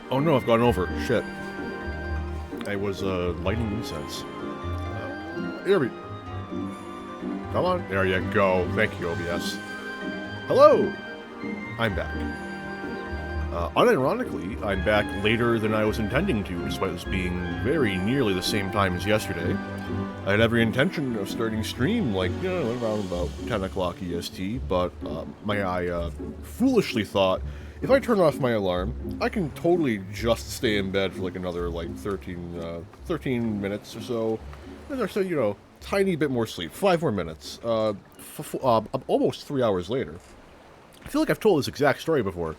Oh no, I've gone over. Shit. I was lighting incense. Here we. Come on. There you go. Thank you, OBS. Hello! I'm back. Unironically, I'm back later than I was intending to, despite this being very nearly the same time as yesterday. I had every intention of starting stream, like, you know, around about 10 o'clock EST, but I foolishly thought, if I turn off my alarm, I can totally just stay in bed for like another, like, 13 minutes or so. And there's, you know, tiny bit more sleep. 5 more minutes. Almost 3 hours later. I feel like I've told this exact story before.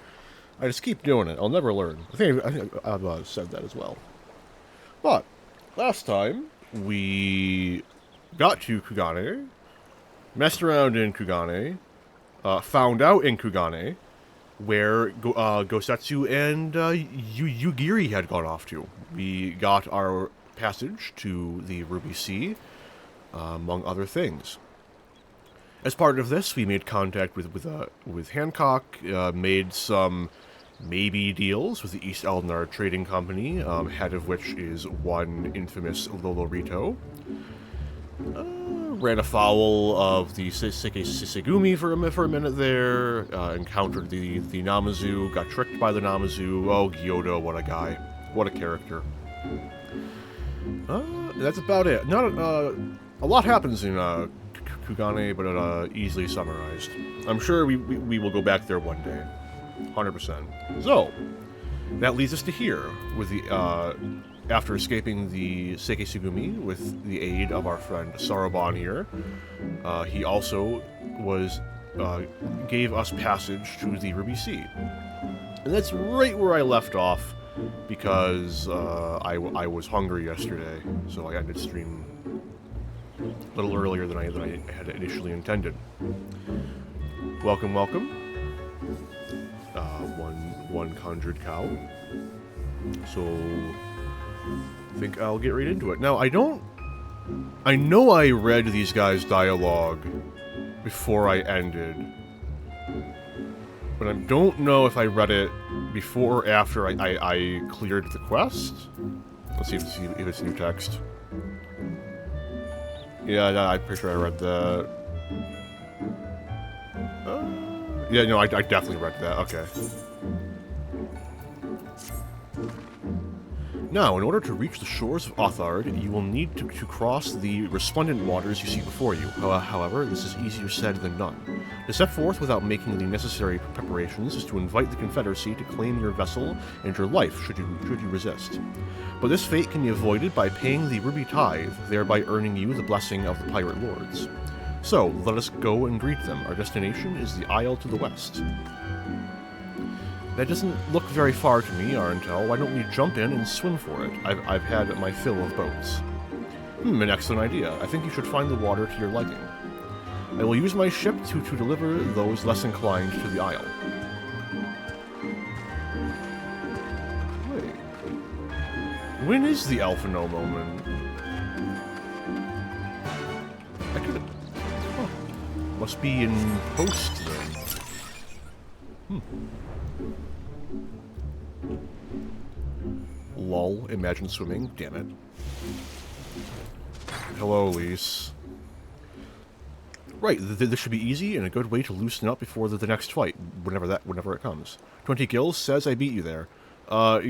I just keep doing it. I'll never learn. I think I've said that as well. But, last time, we got to Kugane, messed around in Kugane, found out in Kugane where Gosetsu and Yugiri had gone off to. We got our passage to the Ruby Sea, among other things. As part of this, we made contact with Hancock, made some maybe deals with the East Eldnar Trading Company, head of which is one infamous Lolorito. Ran afoul of the Sisegumi for a minute there, encountered the Namazu, got tricked by the Namazu. Oh, Gyoto, what a guy. What a character. That's about it. Not a lot happens in Kugane, but easily summarized. I'm sure we will go back there one day. 100%. So, that leads us to here, with the, after escaping the Sekisugumi with the aid of our friend Sarabon here, he also gave us passage to the Ruby Sea. And that's right where I left off, because I was hungry yesterday, so I ended stream a little earlier than I had initially intended. Welcome, welcome. One conjured cow. So, I think I'll get right into it. Now, I know I read these guys' dialogue before I ended, but I don't know if I read it before or after I cleared the quest. Let's see if it's new text. Yeah, no, I'm pretty sure I read that. Yeah, no, I definitely read that. Okay. Now, in order to reach the shores of Othard, you will need to cross the resplendent waters you see before you. However, this is easier said than done. To step forth without making the necessary preparations is to invite the Confederacy to claim your vessel and your life should you resist. But this fate can be avoided by paying the Ruby Tithe, thereby earning you the blessing of the Pirate Lords. So, let us go and greet them. Our destination is the Isle to the west. That doesn't look very far to me, Arntel. Why don't we jump in and swim for it? I've had my fill of boats. An excellent idea. I think you should find the water to your liking. I will use my ship to deliver those less inclined to the Isle. Wait. When is the Alphano moment? I could... Oh. Must be in post, then. Lol, imagine swimming. Damn it. Hello, Lise. Right, this should be easy and a good way to loosen up before the next fight, whenever it comes. 20 kills says I beat you there.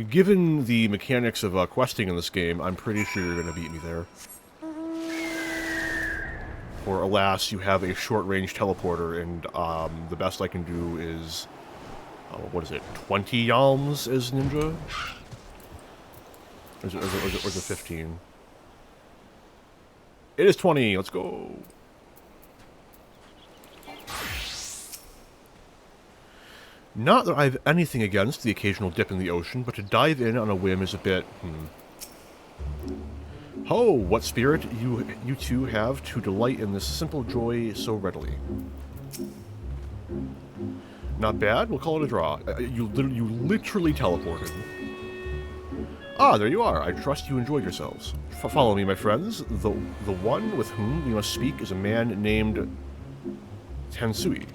Given the mechanics of questing in this game, I'm pretty sure you're gonna beat me there. For alas, you have a short-range teleporter, and the best I can do is, what is it, 20 yalms as ninja? Or is it 15? It is 20, let's go! Not that I have anything against the occasional dip in the ocean, but to dive in on a whim is a bit, Ho, what spirit you two have to delight in this simple joy so readily. Not bad, we'll call it a draw. You literally teleported. Ah, there you are. I trust you enjoyed yourselves. Follow me, my friends. The one with whom we must speak is a man named Tansui.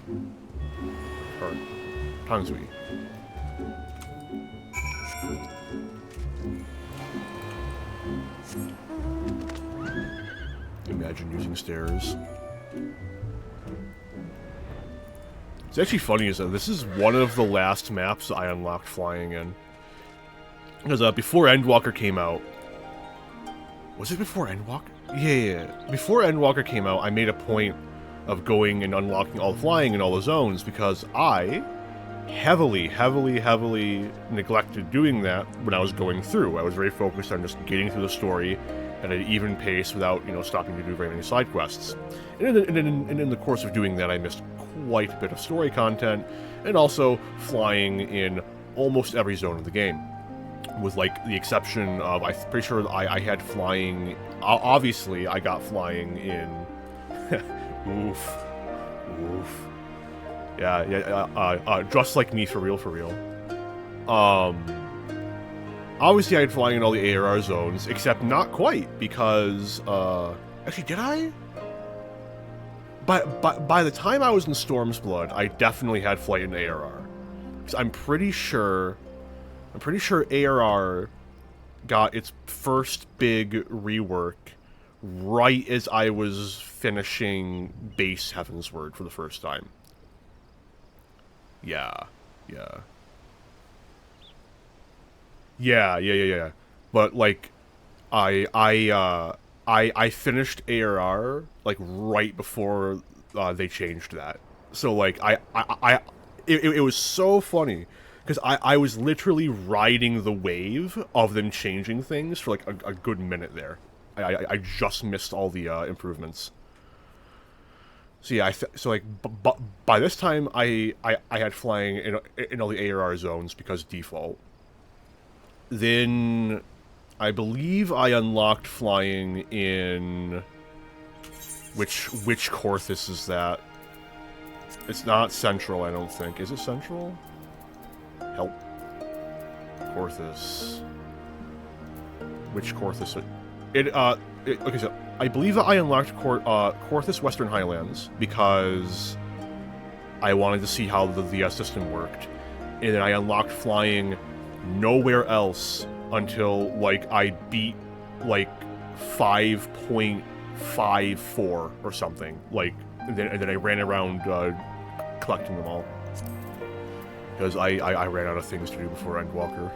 Or Tansui. Imagine using stairs. It's actually funny is that this is one of the last maps I unlocked flying in. Because before Endwalker came out... Was it before Endwalker? Yeah. Before Endwalker came out, I made a point of going and unlocking all the flying in all the zones because I heavily neglected doing that when I was going through. I was very focused on just getting through the story at an even pace without, stopping to do very many side quests. And in the course of doing that, I missed quite a bit of story content, and also flying in almost every zone of the game. With, like, the exception of, I'm pretty sure I had flying... Obviously, I got flying in... Oof. Yeah, just like me, for real. Obviously I had flying in all the ARR zones, except not quite, because, actually, did I? By the time I was in Stormblood, I definitely had flight in ARR. Because I'm pretty sure ARR got its first big rework right as I was finishing base Heavensward for the first time. Yeah. But, like, I finished ARR, like, right before they changed that. So, like, it was so funny, because I was literally riding the wave of them changing things for, like, a good minute there. I just missed all the improvements. So yeah, by this time I had flying in all the ARR zones because default. Then I believe I unlocked flying in which Korthus is that? It's not Central, I don't think. Is it Central? Help. Korthus. Which Korthus? Okay, so I believe that I unlocked Korthus Western Highlands because I wanted to see how the system worked, and then I unlocked flying nowhere else until, like, I beat, like, 5.54 or something, like, and then I ran around collecting them all because I ran out of things to do before Endwalker.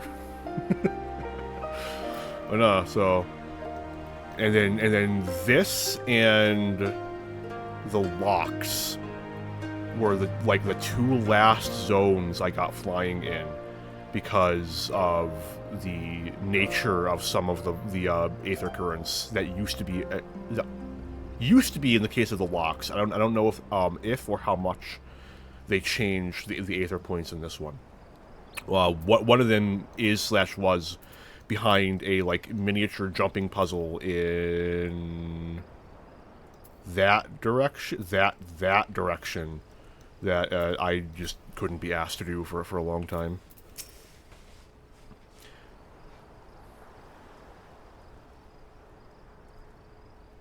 But no, so. And then this and the locks were the two last zones I got flying in because of the nature of some of the aether currents that used to be in the case of the locks. I don't know if or how much they changed the aether points in this one. One of them was behind a, like, miniature jumping puzzle in that direction that I just couldn't be asked to do for a long time.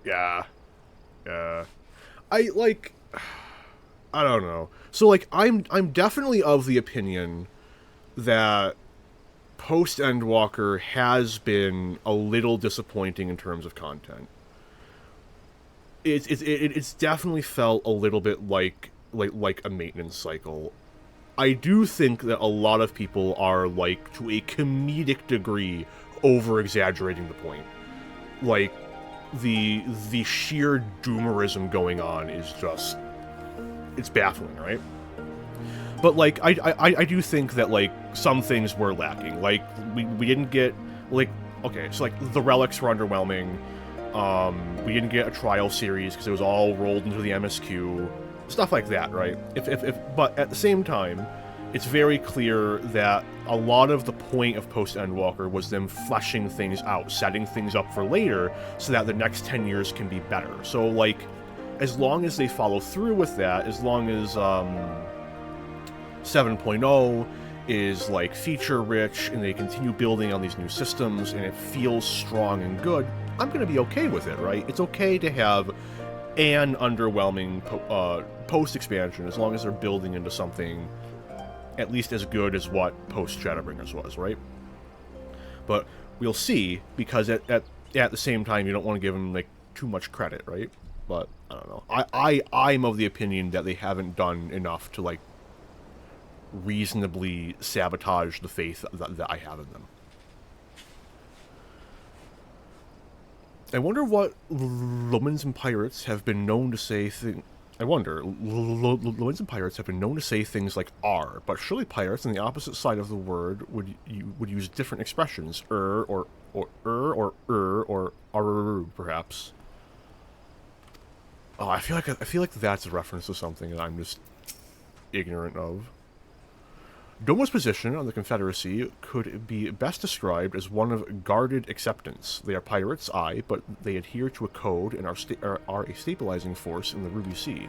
Yeah. I don't know. So, like, I'm definitely of the opinion that post-Endwalker has been a little disappointing in terms of content. It's definitely felt a little bit like a maintenance cycle. I do think that a lot of people are, like, to a comedic degree, over-exaggerating the point. Like, the sheer doomerism going on is just... it's baffling, right? But, like, I do think that, like, some things were lacking. Like, we didn't get, like, okay, so, like, the relics were underwhelming. We didn't get a trial series because it was all rolled into the MSQ. Stuff like that, right? But at the same time, it's very clear that a lot of the point of post-Endwalker was them fleshing things out, setting things up for later, so that the next 10 years can be better. So, like, as long as they follow through with that, as long as, 7.0 is, like, feature-rich, and they continue building on these new systems, and it feels strong and good, I'm gonna be okay with it, right? It's okay to have an underwhelming post-expansion, as long as they're building into something at least as good as what post-Shadowbringers was, right? But we'll see, because at the same time, you don't want to give them, like, too much credit, right? But, I don't know. I'm of the opinion that they haven't done enough to, like, reasonably sabotage the faith that I have in them. I wonder what Lomans and pirates have been known to say. I wonder. Lomans and pirates have been known to say things like "r," but surely pirates on the opposite side of the word would use different expressions, or perhaps. Oh, I feel like that's a reference to something that I'm just ignorant of. Doma's position on the Confederacy could be best described as one of guarded acceptance. They are pirates, aye, but they adhere to a code and are a stabilizing force in the Ruby Sea.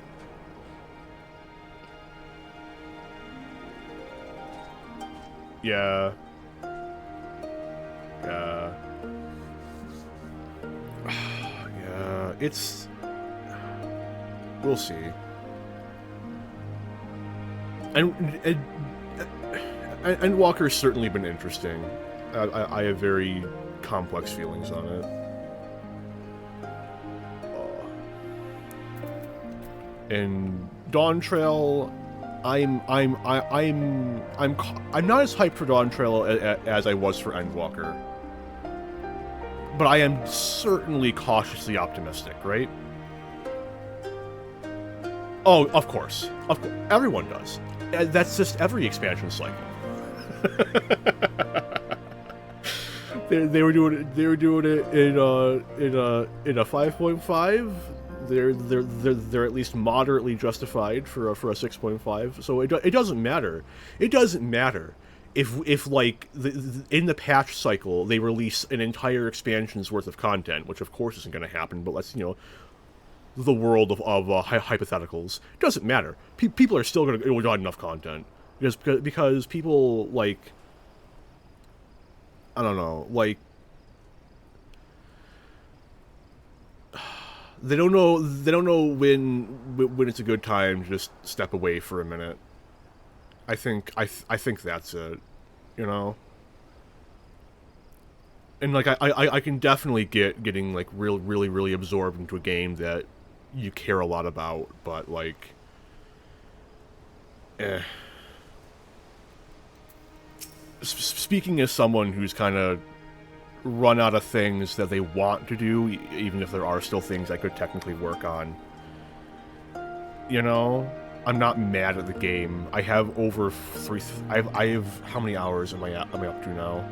Yeah. Yeah. Yeah, it's... We'll see. And Walker's certainly been interesting. I have very complex feelings on it. And Dawn Trail, I'm not as hyped for Dawn Trail as I was for Endwalker, but I am certainly cautiously optimistic, right? Oh, of course, everyone does. That's just every expansion cycle. they were doing it in a 5.5. They're at least moderately justified for a 6.5. So it doesn't matter. It doesn't matter if like in the patch cycle they release an entire expansion's worth of content, which of course isn't going to happen. But let's the world of hypotheticals. It doesn't matter. People are still going to not enough content. Because people, like, I don't know, like, they don't know when it's a good time to just step away for a minute. I think that's it, And like I can definitely getting like really absorbed into a game that you care a lot about, but like, Speaking as someone who's kind of run out of things that they want to do, even if there are still things I could technically work on, I'm not mad at the game. I have over I have how many hours am I up to now?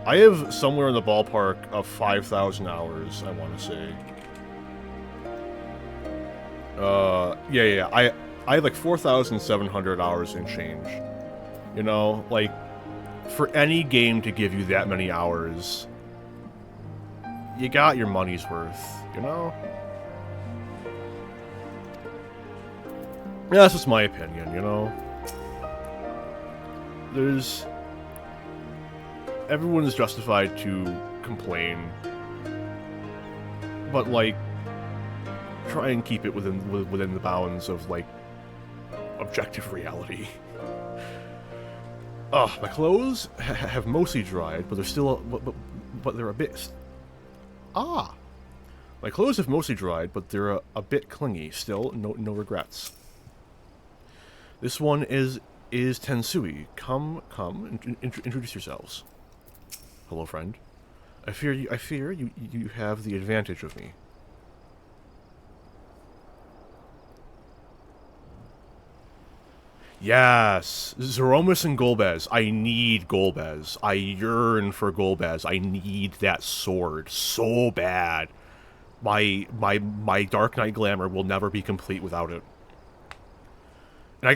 I have somewhere in the ballpark of 5,000 hours, I want to say. Yeah. I have like 4,700 hours and change. Like, for any game to give you that many hours, you got your money's worth, Yeah, that's just my opinion, Everyone is justified to complain, but, like, try and keep it within the bounds of, like, objective reality. My clothes have mostly dried, but they're still, but they're a bit. My clothes have mostly dried, but they're a bit clingy. Still, no regrets. This one is Tensui. Come, introduce yourselves. Hello, friend. I fear you have the advantage of me. Yes, Zeromus and Golbez. I need Golbez. I yearn for Golbez. I need that sword so bad. My Dark Knight glamour will never be complete without it. And I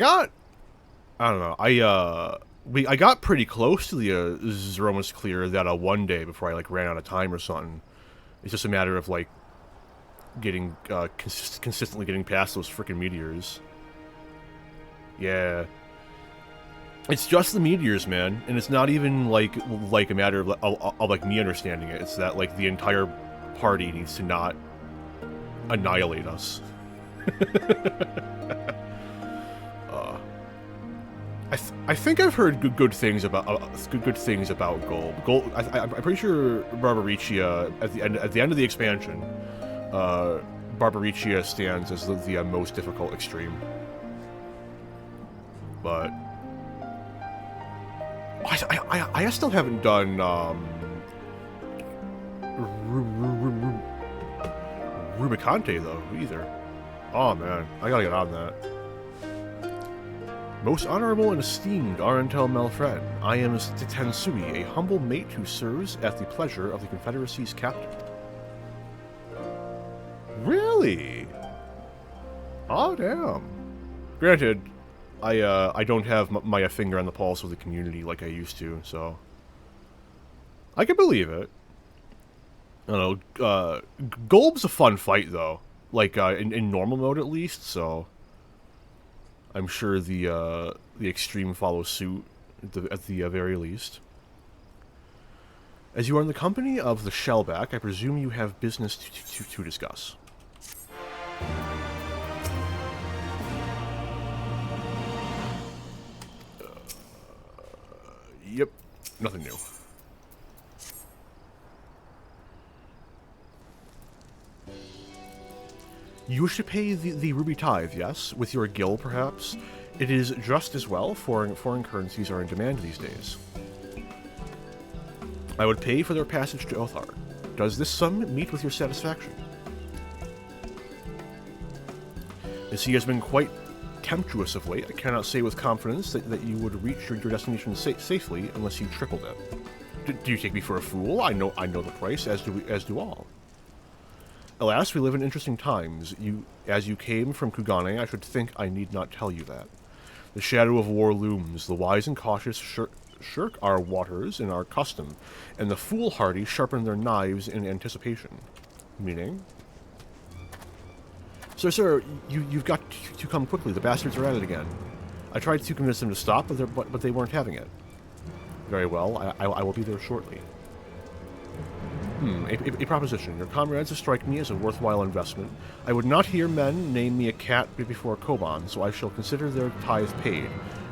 don't know. I got pretty close to the Zeromus clear that one day before I like ran out of time or something. It's just a matter of like getting consistently getting past those freaking meteors. Yeah. It's just the meteors, man, and it's not even like a matter of like me understanding it. It's that like the entire party needs to not annihilate us. I think I've heard good things about Gold. I'm pretty sure Barbaricia at the end of the expansion, Barbaricia stands as the most difficult extreme. But I still haven't done Rubicante, though, either. Oh, man. I gotta get on that. Most honorable and esteemed Arentel Melfred, I am Tensui, a humble mate who serves at the pleasure of the Confederacy's captain. Really? Oh, damn. Granted, I don't have my finger on the pulse of the community like I used to, so I can believe it. I don't know. Golb's a fun fight, though. Like, in normal mode, at least, so I'm sure the extreme follows suit at the very least. As you are in the company of the Shellback, I presume you have business to discuss. Yep, nothing new. You wish to pay the ruby tithe, yes? With your gil, perhaps? It is just as well. Foreign currencies are in demand these days. I would pay for their passage to Othar. Does this sum meet with your satisfaction? The sea has been quite tempestuous of late. I cannot say with confidence that you would reach your destination safely unless you tripled it. Do you take me for a fool? I know the price, as do all. Alas, we live in interesting times. As you came from Kugane, I should think I need not tell you that. The shadow of war looms. The wise and cautious shirk our waters in our custom, and the foolhardy sharpen their knives in anticipation. Meaning? Sir, you've got to come quickly. The bastards are at it again. I tried to convince them to stop, but they weren't having it. Very well, I will be there shortly. A proposition. Your comrades strike me as a worthwhile investment. I would not hear men name me a cat before Koban, so I shall consider their tithe paid,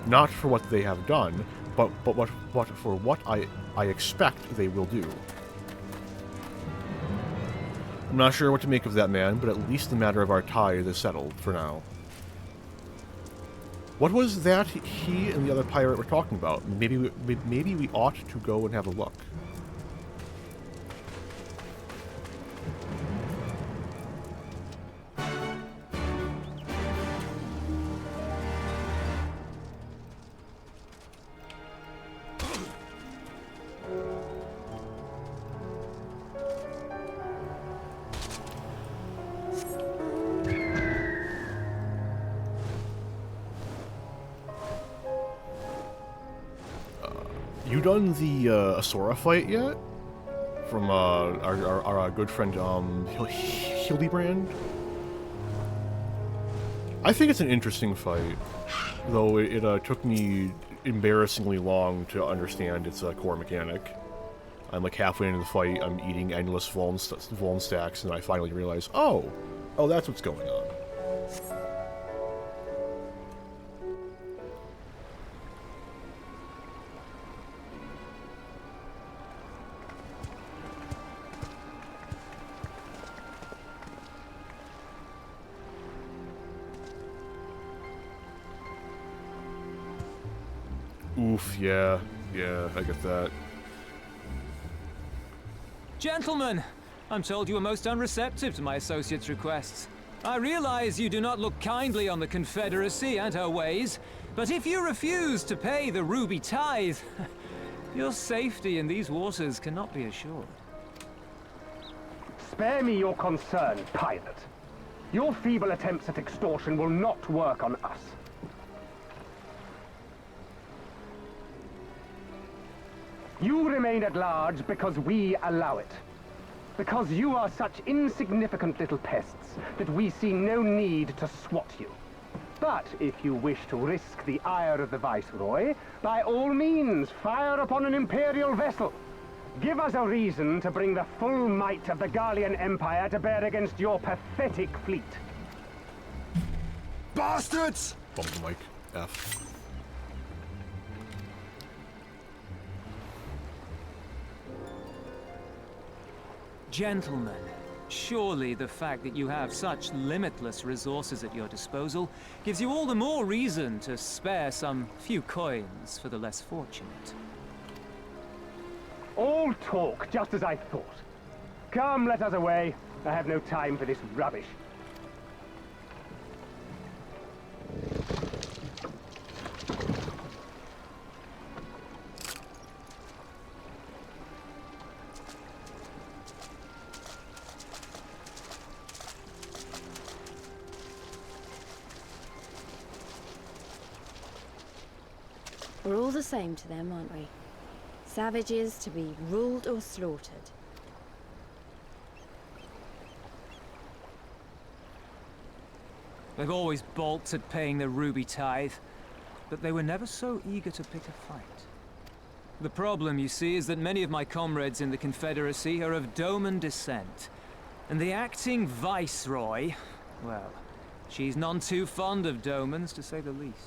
not for what they have done, but for what I expect they will do. I'm not sure what to make of that man, but at least the matter of our tithe is settled for now. What was that he and the other pirate were talking about? Maybe we ought to go and have a look. You done the Asura fight yet? From our good friend Hildebrand? I think it's an interesting fight, though it took me embarrassingly long to understand its core mechanic. I'm like halfway into the fight, I'm eating endless Vuln stacks, and I finally realize, oh, that's what's going on. Oof, yeah, I get that. Gentlemen, I'm told you were most unreceptive to my associate's requests. I realize you do not look kindly on the Confederacy and her ways, but if you refuse to pay the ruby tithe, your safety in these waters cannot be assured. Spare me your concern, pilot. Your feeble attempts at extortion will not work on us. You remain at large because we allow it. Because you are such insignificant little pests that we see no need to swat you. But if you wish to risk the ire of the Viceroy, by all means, fire upon an Imperial vessel. Give us a reason to bring the full might of the Garlean Empire to bear against your pathetic fleet. Bastards! Bump the mic. F. Gentlemen, surely the fact that you have such limitless resources at your disposal gives you all the more reason to spare some few coins for the less fortunate. All talk, just as I thought. Come, let us away. I have no time for this rubbish. We're all the same to them, aren't we? Savages to be ruled or slaughtered. They've always balked at paying the ruby tithe, but they were never so eager to pick a fight. The problem, you see, is that many of my comrades in the Confederacy are of Doman descent, and the acting viceroy, well, she's none too fond of Domans, to say the least.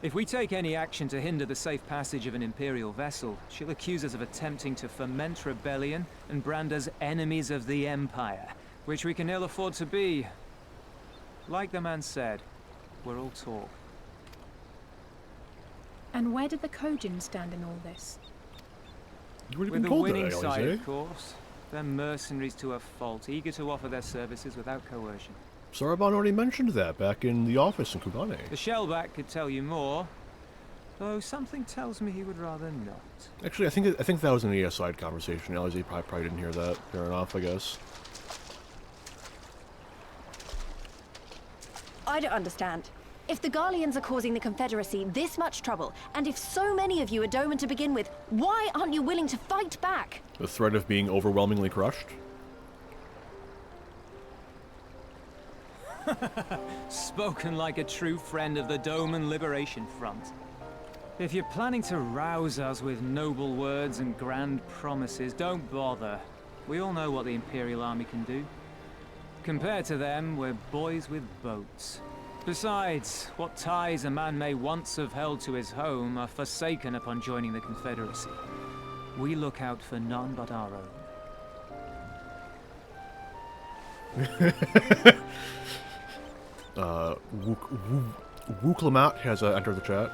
If we take any action to hinder the safe passage of an Imperial vessel, she'll accuse us of attempting to foment rebellion and brand us enemies of the Empire, which we can ill afford to be. Like the man said, we're all talk. And where did the Kojin stand in all this? You would have With been the told winning that, side, Alize. of course. They're mercenaries to a fault, eager to offer their services without coercion. Sarabon already mentioned that back in the office in Kugane. The Shellback could tell you more, though something tells me he would rather not. Actually, I think that was an ES-side conversation. Alize probably didn't hear that. Fair enough, I guess. I don't understand. If the Garleans are causing the Confederacy this much trouble, and if so many of you are Doman to begin with, why aren't you willing to fight back? The threat of being overwhelmingly crushed? Spoken like a true friend of the Doman Liberation Front. If you're planning to rouse us with noble words and grand promises, don't bother. We all know what the Imperial Army can do. Compared to them, we're boys with boats. Besides, what ties a man may once have held to his home are forsaken upon joining the Confederacy. We look out for none but our own. Wuklamat has entered the chat.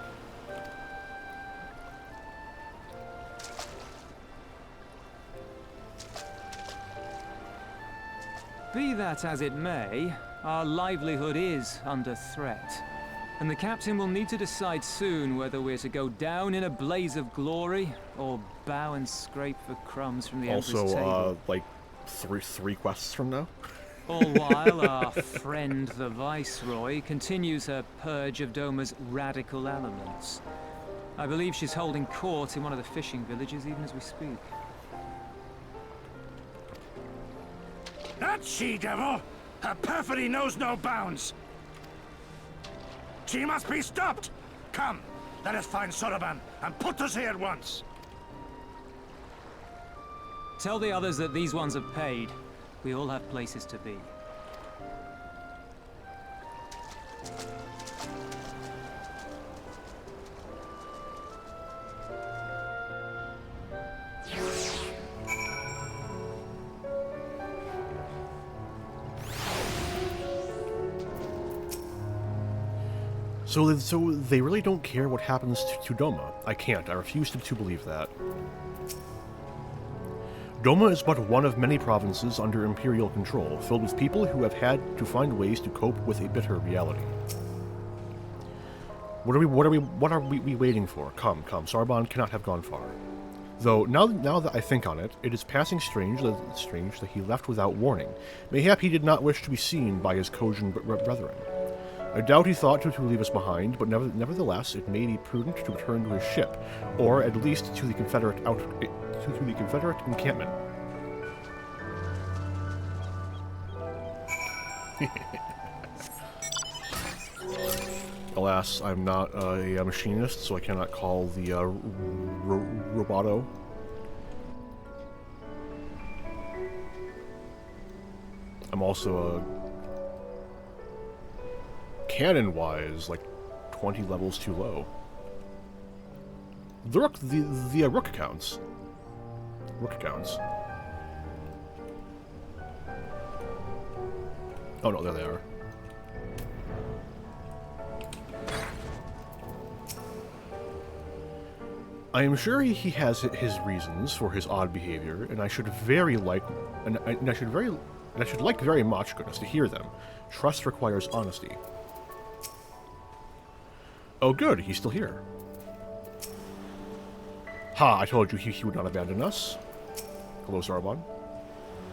Be that as it may, our livelihood is under threat. And the captain will need to decide soon whether we're to go down in a blaze of glory, or bow and scrape for crumbs from the Emperor's table. Also, like, three quests from now? All while our friend the Viceroy continues her purge of Doma's radical elements. I believe she's holding court in one of the fishing villages even as we speak. That she-devil! Her perfidy knows no bounds! She must be stopped! Come, let us find Soroban and put us here at once! Tell the others that these ones have paid. We all have places to be. So they really don't care what happens to Doma. I can't. I refuse to believe that. Doma is but one of many provinces under Imperial control, filled with people who have had to find ways to cope with a bitter reality. What are we waiting for? Come. Sarabon cannot have gone far. Though, now that I think on it, it is passing strange that he left without warning. Mayhap he did not wish to be seen by his Kojin brethren. I doubt he thought to leave us behind, but nevertheless, it may be prudent to return to his ship, or at least to the Confederate encampment. Alas, I'm not a machinist, so I cannot call the roboto. I'm also a cannon-wise, like 20 levels too low. The rook counts. Rook counts. Oh no, there they are. I am sure he has his reasons for his odd behavior, and I should very and I should like very much, goodness, to hear them. Trust requires honesty. Oh good, he's still here. Ha, I told you he would not abandon us. Hello, Sarabon.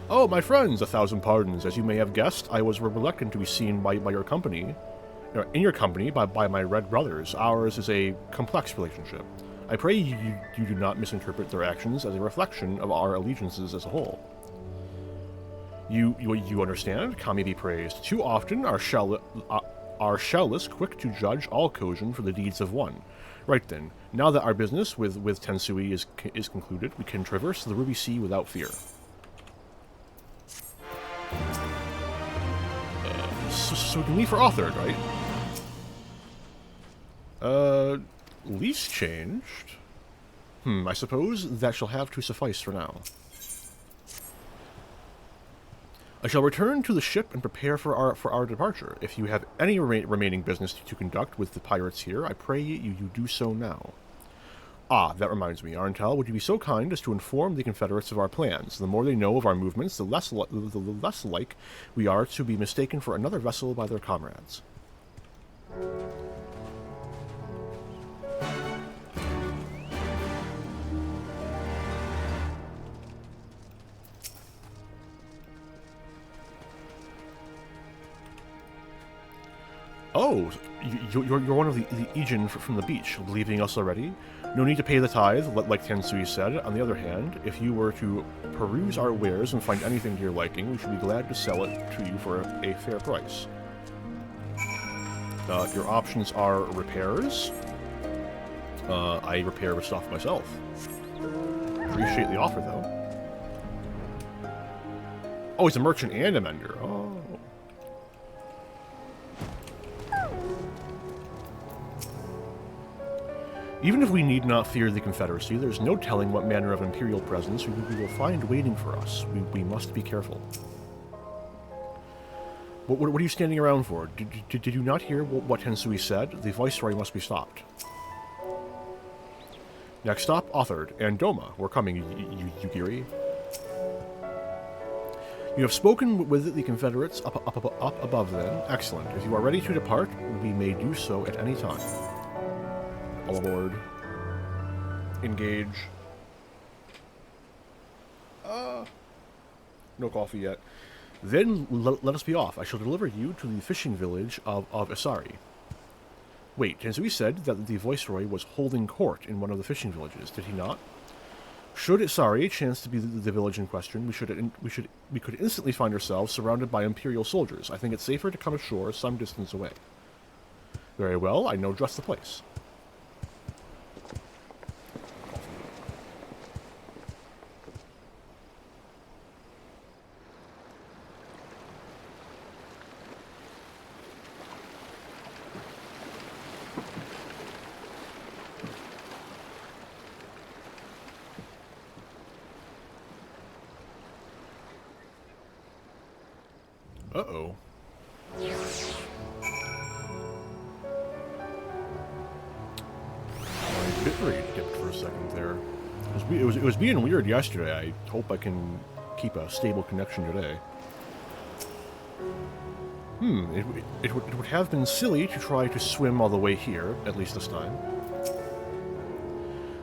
Oh, my friends, 1,000 pardons. As you may have guessed, I was reluctant to be seen by your company. In your company, by my red brothers. Ours is a complex relationship. I pray you do not misinterpret their actions as a reflection of our allegiances as a whole. You understand? Kami be praised. Too often are shellless quick to judge all Kojin for the deeds of one. Right then, now that our business with Tensui is concluded, we can traverse the Ruby Sea without fear. So we can leave for authored, right? Lease changed? I suppose that shall have to suffice for now. I shall return to the ship and prepare for our departure. If you have any remaining business to conduct with the pirates here, I pray you do so now. Ah, that reminds me. Arentel, would you be so kind as to inform the Confederates of our plans? The more they know of our movements, the less like we are to be mistaken for another vessel by their comrades. Oh, you're one of the Ijin from the beach, leaving us already? No need to pay the tithe, like Tensui said. On the other hand, if you were to peruse our wares and find anything to your liking, we should be glad to sell it to you for a fair price. Your options are repairs. I repair stuff myself. Appreciate the offer, though. Oh, he's a merchant and a mender. Oh. Even if we need not fear the Confederacy, there's no telling what manner of Imperial presence we will find waiting for us. We must be careful. What are you standing around for? Did you not hear what Tensui said? The Viceroy must be stopped. Next stop, authored. And Doma, we're coming, Yugiri. You have spoken with the Confederates up above then. Excellent. If you are ready to depart, we may do so at any time. All aboard. Engage. No coffee yet. Then let us be off. I shall deliver you to the fishing village of Isari. Wait, Tensui said that the Viceroy was holding court in one of the fishing villages, did he not? Should Isari chance to be the village in question, we could instantly find ourselves surrounded by Imperial soldiers. I think it's safer to come ashore some distance away. Very well, I know just the place. Uh-oh. My bitrate dipped for a second there. It was being weird yesterday. I hope I can keep a stable connection today. It would have been silly to try to swim all the way here, at least this time.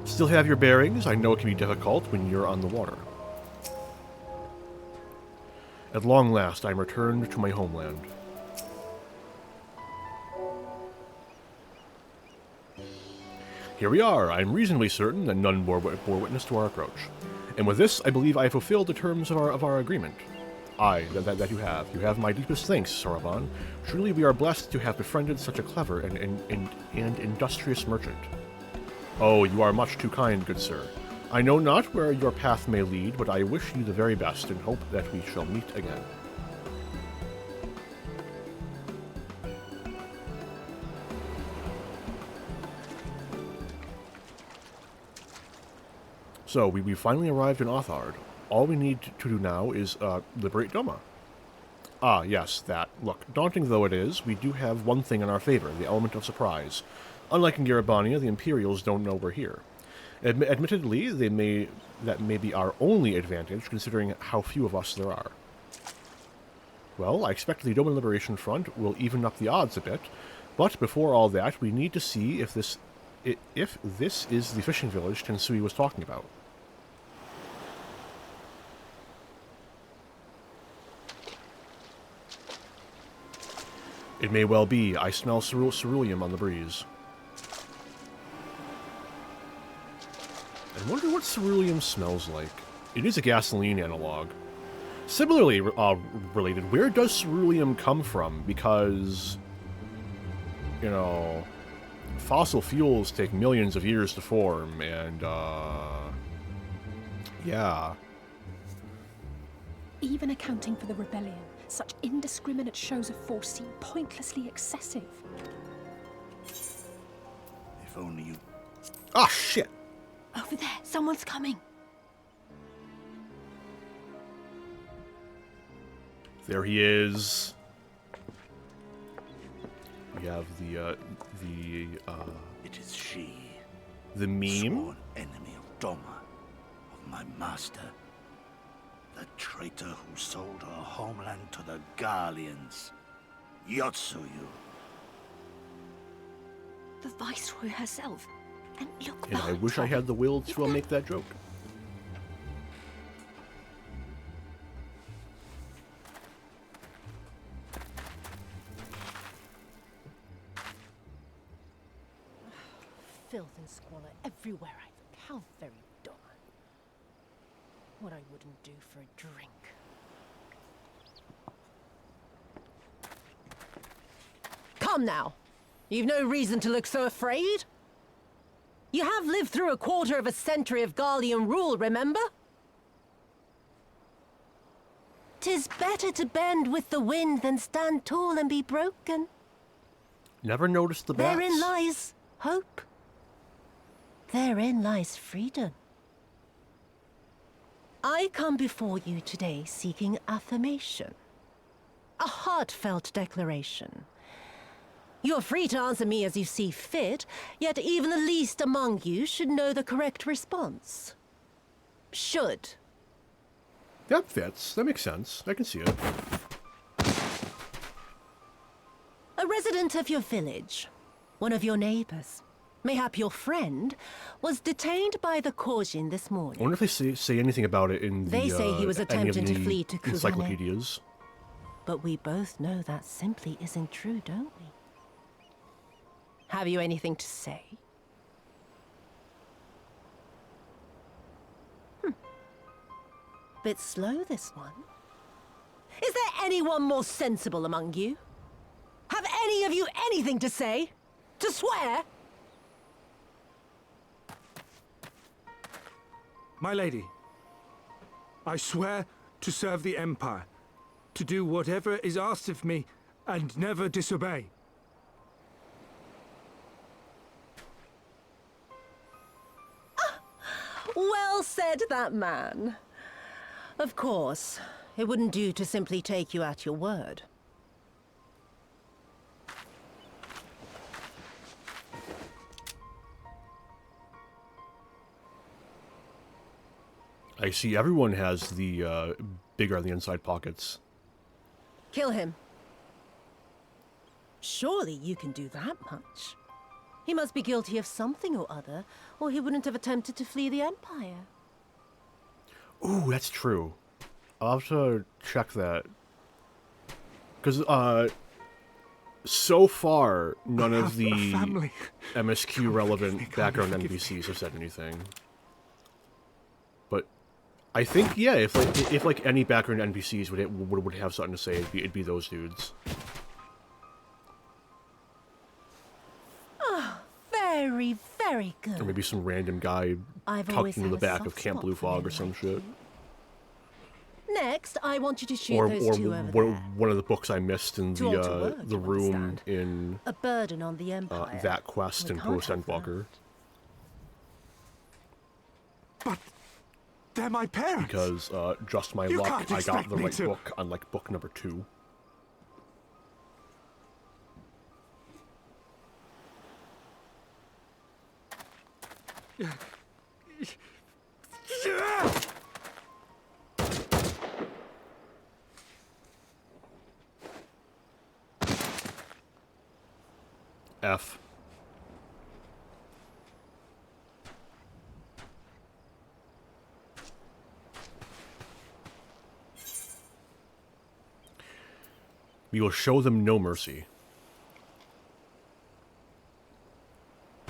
Still have your bearings. I know it can be difficult when you're on the water. At long last, I am returned to my homeland. Here we are. I am reasonably certain that none bore witness to our approach. And with this, I believe I have fulfilled the terms of our agreement. Aye, that you have. You have my deepest thanks, Soraban. Truly we are blessed to have befriended such a clever and industrious merchant. Oh, you are much too kind, good sir. I know not where your path may lead, but I wish you the very best and hope that we shall meet again. So, we finally arrived in Othard. All we need to do now is liberate Doma. Ah, yes, that. Look, daunting though it is, we do have one thing in our favor, the element of surprise. Unlike in Garabania, the Imperials don't know we're here. Admittedly, that may be our only advantage, considering how few of us there are. Well, I expect the Doman Liberation Front will even up the odds a bit, but before all that, we need to see if this is the fishing village Tensui was talking about. It may well be. I smell ceruleum on the breeze. I wonder what ceruleum smells like. It is a gasoline analog. Similarly related, where does ceruleum come from? Because, you know, fossil fuels take millions of years to form, and, yeah. Even accounting for the rebellion, such indiscriminate shows of force seem pointlessly excessive. If only you... Ah, shit! Over there, someone's coming. There he is. We have It is she, the meme. sworn enemy of Doma, of my master. The traitor who sold her homeland to the Garleans. Yotsuyu. The Viceroy herself. And look And I behind wish I her. had the will to make that joke. Filth and squalor everywhere I look. How very Doma. What I wouldn't do for a drink. Come now. You've no reason to look so afraid. You have lived through a quarter of a century of Garlean rule, remember? 'Tis better to bend with the wind than stand tall and be broken. Never noticed the bats. Therein lies hope. Therein lies freedom. I come before you today seeking affirmation. A heartfelt declaration. You are free to answer me as you see fit, yet even the least among you should know the correct response. Should. That fits. That makes sense. I can see it. A resident of your village, one of your neighbors, mayhap your friend, was detained by the Korjin this I morning. wonder if they say anything about it in the, They say he was any of attempting to the flee to Kugane. encyclopedias. But we both know that simply isn't true, don't we? Have you anything to say? Bit slow, this one. Is there anyone more sensible among you? Have any of you anything to say? To swear? My lady, I swear to serve the Empire, to do whatever is asked of me, and never disobey. Well said, that man. Of course, it wouldn't do to simply take you at your word. I see everyone has the bigger on the inside pockets. Kill him. Surely you can do that much. He must be guilty of something or other, or he wouldn't have attempted to flee the Empire. Ooh, that's true. I'll have to check that. Because, so far, none I of have a the family. MSQ relevant Forgive me, background forgive me. NPCs have said anything. But I think, yeah, if like any background NPCs would have something to say, it'd be those dudes. Very, very good. Or maybe some random guy I've tucked always into the had a back soft of Camp spot Blue for men Fog or some like shit. you. Next, I want you to shoot Or those two over there. one of the books I missed in To alter words, the you room understand. in A burden on the Empire. that quest We in can't Post have Endwalker. But they're my parents. Because just my You luck, can't I got expect the me right to- book on like book number 2. F. We will show them no mercy.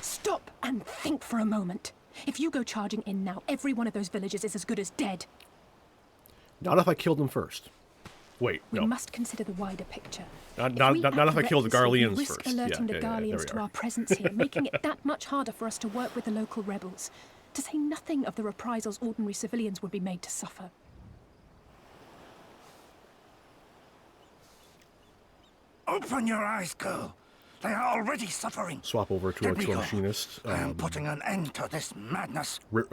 Stop and think for a moment. If you go charging in now, every one of those villagers is as good as dead. Not if I killed them first. Wait, We no. must consider the wider picture. Not we if act I kill the recklessly, we Garleans risk first. alerting the there Garleans we to are. our presence here, making it that much harder for us to work with the local rebels. To say nothing of the reprisals ordinary civilians would be made to suffer. Open your eyes, girl. They are already suffering. Swap over to Let me a go. machinist. I am putting an end to this madness. What's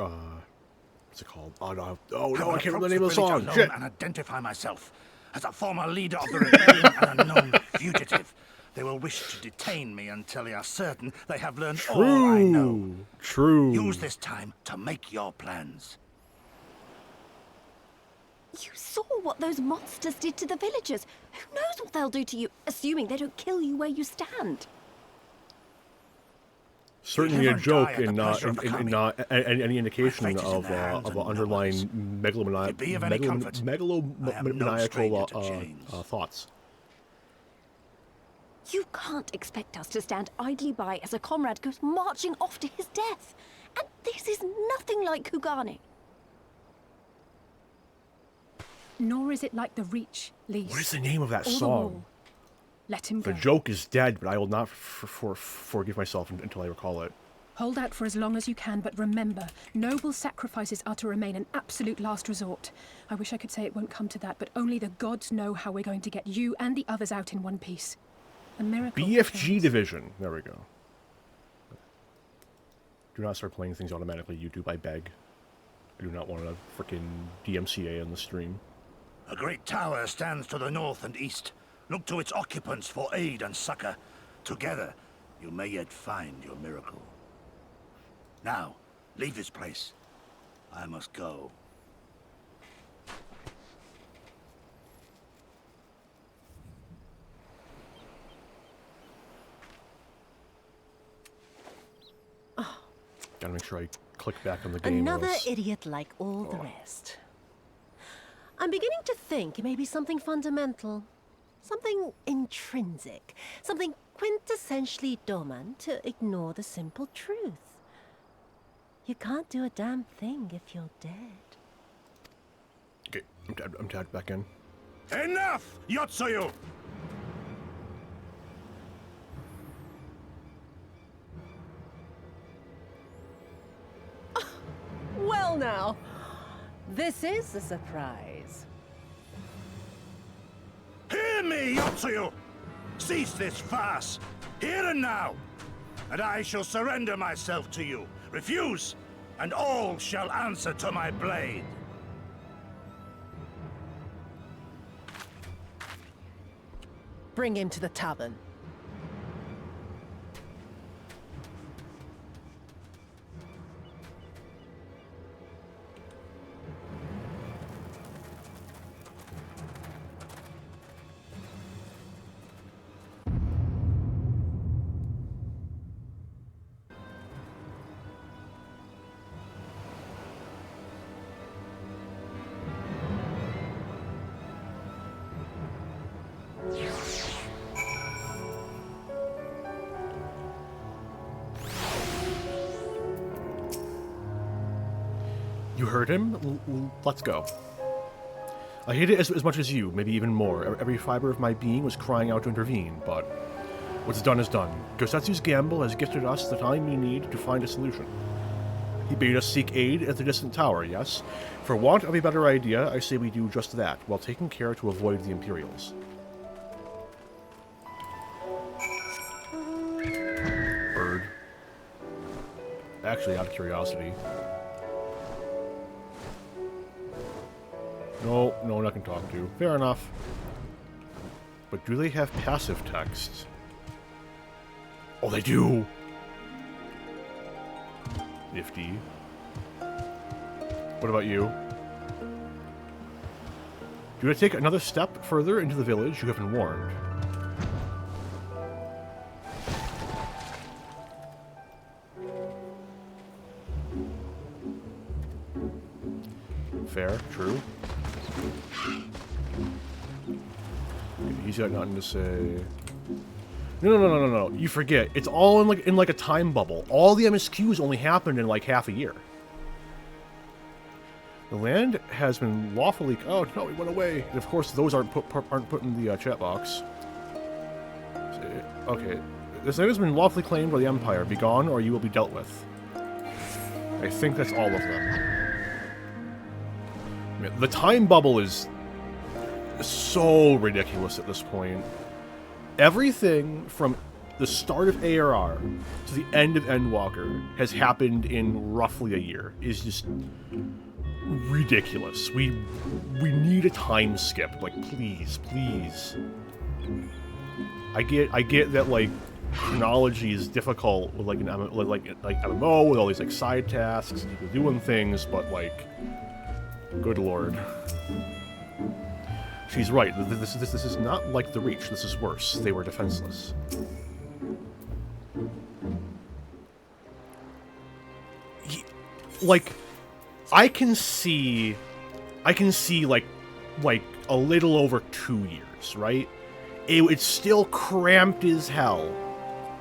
it called? Oh no, I will I can't remember approach the name of the village song. alone Shit. and identify myself as a former leader of the rebellion and a known fugitive. They will wish to detain me until they are certain they have learned all I know. True. Use this time to make your plans. You saw what those monsters did to the villagers. Who knows what they'll do to you, assuming they don't kill you where you stand. Certainly a Live and joke, die at the and pleasure of the and coming. not any indication fate is in of their hands an and underlying To be of any comfort, I am no stranger to chains. thoughts. You can't expect us to stand idly by as a comrade goes marching off to his death. And this is nothing like Kugane. Nor is it like the Reach, Lise. What is the name of that or the song? Wall. Let him The go. joke is dead, but I will not forgive myself until I recall it. Hold out for as long as you can, but remember, noble sacrifices are to remain an absolute last resort. I wish I could say it won't come to that, but only the gods know how we're going to get you and the others out in one piece. A miracle. BFG perchance. Division. There we go. Do not start playing things automatically, YouTube. I beg. I do not want a freaking DMCA on the stream. A great tower stands to the north and east. Look to its occupants for aid and succor. Together, you may yet find your miracle. Now, leave this place. I must go. Gotta make sure I click back on the game. or Another else- idiot like all the rest. I'm beginning to think it may be something fundamental. Something intrinsic. Something quintessentially Doman to ignore the simple truth. You can't do a damn thing if you're dead. Okay, I'm tagged back in. Enough, Yotsuyu! Well now, this is a surprise. Hear me, Yotsuyu! Cease this farce, here and now, and I shall surrender myself to you. Refuse, and all shall answer to my blade. Bring him to the tavern. You heard him? Let's go. I hate it as much as you, maybe even more. Every fiber of my being was crying out to intervene, but what's done is done. Gosetsu's gamble has gifted us the time we need to find a solution. He bade us seek aid at the distant tower, yes? For want of a better idea, I say we do just that, while taking care to avoid the Imperials. Bird. Actually, out of curiosity. No, no one I can talk to. Fair enough. But do they have passive text? Oh, they do! Nifty. What about you? Do I take another step further into the village? You have been warned. fair. True. He's got nothing to say. No. You forget. It's all in like a time bubble. All the MSQs only happened in like half a year. The land has been lawfully... Oh, no, it went away. And of course, those aren't put in the chat box. Okay. This land has been lawfully claimed by the Empire. Be gone, or you will be dealt with. I think that's all of them. The time bubble is so ridiculous at this point. Everything from the start of ARR to the end of Endwalker has happened in roughly a year. Is just ridiculous. We need a time skip. Like, please. I get that, like, chronology is difficult with like an MMO with all these like side tasks and people doing things, but like, good lord. She's right. This is not like the Reach. This is worse. They were defenseless. Like, I can see like a little over 2 years, right? It's still cramped as hell,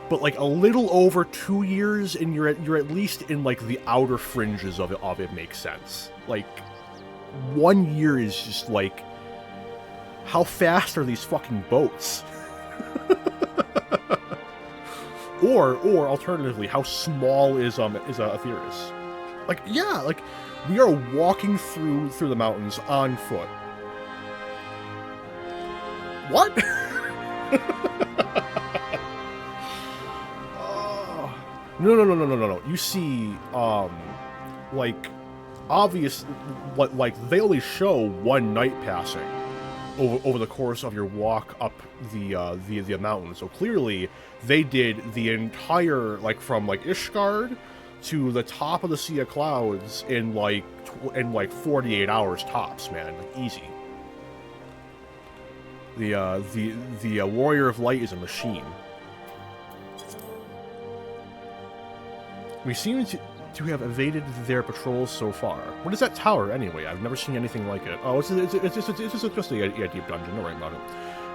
but like a little over 2 years, and you're at least in like the outer fringes of it makes sense. Like, 1 year is just like, how fast are these fucking boats? or alternatively, how small is Aetheris? Like, yeah, like we are walking through the mountains on foot. What? No. You see, like, obvious, like they only show one night passing over the course of your walk up the mountain. So clearly, they did the entire, like, from like Ishgard to the top of the Sea of Clouds in like 48 hours tops, man. Like, easy. The Warrior of Light is a machine. We seem to have evaded their patrols so far. What is that tower, anyway? I've never seen anything like it. Oh, it's just a deep dungeon. Don't worry about it.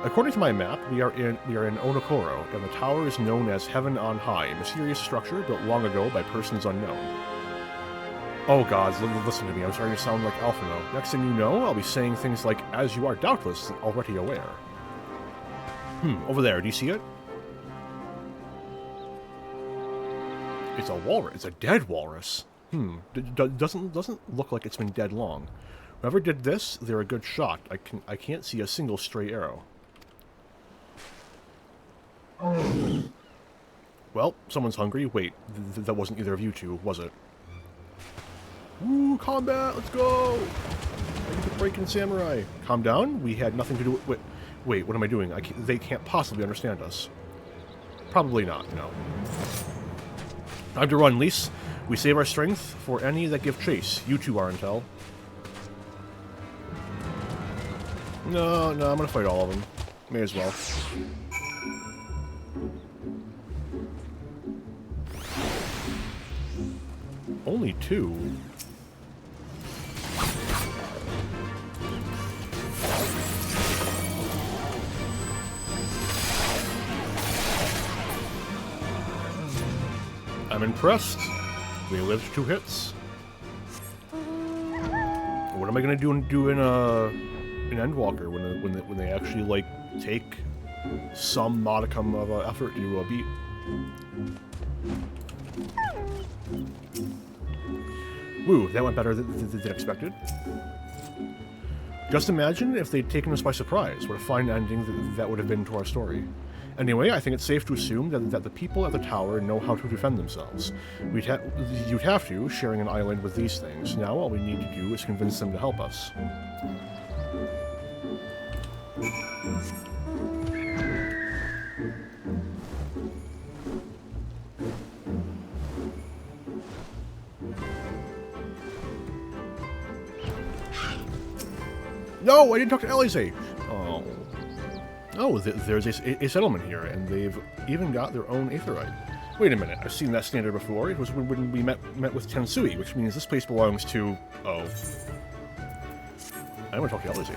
According to my map, we are in Onokoro, and the tower is known as Heaven on High, a mysterious structure built long ago by persons unknown. Oh gods, listen to me, I'm starting to sound like Alphino. Next thing you know, I'll be saying things like, as you are doubtless already aware. Over there, do you see it? It's a walrus. It's a dead walrus. Doesn't look like it's been dead long. Whoever did this, they're a good shot. I can't see a single stray arrow. Well, someone's hungry. Wait, that wasn't either of you two, was it? Woo, combat, let's go! Breaking samurai. Calm down, we had nothing to do with... Wait, what am I doing? They can't possibly understand us. Probably not, no. Time to run, Lise. We save our strength for any that give chase. You two are intel. No, I'm gonna fight all of them. May as well. Only two? I'm impressed. We lived 2 hits. What am I gonna do in Endwalker when they actually like take some modicum of effort to beat? Woo, that went better than expected. Just imagine if they'd taken us by surprise. What a fine ending that would have been to our story. Anyway, I think it's safe to assume that the people at the tower know how to defend themselves. You'd have to, sharing an island with these things. Now all we need to do is convince them to help us. No, I didn't talk to Alize. Oh, there's a settlement here, and they've even got their own aetherite. Wait a minute, I've seen that standard before. It was when we met with Tensui, which means this place belongs to... Oh. I'm gonna talk to Elise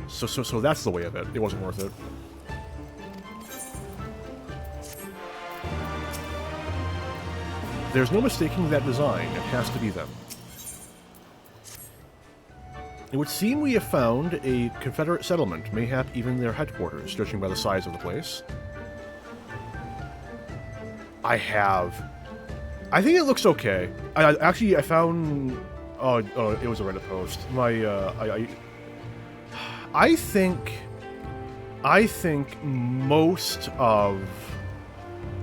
first. So that's the way of it. It wasn't worth it. There's no mistaking that design. It has to be them. It would seem we have found a Confederate settlement, mayhap even their headquarters, judging by the size of the place. I think it looks okay. I found... Oh, it was a Reddit post. I think most of...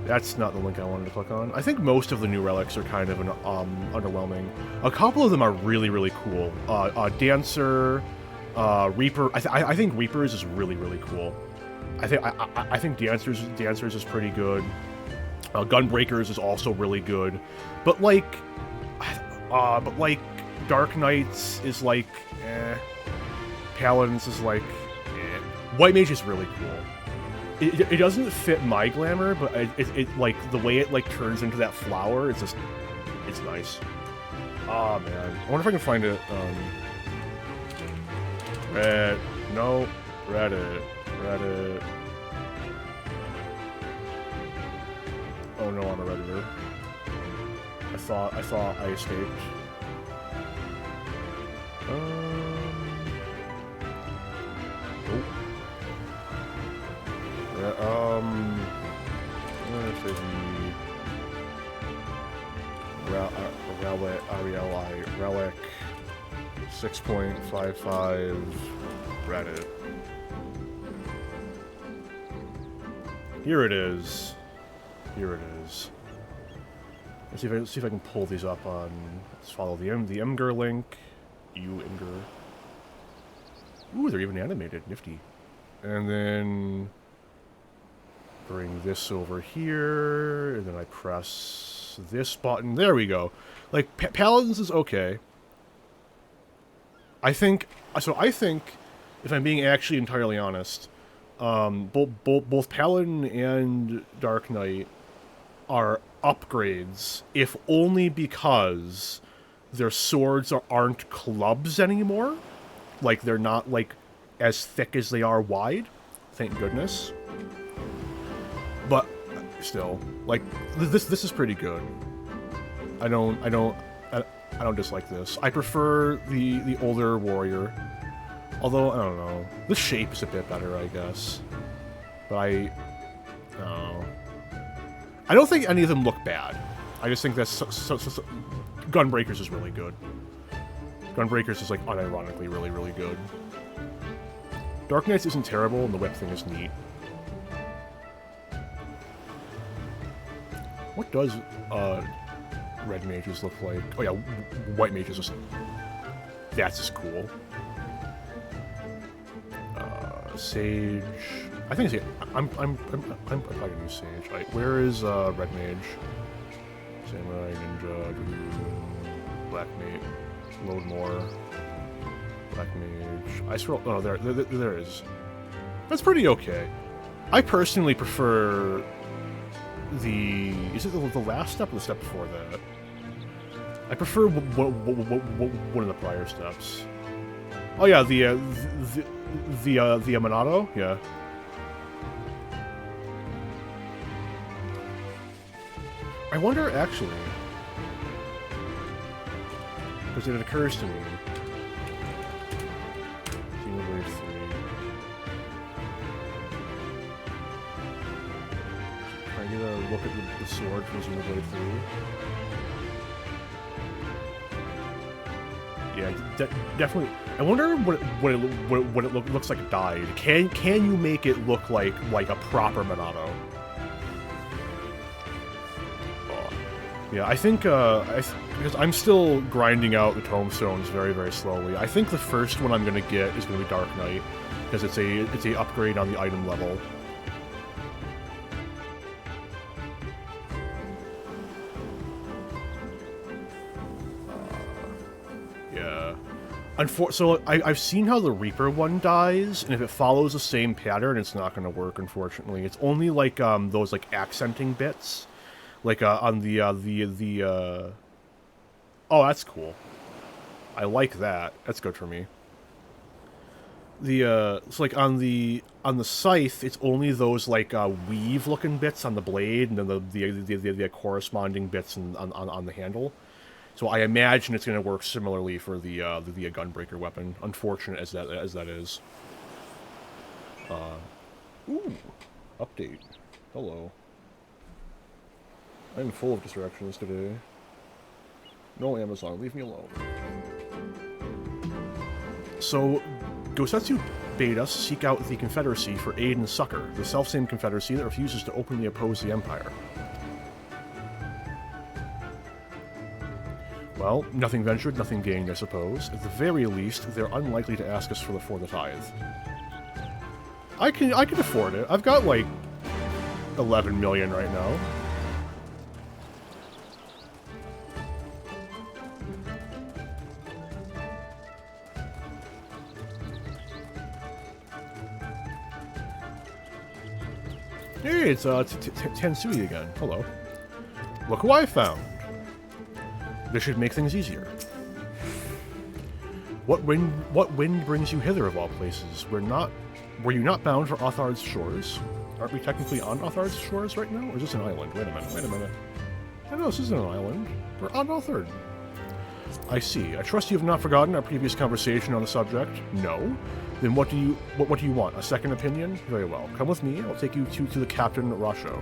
That's not the link I wanted to click on. I think most of the new relics are kind of underwhelming. A couple of them are really, really cool. Dancer, Reaper. I think Reapers is really, really cool. I think Dancers is pretty good. Gunbreakers is also really good. But like Dark Knights is like, eh. Paladins is like, eh. White Mage is really cool. It doesn't fit my glamour, but it like the way it like turns into that flower. It's just, it's nice. Ah man, I wonder if I can find it. Reddit. Oh no, I'm a Redditor. I thought I escaped. Relic 6.55 Reddit. Here it is. Let's see if I can pull these up on. Let's follow the Imgur link. Imgur. Ooh, they're even animated. Nifty. And then bring this over here, and then I press this button. There we go. Like, Paladins is okay. I think, if I'm being actually entirely honest, both Paladin and Dark Knight are upgrades, if only because their swords aren't clubs anymore. Like, they're not, like, as thick as they are wide. Thank goodness. But still, like, this is pretty good. I don't dislike this. I prefer the older warrior. Although, I don't know. The shape is a bit better, I guess. But I don't know. I don't think any of them look bad. I just think that Gunbreakers is really good. Gunbreakers is, like, unironically really, really good. Dark Knights isn't terrible, and the whip thing is neat. What does red mages look like? Oh yeah, white mages just... That's just cool. Sage... I think it's... I'm probably gonna use Sage. Right, where is red mage? Samurai, ninja, black mage, load more. Black mage. I scroll... Oh, there is. That's pretty okay. I personally prefer the... Is it the last step or the step before that? I prefer one of the prior steps. Oh yeah, the Amanado? Yeah. I wonder, actually... Because it occurs to me... Xenoblade 3... Can I get a look at the sword from Xenoblade 3? Yeah, definitely. I wonder what it looks like dyed. Can you make it look like a proper Monado? Oh. Yeah, I think because I'm still grinding out the tomestones very, very slowly. I think the first one I'm gonna get is gonna be Dark Knight because it's a upgrade on the item level. So I've seen how the Reaper one dies, and if it follows the same pattern, it's not going to work, unfortunately. It's only like those like accenting bits, like on the Oh, that's cool. I like that. That's good for me. The it's like on the scythe, it's only those like weave looking bits on the blade, and then the corresponding bits on the handle. So I imagine it's going to work similarly for the gunbreaker weapon. Unfortunate as that is. Ooh, update. Hello. I'm full of distractions today. No Amazon, leave me alone. So, Gosetsu bade us seek out the Confederacy for aid and succor, the selfsame Confederacy that refuses to openly oppose the Empire. Well, nothing ventured, nothing gained, I suppose. At the very least, they're unlikely to ask us for the tithe. I can afford it. I've got like 11 million right now. Hey, it's Tensui again. Hello. Look who I found. This should make things easier. What wind brings you hither of all places? Were you not bound for Othard's shores? Aren't we technically on Othard's shores right now? Or is this an island? Wait a minute. I know this isn't an island. We're on Othard. I see. I trust you have not forgotten our previous conversation on the subject. No? Then what do you want? A second opinion? Very well. Come with me. I'll take you to the Captain Rasho.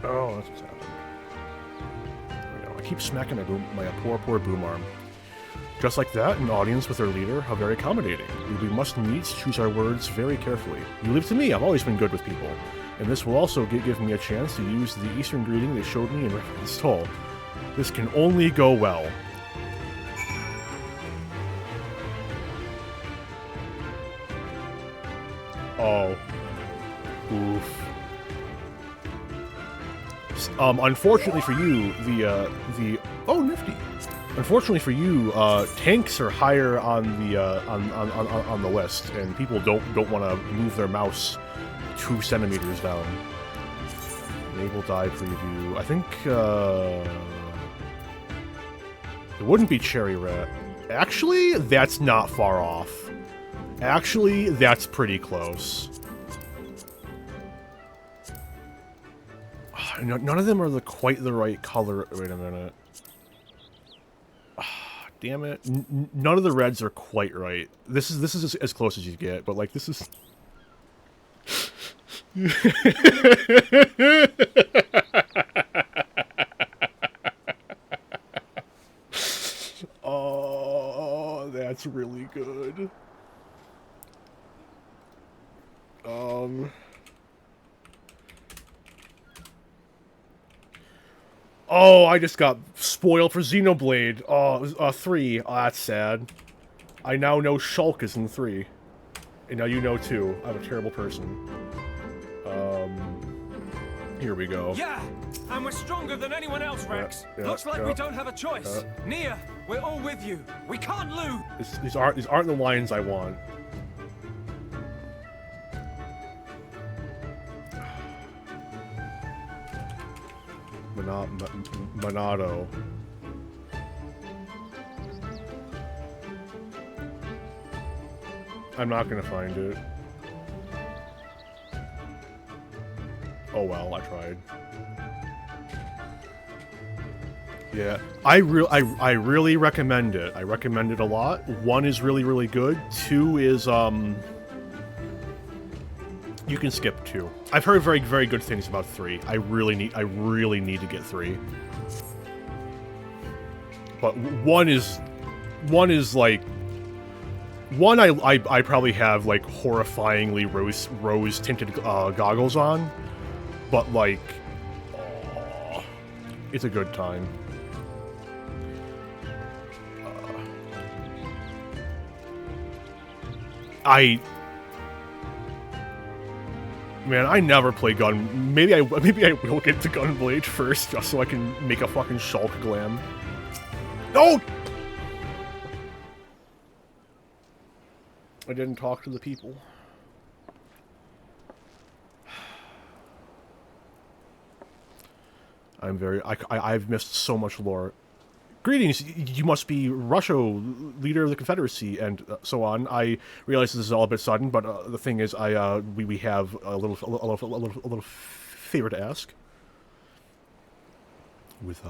Oh, that's what's happened. There we go. I keep smacking my poor boom arm. Just like that, an audience with their leader, how very accommodating. We must needs choose our words very carefully. You leave it to me. I've always been good with people. And this will also give me a chance to use the Eastern greeting they showed me in Reference Toll. This can only go well. Oh. Oof. Unfortunately for you, oh, nifty. Unfortunately for you, tanks are higher on the list, and people don't want to move their mouse 2 centimeters down. Enable die preview. I think it wouldn't be Cherry Rat. Actually, that's not far off. Actually, that's pretty close. None of them are quite the right color. Wait a minute. Damn it. None of the reds are quite right. This is as close as you get, but like this is... Oh, that's really good. Oh, I just got spoiled for Xenoblade. Oh, it was 3. Oh, that's sad. I now know Shulk is in 3. And now you know 2. I'm a terrible person. Here we go. Yeah! And we're stronger than anyone else, Rex. Yeah, Looks like we don't have a choice. Nia, we're all with you. We can't lose. These aren't the lines I want. Monado. I'm not gonna find it. Oh well, I tried. Yeah, I really recommend it. I recommend it a lot. 1 is really good. 2 is you can skip 2. I've heard very good things about 3. I really need to get 3. But 1 is like 1 I probably have like horrifyingly rose tinted goggles on, but like it's a good time. Man, I never play gun. Maybe I will get to Gunblade first, just so I can make a fucking Shulk glam. No! I didn't talk to the people. I'm very... I've missed so much lore. Greetings, you must be Rusho, leader of the Confederacy, and so on. I realize this is all a bit sudden, but the thing is, we have a little favor to ask. With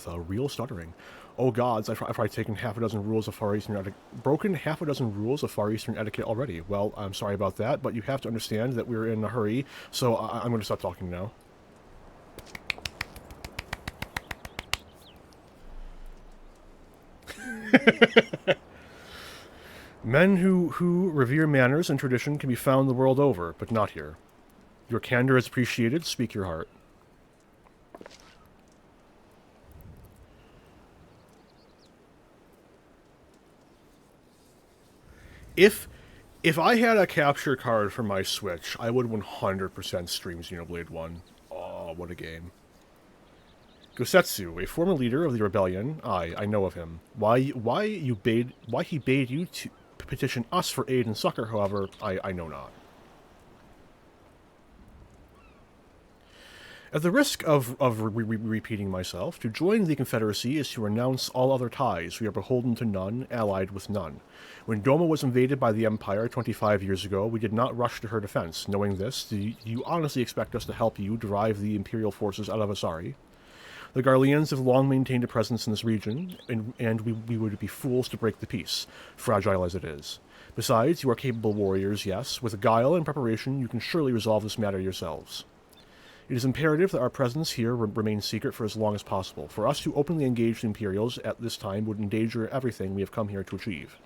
a real stuttering. Oh gods, I've probably taken half a dozen rules of Far Eastern etiquette. Broken half a dozen rules of Far Eastern etiquette already. Well, I'm sorry about that, but you have to understand that we're in a hurry, so I'm going to stop talking now. Men who revere manners and tradition can be found the world over, but not here. Your candor is appreciated. Speak your heart. If I had a capture card for my Switch, I would 100% stream Xenoblade 1. Oh, what a game. Gosetsu, a former leader of the rebellion. I know of him. Why he bade you to petition us for aid and succor, however, I know not. At the risk of repeating myself, to join the Confederacy is to renounce all other ties. We are beholden to none, allied with none. When Doma was invaded by the Empire 25 years ago, we did not rush to her defense. Knowing this, do you honestly expect us to help you drive the Imperial forces out of Asari? The Garleans have long maintained a presence in this region, and we would be fools to break the peace, fragile as it is. Besides, you are capable warriors, yes. With guile and preparation, you can surely resolve this matter yourselves. It is imperative that our presence here remain secret for as long as possible. For us to openly engage the Imperials at this time would endanger everything we have come here to achieve.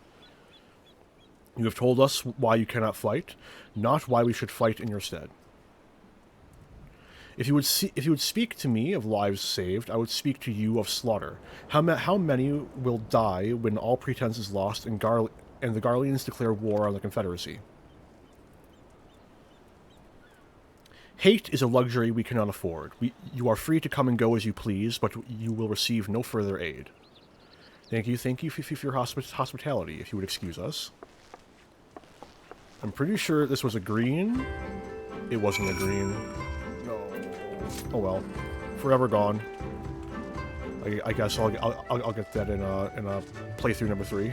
You have told us why you cannot fight, not why we should fight in your stead. If you would speak to me of lives saved, I would speak to you of slaughter. How many will die when all pretense is lost and the Garleans declare war on the Confederacy? Hate is a luxury we cannot afford. You are free to come and go as you please, but you will receive no further aid. Thank you for your hospitality, if you would excuse us. I'm pretty sure this was a green. It wasn't a green. No. Oh well. Forever gone. I guess I'll get that in a playthrough number 3.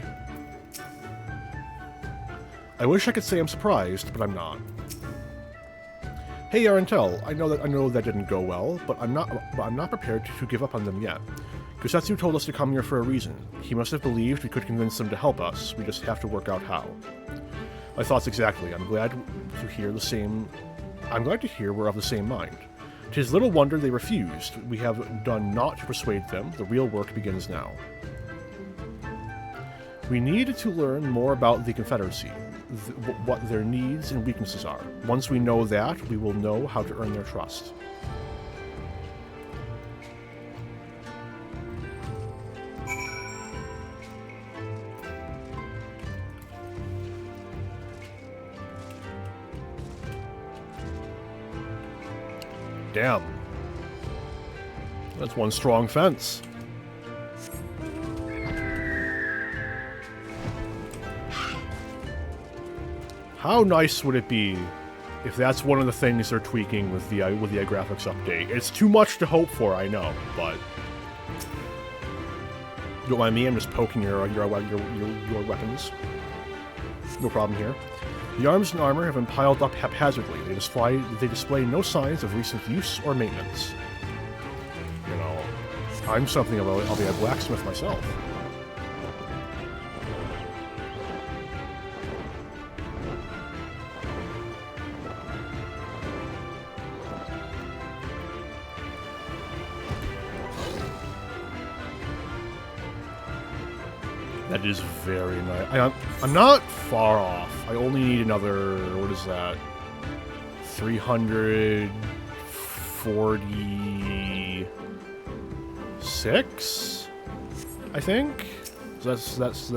I wish I could say I'm surprised, but I'm not. Hey Arentel, I know that didn't go well, but I'm not prepared to give up on them yet. Gosetsu told us to come here for a reason. He must have believed we could convince them to help us. We just have to work out how. My thoughts exactly. I'm glad to hear we're of the same mind. 'Tis little wonder they refused. We have done naught to persuade them. The real work begins now. We need to learn more about the Confederacy, what their needs and weaknesses are. Once we know that, we will know how to earn their trust. Damn. That's one strong fence. How nice would it be if that's one of the things they're tweaking with the graphics update? It's too much to hope for, I know, but you don't mind me? I'm just poking your weapons. No problem here. The arms and armor have been piled up haphazardly. They display no signs of recent use or maintenance. You know, I'm something of I'll be a blacksmith myself. That is very nice. I'm not far off. I only need another, what is that? 346, I think. So that's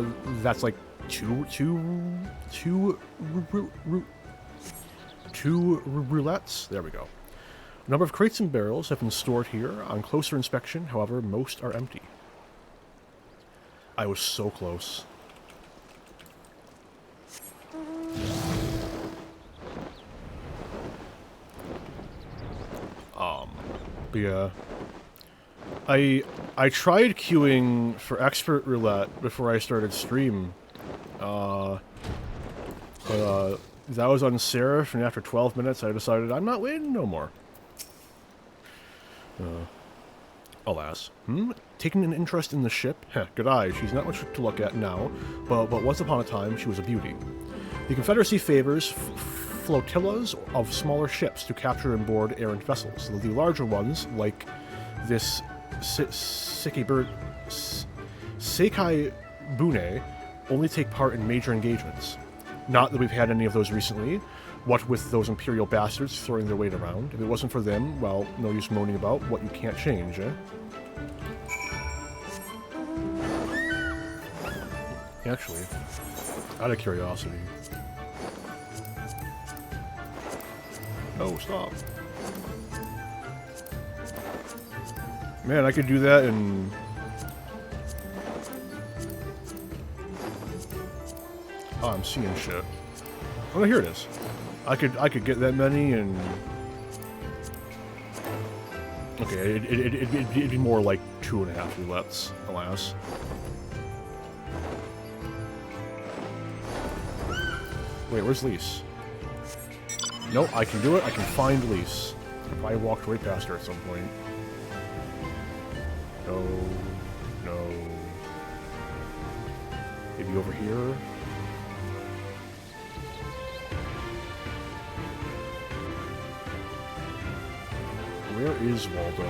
like two roulettes. There we go. A number of crates and barrels have been stored here. On closer inspection, however, most are empty. I was so close. Yeah. I tried queuing for expert roulette before I started stream. But that was on Seraph, and after 12 minutes I decided I'm not waiting no more. Alas. Taking an interest in the ship? Heh, good eye. She's not much to look at now, but once upon a time she was a beauty. The Confederacy favors flotillas of smaller ships to capture and board errant vessels. The larger ones, like this Sekai Bune, only take part in major engagements. Not that we've had any of those recently, what with those Imperial bastards throwing their weight around. If it wasn't for them, well, no use moaning about what you can't change, eh? Actually, out of curiosity... Oh, stop. Man, I could do that in... Oh, I'm seeing shit. Oh, no, here it is. I could get that many and... Okay, it'd be more like 2.5 roulettes, alas. Wait, where's Lise? No, I can do it. I can find Lise. I probably walked right past her at some point. No. No. Maybe over here? Where is Waldo?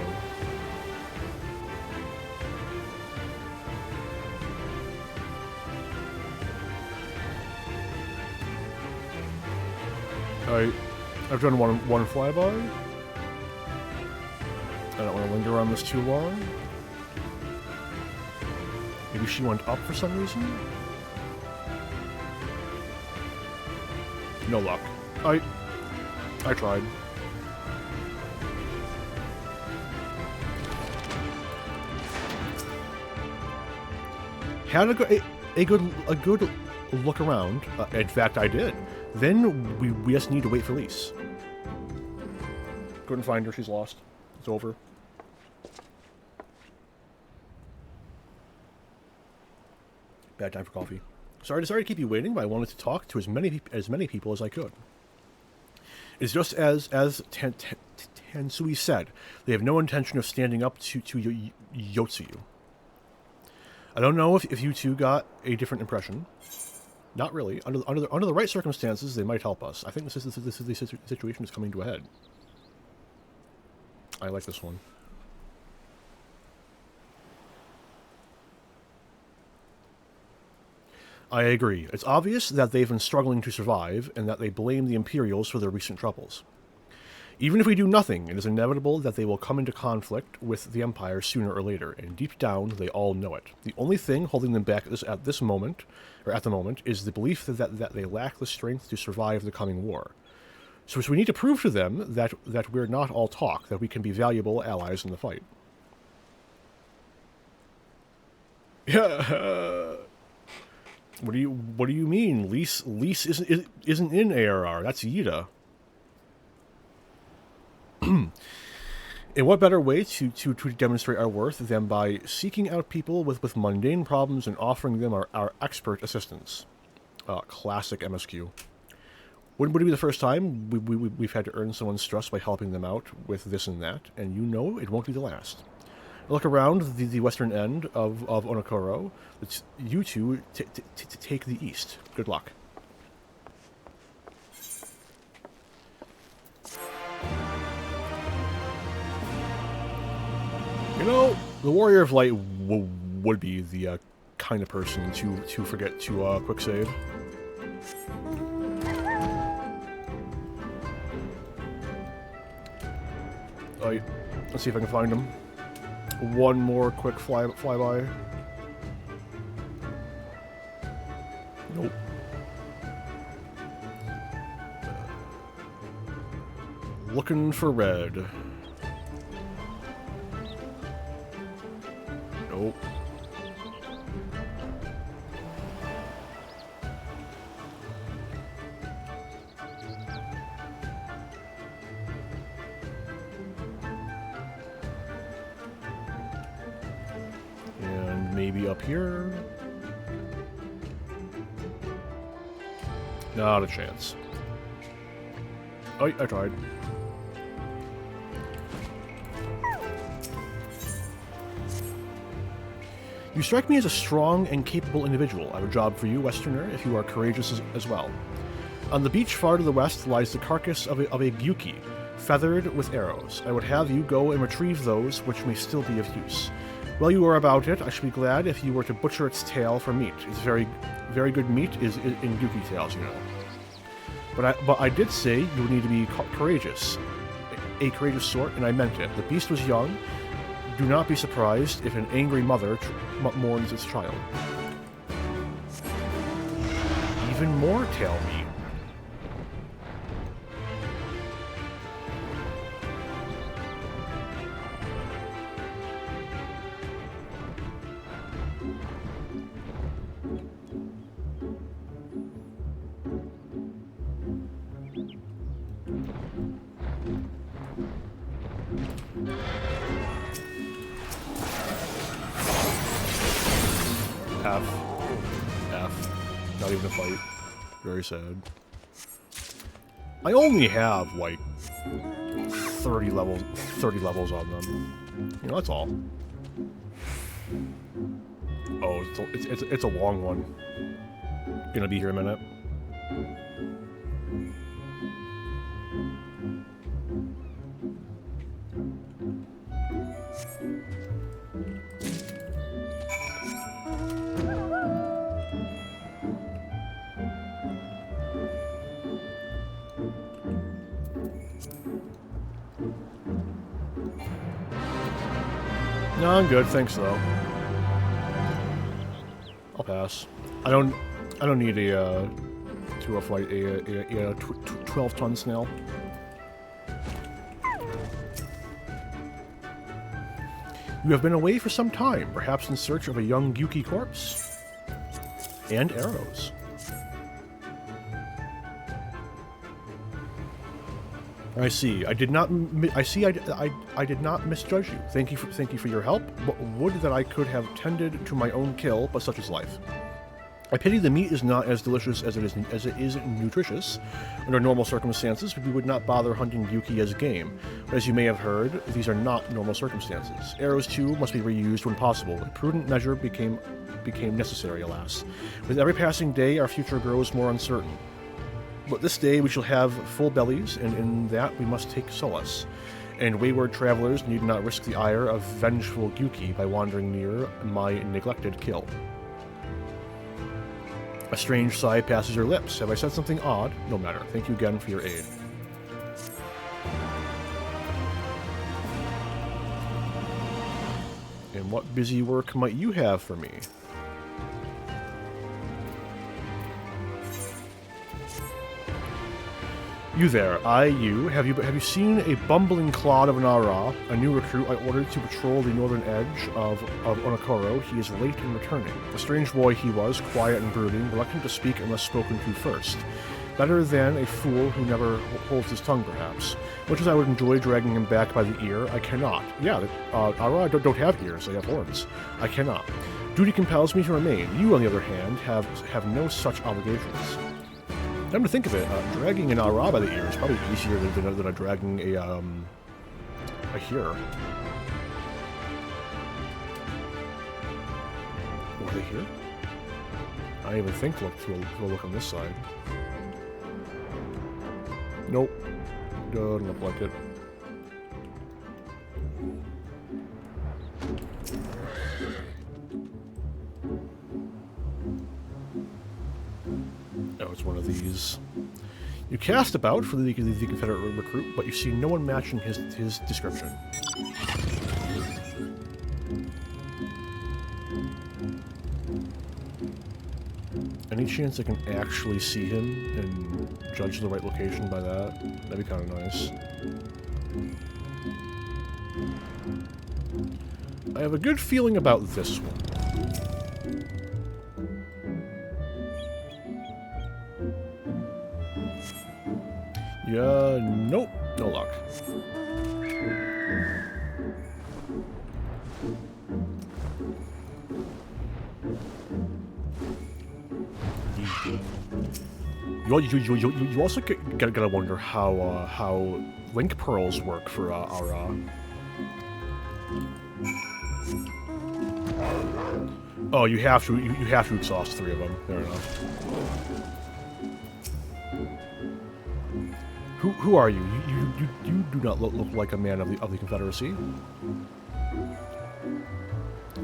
I've done one flyby. I don't want to linger on this too long. Maybe she went up for some reason? No luck. I tried. Had a good look around. In fact, I did. Then we just need to wait for Lise. Couldn't find her. She's lost. It's over. Bad time for coffee. Sorry to keep you waiting, but I wanted to talk to as many people as I could. It's just as Tensui said. They have no intention of standing up to Yotsuyu. I don't know if you two got a different impression. Not really. Under the right circumstances, they might help us. I think this situation is coming to a head. I like this one. I agree. It's obvious that they've been struggling to survive, and that they blame the Imperials for their recent troubles. Even if we do nothing, it is inevitable that they will come into conflict with the Empire sooner or later, and deep down, they all know it. The only thing holding them back at the moment, is the belief that they lack the strength to survive the coming war. So we need to prove to them that we're not all talk, that we can be valuable allies in the fight. Yeah. What do you mean? Lise isn't in ARR. That's Yida. And what better way to demonstrate our worth than by seeking out people with mundane problems and offering them our expert assistance? Classic MSQ. Wouldn't it be the first time we've had to earn someone's trust by helping them out with this and that, and you know it won't be the last. Look around the western end of Onokoro. It's you two to take the east. Good luck. You know, the Warrior of Light would be the kind of person to forget to quick save. Let's see if I can find him. One more quick flyby. Nope. Looking for red. Nope. maybe up here? Not a chance. Oh, I tried. You strike me as a strong and capable individual. I have a job for you, Westerner, if you are courageous as well. On the beach far to the west lies the carcass of a gyuki, feathered with arrows. I would have you go and retrieve those which may still be of use. While you are about it, I should be glad if you were to butcher its tail for meat. It's very good meat is in gyuki tails, you know. But I did say you would need to be courageous, a courageous sort, and I meant it. The beast was young. Do not be surprised if an angry mother mourns its child. Even more tail meat. F. Not even a fight. Very sad. I only have like 30 levels on them. You know, that's all. Oh, it's a long one. Gonna be here in a minute. No, I'm good, thanks though. I'll pass. I don't need a to fight a 12-ton snail. You have been away for some time, perhaps in search of a young gyuki corpse and arrows. I see. I did not misjudge you. Thank you for your help. But would that I could have tended to my own kill, but such is life. I pity the meat is not as delicious as it is nutritious. Under normal circumstances, we would not bother hunting gyuki as game. But as you may have heard, these are not normal circumstances. Arrows too must be reused when possible. A prudent measure became necessary, alas. With every passing day, our future grows more uncertain. But this day we shall have full bellies, and in that we must take solace. And wayward travelers need not risk the ire of vengeful gyuki by wandering near my neglected kill. A strange sigh passes your lips. Have I said something odd? No matter. Thank you again for your aid. And what busy work might you have for me? You there, you. Have you seen a bumbling clod of an Ara, a new recruit I ordered to patrol the northern edge of Onokoro? He is late in returning. A strange boy he was, quiet and brooding, reluctant to speak unless spoken to first. Better than a fool who never holds his tongue, perhaps. Much as I would enjoy dragging him back by the ear, I cannot. Yeah, Ara don't have ears, they have horns. I cannot. Duty compels me to remain. You, on the other hand, have no such obligations. Come to think of it, dragging an Ara by the ear is probably easier than dragging a here. Were they here? I didn't even think to look on this side. Nope. Doesn't look like it. Oh, it's one of these. You cast about for the Confederate recruit, but you see no one matching his description. Any chance I can actually see him and judge the right location by that? That'd be kind of nice. I have a good feeling about this one. Yeah, nope, no luck. You also gotta wonder how link pearls work for our. Oh, you have to exhaust 3 of them. Fair enough. Who are you? You do not look like a man of the Confederacy.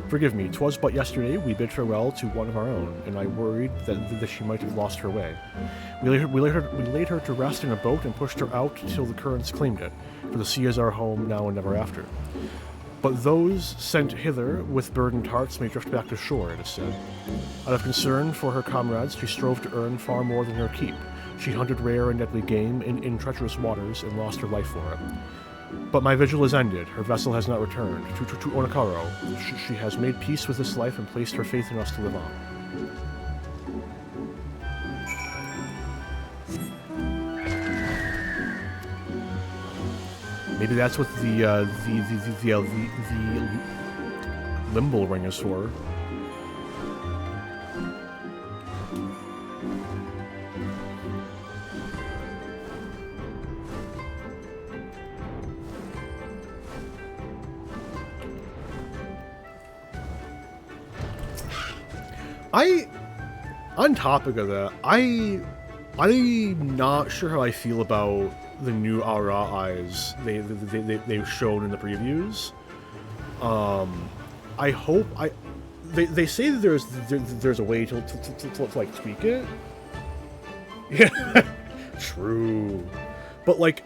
Forgive me, 'twas but yesterday we bid farewell to one of our own, and I worried that she might have lost her way. We laid her to rest in a boat and pushed her out till the currents claimed it, for the sea is our home now and never after. But those sent hither with burdened hearts may drift back to shore, it is said. Out of concern for her comrades, she strove to earn far more than her keep. She hunted rare and deadly game in treacherous waters and lost her life for it. But my vigil is ended. Her vessel has not returned. To Onakaro, she has made peace with this life and placed her faith in us to live on. Maybe that's what the Limble ring is for. On topic of that, I'm not sure how I feel about the new Aura eyes they've shown in the previews. I hope they say that there's a way to like tweak it. Yeah, true, but like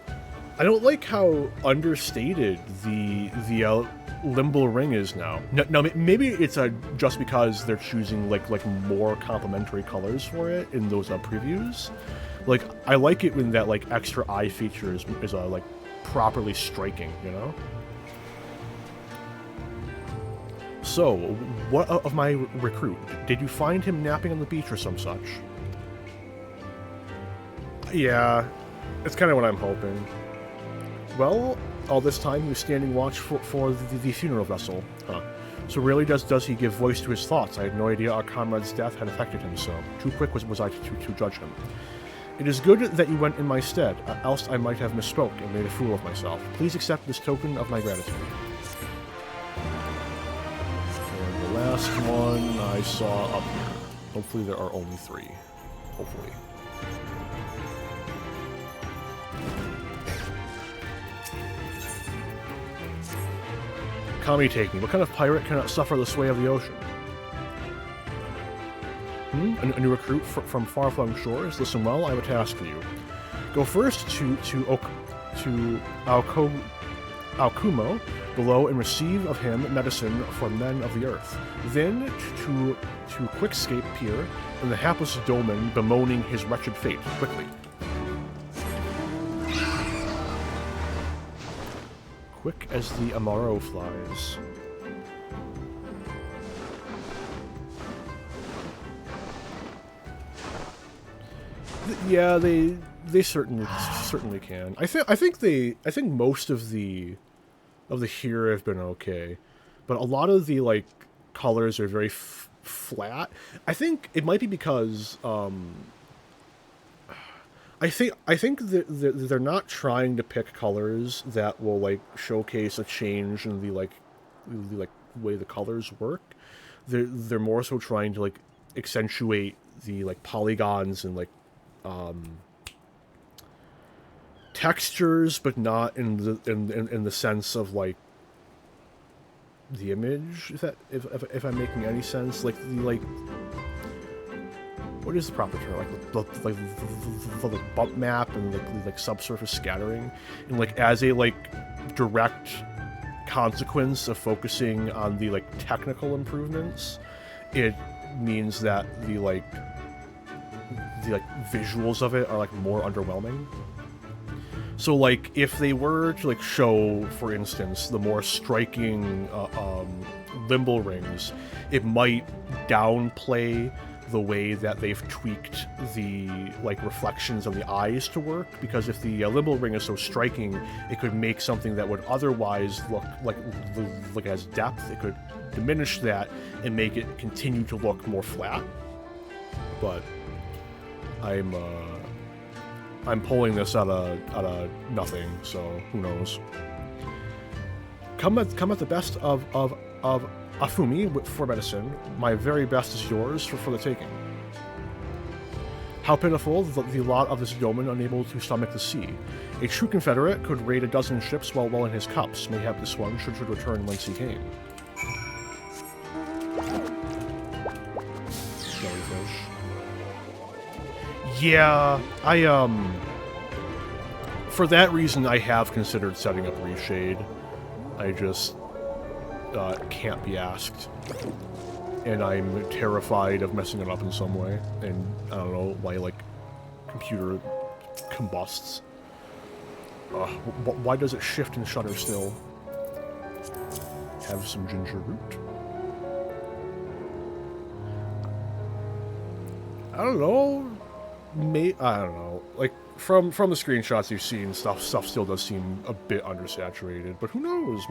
I don't like how understated the Limble ring is now. Now maybe it's just because they're choosing like more complementary colors for it in those previews. Like I like it when that like extra eye feature is like properly striking, you know. So, what of my recruit? Did you find him napping on the beach or some such? Yeah, it's kind of what I'm hoping. Well, all this time he was standing watch for the funeral vessel. Huh. So really does he give voice to his thoughts? I had no idea our comrade's death had affected him so. Too quick was I to judge him. It is good that you went in my stead, else I might have misspoke and made a fool of myself. Please accept this token of my gratitude. And the last one I saw up here. Hopefully there are only 3. Hopefully. Kami taking. What kind of pirate cannot suffer the sway of the ocean? A new recruit from far-flung shores? Listen well, I have a task for you. Go first to Aokumo below and receive of him medicine for men of the earth. Then to Quickscape Pier and the hapless Dolmen bemoaning his wretched fate. Quickly. Quick as the Amaro flies. Yeah, they certainly can. I think most of the here have been okay, but a lot of the like colors are very flat. I think it might be because I think they're not trying to pick colors that will like showcase a change in the way the colors work. They're more so trying to like accentuate the like polygons and like textures, but not in the sense of like the image. If I'm making any sense, like what is the proper term? Like the bump map and like subsurface scattering, and like as a like direct consequence of focusing on the like technical improvements, it means that the visuals of it are like more underwhelming. So like if they were to like show, for instance, the more striking Limble rings, it might downplay the way that they've tweaked the like reflections of the eyes to work, because if the Limble ring is so striking, it could make something that would otherwise look like has depth, it could diminish that and make it continue to look more flat. But I'm I'm pulling this out of nothing, so who knows. Come at the best of Afumi for medicine. My very best is yours for the taking. How pitiful the lot of this yeoman unable to stomach the sea. A true Confederate could raid a dozen ships while in his cups. Mayhap this one should return whence he came. Jellyfish. Yeah, for that reason, I have considered setting up Reshade. I just can't be asked. And I'm terrified of messing it up in some way. And I don't know why, like, computer combusts. Why does it shift and shutter still? Have some ginger root. I don't know. I don't know. Like, from the screenshots you've seen, stuff still does seem a bit undersaturated. But who knows?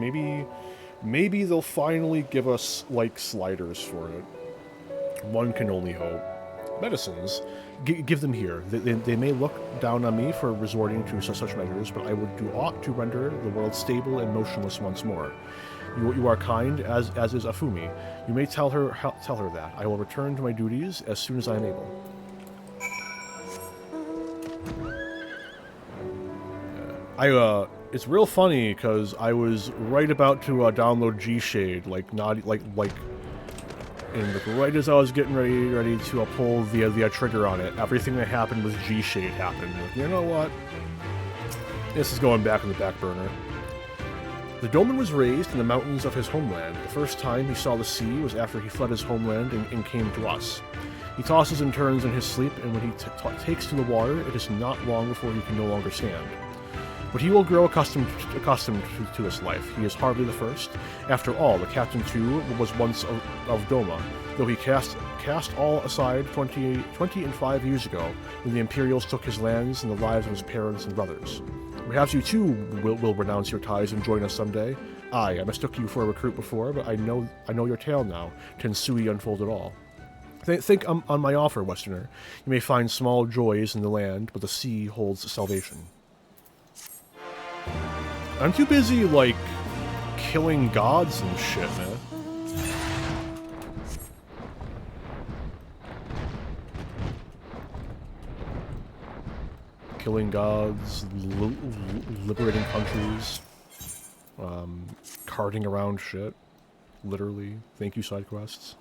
Maybe they'll finally give us, like, sliders for it. One can only hope. Medicines. Give them here. They may look down on me for resorting to such measures, but I would do aught to render the world stable and motionless once more. You are kind, as is Afumi. You may tell her that. I will return to my duties as soon as I am able. It's real funny because I was right about to download G-Shade, and right as I was getting ready to pull the trigger on it, everything that happened with G-Shade happened. You know what? This is going back in the back burner. The Doman was raised in the mountains of his homeland. The first time he saw the sea was after he fled his homeland and came to us. He tosses and turns in his sleep, and when he takes to the water, it is not long before he can no longer stand. But he will grow accustomed to this life. He is hardly the first. After all, the captain too was once of Doma, though he cast all aside 25 years ago, when the Imperials took his lands and the lives of his parents and brothers. Perhaps you too will renounce your ties and join us someday. I mistook you for a recruit before, but I know your tale now. Tensui unfolded all. Think on my offer, Westerner. You may find small joys in the land, but the sea holds salvation. I'm too busy, like, killing gods and shit, man. Killing gods, liberating countries, carting around shit, literally. Thank you, side quests.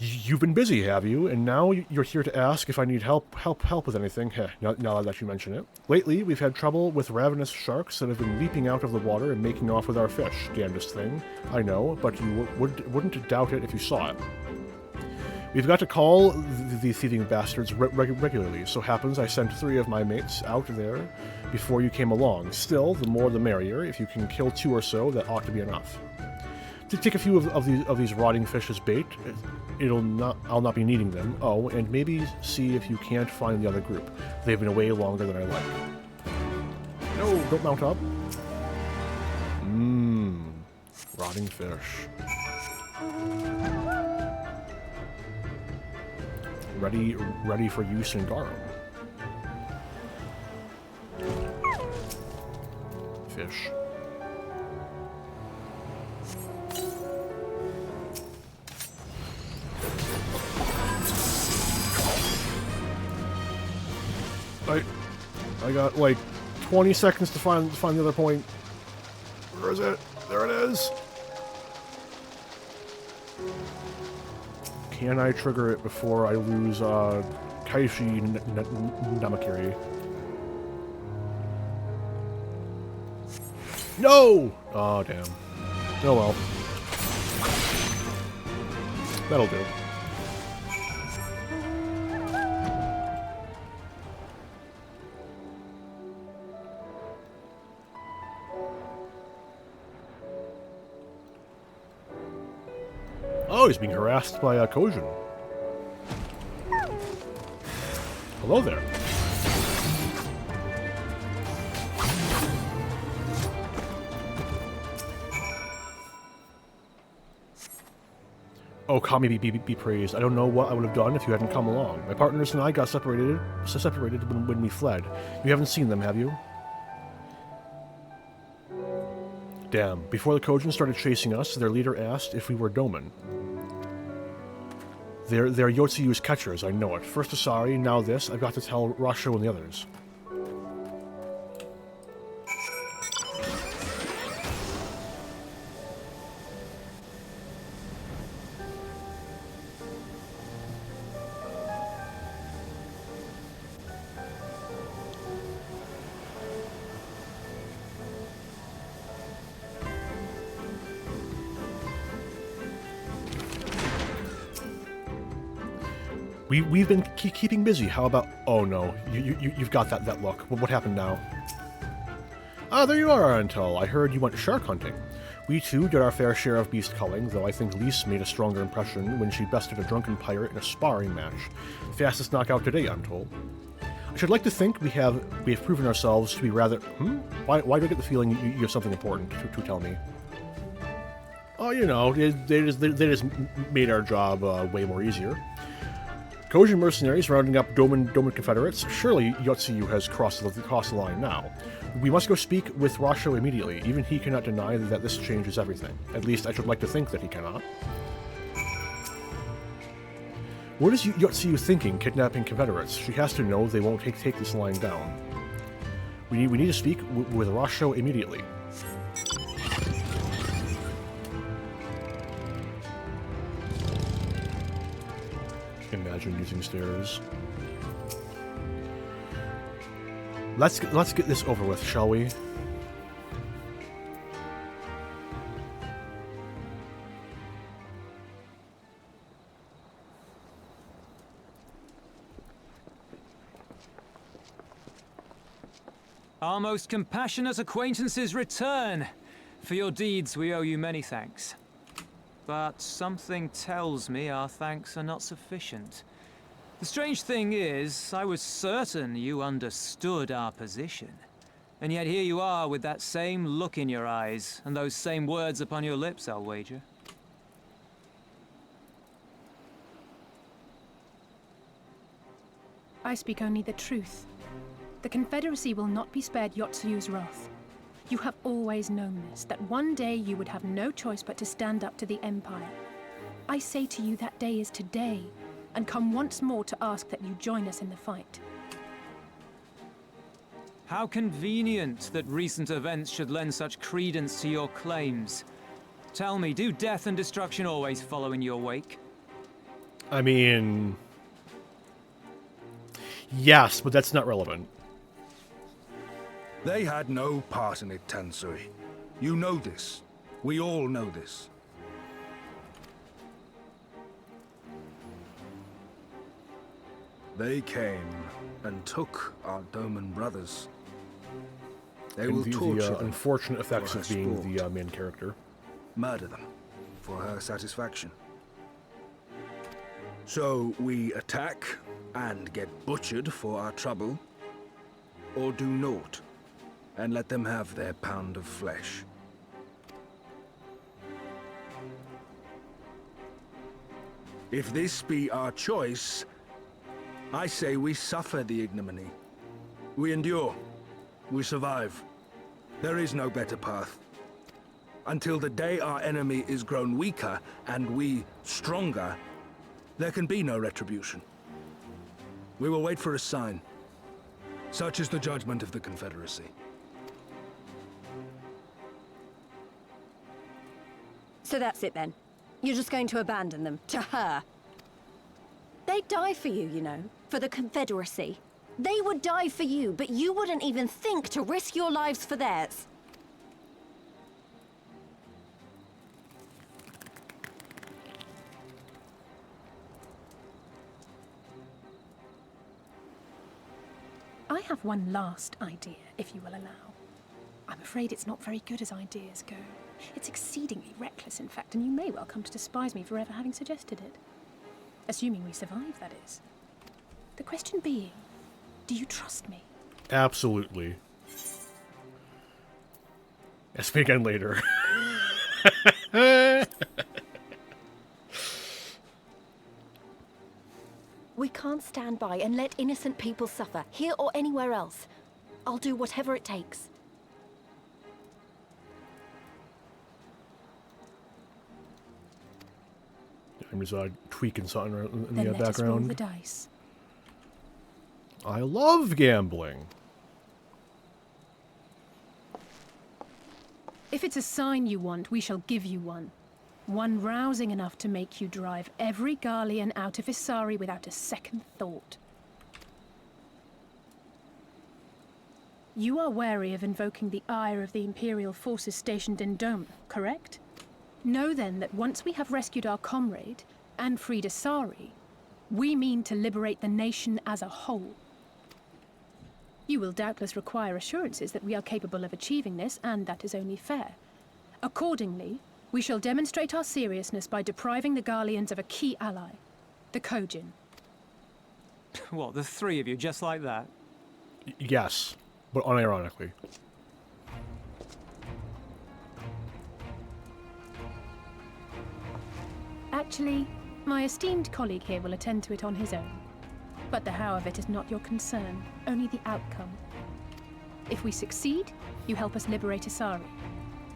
You've been busy, have you? And now you're here to ask if I need help with anything. Heh, now that you mention it. Lately, we've had trouble with ravenous sharks that have been leaping out of the water and making off with our fish. Damnedest thing. I know, but you wouldn't doubt it if you saw it. We've got to call the thieving bastards regularly. So happens I sent 3 of my mates out there before you came along. Still, the more the merrier. If you can kill 2 or so, that ought to be enough. To take a few of these rotting fish as bait, I'll not be needing them. Oh, and maybe see if you can't find the other group. They've been away longer than I like. No, don't mount up. Rotting fish. Ready for use in Garum. Fish. I got like 20 seconds to find the other point. Where is it? There it is. Can I trigger it before I lose Kaishi Namakiri? No! Oh, damn. Oh well. That'll do. Oh, he's being harassed by Kojin. Hello there. Oh, Kami be praised. I don't know what I would have done if you hadn't come along. My partners and I got separated when we fled. You haven't seen them, have you? Damn. Before the Kojin started chasing us, their leader asked if we were Doman. They're Yotsuyu's catchers, I know it. First Asari, now this. I've got to tell Rasho and the others. We've been keeping busy. How about... Oh no, you've got that look. What happened now? Ah, there you are, Antel. I heard you went shark hunting. We too did our fair share of beast culling, though I think Lise made a stronger impression when she bested a drunken pirate in a sparring match. Fastest knockout today, I'm told. I should like to think we have proven ourselves to be rather... Why do I get the feeling you have something important to tell me? Oh, you know, they just made our job way more easier. Kojin mercenaries rounding up Doman Confederates. Surely Yotsuyu has crossed the line now. We must go speak with Rasho immediately. Even he cannot deny that this changes everything. At least I should like to think that he cannot. What is Yotsuyu thinking, kidnapping Confederates? She has to know they won't take this line down. We need to speak with Rasho immediately. Imagine using stairs. Let's get this over with, shall we? Our most compassionate acquaintances return. For your deeds we owe you many thanks. But something tells me our thanks are not sufficient. The strange thing is, I was certain you understood our position. And yet here you are with that same look in your eyes, and those same words upon your lips, I'll wager. I speak only the truth. The Confederacy will not be spared Yotsuyu's wrath. You have always known this, that one day you would have no choice but to stand up to the Empire. I say to you that day is today, and come once more to ask that you join us in the fight. How convenient that recent events should lend such credence to your claims. Tell me, do death and destruction always follow in your wake? I mean... Yes, but that's not relevant. They had no part in it, Tansui. You know this. We all know this. They came and took our Doman brothers. They will torture them unfortunate effects for of her being sport. the main character. Murder them for her satisfaction. So we attack and get butchered for our trouble, or do naught and let them have their pound of flesh. If this be our choice, I say we suffer the ignominy. We endure. We survive. There is no better path. Until the day our enemy is grown weaker and we stronger, there can be no retribution. We will wait for a sign. Such is the judgment of the Confederacy. So that's it then. You're just going to abandon them to her. They'd die for you, you know, for the Confederacy. They would die for you, but you wouldn't even think to risk your lives for theirs. I have one last idea, if you will allow. I'm afraid it's not very good as ideas go. It's exceedingly reckless, in fact, and you may well come to despise me for ever having suggested it. Assuming we survive, that is. The question being, do you trust me? Absolutely. I'll speak again later. can't stand by and let innocent people suffer, here or anywhere else. I'll do whatever it takes. I'm just tweaking something in Then the let us roll background. the dice. I love gambling. If it's a sign you want, we shall give you one. One rousing enough to make you drive every Garlean out of Isari without a second thought. You are wary of invoking the ire of the Imperial forces stationed in Dome, correct? Know then that once we have rescued our comrade and freed Isari, we mean to liberate the nation as a whole. You will doubtless require assurances that we are capable of achieving this, and that is only fair. Accordingly, we shall demonstrate our seriousness by depriving the Garleans of a key ally, the Kojin. What, the three of you, just like that? Yes, but unironically. Actually, my esteemed colleague here will attend to it on his own. But the how of it is not your concern, only the outcome. If we succeed, you help us liberate Isari.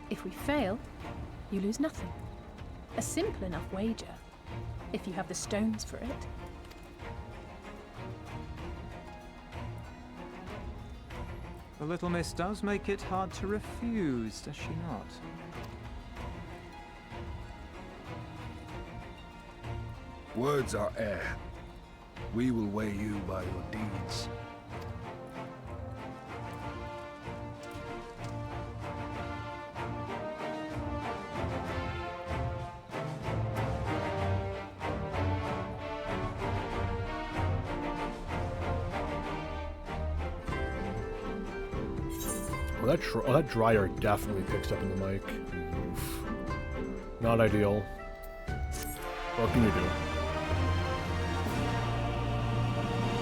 If we fail, you lose nothing. A simple enough wager, if you have the stones for it. The little miss does make it hard to refuse, does she not? Words are air. We will weigh you by your deeds. Well, that dryer definitely picks up in the mic. Oof. Not ideal. What can you do?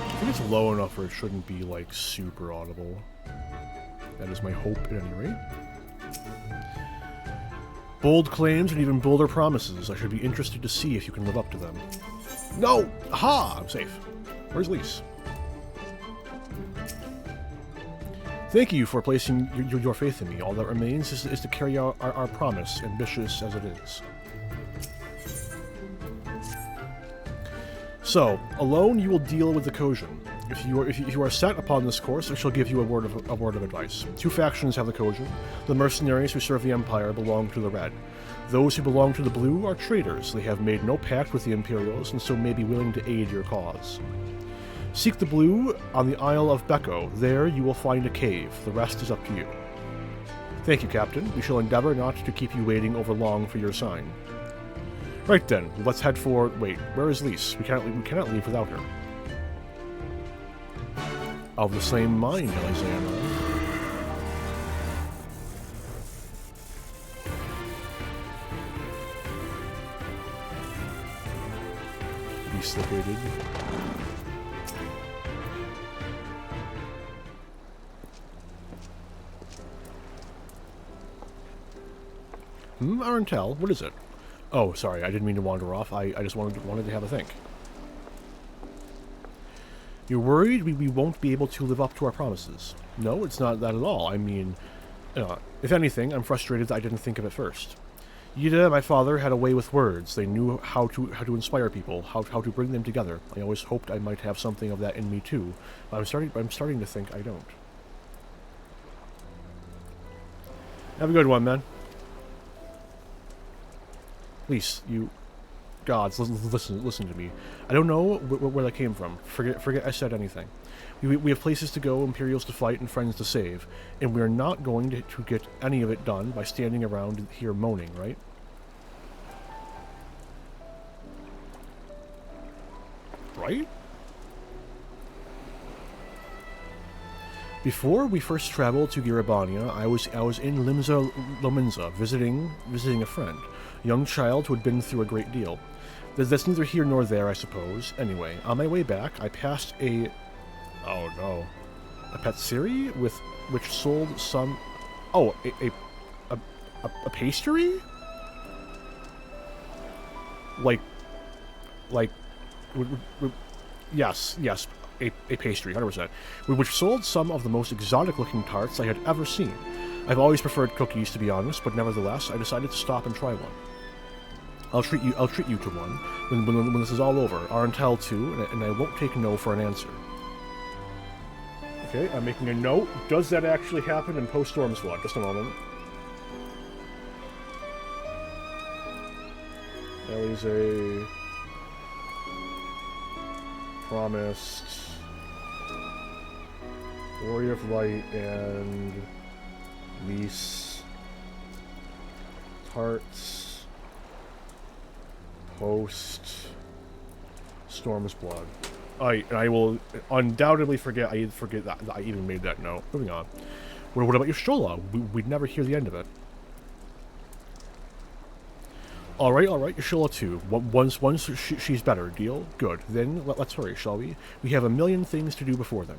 I think it's low enough where it shouldn't be, like, super audible. That is my hope at any rate. Bold claims and even bolder promises. I should be interested to see if you can live up to them. No! Ha! I'm safe. Where's Lise? Thank you for placing your faith in me. All that remains is to carry out our promise, ambitious as it is. So, alone you will deal with the Kojin. If you are set upon this course, I shall give you a word of advice. Two factions have the Kojin. The mercenaries who serve the Empire belong to the Red. Those who belong to the Blue are traitors. They have made no pact with the Imperials, and so may be willing to aid your cause. Seek the Blue on the Isle of Becco. There you will find a cave. The rest is up to you. Thank you, Captain. We shall endeavor not to keep you waiting over long for your sign. Right then, let's head for... Wait, where is Lise? We cannot leave without her. Of the same mind, Alexandra. Dislocated. Arentel, what is it? Oh, sorry, I didn't mean to wander off. I just wanted to have a think. You're worried we won't be able to live up to our promises? No, it's not that at all. I mean, if anything, I'm frustrated that I didn't think of it first. Yida, my father, had a way with words. They knew how to inspire people, how to bring them together. I always hoped I might have something of that in me too, but I'm starting to think I don't. Have a good one, man. Lise, you... Gods, listen to me. I don't know where that came from. Forget I said anything. We have places to go, Imperials to fight, and friends to save, and we are not going to get any of it done by standing around here moaning, right? Right? Before we first traveled to Giribania, I was in Lominza visiting a friend, a young child who had been through a great deal. That's neither here nor there, I suppose. Anyway, on my way back, I passed a... Oh no. A patisserie which sold some... Oh, a pastry? Like... Yes, a pastry, 100%. Which sold some of the most exotic-looking tarts I had ever seen. I've always preferred cookies, to be honest, but nevertheless, I decided to stop and try one. I'll treat you to one when this is all over. Arentel too, and I won't take no for an answer. Okay, I'm making a note. Does that actually happen in post-Stormblood? Just a moment. Alize promised Warrior of Light and Lease tarts post Stormblood. I will undoubtedly forget. I forget that I even made that note. Moving on. What about your Shola? We'd never hear the end of it. All right, your Shola too. Once she's better, deal? Good. Then let's hurry, shall we? We have a million things to do before then.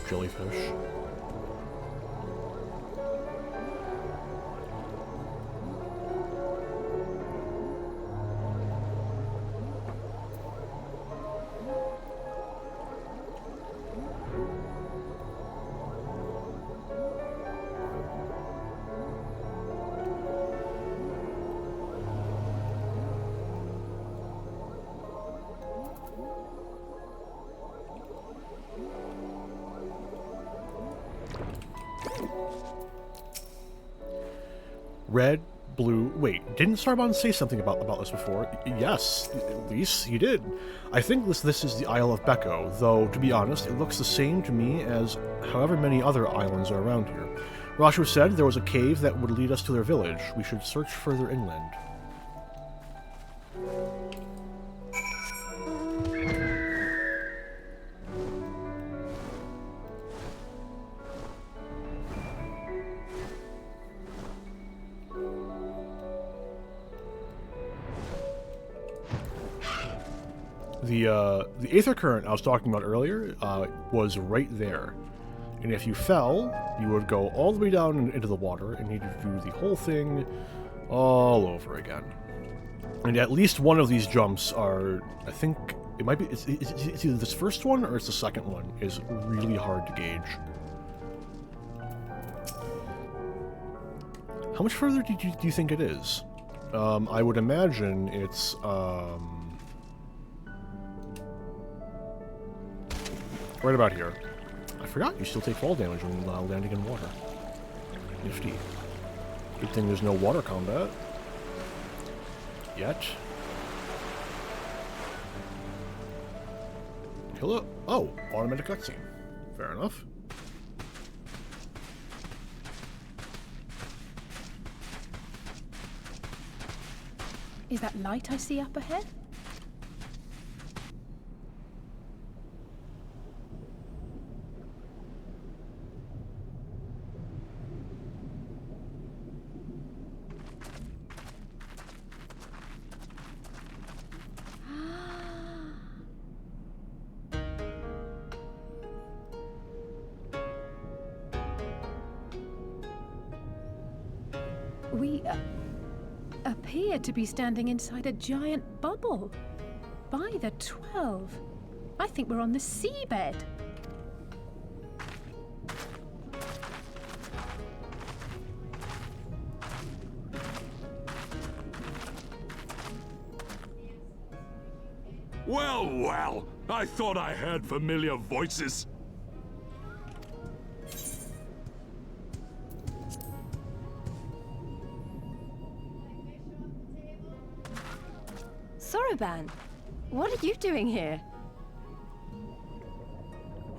Jellyfish. Red, blue... Wait, didn't Sarban say something about this before? Yes, at least he did. I think this is the Isle of Becco, though, to be honest, it looks the same to me as however many other islands are around here. Rashu said there was a cave that would lead us to their village. We should search further inland. The Aether Current I was talking about earlier was right there. And if you fell, you would go all the way down into the water and need to do the whole thing all over again. And at least one of these jumps are, I think, it might be, it's either this first one or it's the second one, is really hard to gauge. How much further do you think it is? I would imagine it's, right about here. I forgot you still take fall damage when landing in water. Nifty. Good thing there's no water combat. Yet. Hello. Oh, automatic cutscene. Fair enough. Is that light I see up ahead? We appear to be standing inside a giant bubble. By the 12. I think we're on the seabed. Well, I thought I heard familiar voices. Soroban, what are you doing here?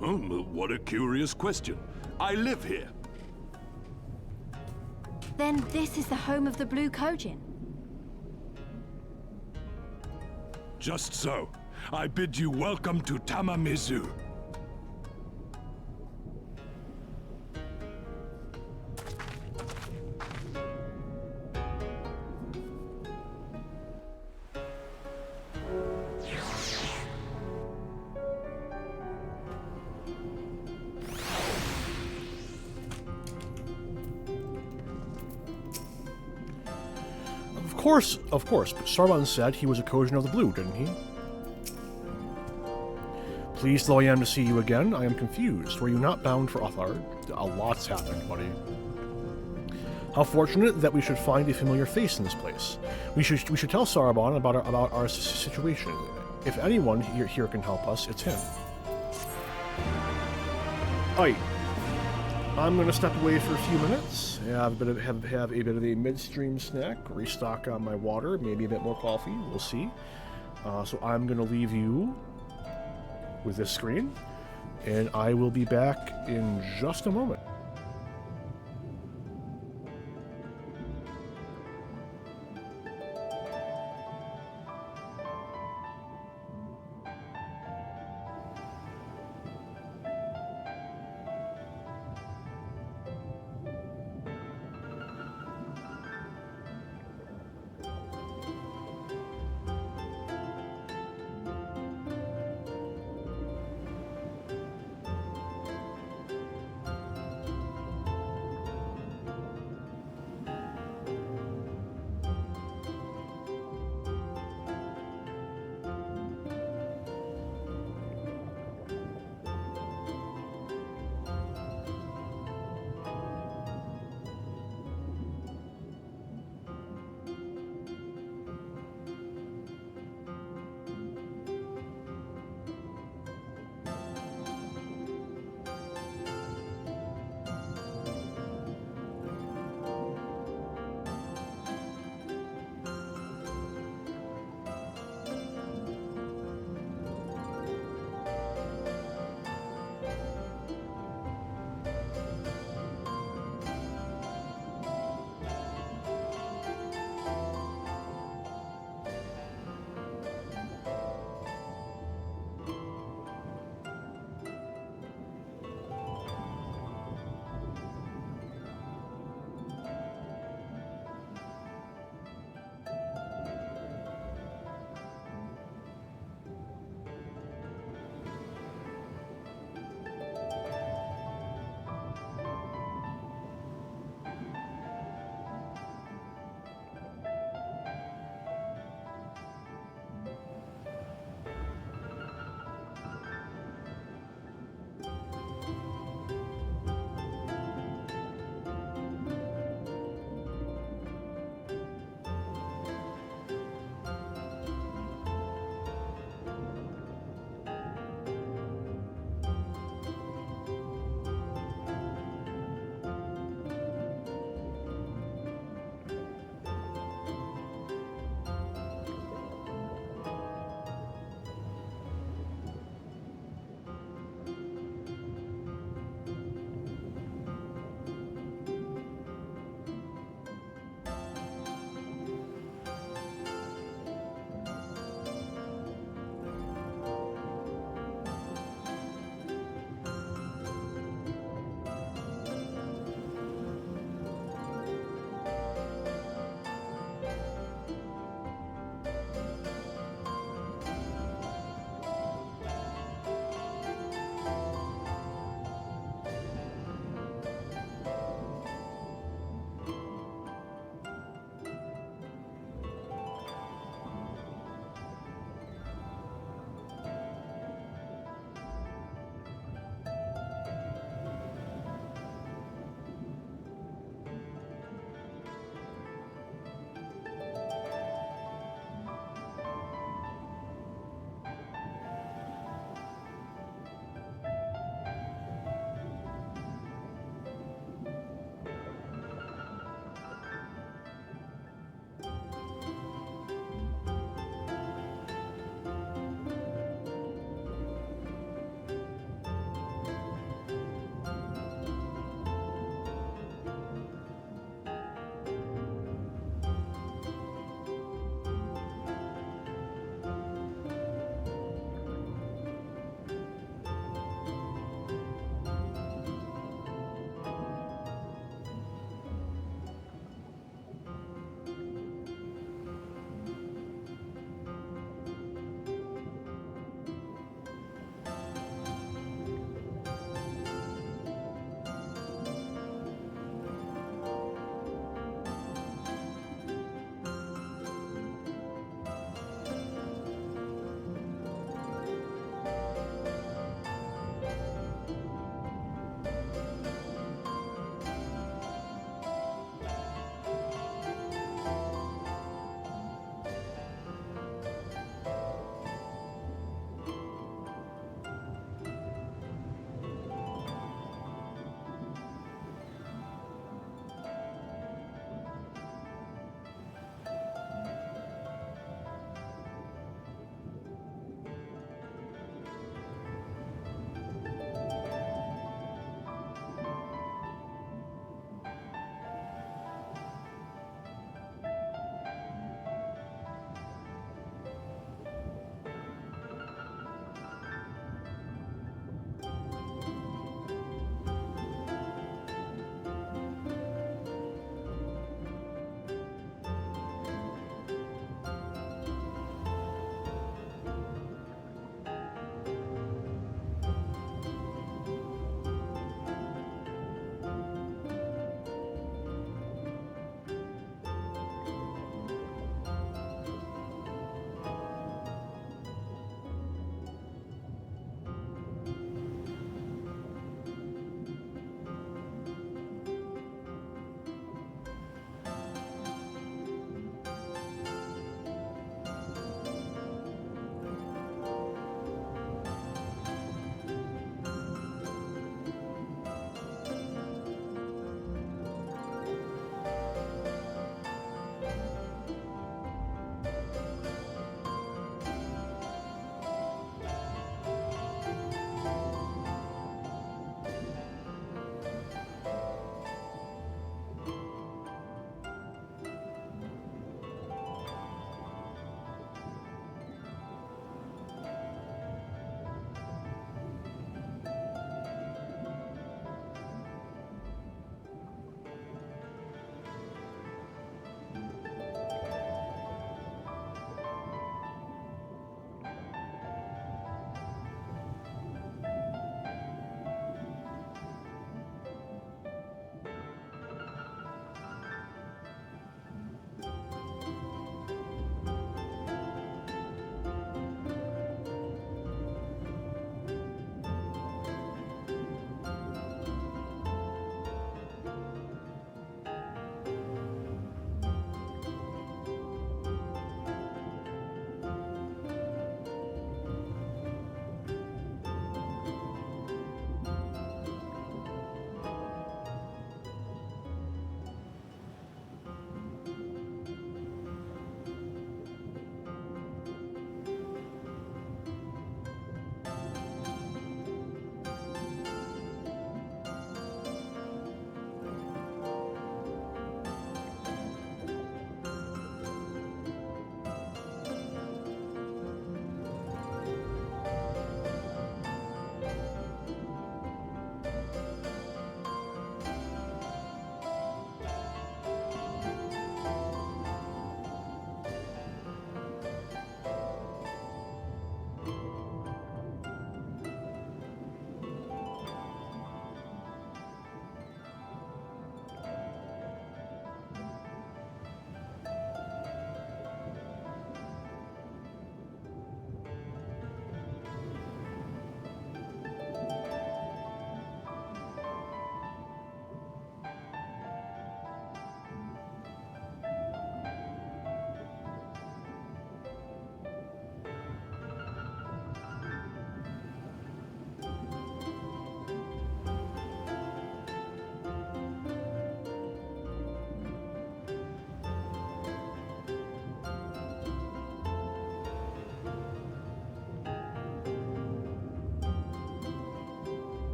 What a curious question. I live here. Then this is the home of the Blue Kojin. Just so. I bid you welcome to Tamamizu. course. But Saruman said he was a Kojin of the Blue, didn't he? Pleased though I am to see you again, I am confused. Were you not bound for Othard? A lot's happened, buddy. How fortunate that we should find a familiar face in this place. We should tell Saruman about our situation. If anyone here can help us, it's him. Alright. I'm gonna step away for a few minutes, have a bit of a midstream snack, restock on my water, maybe a bit more coffee, we'll see. So I'm gonna leave you with this screen, and I will be back in just a moment.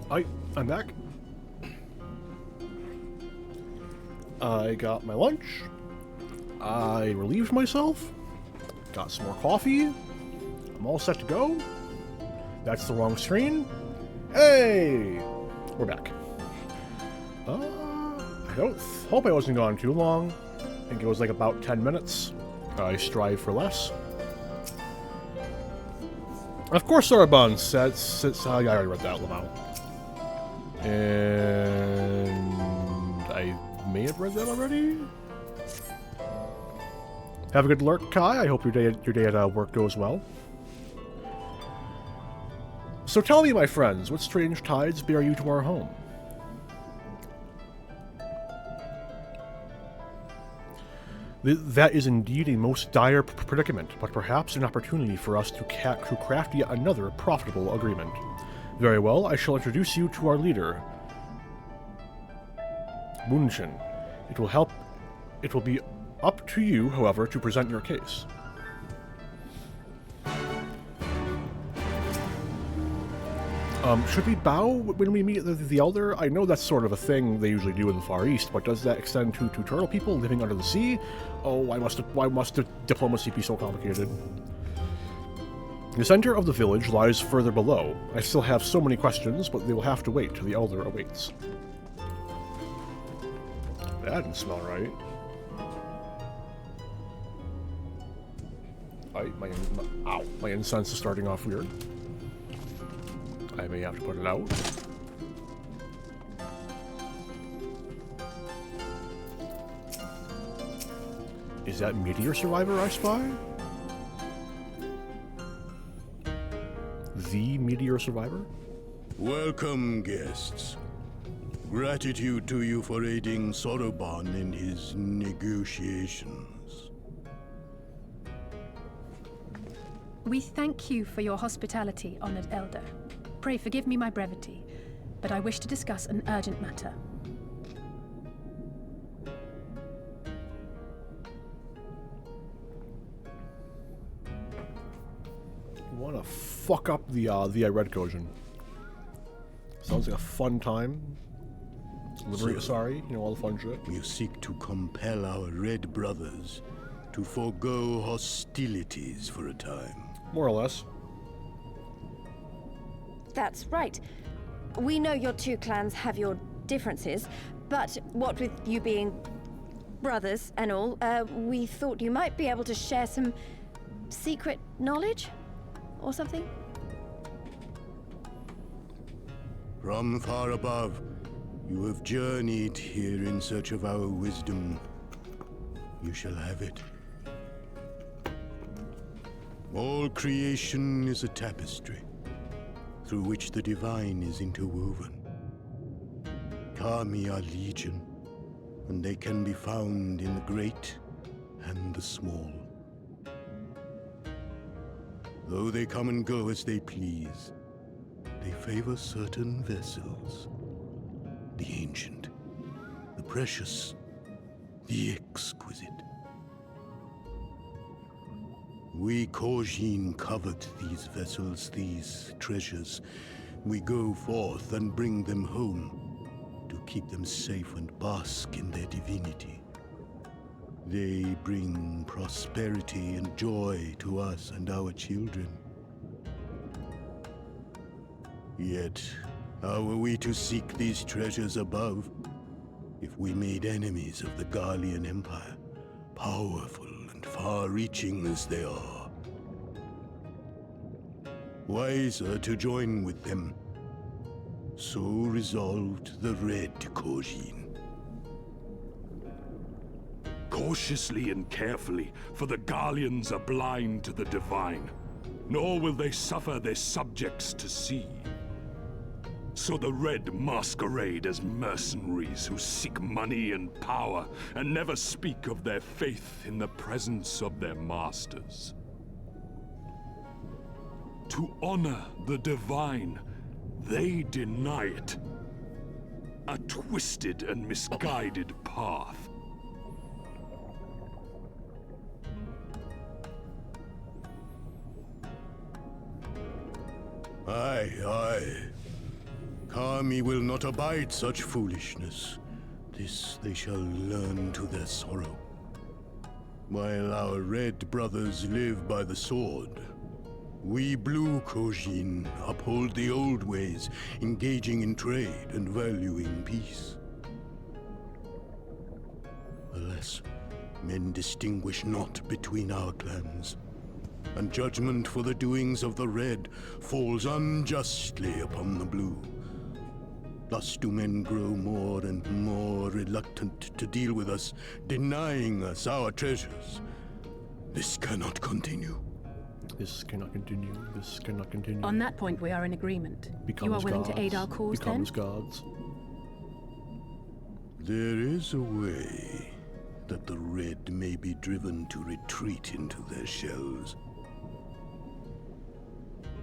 I'm back. I got my lunch. I relieved myself. Got some more coffee. I'm all set to go. That's the wrong screen. Hey! We're back. I hope I wasn't gone too long. I think it was like about 10 minutes. I strive for less. Of course, Sorbonne says, I already read that out loud. And I may have read that already. Have a good lurk, Kai. I hope your day at work goes well. So tell me, my friends, what strange tides bear you to our home? That is indeed a most dire predicament, but perhaps an opportunity for us to craft yet another profitable agreement. Very well, I shall introduce you to our leader, Munshin. It will be up to you, however, to present your case. Should we bow when we meet the Elder? I know that's sort of a thing they usually do in the Far East, but does that extend to turtle people living under the sea? Oh, why must diplomacy be so complicated? The center of the village lies further below. I still have so many questions, but they will have to wait till the Elder awaits. That didn't smell right. My incense is starting off weird. I may have to put it out. Is that Meteor Survivor I spy? The Meteor Survivor? Welcome, guests. Gratitude to you for aiding Sorbonne in his negotiations. We thank you for your hospitality, honored elder. Pray forgive me my brevity, but I wish to discuss an urgent matter. You wanna fuck up the Red Kojin. Sounds like a fun time. Liberate Asari, you know, all the fun shit. You seek to compel our Red brothers to forego hostilities for a time. More or less. That's right. We know your two clans have your differences, but what with you being brothers and all, we thought you might be able to share some secret knowledge or something? From far above, you have journeyed here in search of our wisdom. You shall have it. All creation is a tapestry, through which the divine is interwoven. Kami are legion, and they can be found in the great and the small. Though they come and go as they please, they favor certain vessels. The ancient, the precious, the exquisite. We Kojin covet these vessels, these treasures. We go forth and bring them home to keep them safe and bask in their divinity. They bring prosperity and joy to us and our children. Yet, how are we to seek these treasures above if we made enemies of the Garlean Empire, powerful and far-reaching as they are? Wiser to join with them. So resolved the Red Kojin. Cautiously and carefully, for the Garleans are blind to the divine, nor will they suffer their subjects to see. So the Red masquerade as mercenaries who seek money and power, and never speak of their faith in the presence of their masters. To honor the divine, they deny it. A twisted and misguided path. Aye, aye. army will not abide such foolishness. This they shall learn to their sorrow. While our red brothers live by the sword, we blue Kojin uphold the old ways, engaging in trade and valuing peace. Alas, men distinguish not between our clans, and judgment for the doings of the red falls unjustly upon the blue. Thus do men grow more and more reluctant to deal with us, denying us our treasures. This cannot continue. This cannot continue. This cannot continue. On that point, we are in agreement. Becomes you are willing gods. to aid our cause, Becomes then? gods. There is a way that the red may be driven to retreat into their shells.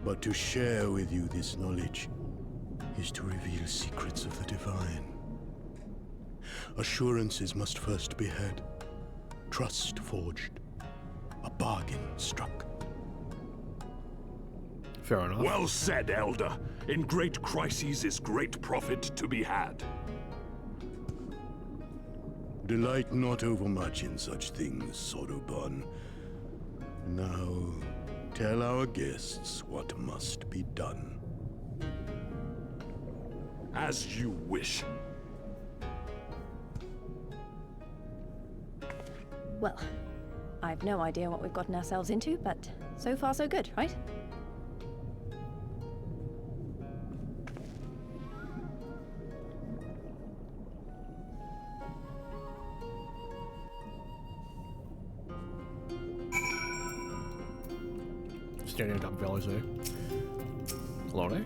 But to share with you this knowledge is to reveal secrets of the divine. Assurances must first be had, trust forged, a bargain struck. Fair enough. Well said, Elder. In great crises is great profit to be had. Delight not overmuch in such things, Soroban. Now, tell our guests what must be done. As you wish. Well, I've no idea what we've gotten ourselves into, but so far so good, right? Standing on top of Alizé. Alone, eh?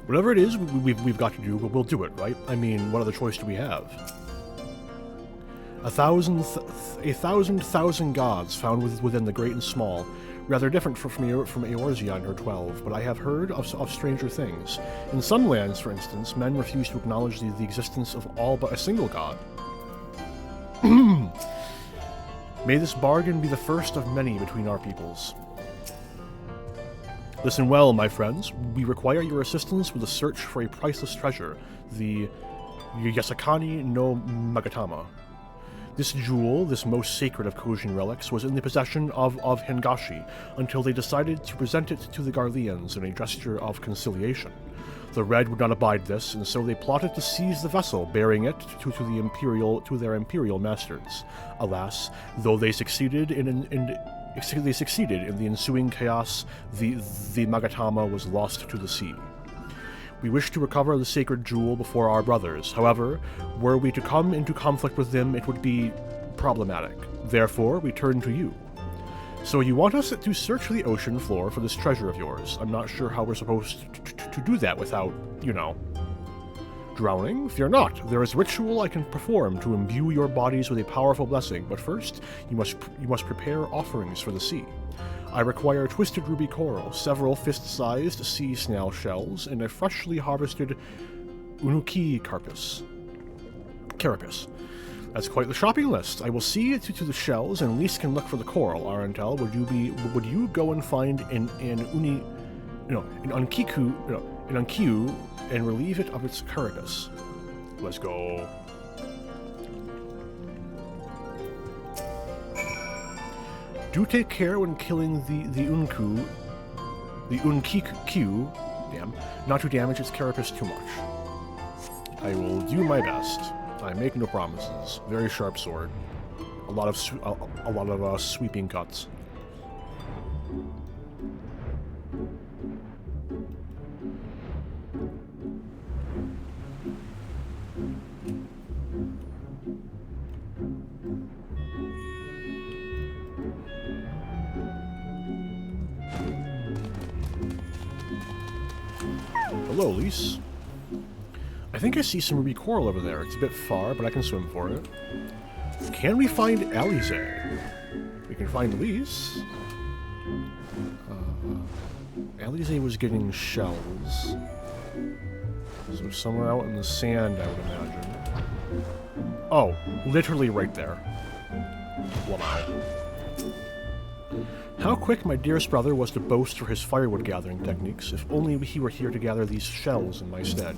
Whatever it is we've got to do, we'll do it, right? I mean, what other choice do we have? A thousand gods found within the great and small, rather different from Eorzea and her 12, but I have heard of stranger things. In some lands, for instance, men refuse to acknowledge the existence of all but a single god. May this bargain be the first of many between our peoples. Listen well, my friends. We require your assistance with the search for a priceless treasure, the Yasakani no Magatama. This jewel, this most sacred of Kojin relics, was in the possession of Hingashi until they decided to present it to the Garleans in a gesture of conciliation. The Red would not abide this, and so they plotted to seize the vessel, bearing it to their imperial masters. Alas, though they succeeded in the ensuing chaos, the Magatama was lost to the sea. We wish to recover the sacred jewel before our brothers. However, were we to come into conflict with them, it would be problematic. Therefore, we turn to you. So you want us to search the ocean floor for this treasure of yours. I'm not sure how we're supposed to do that without, drowning? Fear not. There is ritual I can perform to imbue your bodies with a powerful blessing, but first, you must prepare offerings for the sea. I require twisted ruby coral, several fist-sized sea snail shells, and a freshly harvested unuki carapace. That's quite the shopping list. I will see to the shells, and Lise can look for the coral. Arantel, would you go and find an unkiu and relieve it of its carapace? Let's go. Do take care when killing the unkiku, not to damage its carapace too much. I will do my best. I make no promises. Very sharp sword. A lot of sweeping cuts. Hello, Lise. I think I see some ruby coral over there. It's a bit far, but I can swim for it. Can we find Alizé? We can find Lise. Alizé was getting shells. So somewhere out in the sand, I would imagine. Oh, literally right there. Wow. How quick my dearest brother was to boast for his firewood gathering techniques. If only he were here to gather these shells in my stead.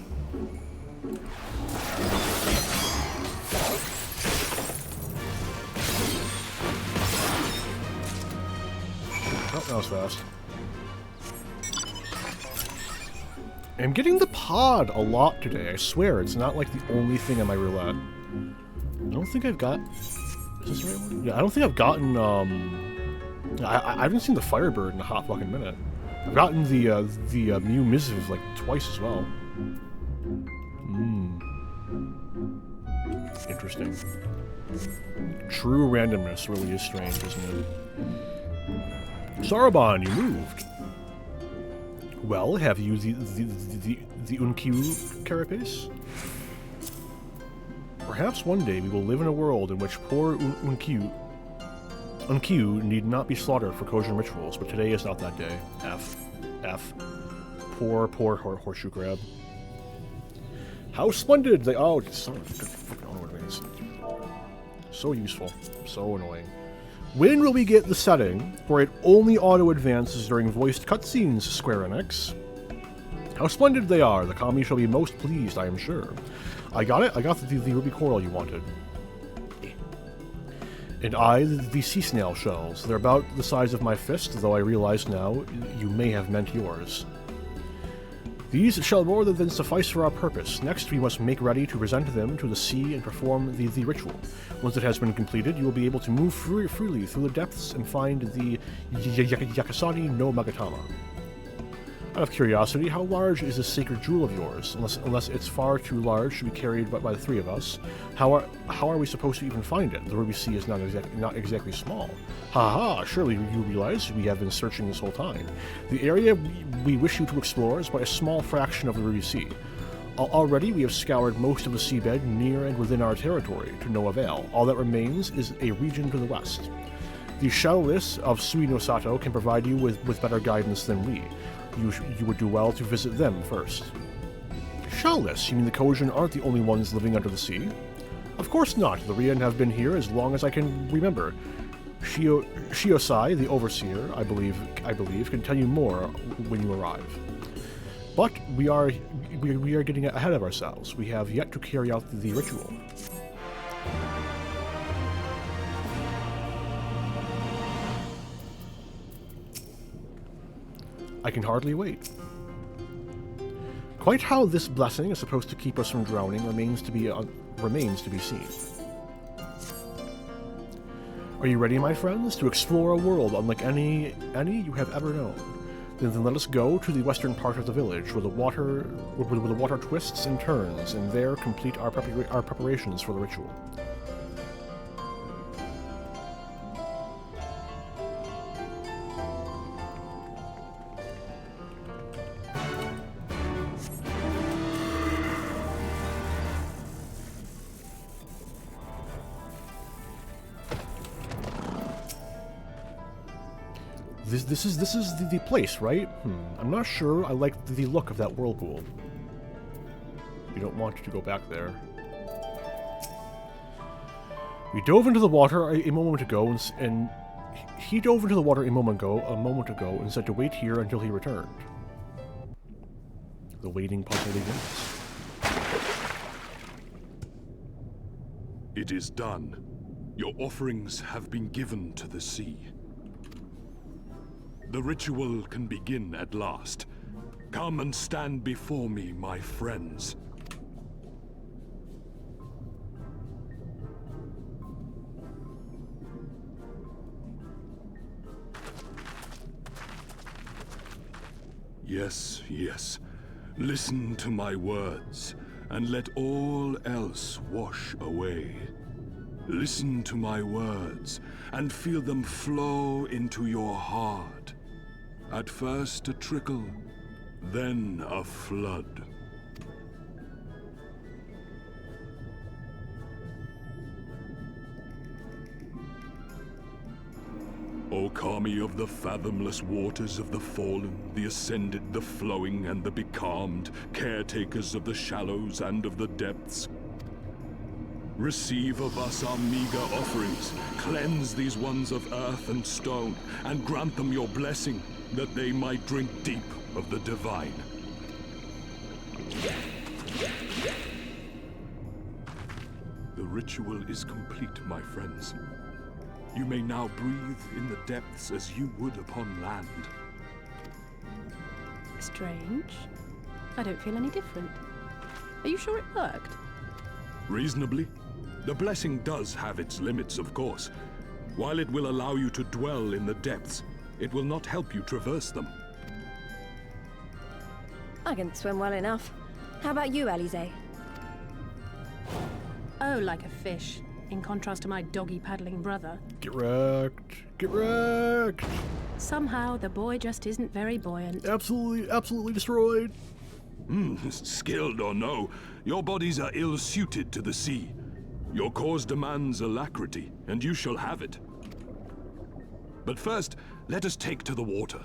Oh, that was fast. I'm getting the pod a lot today. I swear, it's not like the only thing on my roulette. I don't think I've got... Is this the right one? Yeah, I don't think I've gotten, I haven't seen the Firebird in a hot fucking minute. I've gotten the Mew Missive like twice as well. Interesting. True randomness really is strange, isn't it? Sarabon, you moved. Well, have you the Unkyu carapace? Perhaps one day we will live in a world in which poor Unkyu need not be slaughtered for Kojin rituals, but today is not that day. F. Poor horseshoe crab. How splendid they— oh, son of a good fucking ornaments. So useful. So annoying. When will we get the setting where it only auto-advances during voiced cutscenes, Square Enix? How splendid they are! The Kami shall be most pleased, I am sure. I got it. I got the ruby coral you wanted. And the sea snail shells. They're about the size of my fist, though I realize now you may have meant yours. These shall more than suffice for our purpose. Next, we must make ready to present them to the sea and perform the ritual. Once it has been completed, you will be able to move freely through the depths and find the Yakasani no Magatama. Out of curiosity, how large is this sacred jewel of yours? Unless it's far too large to be carried by the three of us, how are we supposed to even find it? The Ruby Sea is not exactly small. Ha! Surely you realize we have been searching this whole time. The area we wish you to explore is but a small fraction of the Ruby Sea. Already we have scoured most of the seabed near and within our territory, to no avail. All that remains is a region to the west. The shellless of Suino Sato can provide you with better guidance than we. You would do well to visit them first. Shellless? You mean the Kojin aren't the only ones living under the sea? Of course not. The Rian have been here as long as I can remember. Shiosai, the Overseer, I believe, can tell you more when you arrive. But we are getting ahead of ourselves. We have yet to carry out the ritual. I can hardly wait. Quite how this blessing is supposed to keep us from drowning remains to be seen. Are you ready, my friends, to explore a world unlike any you have ever known? Then let us go to the western part of the village, where the water twists and turns, and there complete our preparations for the ritual. This is the place, right? I'm not sure I like the look of that whirlpool. You don't want to go back there. We dove into the water a moment ago, and he dove into the water a moment ago, and said to wait here until he returned. The waiting puzzle begins. It is done. Your offerings have been given to the sea. The ritual can begin at last. Come and stand before me, my friends. Yes, yes. Listen to my words, and let all else wash away. Listen to my words, and feel them flow into your heart. At first a trickle, then a flood. O Kami of the fathomless waters of the fallen, the ascended, the flowing, and the becalmed, caretakers of the shallows and of the depths, Receive of us our meager offerings, cleanse these ones of earth and stone, and grant them your blessing, that they might drink deep of the divine. The ritual is complete, my friends. You may now breathe in the depths as you would upon land. Strange. I don't feel any different. Are you sure it worked? Reasonably. The blessing does have its limits, of course. While it will allow you to dwell in the depths, it will not help you traverse them. I can swim well enough. How about you, Alize? Oh, like a fish. In contrast to my doggy-paddling brother. Get wrecked. Get wrecked. Somehow, the boy just isn't very buoyant. Absolutely destroyed. Skilled or no, your bodies are ill-suited to the sea. Your cause demands alacrity, and you shall have it. But first, let us take to the water.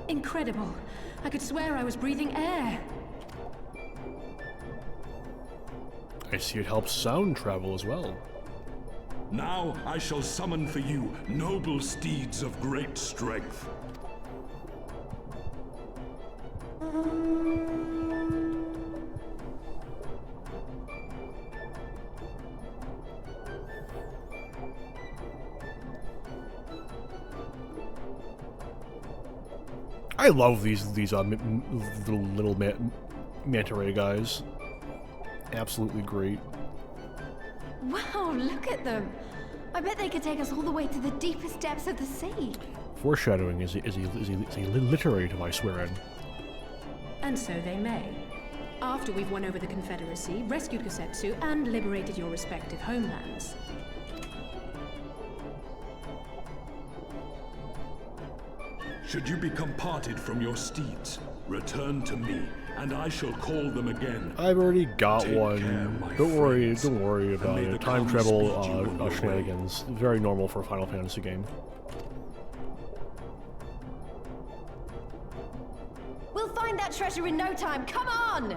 Incredible. I could swear I was breathing air. I see it helps sound travel as well. Now I shall summon for you noble steeds of great strength. I love these little manta ray guys. Absolutely great. Wow, look at them. I bet they could take us all the way to the deepest depths of the sea. Foreshadowing is a literary device we're in. And so they may. After we've won over the Confederacy, rescued Kosetsu, and liberated your respective homelands. Should you become parted from your steeds, return to me, and I shall call them again. I've already got Take one. care, my Don't friends, worry about and may it. the Time calm travel speed you on your way. shenanigans. Very normal for a Final Fantasy game. We'll find that treasure in no time. Come on!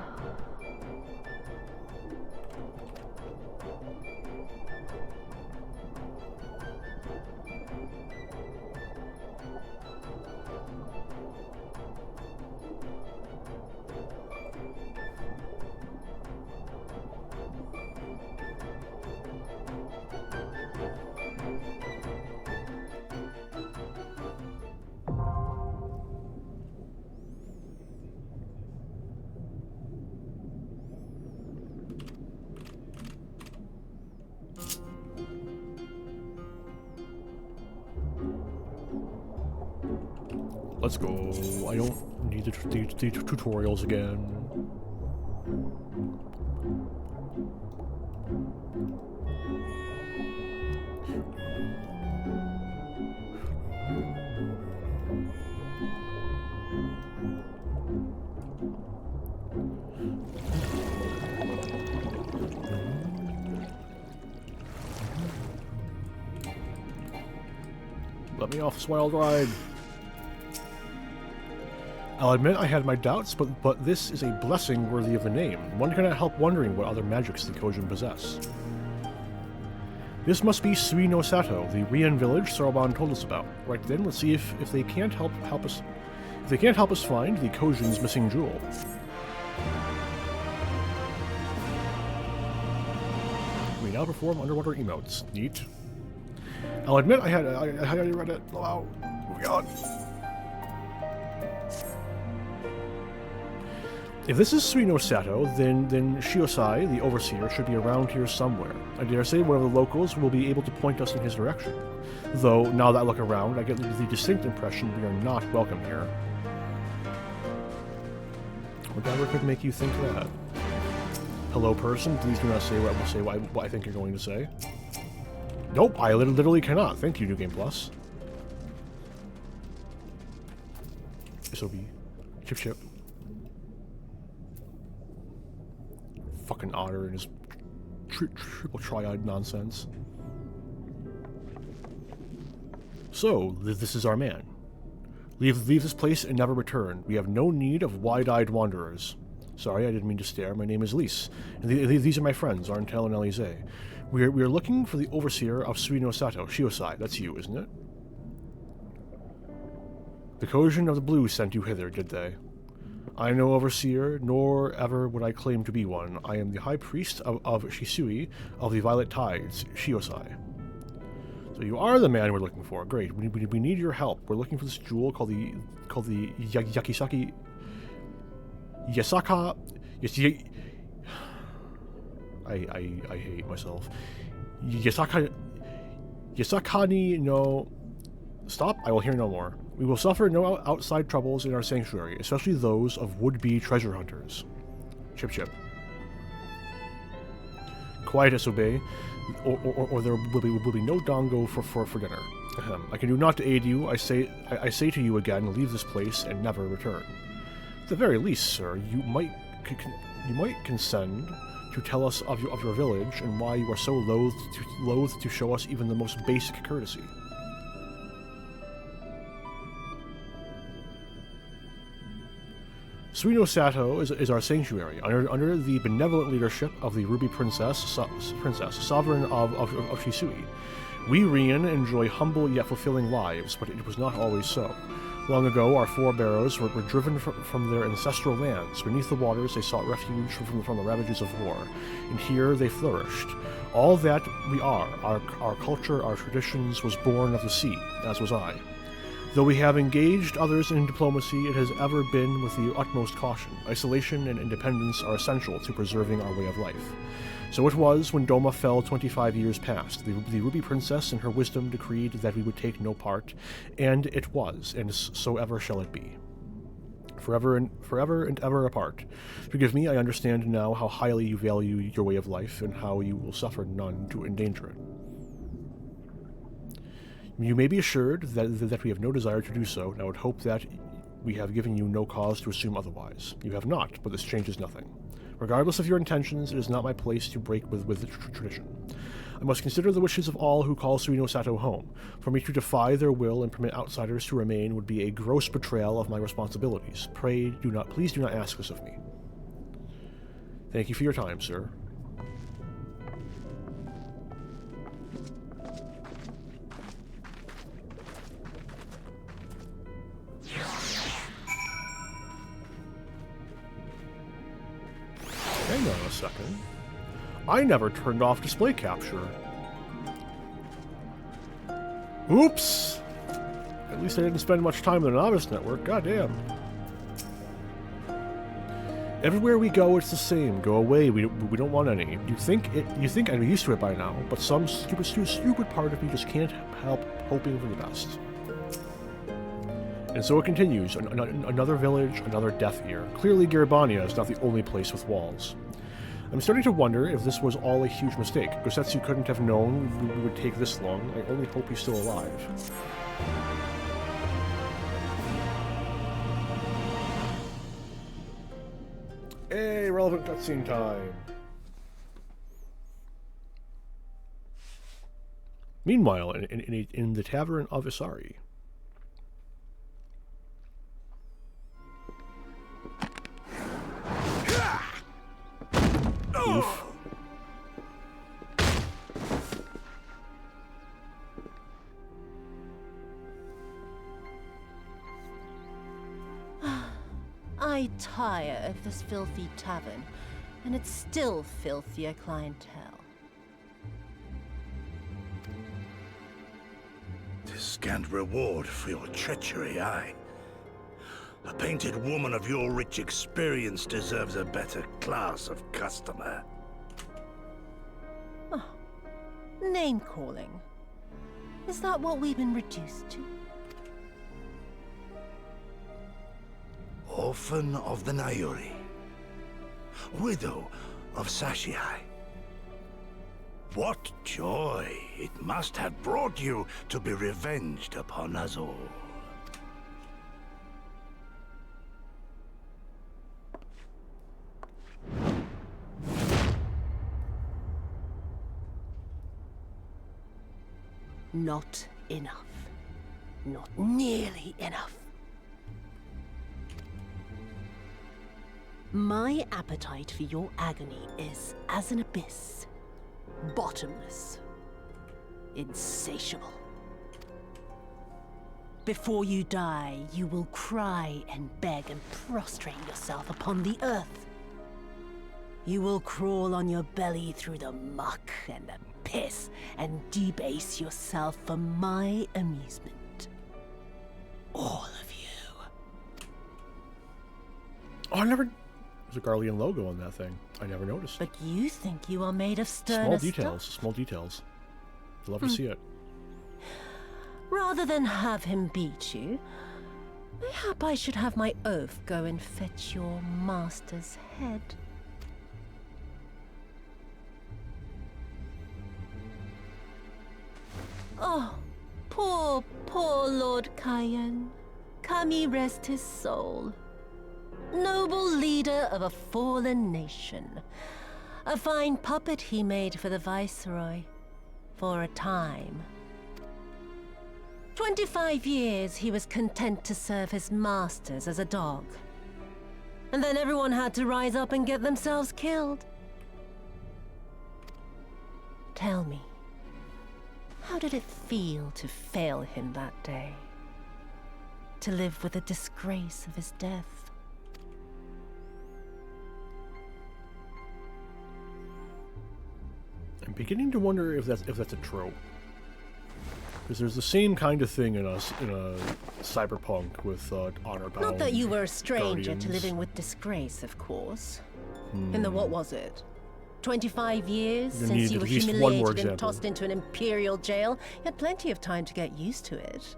Let's go. I don't need the tutorials again. Let me off this wild ride. I'll admit I had my doubts, but this is a blessing worthy of the name. One cannot help wondering what other magics the Kojin possess. This must be Sui no Sato, the Rian village Soroban told us about. Right then, let's see if they can't help us. If they can't help us find the Kojin's missing jewel. We now perform underwater emotes. Neat. I'll admit I had already read it. Wow. Moving on. If this is Sui no Sato, then Shiosai, the overseer, should be around here somewhere. I dare say one of the locals will be able to point us in his direction. Though, now that I look around, I get the distinct impression we are not welcome here. Whatever could make you think that? Hello, person. Please do not say what I think you're going to say. Nope, I literally cannot. Thank you, New Game Plus. SOB. Chip. Fucking otter and his triple triad nonsense. So, this is our man. Leave this place and never return. We have no need of wide-eyed wanderers. Sorry, I didn't mean to stare. My name is Lys, and these are my friends, Arntel and Elise. We are looking for the overseer of Suino Sato, Shiosai. That's you, isn't it? The Kojin of the Blue sent you hither, did they? I am no overseer, nor ever would I claim to be one. I am the high priest of Shisui of the Violet Tides, Shiosai. So you are the man we're looking for. Great. We need your help. We're looking for this jewel called the Yakisaki Yasaka. I hate myself. Yasakani no. Stop. I will hear no more. We will suffer no outside troubles in our sanctuary, especially those of would-be treasure hunters. Chip. Quiet, SOB. Or there will be no dongo for dinner. I can do naught to aid you. I say to you again, leave this place and never return. At the very least, sir, you might consent to tell us of your village and why you are so loath to show us even the most basic courtesy. Suino Sato is our sanctuary, under the benevolent leadership of the Ruby Princess, sovereign of Shisui. We Rian enjoy humble yet fulfilling lives, but it was not always so. Long ago, our forebears were driven from their ancestral lands. Beneath the waters, they sought refuge from the ravages of war, and here they flourished. All that we are, our culture, our traditions, was born of the sea, as was I. Though we have engaged others in diplomacy, it has ever been with the utmost caution. Isolation and independence are essential to preserving our way of life. So it was when Doma fell 25 years past. The Ruby Princess in her wisdom decreed that we would take no part, and it was, and so ever shall it be. Forever and ever apart. Forgive me, I understand now how highly you value your way of life, and how you will suffer none to endanger it. You may be assured that we have no desire to do so, and I would hope that we have given you no cause to assume otherwise. You have not, but this changes nothing. Regardless of your intentions, it is not my place to break with the tradition. I must consider the wishes of all who call Suino Sato home. For me to defy their will and permit outsiders to remain would be a gross betrayal of my responsibilities. Please do not ask this of me. Thank you for your time, sir. Hang on a second. I never turned off display capture. Oops! At least I didn't spend much time in the Novice Network, goddamn. Everywhere we go, it's the same. Go away, we don't want any. You think I'm used to it by now, but some stupid part of me just can't help hoping for the best. And so it continues, another village, another death here. Clearly Garibania is not the only place with walls. I'm starting to wonder if this was all a huge mistake. Gosetsu couldn't have known we would take this long. I only hope he's still alive. Hey, relevant cutscene time. Meanwhile, in the Tavern of Isari. Oof. I tire of this filthy tavern, and it's still filthier clientele. Tis scant reward for your treachery, aye. A painted woman of your rich experience deserves a better class of customer. Oh, name-calling. Is that what we've been reduced to? Orphan of the Nayuri. widow of Sashihai. What joy it must have brought you to be revenged upon us all. Not enough. Not nearly enough. My appetite for your agony is as an abyss. Bottomless. Insatiable. Before you die, you will cry and beg and prostrate yourself upon the earth. You will crawl on your belly through the muck and the piss and debase yourself for my amusement. All of you. Oh, I never... There's a Garlean logo on that thing. I never noticed. But you think you are made of sterner Small details. stuff? Small details. I'd love to see it. Rather than have him beat you, mayhap I should have my oaf go and fetch your master's head. Oh, poor, poor Lord Cayenne. Kami rest his soul. Noble leader of a fallen nation. A fine puppet he made for the Viceroy. For a time. 25 years he was content to serve his masters as a dog. And then everyone had to rise up and get themselves killed. Tell me, how did it feel to fail him that day? To live with the disgrace of his death? I'm beginning to wonder if that's a trope. Because there's the same kind of thing in a cyberpunk with honor-bound Not that you were a stranger guardians. to living with disgrace, of course. In the what was it? 25 years You since need you at were least one humiliated more and example. tossed into an imperial jail. You had plenty of time to get used to it.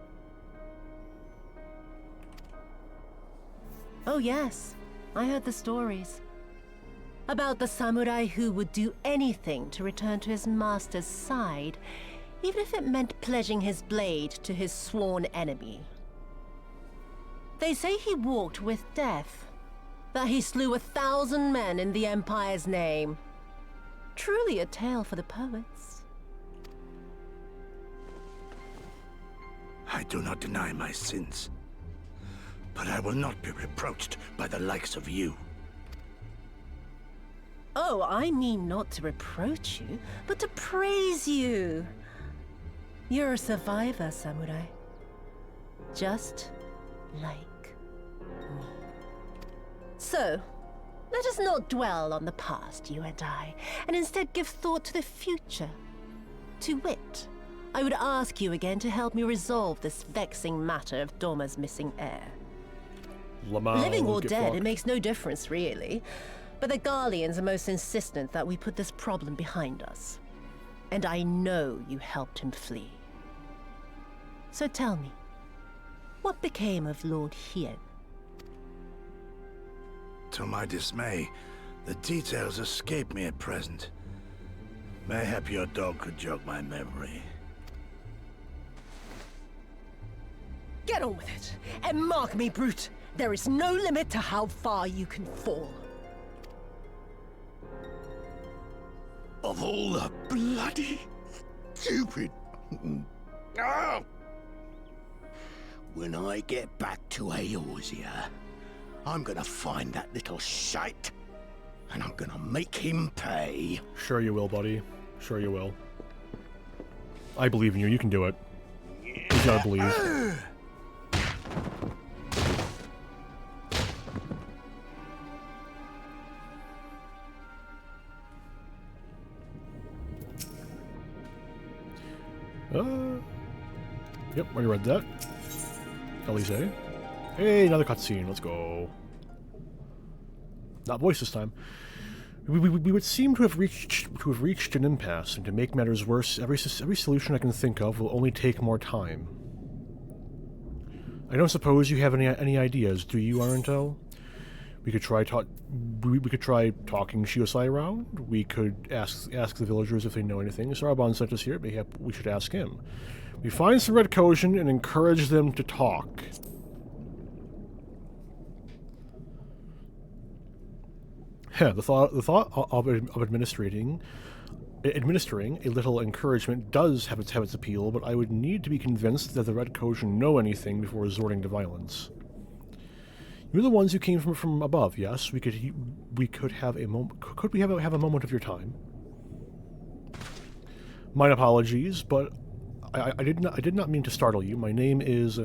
Oh yes, I heard the stories. About the samurai who would do anything to return to his master's side, even if it meant pledging his blade to his sworn enemy. They say he walked with death, that he slew 1,000 men in the Empire's name. Truly a tale for the poets. I do not deny my sins, but I will not be reproached by the likes of you. Oh, I mean not to reproach you, but to praise you. You're a survivor, samurai. Just like me. So, let us not dwell on the past, you and I, and instead give thought to the future. To wit, I would ask you again to help me resolve this vexing matter of Dorma's missing heir. Lamau, Living or get dead, fucked. it makes no difference, really. But the Garleans are most insistent that we put this problem behind us. And I know you helped him flee. So tell me, what became of Lord Hien? To my dismay, the details escape me at present. Mayhap your dog could jog my memory. Get on with it, and mark me, brute. There is no limit to how far you can fall. Of all the bloody stupid... Ah! When I get back to Eorzea, I'm gonna find that little shite, and I'm gonna make him pay. Sure you will, buddy. Sure you will. I believe in you. You can do it. You gotta believe. Yep, already read that. Elise. Hey, another cutscene. Let's go. Not voice this time. We would seem to have reached an impasse, and to make matters worse, every solution I can think of will only take more time. I don't suppose you have any ideas, do you, Arentel? We could try we could try talking Shiosai around. We could ask the villagers if they know anything. Sarabon sent us here. We should ask him. We find some Red Kojin and encourage them to talk. The thought of administering a little encouragement does have its appeal, but I would need to be convinced that the Red Kojin know anything before resorting to violence. You're the ones who came from above, yes? We could have a moment. Could we have a moment of your time? My apologies, but I did not mean to startle you. My name is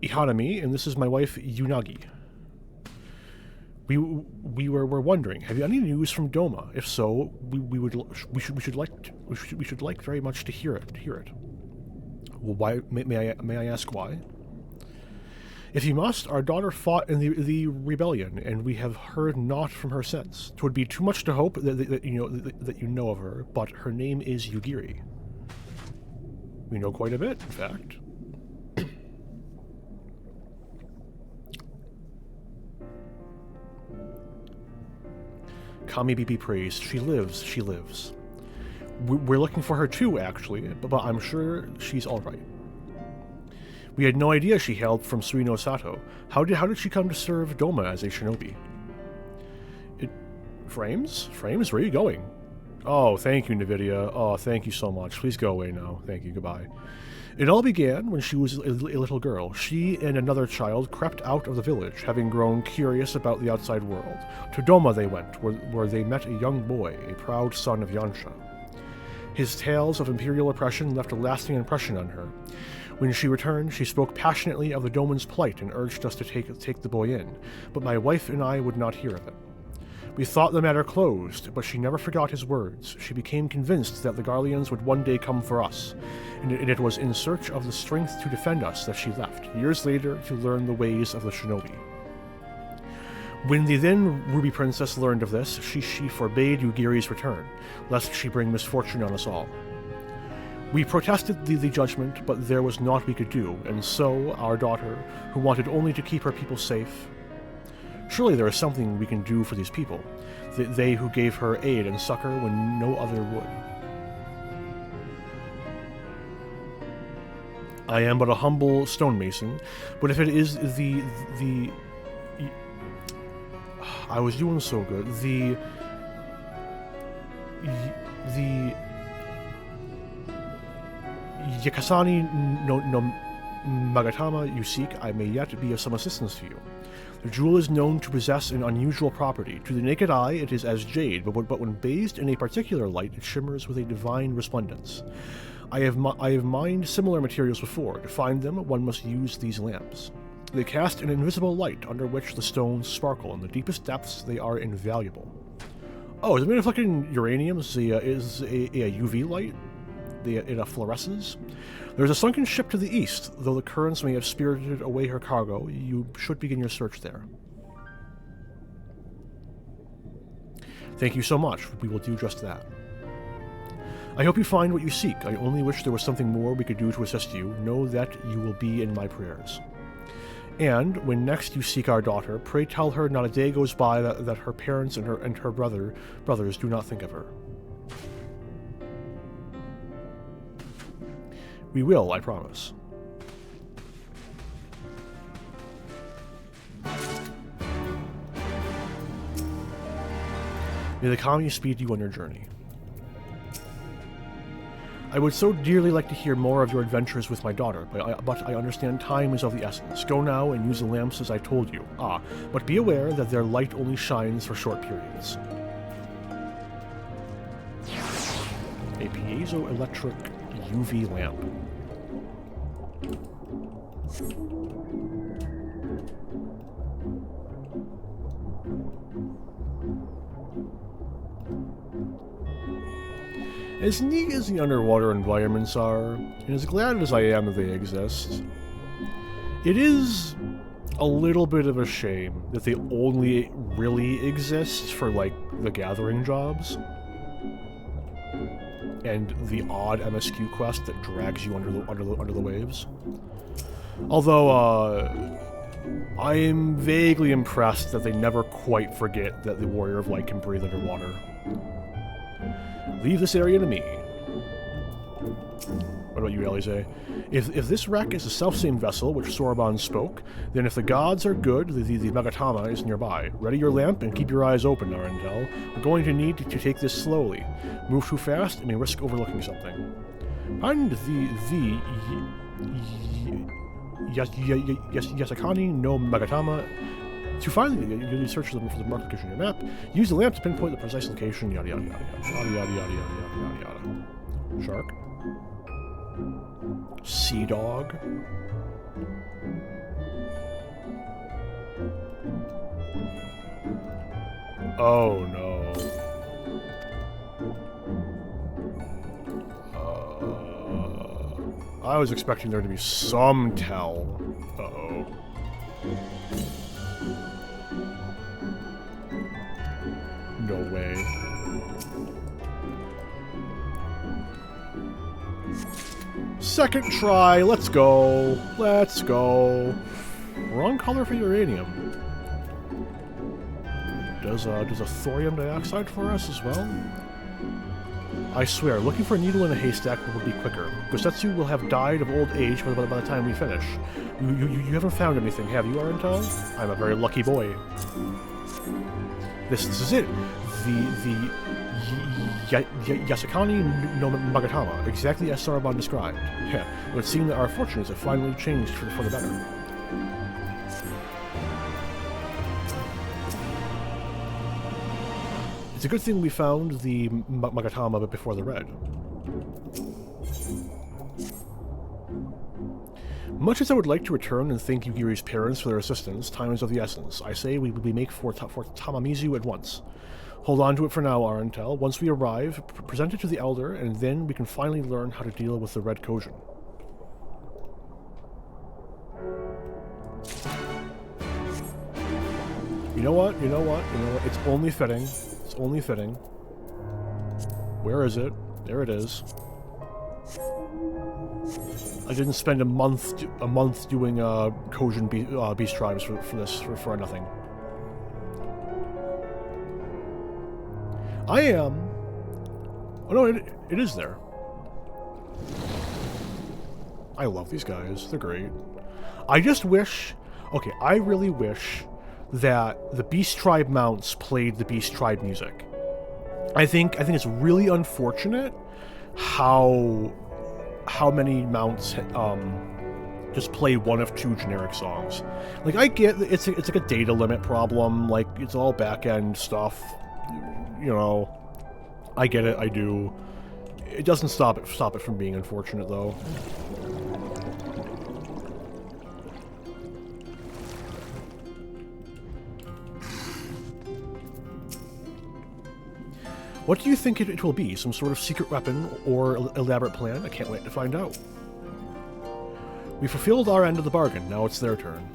Ihanami, and this is my wife Yunagi. We were wondering, have you any news from Doma? If so, we should like very much to hear it. Well, why may I ask why? If you must, our daughter fought in the rebellion, and we have heard naught from her since. 'Twould be too much to hope that you know of her, but her name is Yugiri. We know quite a bit, in fact. Kami be praised. She lives. We're looking for her too, actually, but I'm sure she's all right. We had no idea she hailed from Suino Sato. How did she come to serve Doma as a shinobi? Frames? Frames? Where are you going? Oh, thank you, Nvidia. Oh, thank you so much. Please go away now. Thank you. Goodbye. It all began when she was a little girl. She and another child crept out of the village, having grown curious about the outside world. To Doma they went, where they met a young boy, a proud son of Yansha. His tales of imperial oppression left a lasting impression on her. When she returned, she spoke passionately of the Doman's plight and urged us to take the boy in, but my wife and I would not hear of it. We thought the matter closed, but she never forgot his words. She became convinced that the Garleans would one day come for us, and it was in search of the strength to defend us that she left, years later, to learn the ways of the shinobi. When the then Ruby Princess learned of this, she forbade Yugiri's return, lest she bring misfortune on us all. We protested the judgment, but there was naught we could do, and so our daughter, who wanted only to keep her people safe... Surely there is something we can do for these people, they who gave her aid and succor when no other would. I am but a humble stonemason, but if it is the I was doing so good. The Yakasani no Magatama you seek, I may yet be of some assistance to you. The jewel is known to possess an unusual property. To the naked eye, it is as jade, but when bathed in a particular light, it shimmers with a divine resplendence. I have mined similar materials before. To find them, one must use these lamps. They cast an invisible light under which the stones sparkle. In the deepest depths, they are invaluable. Oh, is it made of fucking uranium? Is a UV light? It fluoresces? There's a sunken ship to the east. Though the currents may have spirited away her cargo, you should begin your search there. Thank you so much. We will do just that. I hope you find what you seek. I only wish there was something more we could do to assist you. Know that you will be in my prayers. And when next you seek our daughter, pray tell her not a day goes by that her parents and her brothers do not think of her. We will, I promise. May the Kami speed you on your journey. I would so dearly like to hear more of your adventures with my daughter, but I understand time is of the essence. Go now and use the lamps as I told you. But be aware that their light only shines for short periods. A piezoelectric UV lamp. As neat as the underwater environments are, and as glad as I am that they exist, it is a little bit of a shame that they only really exist for, like, the gathering jobs. And the odd MSQ quest that drags you under the waves. Although, I am vaguely impressed that they never quite forget that the Warrior of Light can breathe underwater. Leave this area to me. What about you, Alize? If this wreck is the self-same vessel which Soroban spoke, then if the gods are good, the Magatama is nearby. Ready your lamp and keep your eyes open, Arentel. We're going to need to take this slowly. Move too fast and may risk overlooking something. Find the Yasakani no Magatama. To find you search them for the marked location on your map. Use the lamp to pinpoint the precise location. Yada yada yada yada yada yada yada yada yada. Shark. Sea dog. Oh no. I was expecting there to be some tell. Uh-oh. No way. Second try, let's go. Let's go. Wrong color for uranium. Does a thorium dioxide for us as well? I swear, looking for a needle in a haystack will be quicker. Gosetsu will have died of old age by the time we finish. You haven't found anything, have you, Arentel? I'm a very lucky boy. This is it. The Yasakani no Magatama, exactly as Soroban described. Yeah, it would seem that our fortunes have finally changed for the better. It's a good thing we found the Magatama before the red. Much as I would like to return and thank Yugiri's parents for their assistance, time is of the essence. I say we make for Tamamizu at once. Hold on to it for now, Arentel. Once we arrive, present it to the Elder, and then we can finally learn how to deal with the Red Kojin. You know what? It's only fitting. It's only fitting. Where is it? There it is. I didn't spend a month doing Kojin beast tribes for nothing. I am. Oh no, it is there. I love these guys. They're great. I just wish. Okay, I really wish that the Beast Tribe mounts played the Beast Tribe music. I think it's really unfortunate how many mounts just play one of two generic songs. Like, I get it's like a data limit problem. Like, it's all back end stuff. You know, I get it. I do. It doesn't stop it from being unfortunate, though. What do you think it will be? Some sort of secret weapon or elaborate plan? I can't wait to find out. We fulfilled our end of the bargain. Now it's their turn.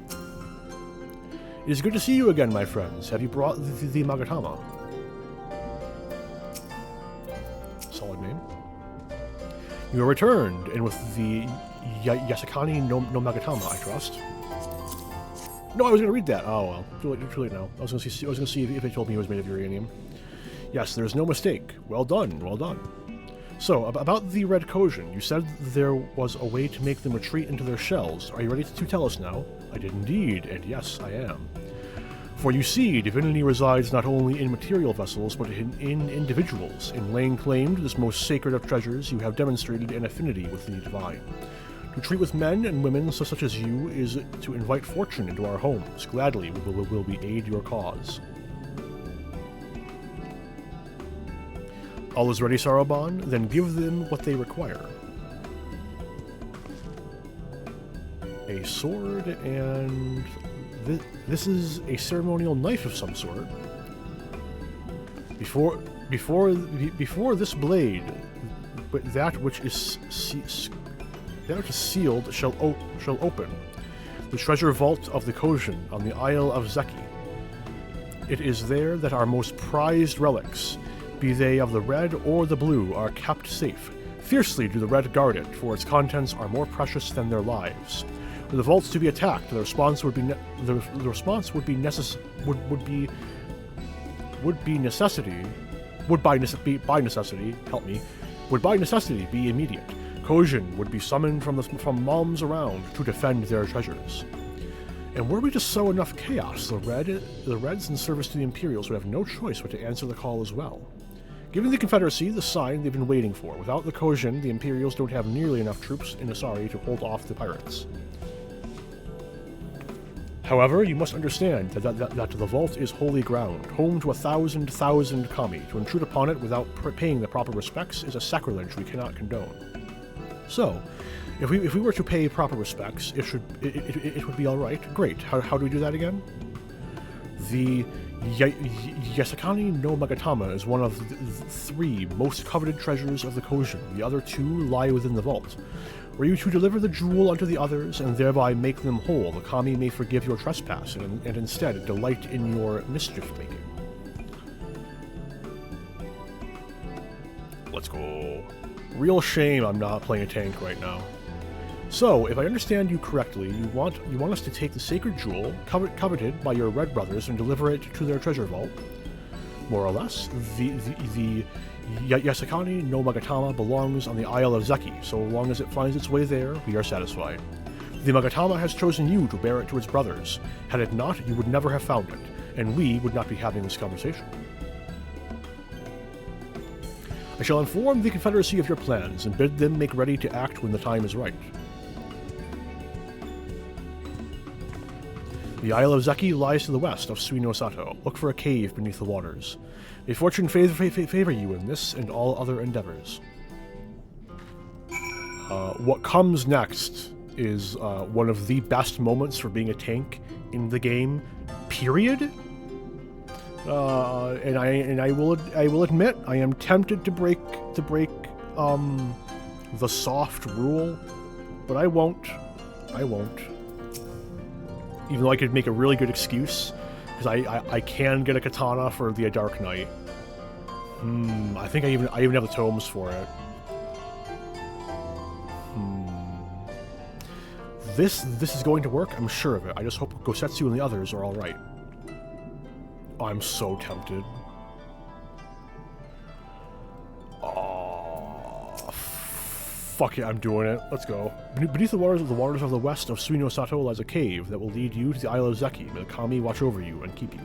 It is good to see you again, my friends. Have you brought the Magatama? Solid name. You are returned, and with the Yasakani no Magatama, I trust. No, I was going to read that. Oh well, too late now. I was going to see if they told me it was made of uranium. Yes, there's no mistake. Well done, well done. So, about the Red Kojin, you said there was a way to make them retreat into their shells. Are you ready to tell us now? I did indeed, and yes, I am. For you see, divinity resides not only in material vessels, but in individuals. In laying claim to this most sacred of treasures, you have demonstrated an affinity with the divine. To treat with men and women such as you is to invite fortune into our homes. Gladly will we aid your cause. All is ready, Soroban? Then give them what they require. A sword, and this is a ceremonial knife of some sort. Before this blade, that which is sealed shall open. The treasure vault of the Kojin on the Isle of Zeki. It is there that our most prized relics, be they of the red or the blue, are kept safe. Fiercely do the red guard it, for its contents are more precious than their lives. Were the vaults to be attacked, the response would be be immediate. Kojin would be summoned from realms around to defend their treasures. And were we to sow enough chaos, the Reds in service to the Imperials would have no choice but to answer the call as well. Giving the Confederacy the sign they've been waiting for. Without the Kojin, the Imperials don't have nearly enough troops in Asari to hold off the pirates. However, you must understand that the vault is holy ground, home to 1,000 kami. To intrude upon it without paying the proper respects is a sacrilege we cannot condone. So, if we were to pay proper respects, it would be all right. Great. How do we do that again? The Yasakani no Magatama is one of the 3 most coveted treasures of the Kojin. The other 2 lie within the vault. Were you to deliver the jewel unto the others and thereby make them whole, the kami may forgive your trespass and instead delight in your mischief-making. Let's go. Real shame I'm not playing a tank right now. So, if I understand you correctly, you want us to take the sacred jewel, coveted by your Red brothers, and deliver it to their treasure vault. More or less, the Yasakani no Magatama belongs on the Isle of Zeki. So long as it finds its way there, we are satisfied. The Magatama has chosen you to bear it to its brothers. Had it not, you would never have found it, and we would not be having this conversation. I shall inform the Confederacy of your plans, and bid them make ready to act when the time is right. The Isle of Zeki lies to the west of Suino Sato. Look for a cave beneath the waters. May fortune favor you in this and all other endeavors. What comes next is one of the best moments for being a tank in the game, period. And I will admit I am tempted to break the soft rule, but I won't. Even though I could make a really good excuse, because I can get a katana for the Dark Knight. I think I even have the tomes for it. This is going to work, I'm sure of it. I just hope Gosetsu and the others are alright. I'm so tempted. Fuck it, I'm doing it. Let's go. Beneath the waters of the west of Suino Sato lies a cave that will lead you to the Isle of Zeki. May the kami watch over you and keep you.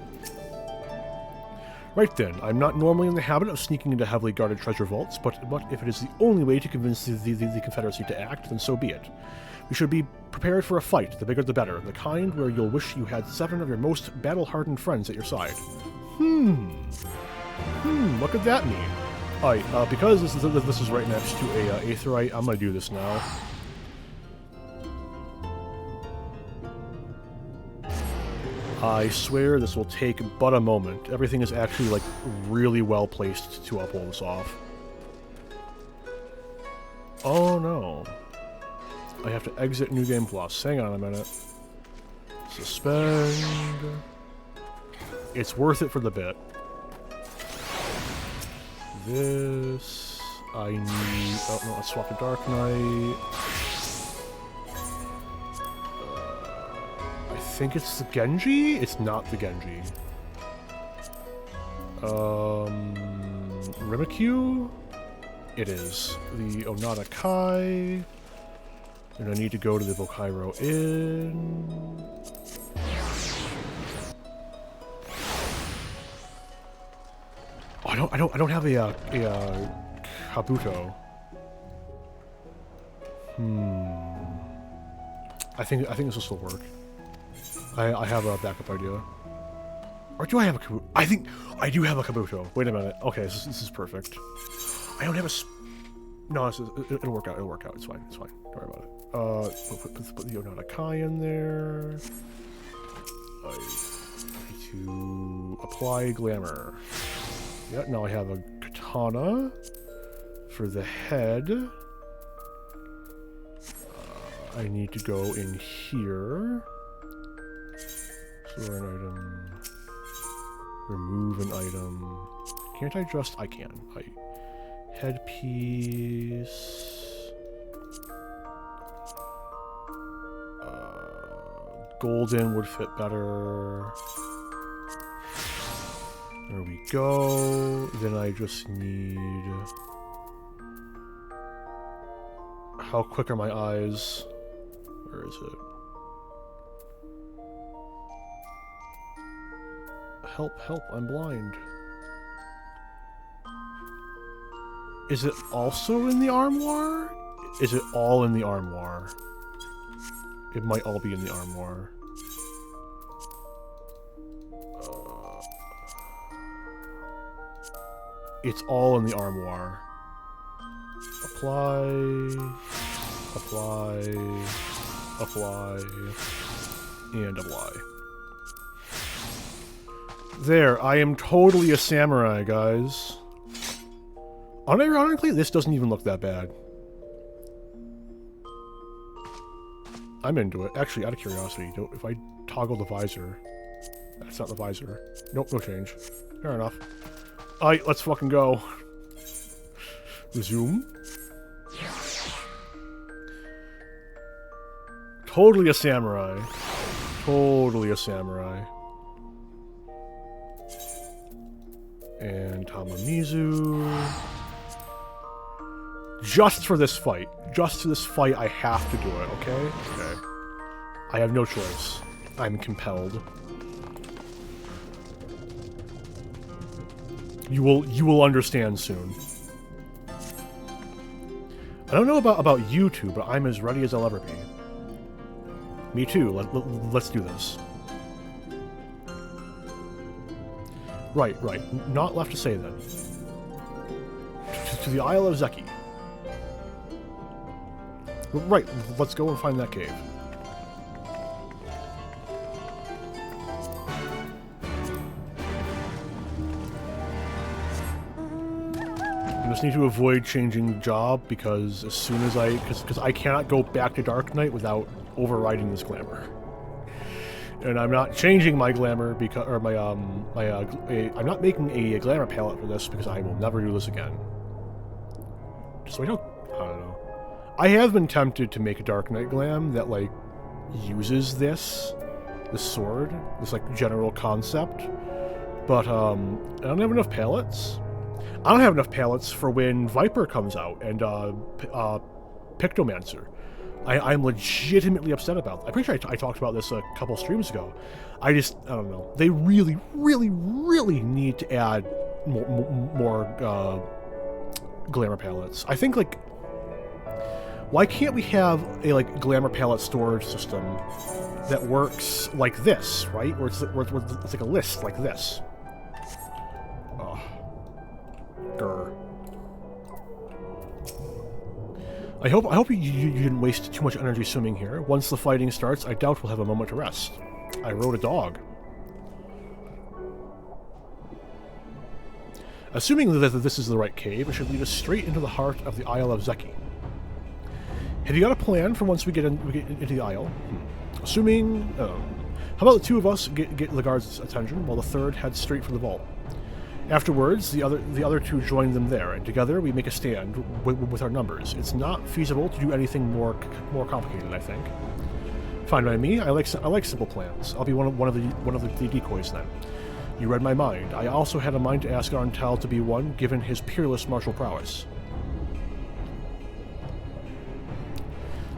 Right then, I'm not normally in the habit of sneaking into heavily guarded treasure vaults, but if it is the only way to convince the Confederacy to act, then so be it. We should be prepared for a fight, the bigger the better, the kind where you'll wish you had 7 of your most battle-hardened friends at your side. What could that mean? Alright, because this is right next to a Aetheryte, I'm gonna do this now. I swear this will take but a moment. Everything is actually, like, really well placed to pull this off. Oh no. I have to exit New Game Plus. Hang on a minute. Suspend. It's worth it for the bit. This... I need... Oh, no, let's swap to Dark Knight. I think it's the Genji? It's not the Genji. Rimikyu? It is. The Onata Kai. And I need to go to the Bokairo Inn. Oh, I don't have a Kabuto. I think this will work. I have a backup idea. Or do I have a Kabuto? I think I do have a Kabuto. Wait a minute. Okay, this is perfect. I don't have a... No, it'll work out. It'll work out. It's fine. It's fine. Don't worry about it. Put the Onata Kai in there. I need to apply glamour. Yeah, now I have a katana for the head. I need to go in here. Store an item. Remove an item. Can't I just... I can. Headpiece. golden would fit better. There we go. Then I just need... How quick are my eyes? Where is it? Help, help, I'm blind. Is it also in the armoire? Is it all in the armoire? It might all be in the armoire. It's all in the armoire. Apply, apply, apply, and apply. There, I am totally a samurai, guys. Unironically, this doesn't even look that bad. I'm into it. Actually, out of curiosity, if I toggle the visor... That's not the visor. Nope, no change. Fair enough. Alright, let's fucking go. Resume. Totally a samurai. Totally a samurai. And Tamamizu. Just for this fight. Just for this fight, I have to do it, okay? Okay. I have no choice. I'm compelled. You will understand soon. I don't know about you two, but I'm as ready as I'll ever be. Me too. Let's do this. Right. Not left to say then. To the Isle of Zeki. Right, let's go and find that cave. I just need to avoid changing job because as soon as because I cannot go back to Dark Knight without overriding this glamour. And I'm not changing my glamour because, or I'm not making a glamour palette for this because I will never do this again. So I don't know. I have been tempted to make a Dark Knight glam that, like, uses this sword, this, like, general concept, but, I don't have enough palettes. I don't have enough palettes for when Viper comes out, and, Pictomancer. I'm legitimately upset about that. I'm pretty sure I talked about this a couple streams ago. I don't know. They really, really, really need to add more glamour palettes. I think, like, why can't we have a, like, glamour palette storage system that works like this, right? Where it's like a list like this. Oh. Grr. I hope you didn't waste too much energy swimming here. Once the fighting starts, I doubt we'll have a moment to rest. I rode a dog. Assuming that this is the right cave, it should lead us straight into the heart of the Isle of Zeki. Have you got a plan for once we get into the Isle? Assuming... how about the two of us get the guards' attention, while the third heads straight for the vault? Afterwards, the other two join them there, and together we make a stand with our numbers. It's not feasible to do anything more complicated, I think. Fine by me. I like simple plans. I'll be one of the decoys then. You read my mind. I also had a mind to ask Arntel to be one, given his peerless martial prowess.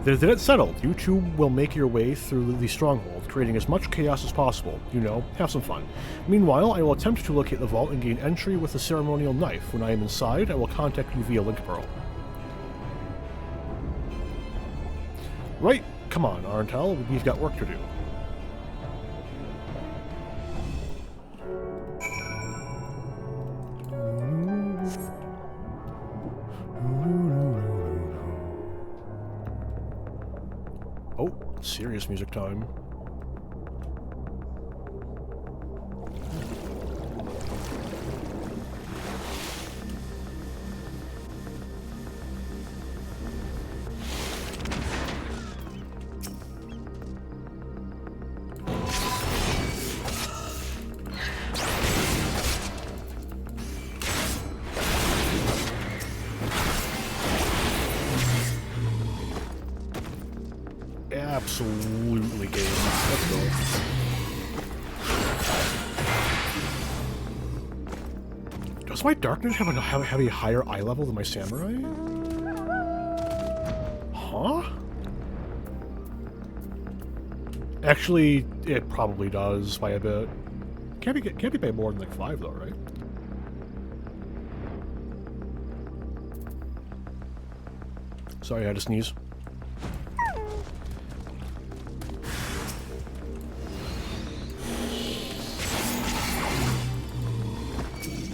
Then it's settled. You two will make your way through the stronghold, creating as much chaos as possible. You know, have some fun. Meanwhile, I will attempt to locate the vault and gain entry with the ceremonial knife. When I am inside, I will contact you via link pearl. Right, come on, Arntel. We've got work to do. Oh, serious music time. absolutely game. Let's go. Does my darkness have a higher eye level than my samurai? Huh? Actually, it probably does by a bit. Can't be by more than like 5 though, right? Sorry, I had to sneeze.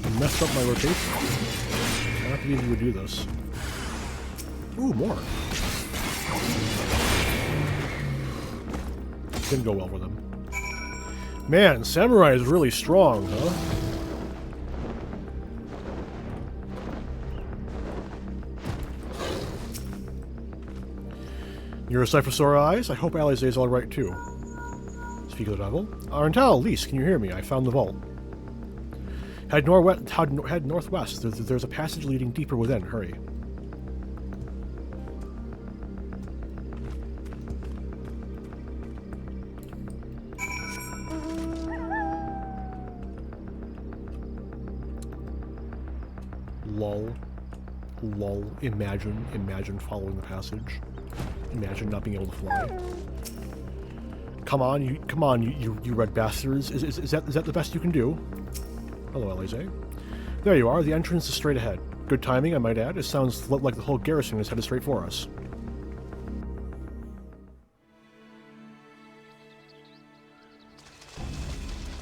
I messed up my rotation. I cannot believe you would do this. Ooh, more. Didn't go well with him. Man, Samurai is really strong, huh? You're a Cyphosaur Eyes? I hope Alize is alright too. Speak of the devil. Arental, Lise, can you hear me? I found the vault. Head northwest. There's a passage leading deeper within. Hurry. Lol. Lol. Imagine following the passage. Imagine not being able to fly. Come on, you red bastards. Is that the best you can do? Hello, Alize. There you are. The entrance is straight ahead. Good timing, I might add. It sounds like the whole garrison is headed straight for us.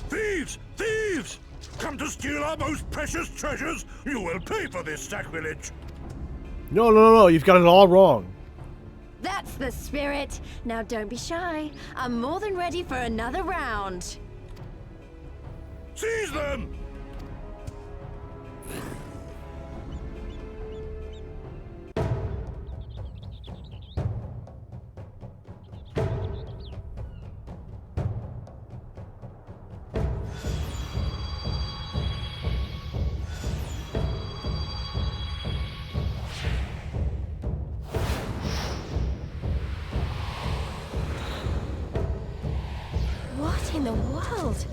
Thieves! Thieves! Come to steal our most precious treasures? You will pay for this sacrilege! No, you've got it all wrong. That's the spirit. Now don't be shy. I'm more than ready for another round. Seize them! What in the world?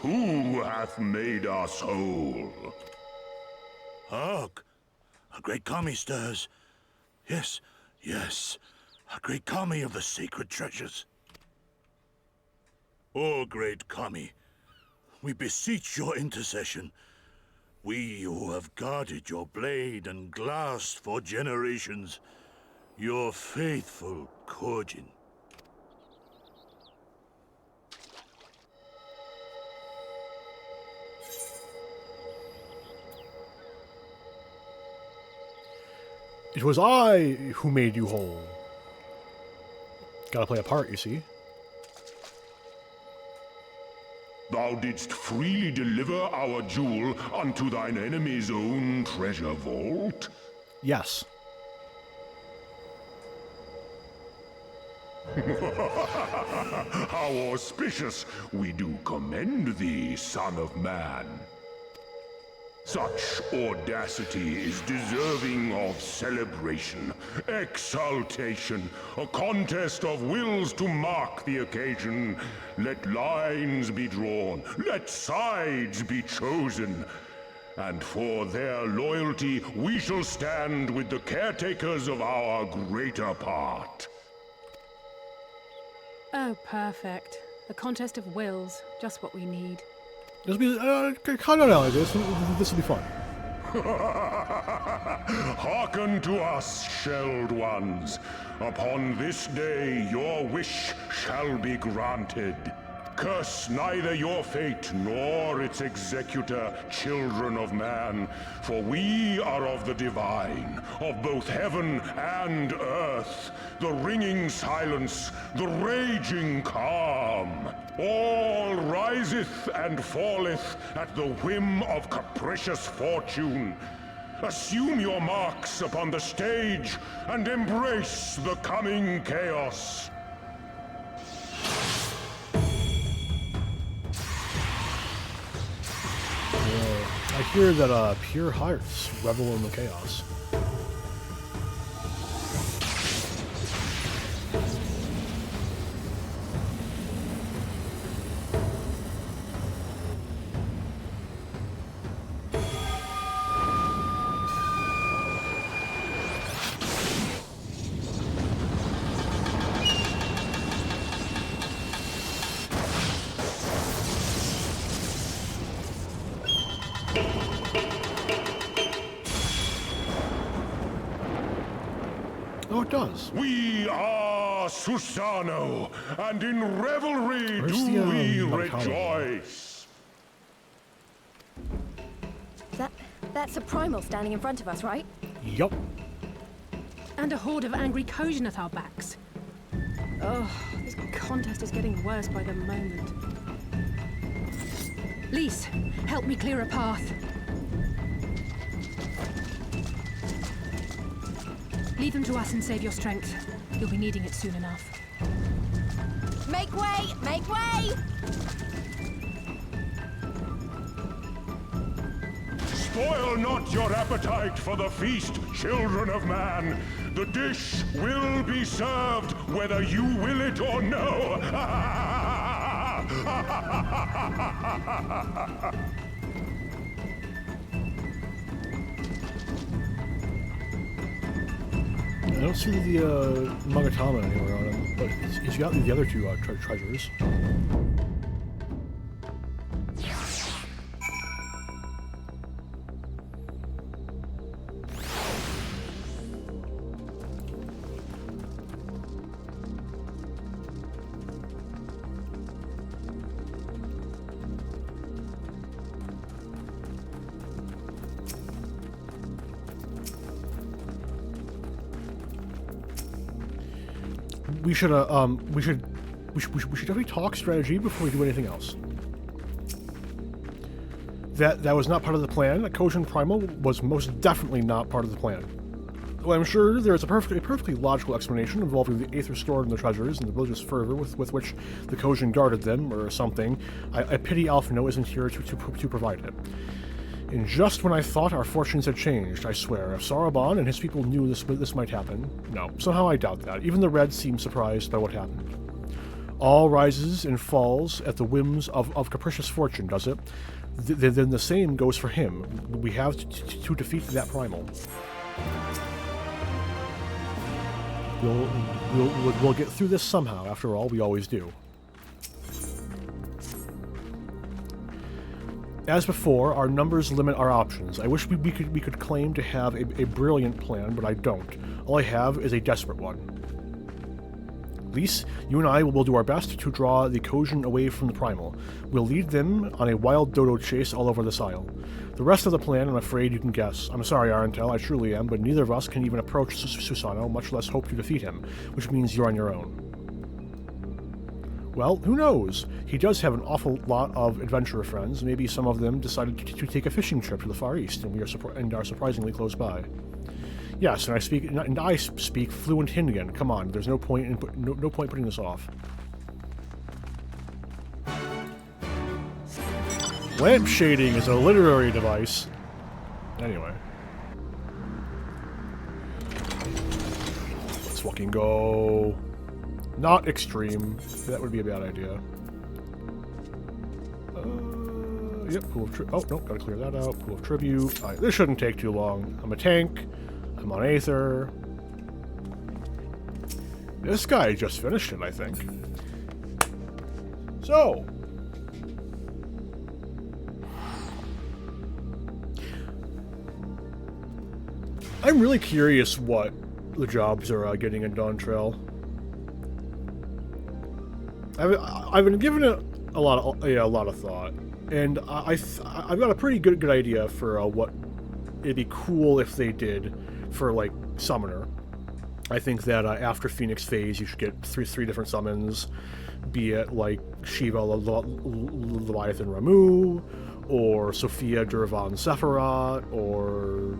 Who hath made us whole? Hark! A great kami stirs. Yes, yes. A great kami of the sacred treasures. O great kami, we beseech your intercession. We who have guarded your blade and glass for generations. Your faithful Kojin. It was I who made you whole. Gotta play a part, you see. Thou didst freely deliver our jewel unto thine enemy's own treasure vault? Yes. How auspicious! We do commend thee, son of man. Such audacity is deserving of celebration, exaltation, a contest of wills to mark the occasion. Let lines be drawn, let sides be chosen. And for their loyalty, we shall stand with the caretakers of our greater part. Oh, perfect. A contest of wills. Just what we need. This will be, calm down, Alize. This will be fun. Hearken to us, shelled ones. Upon this day, your wish shall be granted. Curse neither your fate nor its executor, children of man, for we are of the divine, of both heaven and earth, the ringing silence, the raging calm. All riseth and falleth at the whim of capricious fortune. Assume your marks upon the stage and embrace the coming chaos. I hear that pure hearts revel in the chaos. Oh, it does. We are Susano, and in revelry Where's do the, we Marcano? rejoice. That's a primal standing in front of us, right? Yup. And a horde of angry Kojin at our backs. Oh, this contest is getting worse by the moment. Lise, help me clear a path. Leave them to us and save your strength. You'll be needing it soon enough. Make way! Make way! Spoil not your appetite for the feast, children of man. The dish will be served whether you will it or no. I don't see the Magatama anywhere on him, but he's got the other two treasures. We should definitely talk strategy before we do anything else. That was not part of the plan. A Kojin Primal was most definitely not part of the plan. Well, I'm sure there is a perfectly logical explanation involving the Aether stored in the treasures and the religious fervor with which the Kojin guarded them, or something. I pity Alphino isn't here to provide it. And just when I thought our fortunes had changed, I swear, if Saraban and his people knew this might happen, no, somehow I doubt that. Even the Reds seem surprised by what happened. All rises and falls at the whims of capricious fortune, does it? Then the same goes for him. We have to defeat that primal. We'll get through this somehow. After all, we always do. As before, our numbers limit our options. I wish we could claim to have a brilliant plan, but I don't. All I have is a desperate one. Lise, you and I will do our best to draw the Kojin away from the Primal. We'll lead them on a wild dodo chase all over this isle. The rest of the plan, I'm afraid you can guess. I'm sorry, Arentel, I truly am, but neither of us can even approach Susano, much less hope to defeat him, which means you're on your own. Well, who knows? He does have an awful lot of adventurer friends. Maybe some of them decided to take a fishing trip to the Far East, and are surprisingly close by. Yes, and I speak fluent Hindian. Come on, there's no point putting this off. Lamp shading is a literary device. Anyway, let's fucking go. Not extreme. That would be a bad idea. Yep, pool of tribute. Oh, nope, gotta clear that out. Pool of tribute. Alright, this shouldn't take too long. I'm a tank. I'm on Aether. This guy just finished it, I think. So. I'm really curious what the jobs are getting in Dawntrail. I've been giving it a lot of thought, and I've got a pretty good idea for what it'd be cool if they did for like Summoner. I think that after Phoenix Phase, you should get three different summons, be it like Shiva Leviathan Ramu, or Sophia Durvan Sephiroth, or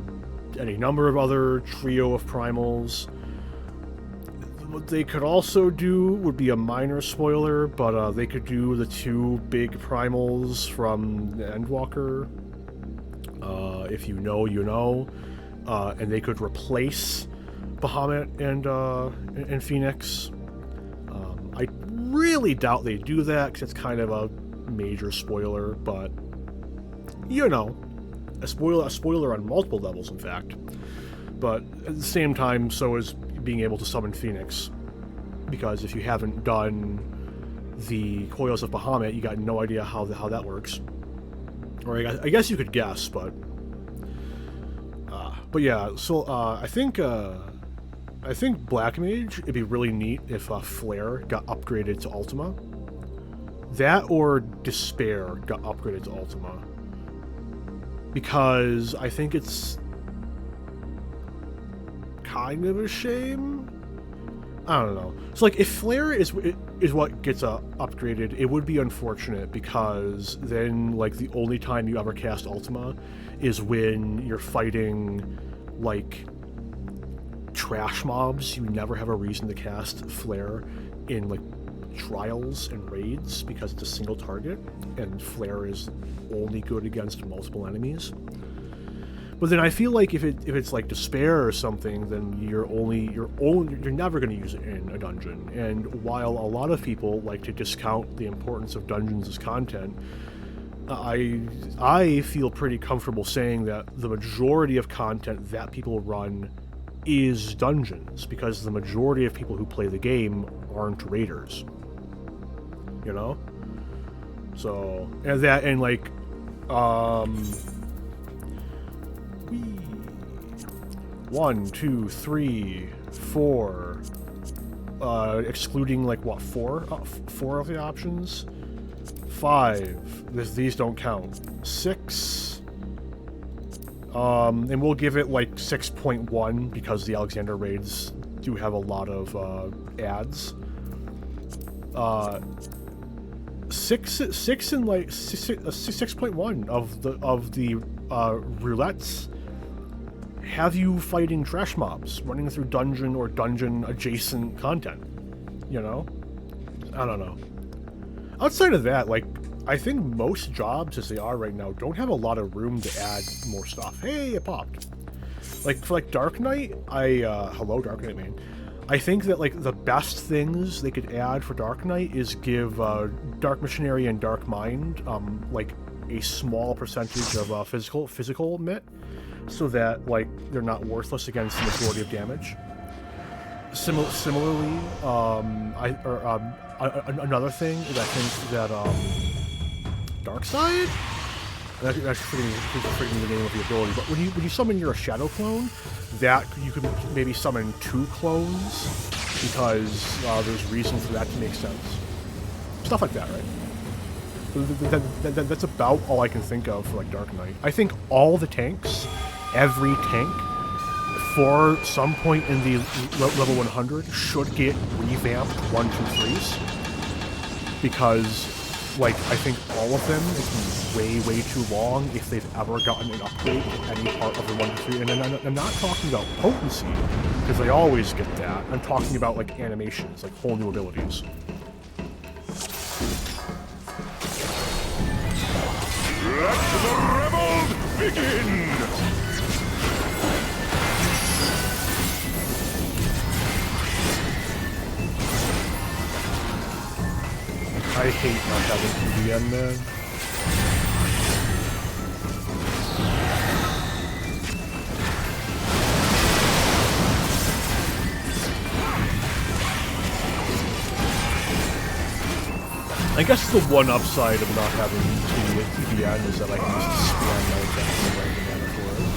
any number of other trio of primals. What they could also do would be a minor spoiler, but they could do the 2 big primals from Endwalker. If you know, you know. And they could replace Bahamut and Phoenix. I really doubt they do that because it's kind of a major spoiler, but you know, a spoiler on multiple levels, in fact. But at the same time, so is being able to summon Phoenix, because if you haven't done the Coils of Bahamut, you got no idea how that works. Or I guess you could guess, but yeah. So I think Black Mage, it'd be really neat if Flare got upgraded to Ultima. That or Despair got upgraded to Ultima, because I think it's kind of a shame. I don't know. So like, if Flare is what gets upgraded, it would be unfortunate, because then like the only time you ever cast Ultima is when you're fighting like trash mobs. You never have a reason to cast Flare in like trials and raids, because it's a single target and Flare is only good against multiple enemies. But then I feel like if it's like Despair or something, then you're never going to use it in a dungeon. And while a lot of people like to discount the importance of dungeons as content, I feel pretty comfortable saying that the majority of content that people run is dungeons, because the majority of people who play the game aren't raiders. You know? So, and that, and like, 1, 2, 3, 4, excluding like what, 4 of the options? 5, these don't count. 6, and we'll give it like 6.1, because the Alexander raids do have a lot of ads. 6 and like 6.1 of the roulettes have you fighting trash mobs, running through dungeon or dungeon adjacent content. You know? I don't know. Outside of that, like, I think most jobs as they are right now don't have a lot of room to add more stuff. Hey, it popped. Like, for like Dark Knight, hello Dark Knight man. I think that like the best things they could add for Dark Knight is give Dark Missionary and Dark Mind like a small percentage of physical mit, so that like they're not worthless against the majority of damage. Similarly, another thing is I think that Darkside. That's forgetting the name of the ability, but when you summon your shadow clone, that you could maybe summon 2 clones, because there's reason for that to make sense. Stuff like that, right? That's about all I can think of for like Dark Knight. I think all the tanks, every tank, for some point in the level 100 should get revamped 1, 2, 3s, because like, I think all of them is way too long if they've ever gotten an upgrade to any part of the 1 to 3. And I'm not talking about potency, because they always get that. I'm talking about, like, animations, like whole new abilities. Let the rebels begin! I hate not having PDN, man. I guess the one upside of not having PDN is that I can just spam my attacks and random mana for it.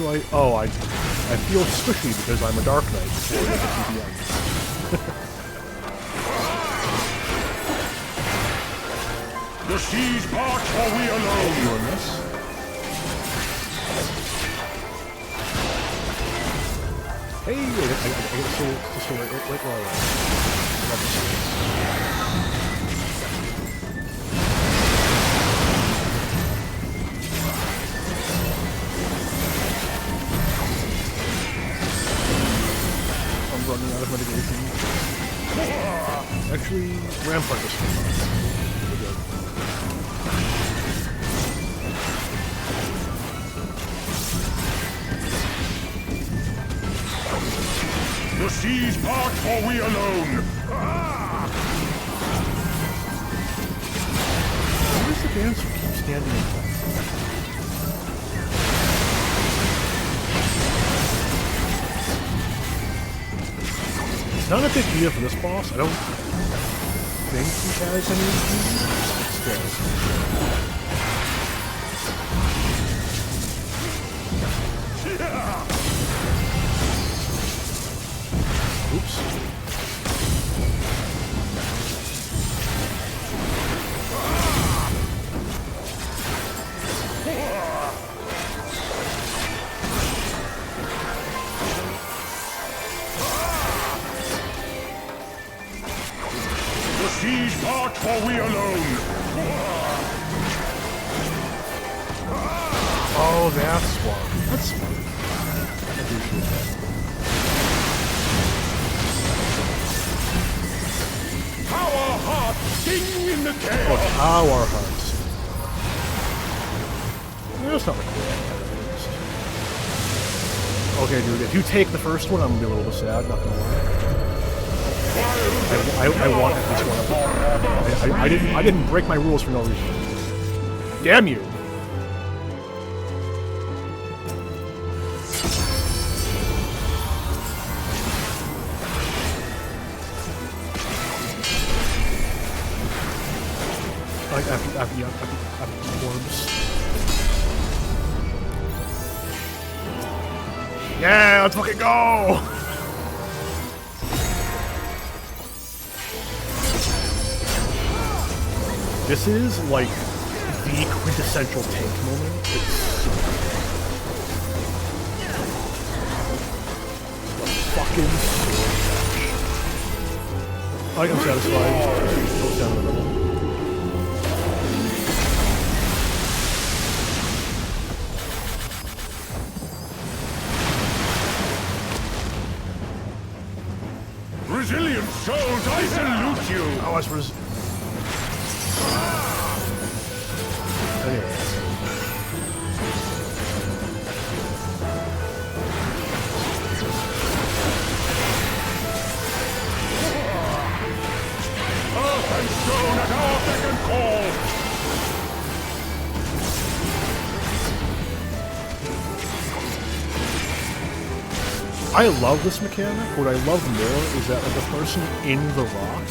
do I... Oh, I feel squishy because I'm a Dark Knight before I get to the end. The seas part, for we alone. Doing this. Hey, I get so wait, love this. I'm running out of mitigation. Actually, Rampart this one. We're good. The seas part, for we alone. Where's the dancer keep standing in front? It's not a big deal for this boss. I don't think he has any of these. Still. Oops. The seas part, for we alone. Oh, that's smart. That's smart. I appreciate that. Our heart sing in the chaos. Oh, our hearts. That's not like that. Okay, dude, if you take the first one, I'm gonna be a little bit sad, not gonna lie. I want this one. I didn't break my rules for no reason. Damn you! Like after orbs. Yeah, let's fucking go! This is like the quintessential tank moment. It's the fucking sword. I'm satisfied. Goes down the middle. Resilient souls, I salute you! Oh, that's anyway. Earth and stone at our beck and call! I love this mechanic. What I love more is that like, the person in the rock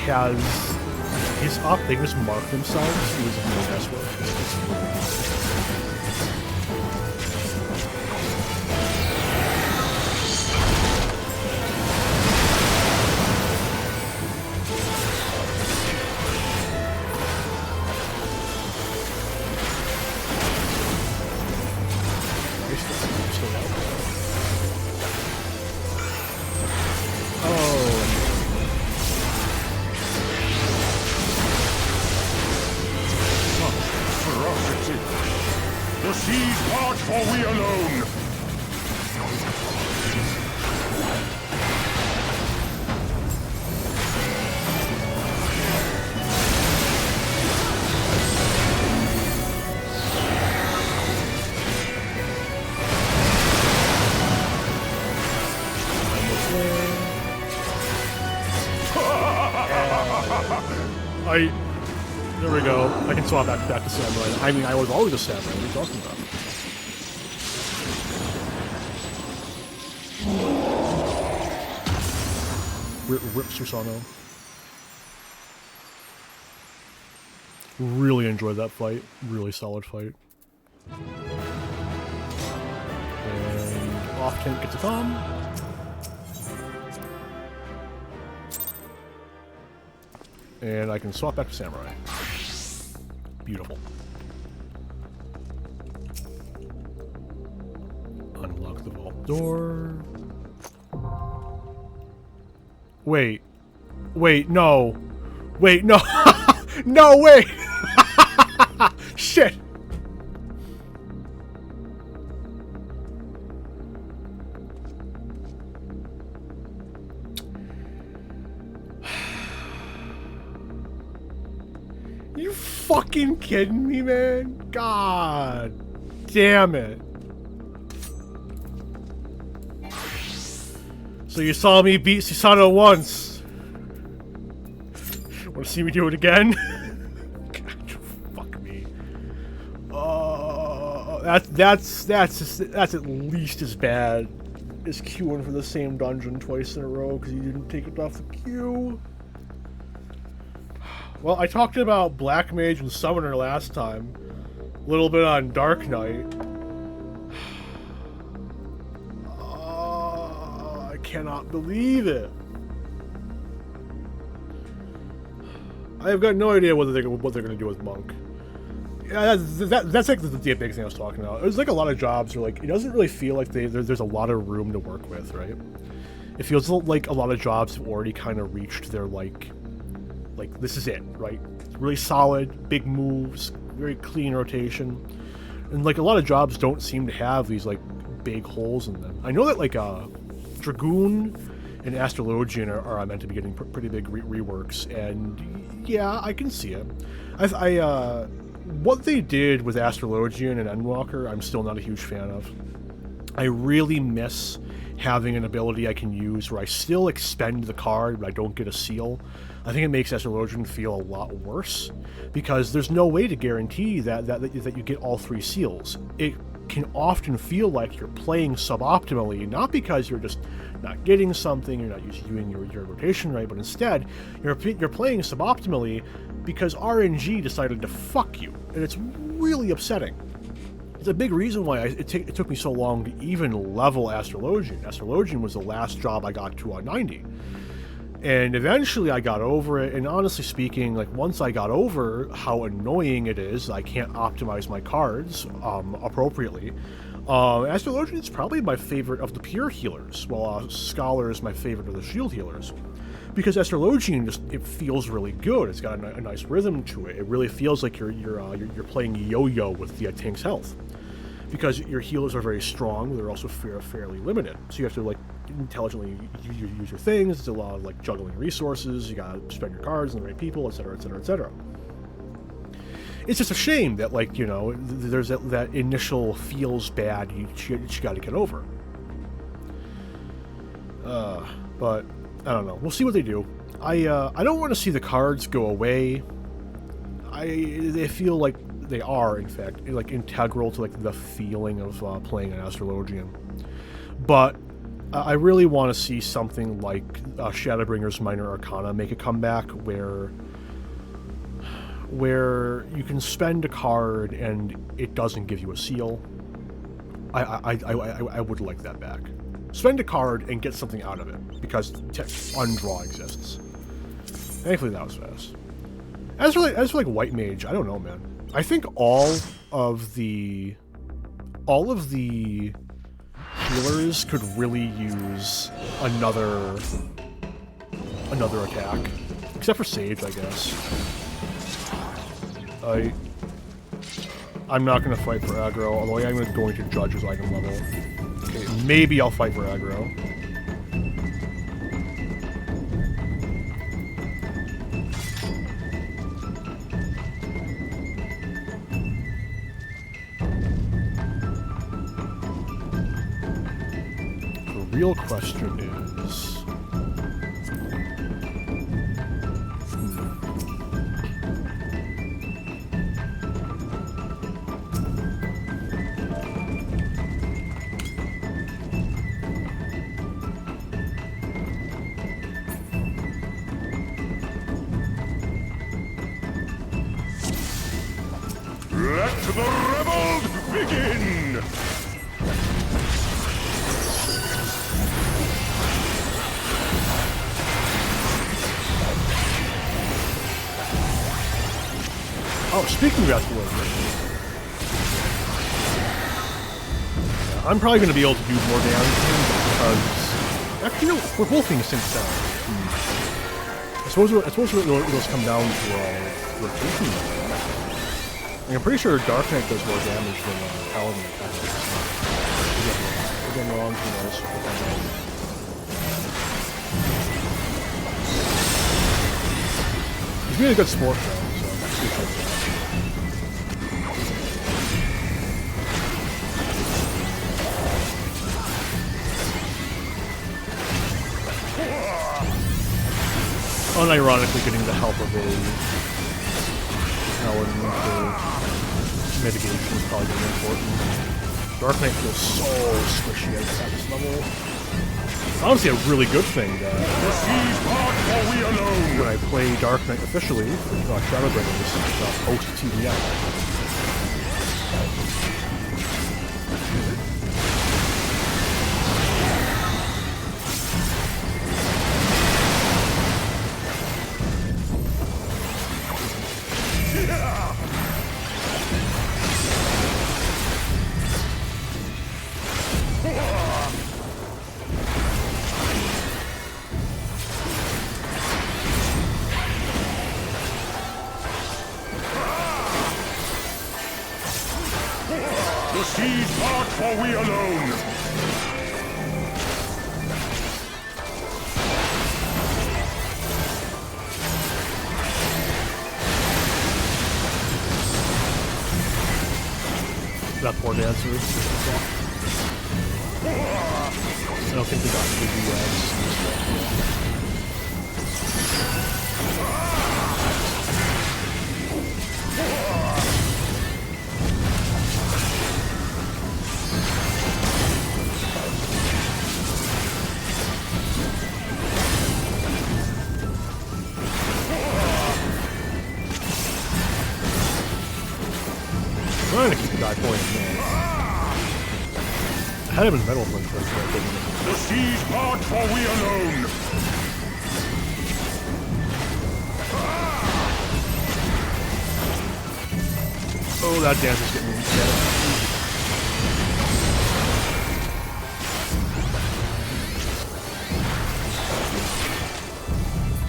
has his up. They just mark themselves. It was a real best work. The seas part, for we alone! There we go. I can swap back to Samurai. I mean, I was always a Samurai. What are you talking about? Rip Susano. Really enjoyed that fight. Really solid fight. off tank gets a bomb. And I can swap back to Samurai. Beautiful. Unlock the vault door. Wait. Wait, no. Wait, no. No, wait. Shit. You fucking kidding me, man? God damn it. So you saw me beat Susano once. Want to see me do it again? God, fuck me. That's at least as bad as queuing for the same dungeon twice in a row because you didn't take it off the queue. Well, I talked about Black Mage and Summoner last time. A little bit on Dark Knight. I cannot believe it. I have got no idea what they're going to do with Monk. Yeah, that's like the big thing I was talking about. There's like a lot of jobs where like it doesn't really feel like there's a lot of room to work with, right? It feels like a lot of jobs have already kind of reached their like this is it, right? It's really solid, big moves, very clean rotation, and like a lot of jobs don't seem to have these like big holes in them. I know that like Dragoon and Astrologian are meant to be getting pretty big reworks, and yeah, I can see it. What they did with Astrologian and Endwalker, I'm still not a huge fan of. I really miss having an ability I can use where I still expend the card, but I don't get a seal. I think it makes Astrologian feel a lot worse, because there's no way to guarantee that you get all 3 seals. It can often feel like you're playing suboptimally, not because you're just not getting something, you're not using your rotation right, but instead, you're playing suboptimally because RNG decided to fuck you, and it's really upsetting. It's a big reason why it took me so long to even level Astrologian. Astrologian was the last job I got to on 90. And eventually I got over it, and honestly speaking, like once I got over how annoying it is, I can't optimize my cards appropriately. Astrologian is probably my favorite of the pure healers, while Scholar is my favorite of the shield healers. Because Astrologian it feels really good. It's got a nice rhythm to it. It really feels like you're playing yo-yo with the tank's health. Because your healers are very strong, they're also fairly limited. So you have to like intelligently use your things. It's a lot of like juggling resources. You gotta spend your cards on the right people, etc., etc., etc. It's just a shame that like there's that initial feels bad you got to get over. But I don't know. We'll see what they do. I don't want to see the cards go away. They feel like they are, in fact, like integral to like the feeling of playing an Astrologian. But I really want to see something like Shadowbringer's Minor Arcana make a comeback, where you can spend a card and it doesn't give you a seal. I would like that back. Spend a card and get something out of it, because undraw exists. Thankfully that was fast. As for like White Mage, I don't know, man. I think all of the healers could really use another attack, except for Sage, I guess. I'm not gonna fight for aggro, although I am going to judge his item level. Okay, maybe I'll fight for aggro. The real question is... Let the rebels begin! Oh, speaking of escalating missions, I'm probably going to be able to do more damage to him because actually, no, we're both being synced down. I suppose it'll come down to rotation. Like, I'm pretty sure Dark Knight does more damage than Paladin attacks. Again, wrong. Who knows? He's being a good sport though, so that's good for him. Unironically, getting the help of a Paladin for mitigation is probably going to be important. Dark Knight feels so squishy at this level. It's honestly a really good thing that when I play Dark Knight officially, Shadowbringers post-TDM. The seas part for we alone! That poor dancer. I don't think we got to do trying to keep the guy point, man. I had him in metal for the first one. The seas part for we alone! Oh, that dance is getting me dead.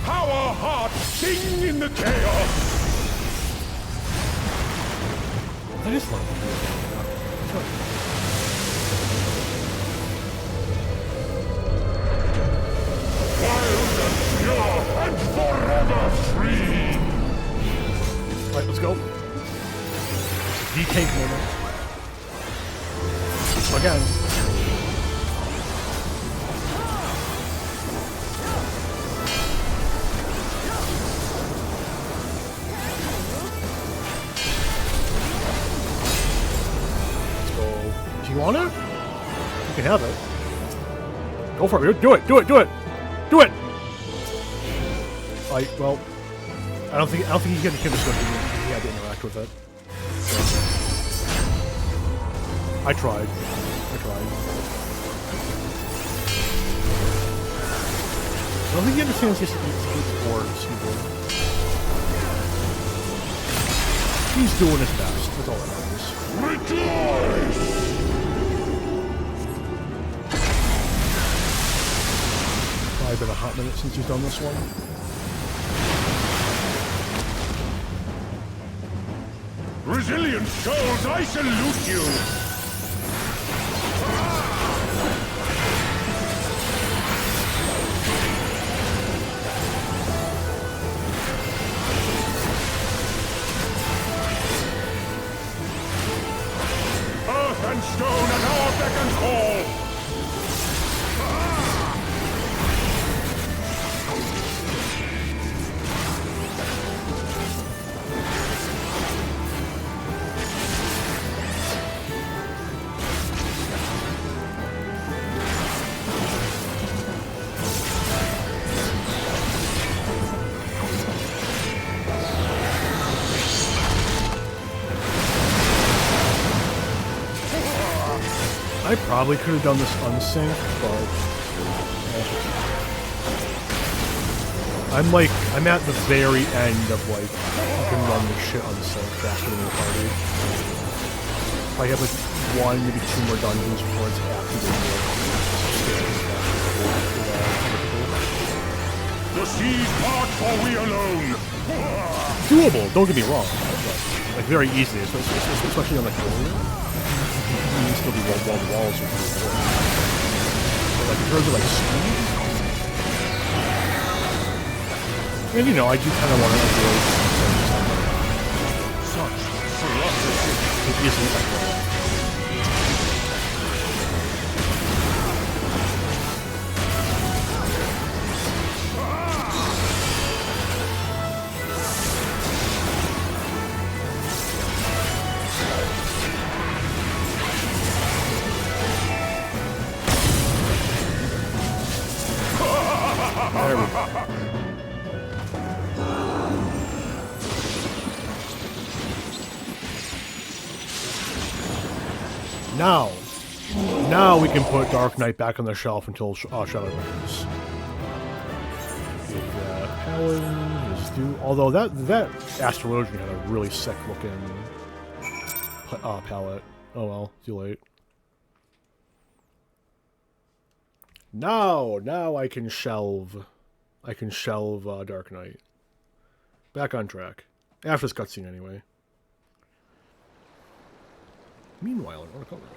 Our hearts sing in the chaos! That is fun. Wild and pure and forever free! Alright, let's go. D-tank moment. Again. You want it? You can have it. Go for it. Do it. Do it. Do it. Do it. Well, I don't think he can just go. He had to interact with it. I tried. I don't think he understands he has to eat the boards. He's doing his best. That's all that matters. Rejoice! Probably been a hot minute since he's done this one. Resilient souls, I salute you! Earth and stone at our beck and call! I probably could have done this unsync, but I'm at the very end of like, you can run the shit on the site faster than the party. I have like 1, maybe 2 more dungeons before it's activated. The seas part for we alone. Doable, don't get me wrong. Like very easy, especially on the corner. You can still do walls with the wall. But like in terms of like speed, and you know, I do kind of want to avoid such ferocity. It isn't like Now we can put Dark Knight back on the shelf until Shadow Burns. Paladin is due. Although that Astrologian had a really sick looking palette. Oh well, too late. Now I can shelve. Dark Knight. Back on track. After this cutscene, anyway. Meanwhile, I want to cover it.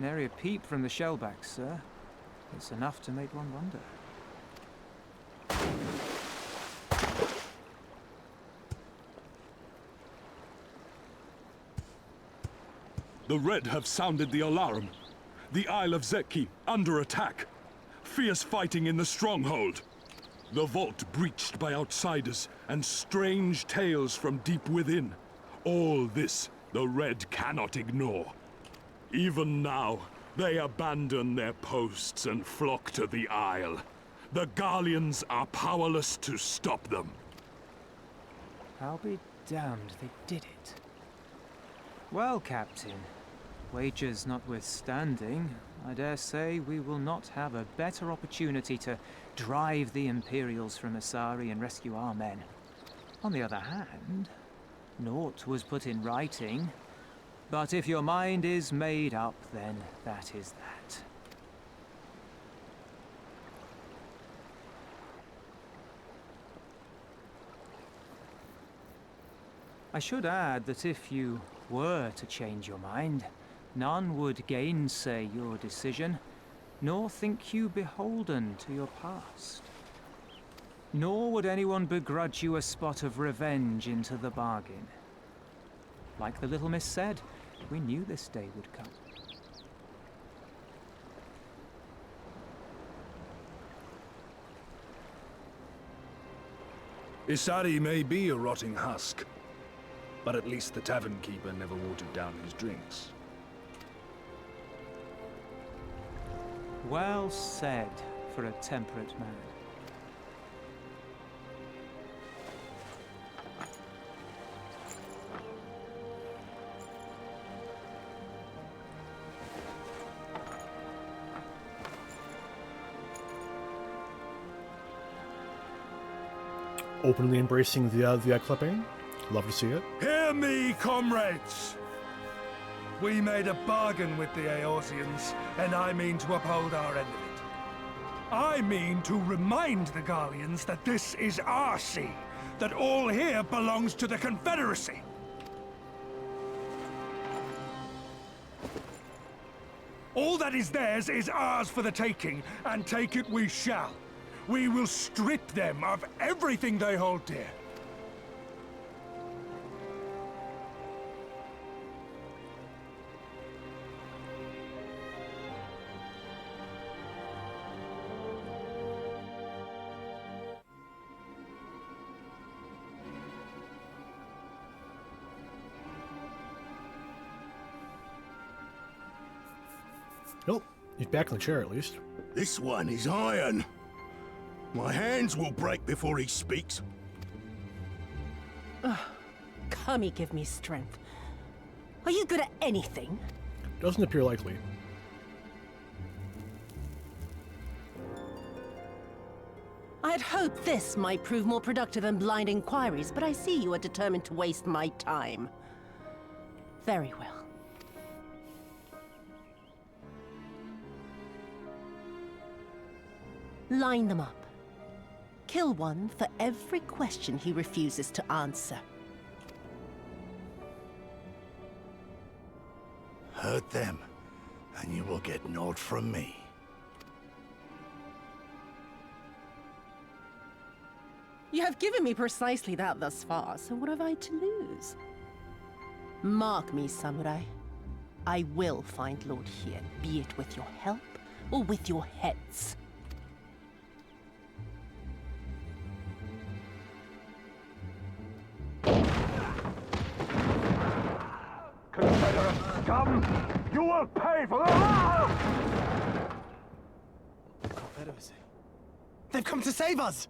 Nary a peep from the shellbacks, sir. It's enough to make one wonder. The Red have sounded the alarm. The Isle of Zeki under attack. Fierce fighting in the stronghold. The vault breached by outsiders and strange tales from deep within. All this the Red cannot ignore. Even now, they abandon their posts and flock to the Isle. The Garleans are powerless to stop them. I'll be damned they did it. Well, Captain, wagers notwithstanding, I dare say we will not have a better opportunity to drive the Imperials from Asari and rescue our men. On the other hand, naught was put in writing. But if your mind is made up, then that is that. I should add that if you were to change your mind, none would gainsay your decision, nor think you beholden to your past. Nor would anyone begrudge you a spot of revenge into the bargain. Like the little miss said, we knew this day would come. Isari may be a rotting husk, but at least the tavern keeper never watered down his drinks. Well said for a temperate man. Openly embracing the clipping. Love to see it. Hear me, comrades! We made a bargain with the Eorzeans, and I mean to uphold our end of it. I mean to remind the Garleans that this is our sea, that all here belongs to the Confederacy. All that is theirs is ours for the taking, and take it we shall. We will strip them of everything they hold dear. Nope. He's back in the chair at least. This one is iron. My hands will break before he speaks. Kami, give me strength. Are you good at anything? Doesn't appear likely. I had hoped this might prove more productive than blind inquiries, but I see you are determined to waste my time. Very well. Line them up. Kill one for every question he refuses to answer. Hurt them, and you will get naught from me. You have given me precisely that thus far, so what have I to lose? Mark me, samurai. I will find Lord Hien, be it with your help or with your heads. Confederate scum! You will pay for that! Confederacy. They've come to save us!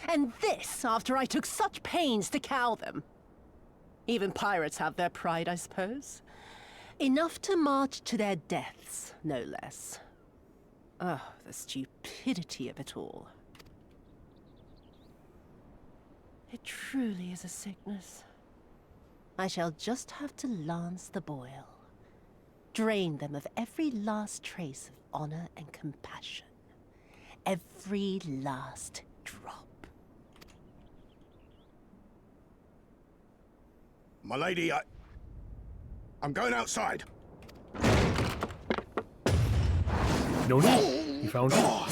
And this after I took such pains to cow them. Even pirates have their pride, I suppose. Enough to march to their deaths, no less. Oh, the stupidity of it all. It truly is a sickness. I shall just have to lance the boil. Drain them of every last trace of honor and compassion. Every last drop. My lady, I'm going outside. No, you found it.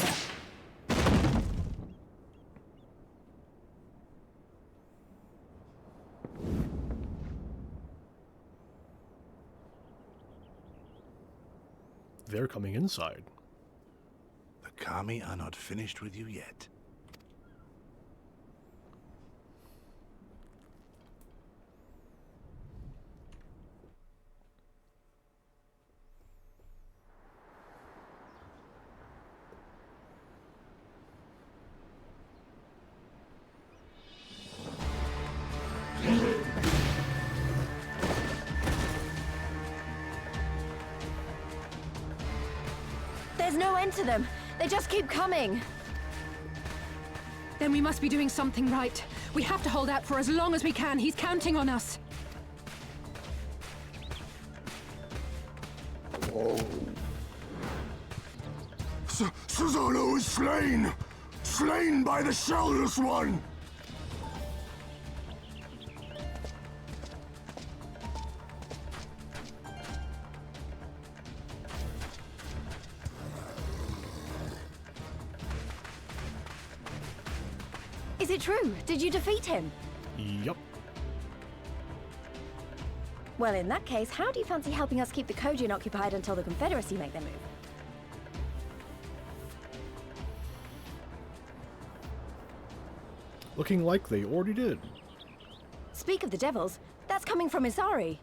They're coming inside. The Kami are not finished with you yet. There's no end to them. They just keep coming. Then we must be doing something right. We have to hold out for as long as we can. He's counting on us. Susano is slain! Slain by the Shellless One! Is it true? Did you defeat him? Yup. Well, in that case, how do you fancy helping us keep the Kojin occupied until the Confederacy make their move? Looking like they already did. Speak of the devils, that's coming from Isari.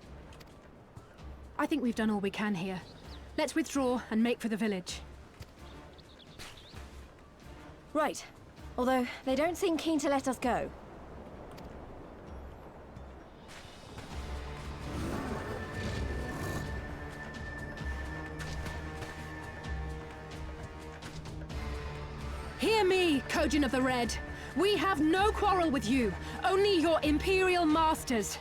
I think we've done all we can here. Let's withdraw and make for the village. Right. Although, they don't seem keen to let us go. Hear me, Kojin of the Red. We have no quarrel with you, only your Imperial masters.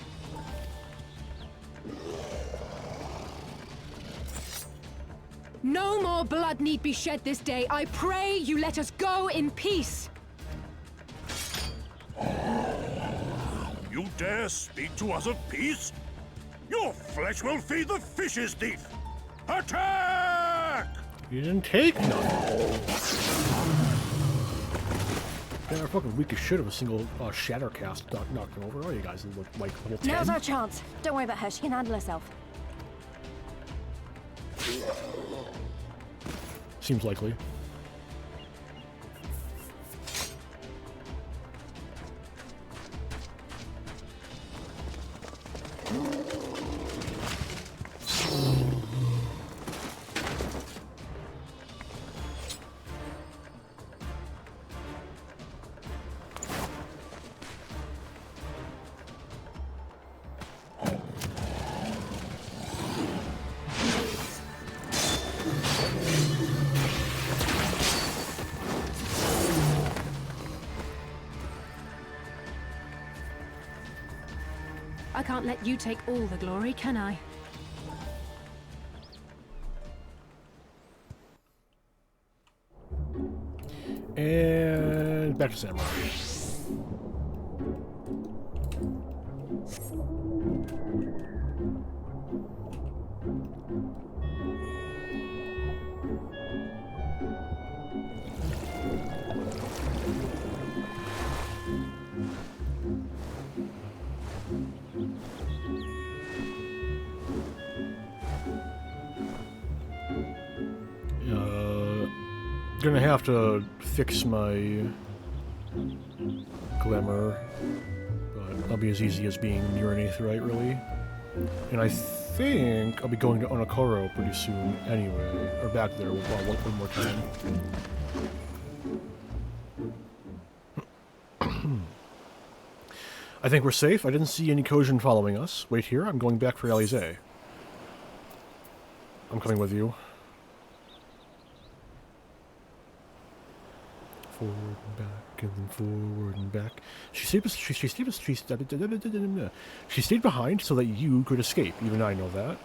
No more blood need be shed this day. I pray you let us go in peace. You dare speak to us of peace? Your flesh will feed the fishes, thief! Attack! You didn't take none. Yeah, our fucking weak as shit of a single Shattercast knocked him over. Oh, you guys look like level 10. Now's our chance. Don't worry about her. She can handle herself. Seems likely. I can't let you take all the glory, can I? And back to Samurai. Gonna have to fix my glamour, but that'll be as easy as being near an aetheryte, really. And I think I'll be going to Onokoro pretty soon anyway, or back there one more time. I think we're safe. I didn't see any Kojin following us. Wait here, I'm going back for Alize. I'm coming with you. Forward and back, and then forward and back. She stayed behind so that you could escape. Even I know that.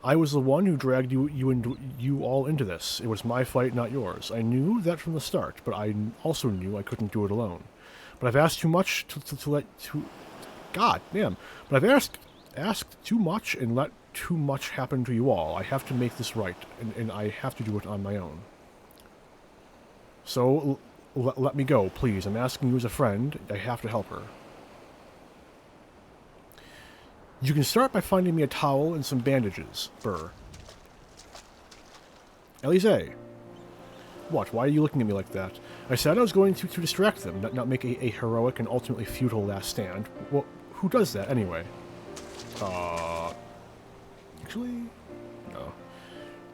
I was the one who dragged you all into this. It was my fight, not yours. I knew that from the start, but I also knew I couldn't do it alone. But I've asked too much God damn! But I've asked too much and let too much happen to you all. I have to make this right, and I have to do it on my own. So, let me go, please. I'm asking you as a friend. I have to help her. You can start by finding me a towel and some bandages, Burr. Alize. What? Why are you looking at me like that? I said I was going to distract them, not make a heroic and ultimately futile last stand. Well, who does that, anyway? Actually, no.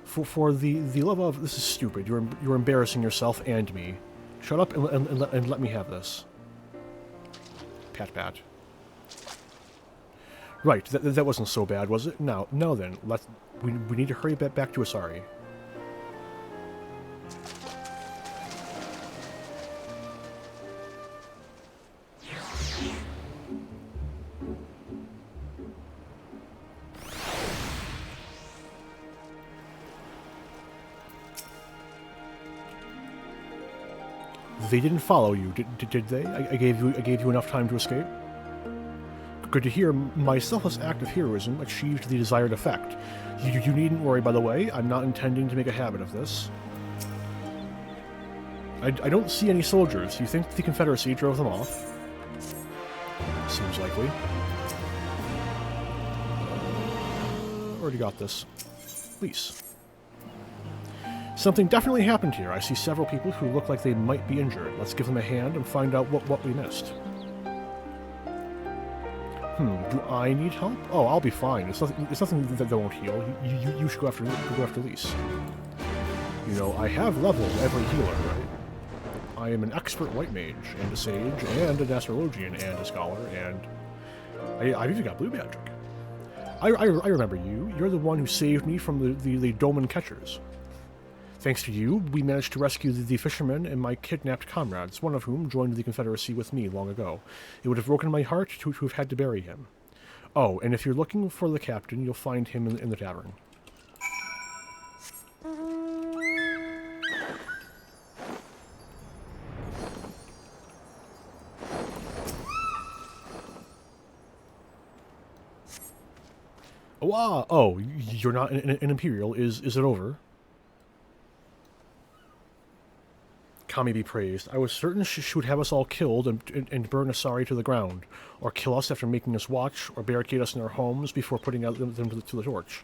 For the love of... This is stupid. You're embarrassing yourself and me. Shut up and let me have this. Pat pat. Right, that wasn't so bad, was it? Now then, we need to hurry back to Asari. They didn't follow you, did they? I gave you enough time to escape? Good to hear. My selfless act of heroism achieved the desired effect. You needn't worry, by the way. I'm not intending to make a habit of this. I don't see any soldiers. You think the Confederacy drove them off? Seems likely. Already got this. Please. Something definitely happened here. I see several people who look like they might be injured. Let's give them a hand and find out what we missed. Do I need help? Oh, I'll be fine. It's nothing that won't heal. You should go after Lise. You know, I have leveled every healer, right? I am an expert white mage, and a sage, and an astrologian, and a scholar, and I've even got blue magic. I remember you. You're the one who saved me from the Doman catchers. Thanks to you, we managed to rescue the fishermen and my kidnapped comrades, one of whom joined the Confederacy with me long ago. It would have broken my heart to have had to bury him. Oh, and if you're looking for the captain, you'll find him in the tavern. Oh, you're not an Imperial. Is it over? Kami be praised. I was certain she would have us all killed and burn Asari to the ground, or kill us after making us watch, or barricade us in our homes before putting out them to the torch.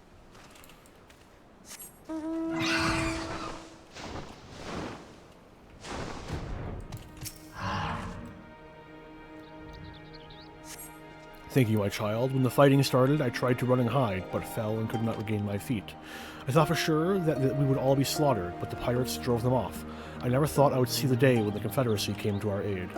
Thank you, my child. When the fighting started, I tried to run and hide, but fell and could not regain my feet. I thought for sure that we would all be slaughtered, but the pirates drove them off. I never thought I would see the day when the Confederacy came to our aid.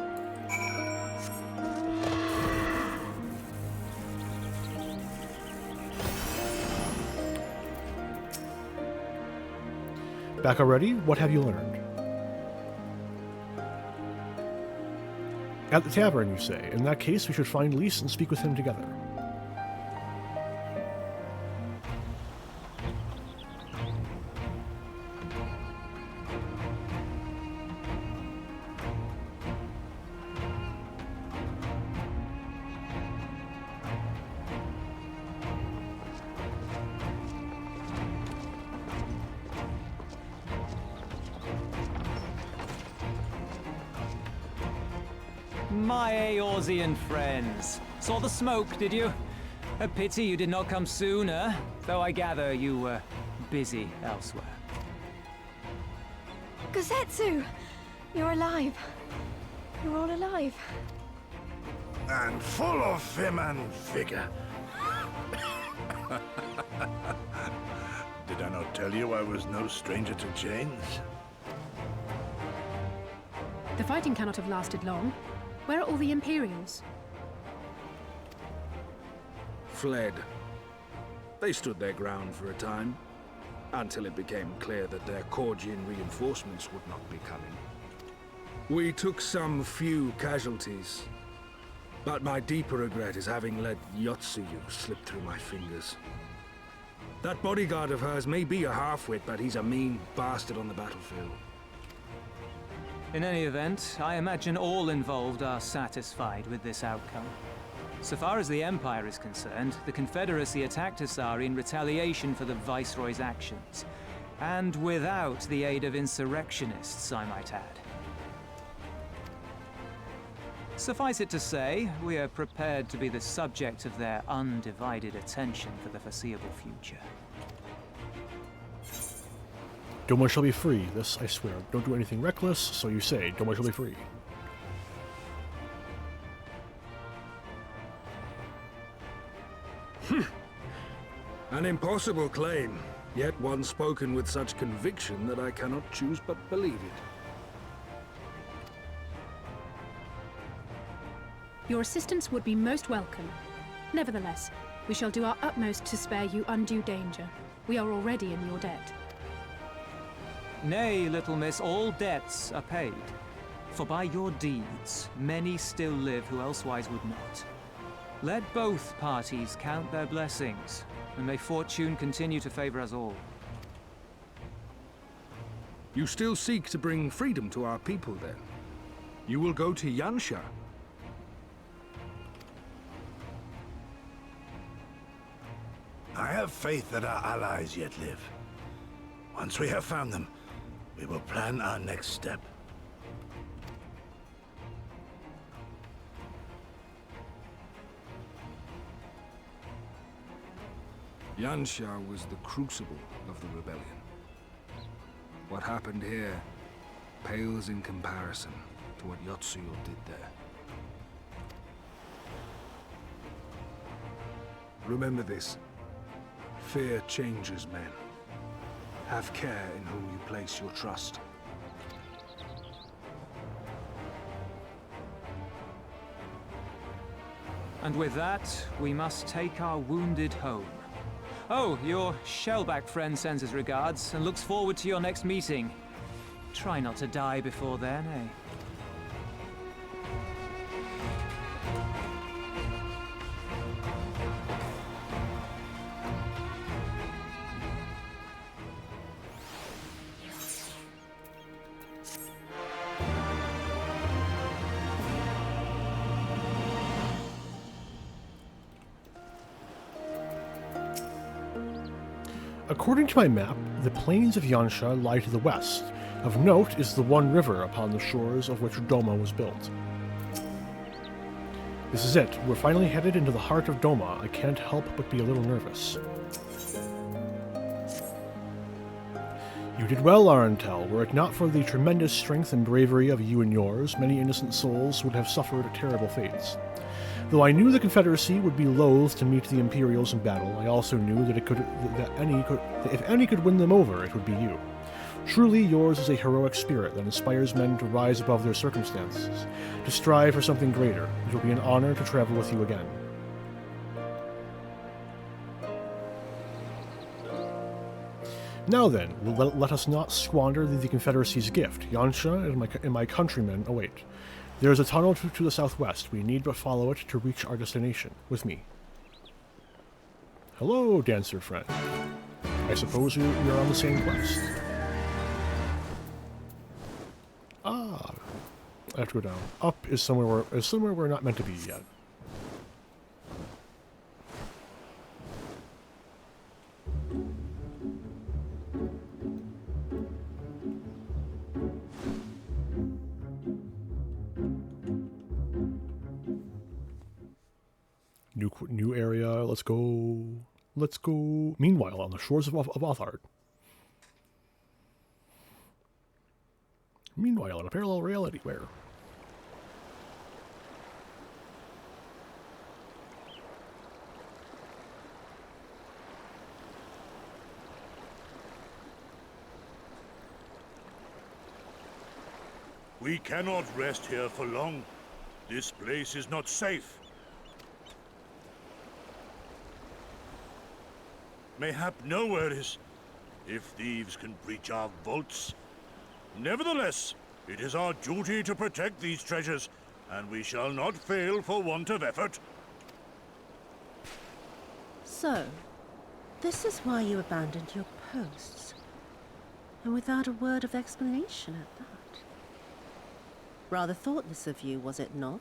Back already? What have you learned? At the tavern, you say. In that case, we should find Lys and speak with him together. My Eorzean friends. Saw the smoke, did you? A pity you did not come sooner, though I gather you were busy elsewhere. Gosetsu! You're alive. You're all alive. And full of vim and vigor. Did I not tell you I was no stranger to chains? The fighting cannot have lasted long. Where are all the Imperials? Fled. They stood their ground for a time, until it became clear that their Korgian reinforcements would not be coming. We took some few casualties, but my deeper regret is having let Yotsuyu slip through my fingers. That bodyguard of hers may be a half-wit, but he's a mean bastard on the battlefield. In any event, I imagine all involved are satisfied with this outcome. So far as the Empire is concerned, the Confederacy attacked Asari in retaliation for the Viceroy's actions. And without the aid of insurrectionists, I might add. Suffice it to say, we are prepared to be the subject of their undivided attention for the foreseeable future. Doma shall be free. This I swear. Don't do anything reckless, so you say. Doma shall be free. An impossible claim, yet one spoken with such conviction that I cannot choose but believe it. Your assistance would be most welcome. Nevertheless, we shall do our utmost to spare you undue danger. We are already in your debt. Nay, little miss, all debts are paid. For by your deeds, many still live who elsewise would not. Let both parties count their blessings, and may fortune continue to favor us all. You still seek to bring freedom to our people, then? You will go to Yansha. I have faith that our allies yet live. Once we have found them, we will plan our next step. Yansha was the crucible of the rebellion. What happened here pales in comparison to what Yotsuyo did there. Remember this. Fear changes men. Have care in whom you place your trust. And with that, we must take our wounded home. Oh, your Shellback friend sends his regards and looks forward to your next meeting. Try not to die before then, eh? According to my map, the plains of Yansha lie to the west. Of note is the one river upon the shores of which Doma was built. This is it. We're finally headed into the heart of Doma. I can't help but be a little nervous. You did well, Arantel. Were it not for the tremendous strength and bravery of you and yours, many innocent souls would have suffered terrible fates. Though I knew the Confederacy would be loath to meet the Imperials in battle, I also knew that if any could win them over, it would be you. Truly, yours is a heroic spirit that inspires men to rise above their circumstances, to strive for something greater. It will be an honor to travel with you again. Now then, let us not squander the Confederacy's gift. Yansha and my countrymen await. There is a tunnel to the southwest. We need but follow it to reach our destination. With me. Hello, dancer friend. I suppose you're on the same quest. Ah. I have to go down. Up is somewhere we're not meant to be yet. New area. Let's go. Let's go. Meanwhile, on the shores of Othard. Meanwhile, in a parallel reality where... We cannot rest here for long. This place is not safe. Mayhap nowhere is, if thieves can breach our vaults. Nevertheless, it is our duty to protect these treasures, and we shall not fail for want of effort. So, this is why you abandoned your posts. And without a word of explanation at that. Rather thoughtless of you, was it not?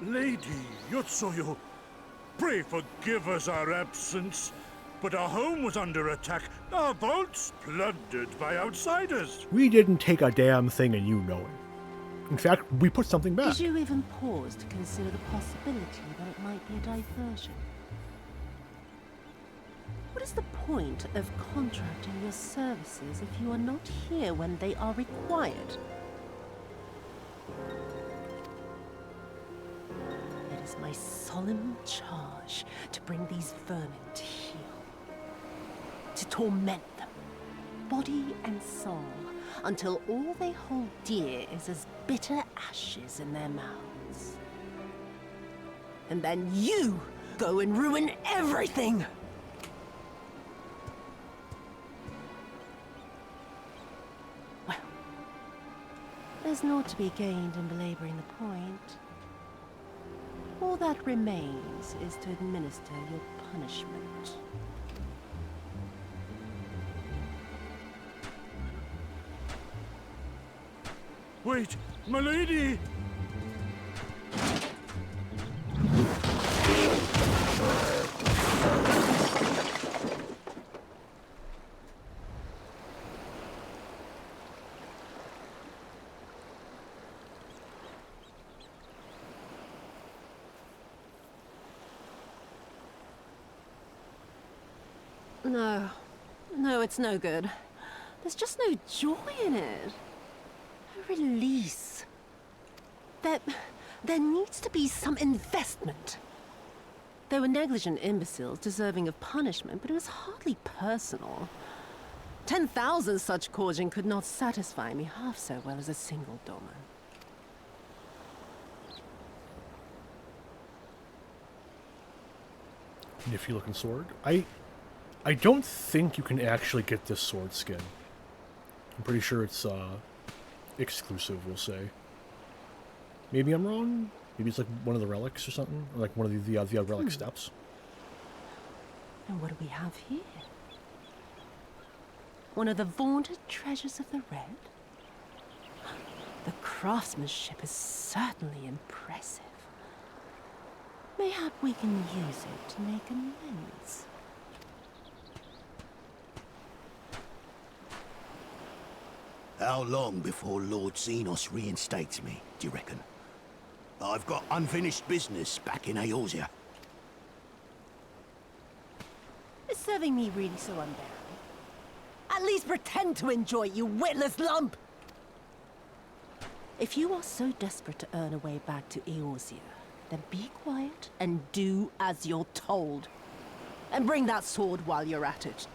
Lady Yotsuyo, pray forgive us our absence, but our home was under attack, our vaults plundered by outsiders. We didn't take a damn thing and you know it. In fact, we put something back. Did you even pause to consider the possibility that it might be a diversion? What is the point of contracting your services if you are not here when they are required? It is my solemn charge to bring these vermin to heel. To torment them, body and soul, until all they hold dear is as bitter ashes in their mouths. And then you go and ruin everything! Well, there's naught to be gained in belaboring the point. All that remains is to administer your punishment. Wait, my lady! No, it's no good. There's just no joy in it. No release. There needs to be some investment. They were negligent imbeciles deserving of punishment, but it was hardly personal. 10,000 such courting could not satisfy me half so well as a single domer. Nifty looking sword. I don't think you can actually get this sword skin. I'm pretty sure it's exclusive, we'll say. Maybe I'm wrong. Maybe it's like one of the relics or something, or like one of the relic steps. And what do we have here? One of the vaunted treasures of the Red? The craftsmanship is certainly impressive. Mayhap we can use it to make amends. How long before Lord Xenos reinstates me, do you reckon? I've got unfinished business back in Eorzea. Is serving me really so unbearable? At least pretend to enjoy it, you witless lump! If you are so desperate to earn a way back to Eorzea, then be quiet and do as you're told. And bring that sword while you're at it.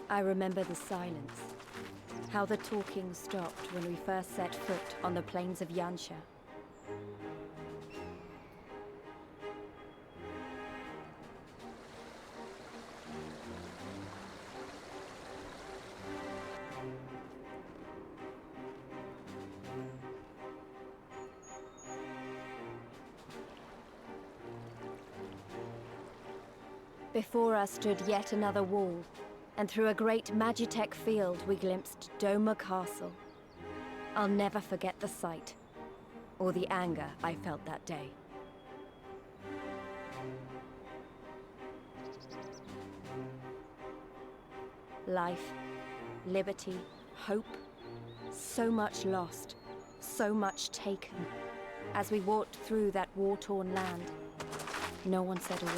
I remember the silence. How the talking stopped when we first set foot on the plains of Yansha. Before us stood yet another wall, and through a great Magitech field we glimpsed Doma Castle. I'll never forget the sight, or the anger I felt that day. Life, liberty, hope, so much lost, so much taken. As we walked through that war-torn land, no one said a word.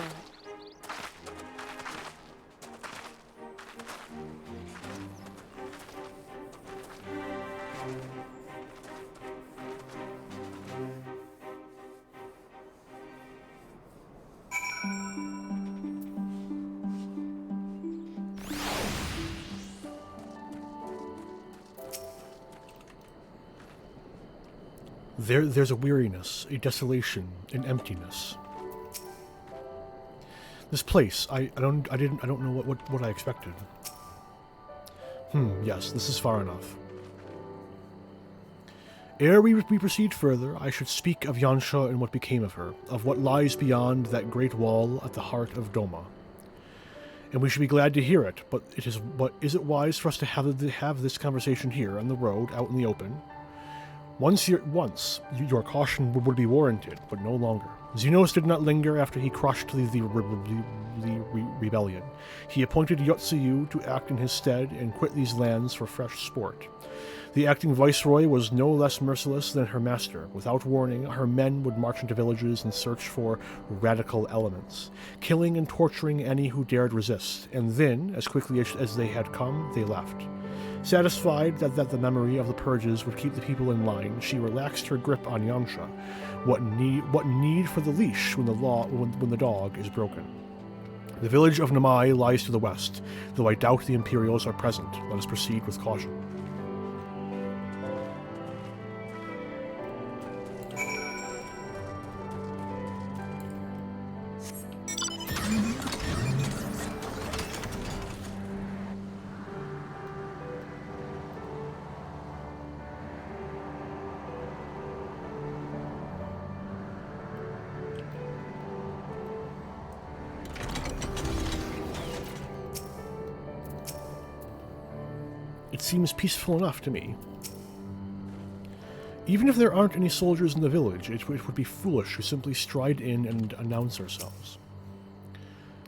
There's a weariness, a desolation, an emptiness. This place, I don't know what I expected. Yes, this is far enough. Ere we proceed further, I should speak of Yansha and what became of her, of what lies beyond that great wall at the heart of Doma. And we should be glad to hear it, but is it wise for us to have this conversation here on the road, out in the open? Once your caution would be warranted, but no longer. Xenos did not linger after he crushed the rebellion. He appointed Yotsuyu to act in his stead and quit these lands for fresh sport. The acting viceroy was no less merciless than her master. Without warning, her men would march into villages and search for radical elements, killing and torturing any who dared resist, and then, as quickly as they had come, they left. Satisfied that the memory of the purges would keep the people in line, she relaxed her grip on Yansha. What need for the leash when the dog is broken? The village of Namai lies to the west, though I doubt the Imperials are present. Let us proceed with caution. It seems peaceful enough to me. Even if there aren't any soldiers in the village, it would be foolish to simply stride in and announce ourselves.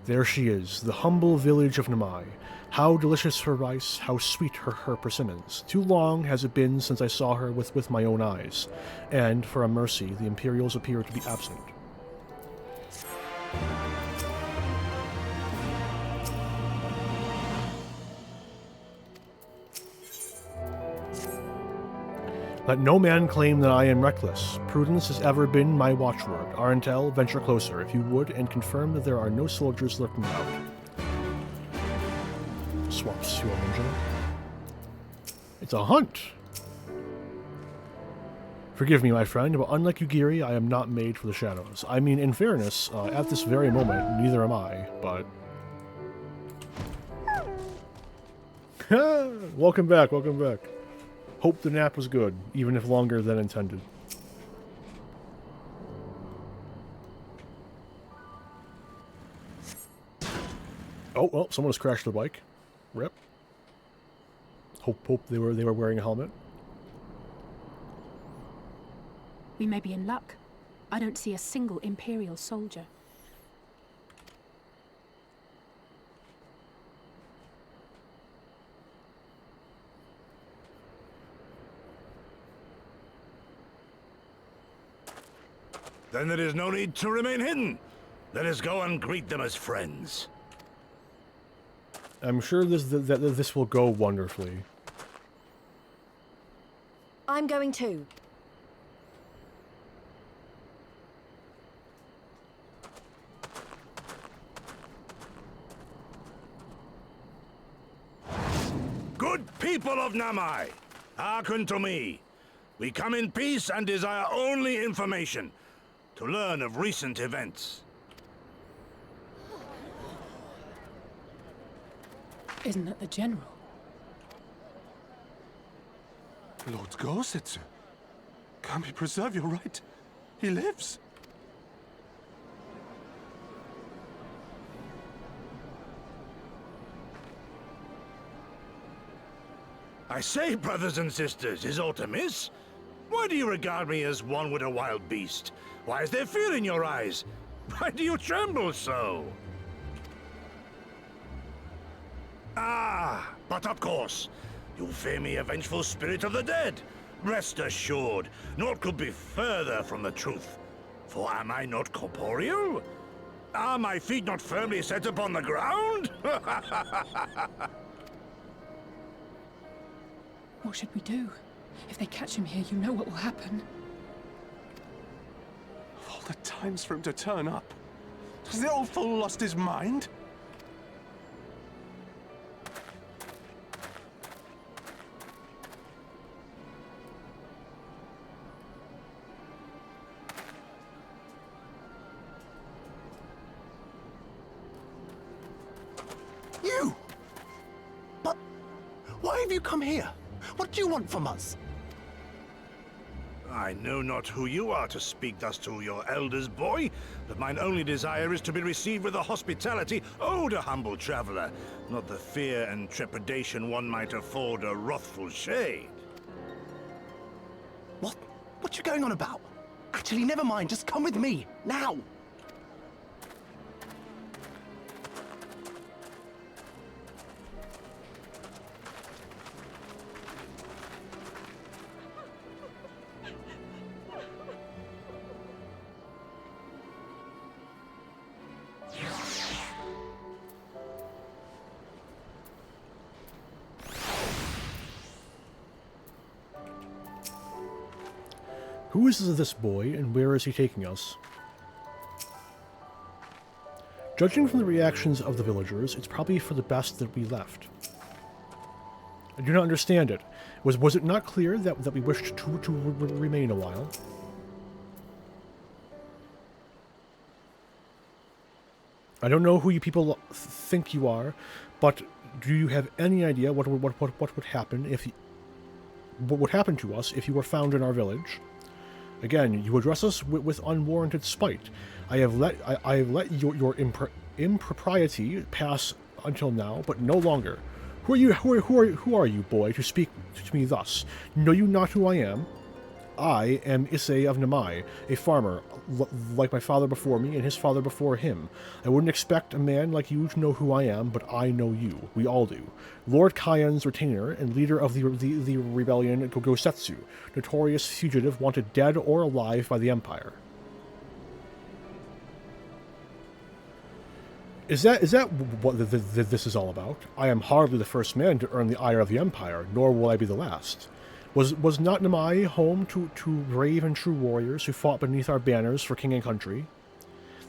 There she is, the humble village of Namai. How delicious her rice, how sweet her persimmons. Too long has it been since I saw her with my own eyes, and, for a mercy, the Imperials appear to be absent. Let no man claim that I am reckless. Prudence has ever been my watchword. Arentel, venture closer, if you would, and confirm that there are no soldiers lurking about. Swaps to a ninja. It's a hunt! Forgive me, my friend, but unlike Yugiri, I am not made for the shadows. I mean, in fairness, at this very moment, neither am I, but... Welcome back, welcome back. Hope the nap was good, even if longer than intended. Oh, well, someone has crashed their bike. Rip. Hope they were wearing a helmet. We may be in luck. I don't see a single Imperial soldier. Then there is no need to remain hidden. Let us go and greet them as friends. I'm sure this will go wonderfully. I'm going too. People of Namai, hearken to me. We come in peace and desire only information to learn of recent events. Isn't that the general? Lord Gorsetsu. Kami, preserve your right. He lives. I say, brothers and sisters, is aught amiss? Why do you regard me as one with a wild beast? Why is there fear in your eyes? Why do you tremble so? Ah, but of course, you fear me, a vengeful spirit of the dead. Rest assured, naught could be further from the truth. For am I not corporeal? Are my feet not firmly set upon the ground? What should we do? If they catch him here, you know what will happen. Of all the times for him to turn up, has the old fool lost his mind? You! But why have you come here? What do you want from us? I know not who you are to speak thus to your elders, boy, but mine only desire is to be received with the hospitality owed a humble traveler, not the fear and trepidation one might afford a wrathful shade. What you going on about? Actually, never mind, just come with me, now! Who is this boy, and where is he taking us? Judging from the reactions of the villagers, it's probably for the best that we left. I do not understand it. Was it not clear that we wished to remain a while? I don't know who you people think you are, but do you have any idea what would happen if what would happen to us if you were found in our village? Again, you address us with unwarranted spite. I have let your impropriety pass until now, but no longer. Who are you, boy, to speak to me thus? Know you not who I am? I am Issei of Namai, a farmer, like my father before me and his father before him. I wouldn't expect a man like you to know who I am, but I know you. We all do. Lord Kyan's retainer and leader of the rebellion Gosetsu, notorious fugitive wanted dead or alive by the Empire. Is that what this is all about? I am hardly the first man to earn the ire of the Empire, nor will I be the last. Was not Namai home to brave and true warriors who fought beneath our banners for king and country?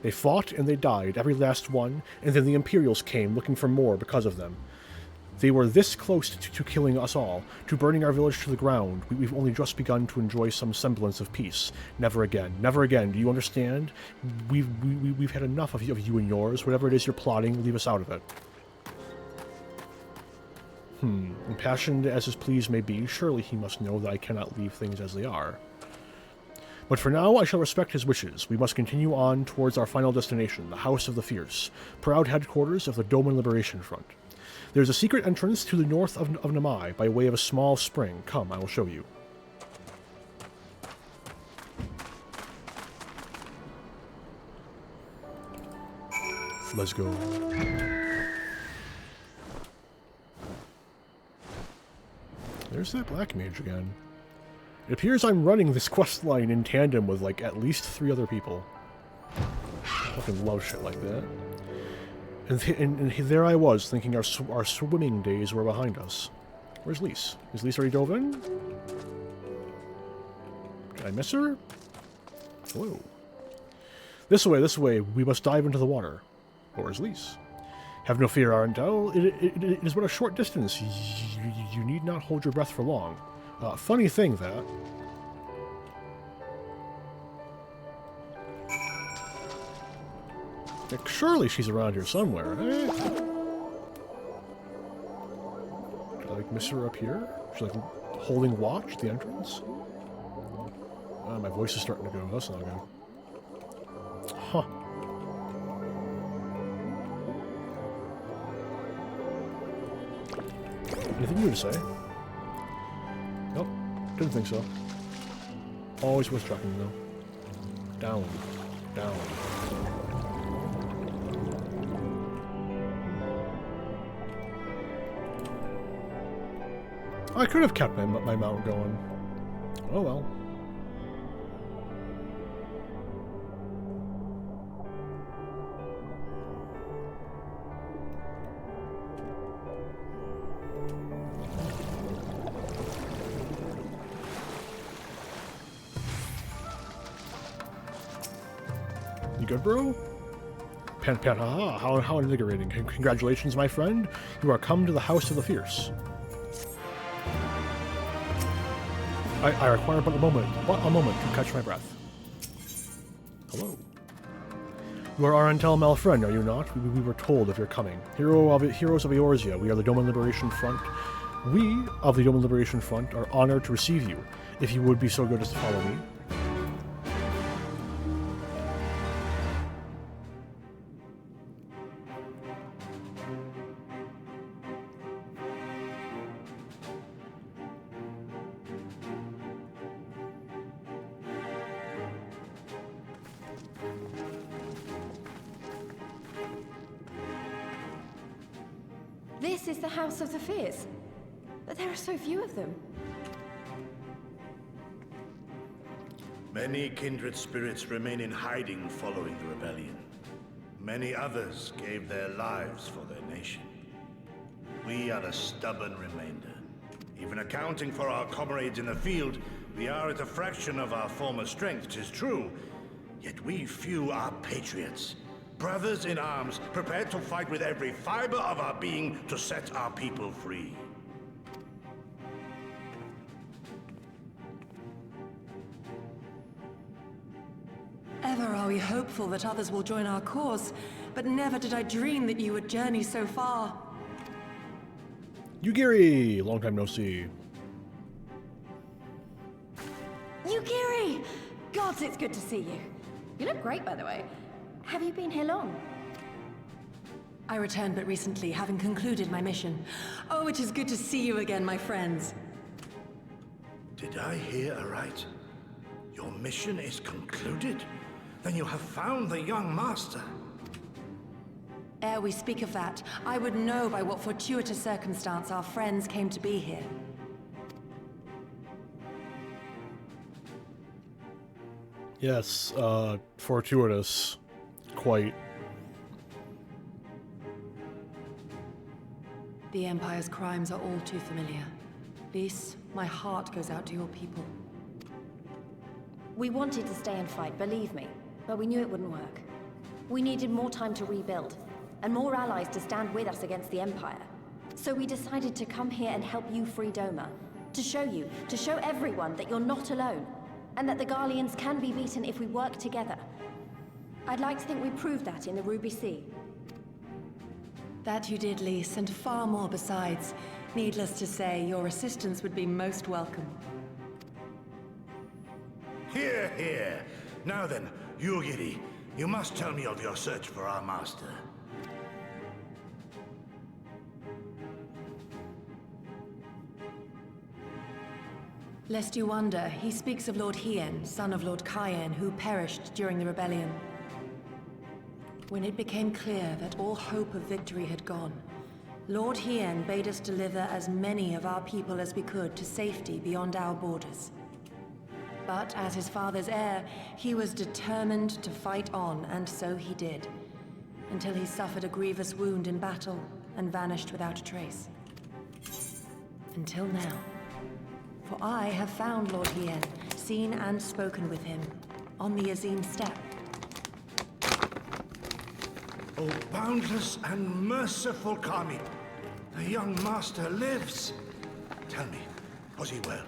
They fought and they died, every last one, and then the Imperials came looking for more because of them. They were this close to killing us all, to burning our village to the ground. We've only just begun to enjoy some semblance of peace. Never again. Never again. Do you understand? We've had enough of you and yours. Whatever it is you're plotting, leave us out of it. Impassioned as his pleas may be, surely he must know that I cannot leave things as they are. But for now, I shall respect his wishes. We must continue on towards our final destination, the House of the Fierce, proud headquarters of the Doman Liberation Front. There's a secret entrance to the north of Namai by way of a small spring. Come, I will show you. Let's go. There's that black mage again. It appears I'm running this quest line in tandem with, like, at least 3 other people. Fucking love shit like that. And there I was, thinking our swimming days were behind us. Where's Lise? Is Lise already dove in? Did I miss her? Hello. This way, we must dive into the water. Where's Lise? Have no fear, Arendelle. It is but a short distance. You need not hold your breath for long. Funny thing, that. Like, surely she's around here somewhere, eh? Did I, like, miss her up here? She's, like, holding watch at the entrance? My voice is starting to go. That's not good. Huh. Anything new to say? Nope. Didn't think so. Always worth checking, though. Down. Down. I could have kept my mount going. Oh well. You good, bro? Pan, haha, how invigorating. Congratulations, my friend. You are come to the House of the Fierce. I require but a moment to catch my breath. Hello. You are our Antelmel friend, are you not? We were told of your coming. Heroes of Eorzea, we are the Doman Liberation Front. We, of the Doman Liberation Front, are honored to receive you, if you would be so good as to follow me. This is the House of the Fierce, but there are so few of them. Many kindred spirits remain in hiding following the rebellion. Many others gave their lives for their nation. We are a stubborn remainder. Even accounting for our comrades in the field, we are at a fraction of our former strength, 'tis true. Yet we few are patriots. Brothers in arms, prepared to fight with every fiber of our being to set our people free. Ever are we hopeful that others will join our cause, but never did I dream that you would journey so far. Yugiri! Long time no see. Yugiri! Gods, it's good to see you. You look great, by the way. Have you been here long? I returned but recently, having concluded my mission. Oh, it is good to see you again, my friends. Did I hear aright? Your mission is concluded? Then you have found the young master. Ere we speak of that, I would know by what fortuitous circumstance our friends came to be here. Yes, fortuitous. Quite. The Empire's crimes are all too familiar. Lys, my heart goes out to your people. We wanted to stay and fight, believe me, but we knew it wouldn't work. We needed more time to rebuild, and more allies to stand with us against the Empire. So we decided to come here and help you free Doma. To show everyone that you're not alone, and that the Garleans can be beaten if we work together. I'd like to think we proved that in the Ruby Sea. That you did, Lys, and far more besides. Needless to say, your assistance would be most welcome. Hear, hear. Now then, Yugiri, you must tell me of your search for our master. Lest you wonder, he speaks of Lord Hien, son of Lord Cayenne, who perished during the rebellion. When it became clear that all hope of victory had gone, Lord Hien bade us deliver as many of our people as we could to safety beyond our borders. But as his father's heir, he was determined to fight on, and so he did, until he suffered a grievous wound in battle and vanished without a trace. Until now. For I have found Lord Hien, seen and spoken with him, on the Azim steppe. Oh, boundless and merciful Kami, the young master lives. Tell me, was he well?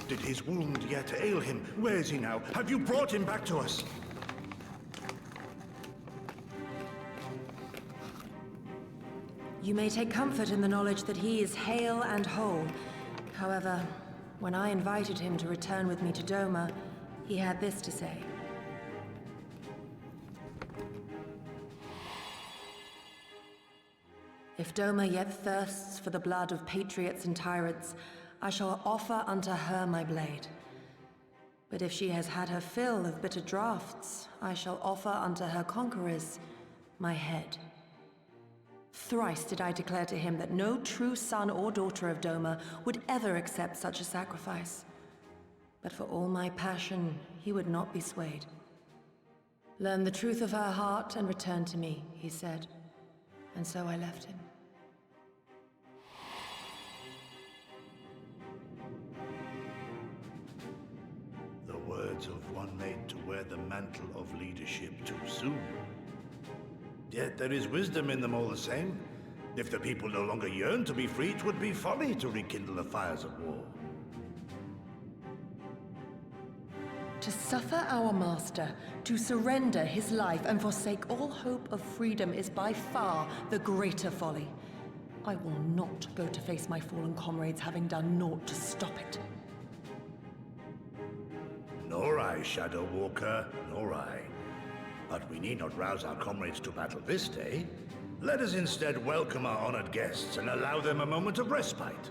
Did his wound yet ail him? Where is he now? Have you brought him back to us? You may take comfort in the knowledge that he is hale and whole. However, when I invited him to return with me to Doma, he had this to say. If Doma yet thirsts for the blood of patriots and tyrants, I shall offer unto her my blade. But if she has had her fill of bitter draughts, I shall offer unto her conquerors my head. Thrice did I declare to him that no true son or daughter of Doma would ever accept such a sacrifice. But for all my passion, he would not be swayed. Learn the truth of her heart and return to me, he said. And so I left him. The words of one made to wear the mantle of leadership too soon. Yet there is wisdom in them all the same. If the people no longer yearn to be free, it would be folly to rekindle the fires of war. To suffer our master, to surrender his life and forsake all hope of freedom is by far the greater folly. I will not go to face my fallen comrades having done naught to stop it. Nor I, Shadow Walker, nor I. But we need not rouse our comrades to battle this day. Let us instead welcome our honored guests and allow them a moment of respite.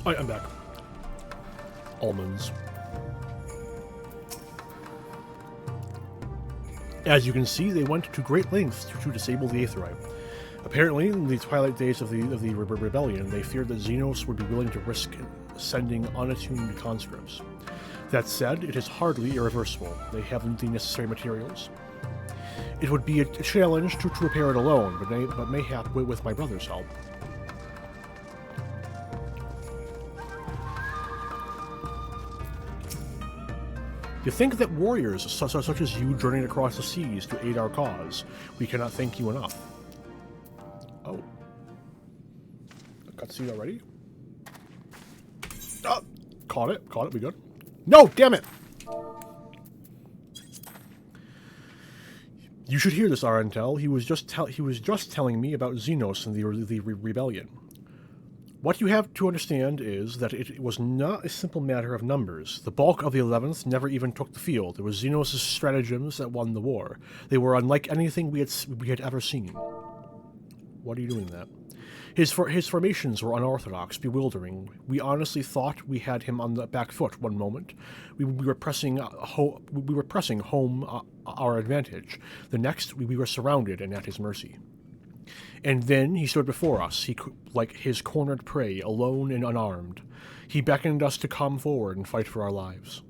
Alright, I'm back. Almonds. As you can see, they went to great lengths to disable the Aetheryte. Apparently, in the twilight days of the rebellion, they feared that Xenos would be willing to risk sending unattuned conscripts. That said, it is hardly irreversible. They have the necessary materials. It would be a challenge to repair it alone, but mayhap with my brother's help. To think that warriors such as you journeyed across the seas to aid our cause, we cannot thank you enough. Oh. A cutscene already? Oh, caught it, we good? No, damn it! You should hear this, Arentel. He was just telling me about Xenos and the rebellion. What you have to understand is that it was not a simple matter of numbers. The bulk of the 11th never even took the field. It was Xenos' stratagems that won the war. They were unlike anything we had ever seen. What are you doing that? His formations were unorthodox, bewildering. We honestly thought we had him on the back foot one moment. We were pressing home our advantage. The next, we were surrounded and at his mercy. And then he stood before us, like his cornered prey, alone and unarmed. He beckoned us to come forward and fight for our lives.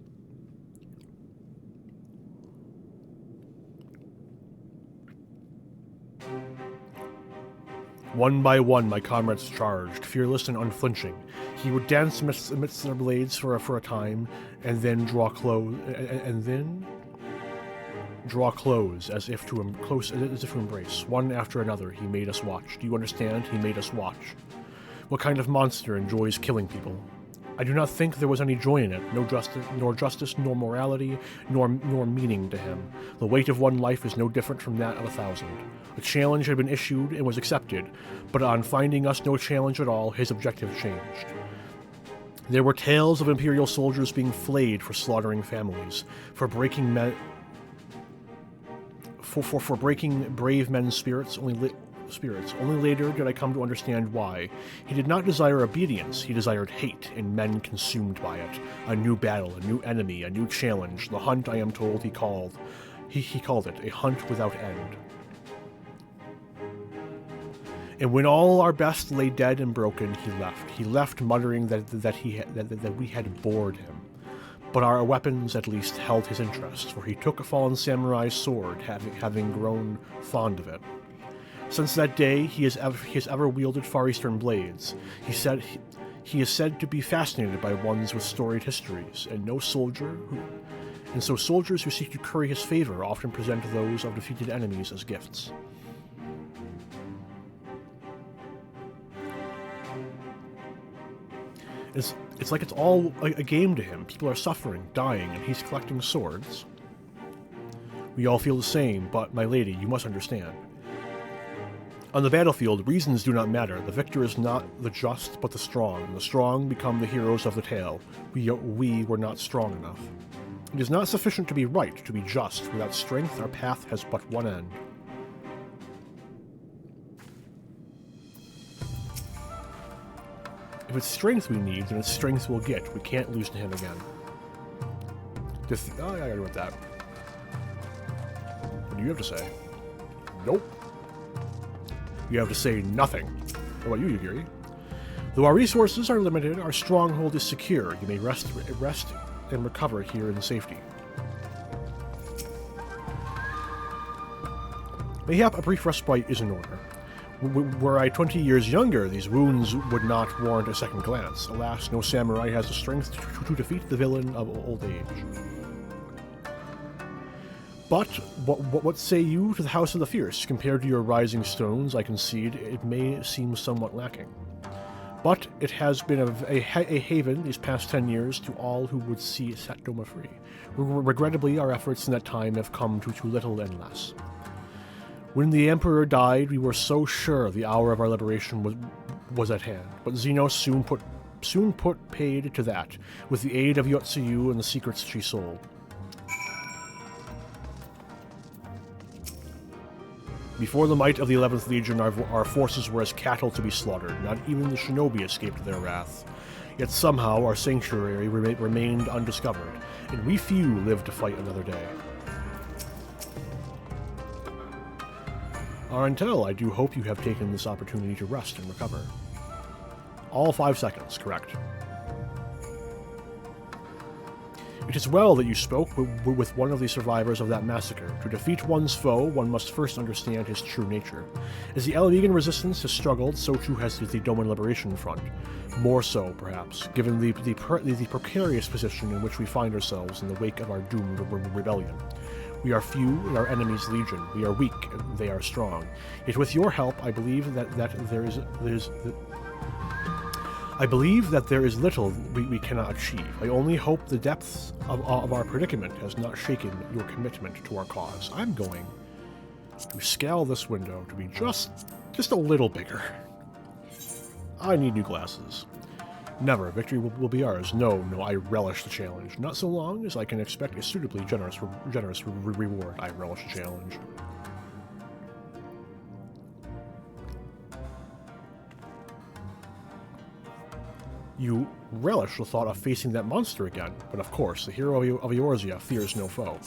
One by one, my comrades charged, fearless and unflinching. He would dance amidst their blades for a time, and then draw close, as if to embrace. One after another, he made us watch. Do you understand? He made us watch. What kind of monster enjoys killing people? I do not think there was any joy in it, nor justice, nor morality, nor meaning to him. The weight of one life is no different from that of 1,000. A challenge had been issued and was accepted, but on finding us no challenge at all, his objective changed. There were tales of Imperial soldiers being flayed for slaughtering families, for breaking brave men's spirits. Only later did I come to understand why. He did not desire obedience, he desired hate, and men consumed by it. A new battle, a new enemy, a new challenge. The hunt, I am told, he called it a hunt without end. And when all our best lay dead and broken, he left. He left, muttering that we had bored him. But our weapons at least held his interest, for he took a fallen samurai's sword, having grown fond of it. Since that day, he has ever wielded Far Eastern blades. He is said to be fascinated by ones with storied histories, and so soldiers who seek to curry his favor often present those of defeated enemies as gifts. It's like it's all a game to him. People are suffering, dying, and he's collecting swords. We all feel the same, but, my lady, you must understand. On the battlefield, reasons do not matter. The victor is not the just, but the strong. And the strong become the heroes of the tale. We were not strong enough. It is not sufficient to be right, to be just. Without strength, our path has but one end. If it's strength we need, then it's strength we'll get. We can't lose to him again. I gotta go with that. What do you have to say? Nope. You have to say nothing. What about you, Yugiri? Though our resources are limited, our stronghold is secure. You may rest and recover here in safety. Mayhap a brief respite is in order. Were I 20 years younger, these wounds would not warrant a second glance. Alas, no samurai has the strength to defeat the villain of old age. But what say you to the House of the Fierce? Compared to your rising stones, I concede it may seem somewhat lacking. But it has been a haven these past 10 years to all who would see Sat Doma free. Regrettably, our efforts in that time have come to too little and less. When the Emperor died, we were so sure the hour of our liberation was at hand, but Xenos soon put paid to that, with the aid of Yotsuyu and the secrets she sold. Before the might of the 11th Legion, our forces were as cattle to be slaughtered. Not even the shinobi escaped their wrath. Yet somehow our sanctuary remained undiscovered, and we few lived to fight another day. Arantel, I do hope you have taken this opportunity to rest and recover. All 5 seconds, correct. It is well that you spoke with one of the survivors of that massacre. To defeat one's foe, one must first understand his true nature. As the Alamegan resistance has struggled, so too has the Doman Liberation Front. More so, perhaps, given the precarious position in which we find ourselves in the wake of our doomed rebellion. We are few, and our enemies legion. We are weak, and they are strong. Yet with your help, I believe that there is little we cannot achieve. I only hope the depths of our predicament has not shaken your commitment to our cause. I'm going to scale this window to be just a little bigger. I need new glasses. Never. Victory will be ours. No, I relish the challenge. Not so long as I can expect a suitably generous reward. I relish the challenge. You relish the thought of facing that monster again, but of course, the hero of Eorzea fears no foe.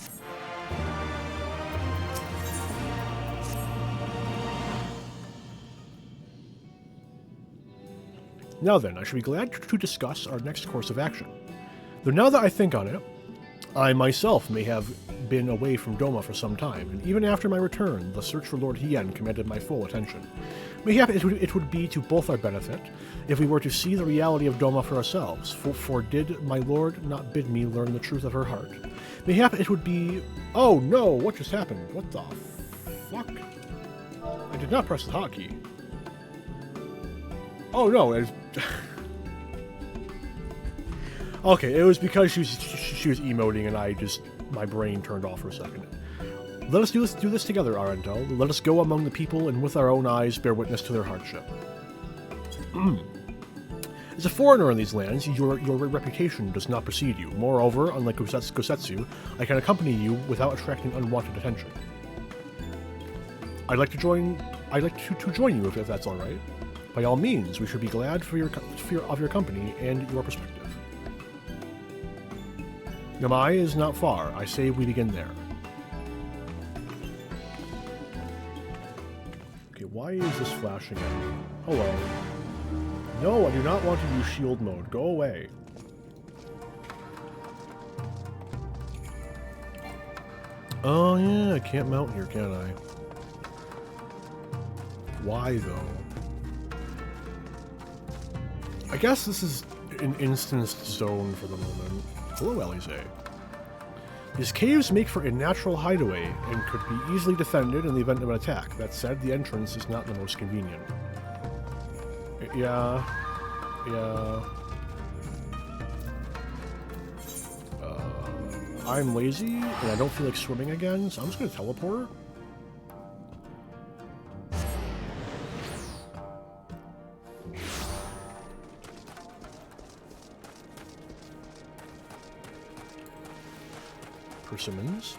Now then, I should be glad to discuss our next course of action. Though now that I think on it, I myself may have been away from Doma for some time, and even after my return, the search for Lord Hien commanded my full attention. Mayhap it would be to both our benefit if we were to see the reality of Doma for ourselves, for did my lord not bid me learn the truth of her heart? Mayhap it would be... Oh no, what just happened? What the fuck? I did not press the hotkey. Oh no, it... Okay, it was because she was emoting and my brain turned off for a second. Let us do this together, Arentel. Let us go among the people and with our own eyes bear witness to their hardship. As a foreigner in these lands, your reputation does not precede you. Moreover, unlike Gosetsu, I can accompany you without attracting unwanted attention. I'd like to join you if that's all right. By all means, we should be glad of your company and your perspective. Yamai is not far. I say we begin there. Okay, why is this flashing at me? Hello. No, I do not want to use shield mode. Go away. Oh yeah, I can't mount here, can I? Why though? I guess this is an instanced zone for the moment. Hello, Elise. These caves make for a natural hideaway and could be easily defended in the event of an attack. That said, the entrance is not the most convenient. Yeah. I'm lazy and I don't feel like swimming again, so I'm just gonna teleport. Persimmons.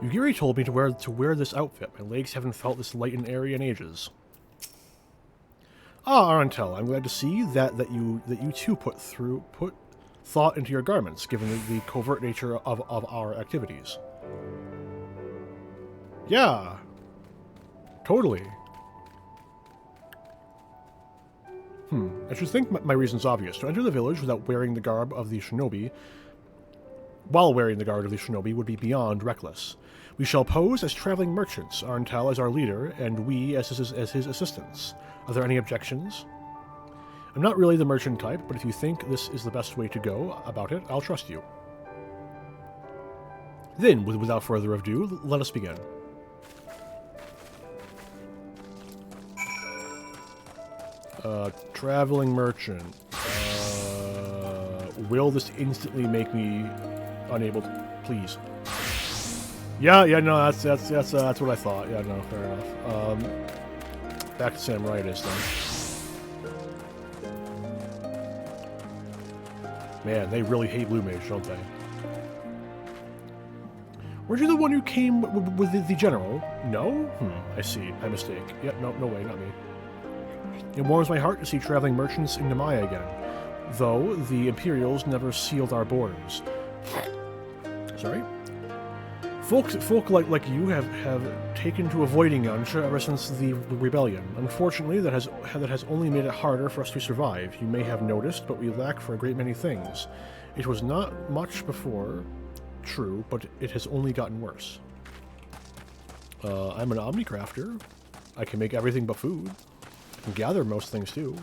Yugiri told me to wear this outfit. My legs haven't felt this light and airy in ages. Ah, Arantel, I'm glad to see that you too put thought into your garments, given the covert nature of our activities. Yeah, totally. I should think my reason's obvious. To enter the village without wearing the garb of the shinobi, while wearing the garb of the shinobi, would be beyond reckless. We shall pose as traveling merchants, Arntal as our leader, and we as his assistants. Are there any objections? I'm not really the merchant type, but if you think this is the best way to go about it, I'll trust you. Then, without further ado, let us begin. Traveling merchant. Will this instantly make me unable to... Please. Yeah, no, that's what I thought. Yeah, no, fair enough. Back to Samurai it is then. Man, they really hate Blue Mage, don't they? Weren't you the one who came with the general? No? I see. My mistake. Yeah, no way, not me. It warms my heart to see traveling merchants in Nemaya again, though the Imperials never sealed our borders. Sorry? Folk like you have taken to avoiding Yansha ever since the rebellion. Unfortunately, that has only made it harder for us to survive. You may have noticed, but we lack for a great many things. It was not much before, true, but it has only gotten worse. I'm an Omnicrafter. I can make everything but food. I can gather most things too.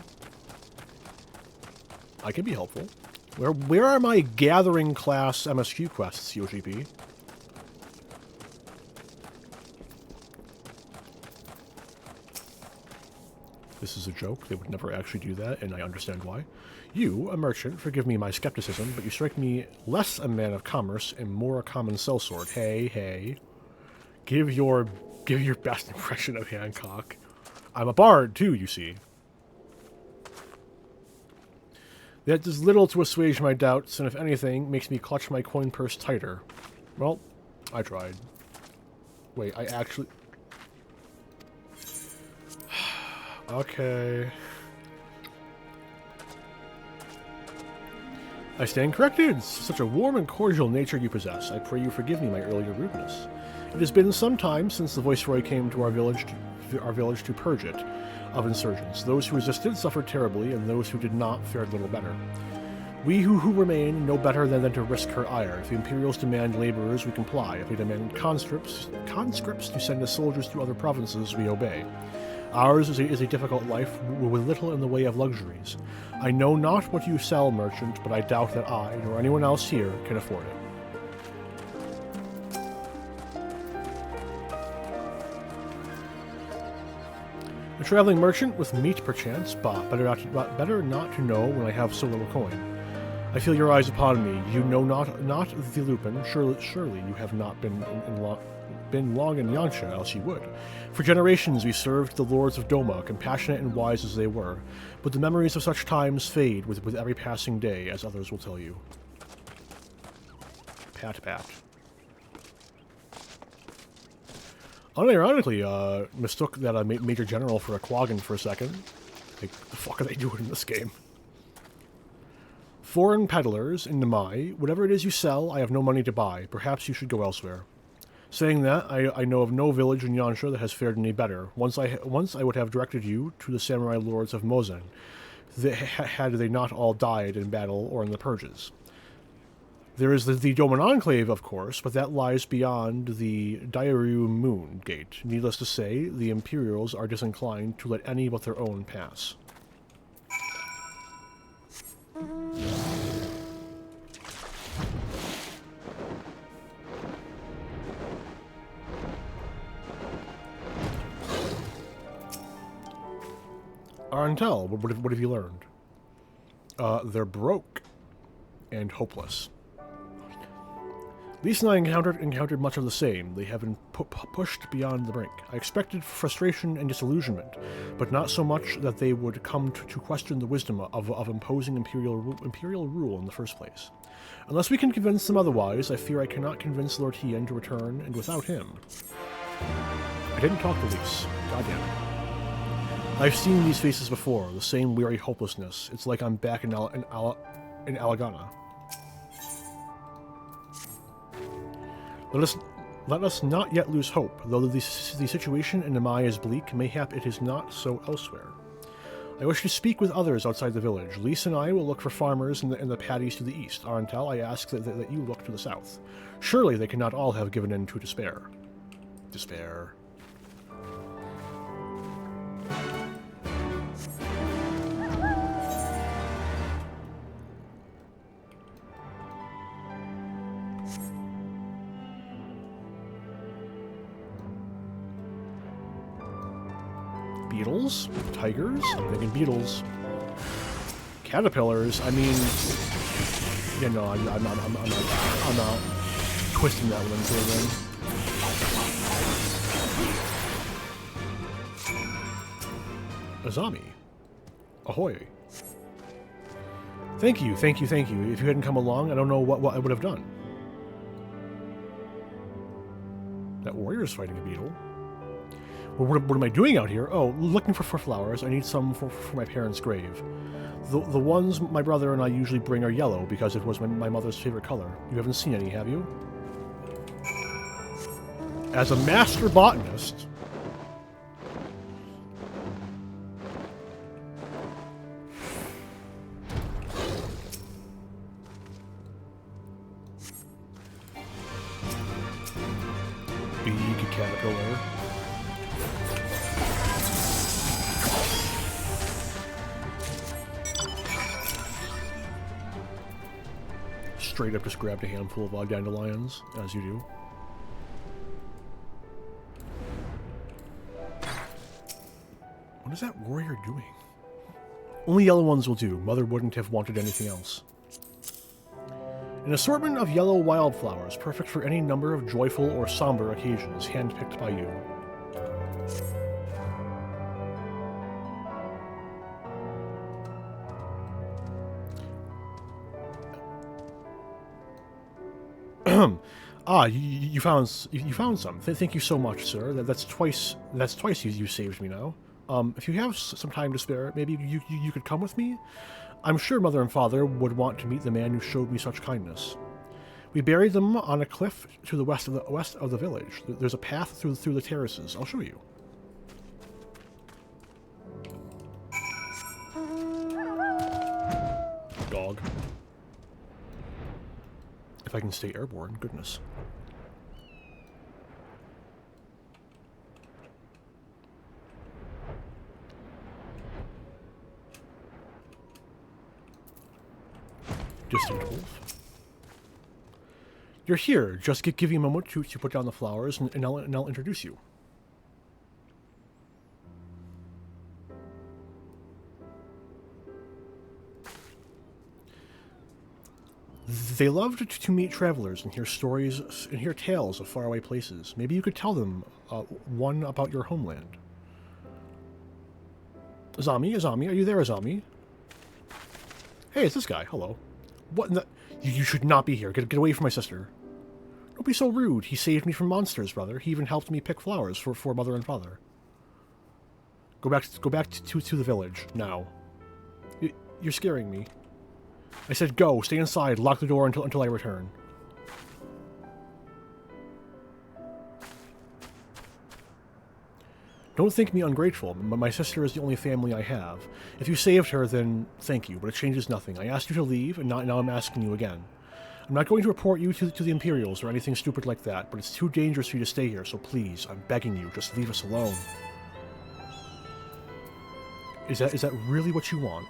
I can be helpful. Where are my gathering class MSQ quests, COGP? This is a joke. They would never actually do that, and I understand why. You, a merchant, forgive me my skepticism, but you strike me less a man of commerce and more a common sellsword. Hey. Give your best impression of Hancock. I'm a bard, too, you see. That does little to assuage my doubts, and if anything, makes me clutch my coin purse tighter. Well, I tried. Wait, I actually... Okay. I stand corrected. Such a warm and cordial nature you possess. I pray you forgive me my earlier rudeness. It has been some time since the Viceroy came to our village to purge it of insurgents. Those who resisted suffered terribly, and those who did not fared little better. We who remain know better than to risk her ire. If the Imperials demand laborers, we comply. If they demand conscripts to send as soldiers to other provinces, we obey. Ours is a difficult life, with little in the way of luxuries. I know not what you sell, merchant, but I doubt that I, nor anyone else here, can afford it. A traveling merchant with meat, perchance, bah, better not to know when I have so little coin. I feel your eyes upon me. You know not the Lupin. Surely you have not been long in Yansha, else you would. For generations we served the lords of Doma, compassionate and wise as they were, but the memories of such times fade with every passing day, as others will tell you. Pat pat. Unironically, mistook that Major General for a Quaggan for a second. Like, the fuck are they doing in this game? Foreign peddlers in Namai, whatever it is you sell, I have no money to buy. Perhaps you should go elsewhere. Saying that, I know of no village in Yansha that has fared any better. Once I would have directed you to the samurai lords of Mozen, had they not all died in battle or in the purges. There is the Doman Enclave, of course, but that lies beyond the Dairu Moon Gate. Needless to say, the Imperials are disinclined to let any but their own pass. Arantel, what have you learned? They're broke and hopeless. Lisa and I encountered much of the same. They have been pushed beyond the brink. I expected frustration and disillusionment, but not so much that they would come to question the wisdom of imposing imperial rule in the first place. Unless we can convince them otherwise, I fear I cannot convince Lord Hien to return, and without him... I didn't talk to Lise. Goddamn it. I've seen these faces before, the same weary hopelessness. It's like I'm back in Alagana. Let us not yet lose hope. Though the situation in Namai is bleak, mayhap it is not so elsewhere. I wish to speak with others outside the village. Lise and I will look for farmers in the paddies to the east. Arantel, I ask that you look to the south. Surely they cannot all have given in to despair. Despair. Beetles? Tigers? I'm thinking beetles. Caterpillars? I mean... Yeah, no, I'm not twisting that one into a Azami. Ahoy. Thank you. If you hadn't come along, I don't know what I would have done. That warrior's fighting a beetle. What am I doing out here? Oh, looking for flowers. I need some for my parents' grave. The ones my brother and I usually bring are yellow because it was my mother's favorite color. You haven't seen any, have you? As a master botanist... Big caterpillar. Straight up just grabbed a handful of dandelions, as you do. What is that warrior doing? Only yellow ones will do. Mother wouldn't have wanted anything else. An assortment of yellow wildflowers, perfect for any number of joyful or somber occasions, handpicked by you. You found some. Thank you so much, sir. That's twice you saved me now. If you have some time to spare, maybe you could come with me. I'm sure Mother and Father would want to meet the man who showed me such kindness. We buried them on a cliff to the west of the village. There's a path through the terraces. I'll show you. Dog. If I can stay airborne, goodness. Distant wolf. You're here. Just give you a moment to put down the flowers, and I'll introduce you. They loved to meet travelers and hear stories and hear tales of faraway places. Maybe you could tell them one about your homeland. Azami, are you there, Azami? Hey, it's this guy. Hello. What in the... You should not be here. Get away from my sister. Don't be so rude. He saved me from monsters, brother. He even helped me pick flowers for Mother and Father. Go back to the village, now. You're scaring me. I said go. Stay inside. Lock the door until I return. Don't think me ungrateful. My sister is the only family I have. If you saved her, then thank you, but it changes nothing. I asked you to leave, and now I'm asking you again. I'm not going to report you to the Imperials or anything stupid like that, but it's too dangerous for you to stay here, so please, I'm begging you, just leave us alone. Is that really what you want?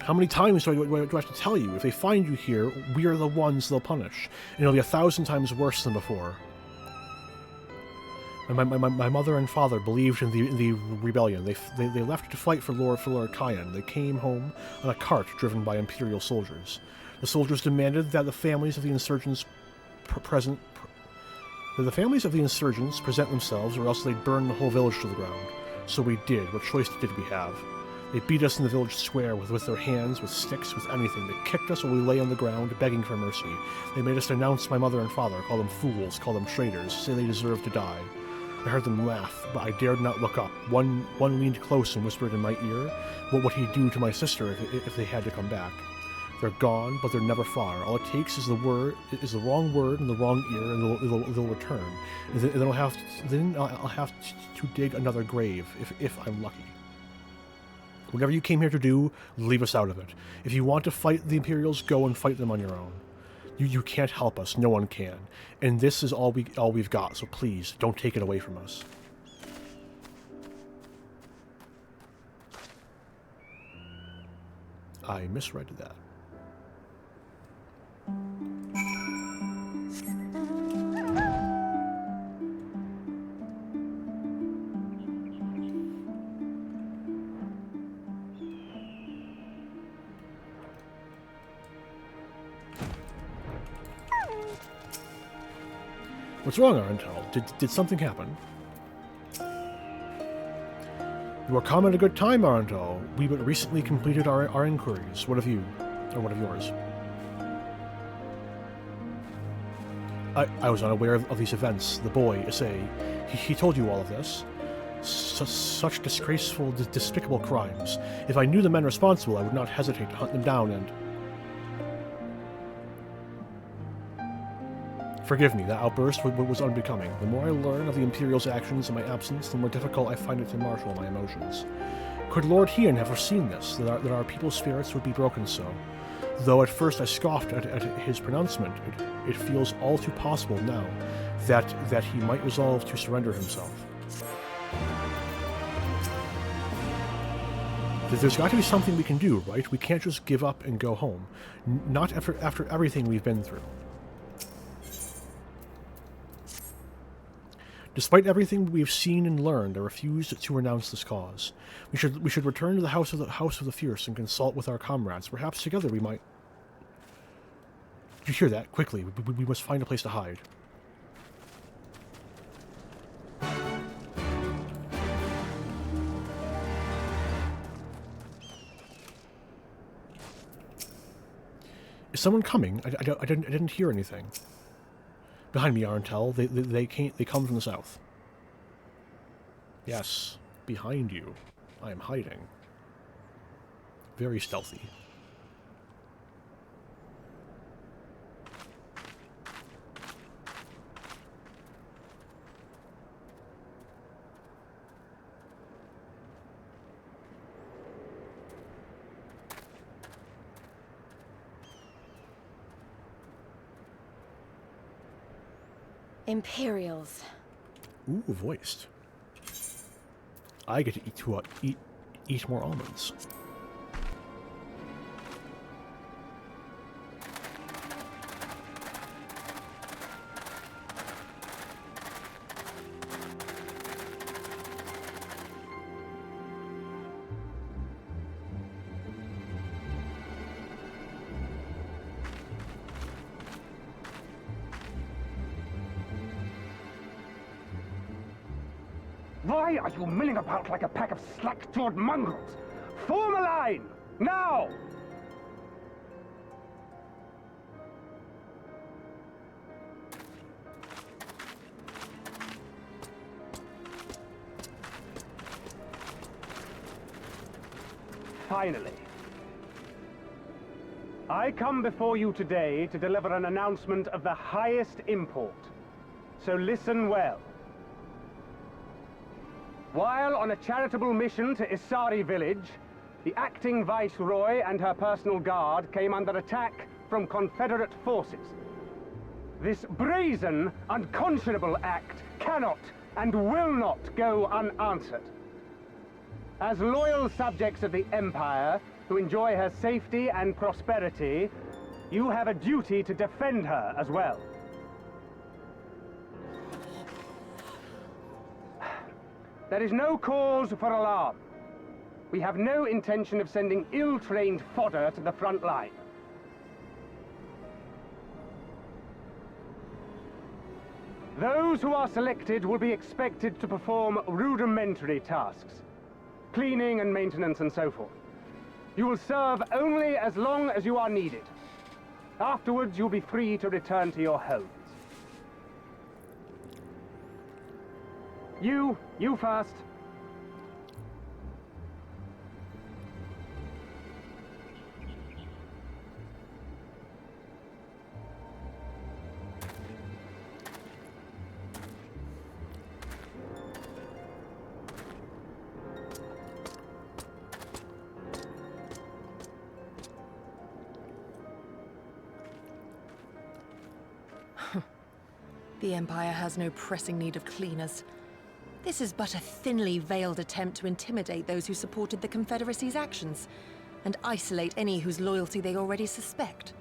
How many times do I have to tell you? If they find you here, we are the ones they'll punish, and it'll be 1,000 times worse than before. My mother and father believed in the rebellion. They left to fight for Lord Cayenne. They came home on a cart driven by Imperial soldiers. The soldiers demanded that the families of the insurgents present themselves, or else they'd burn the whole village to the ground. So we did. What choice did we have? They beat us in the village square with their hands, with sticks, with anything. They kicked us while we lay on the ground, begging for mercy. They made us denounce my mother and father, call them fools, call them traitors, say they deserved to die. I heard them laugh, but I dared not look up. One leaned close and whispered in my ear, what would he do to my sister if they had to come back? They're gone, but they're never far. All it takes is the wrong word in the wrong ear, and they'll return. And then I'll have to dig another grave if I'm lucky. Whatever you came here to do, leave us out of it. If you want to fight the Imperials, go and fight them on your own. You can't help us. No one can. And this is all we've got, so please, don't take it away from us. I misread that. What's wrong, Arental? Did something happen? You are come at a good time, Arental. We but recently completed our inquiries. What of you? Or what of yours? I was unaware of these events. The boy, Issei, he told you all of this. Such disgraceful, despicable crimes. If I knew the men responsible, I would not hesitate to hunt them down and... Forgive me, that outburst was unbecoming. The more I learn of the Imperial's actions in my absence, the more difficult I find it to marshal my emotions. Could Lord Hien have foreseen this, that our people's spirits would be broken so? Though at first I scoffed at his pronouncement, it feels all too possible now that he might resolve to surrender himself. There's got to be something we can do, right? We can't just give up and go home. Not after everything we've been through. Despite everything we've seen and learned, I refuse to renounce this cause. We should return to the House of the Fierce and consult with our comrades. Perhaps together we might... Did you hear that? Quickly, we must find a place to hide. Is someone coming? I didn't hear anything. Behind me, Arentel. They come from the south. Yes, behind you. I am hiding. Very stealthy. Imperials. Ooh, voiced. I get to eat more almonds. Why are you milling about like a pack of slack-jawed mongrels? Form a line! Now! Finally. I come before you today to deliver an announcement of the highest import. So listen well. While on a charitable mission to Isari village, the acting viceroy and her personal guard came under attack from Confederate forces. This brazen, unconscionable act cannot and will not go unanswered. As loyal subjects of the Empire, who enjoy her safety and prosperity, you have a duty to defend her as well. There is no cause for alarm. We have no intention of sending ill-trained fodder to the front line. Those who are selected will be expected to perform rudimentary tasks, cleaning and maintenance and so forth. You will serve only as long as you are needed. Afterwards, you'll be free to return to your homes. You first. The Empire has no pressing need of cleaners. This is but a thinly veiled attempt to intimidate those who supported the Confederacy's actions, and isolate any whose loyalty they already suspect.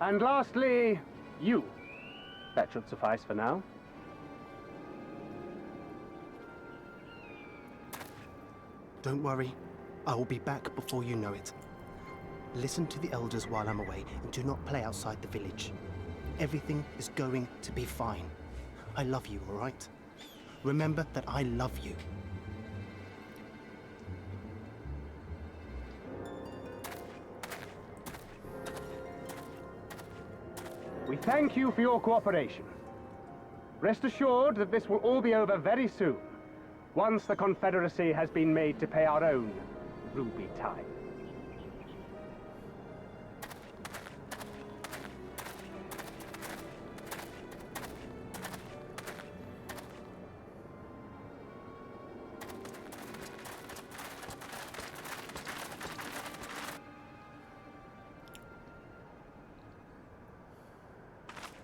And lastly, you. That should suffice for now. Don't worry. I will be back before you know it. Listen to the elders while I'm away, and do not play outside the village. Everything is going to be fine. I love you, all right? Remember that I love you. We thank you for your cooperation. Rest assured that this will all be over very soon, once the Confederacy has been made to pay our own ruby tithe.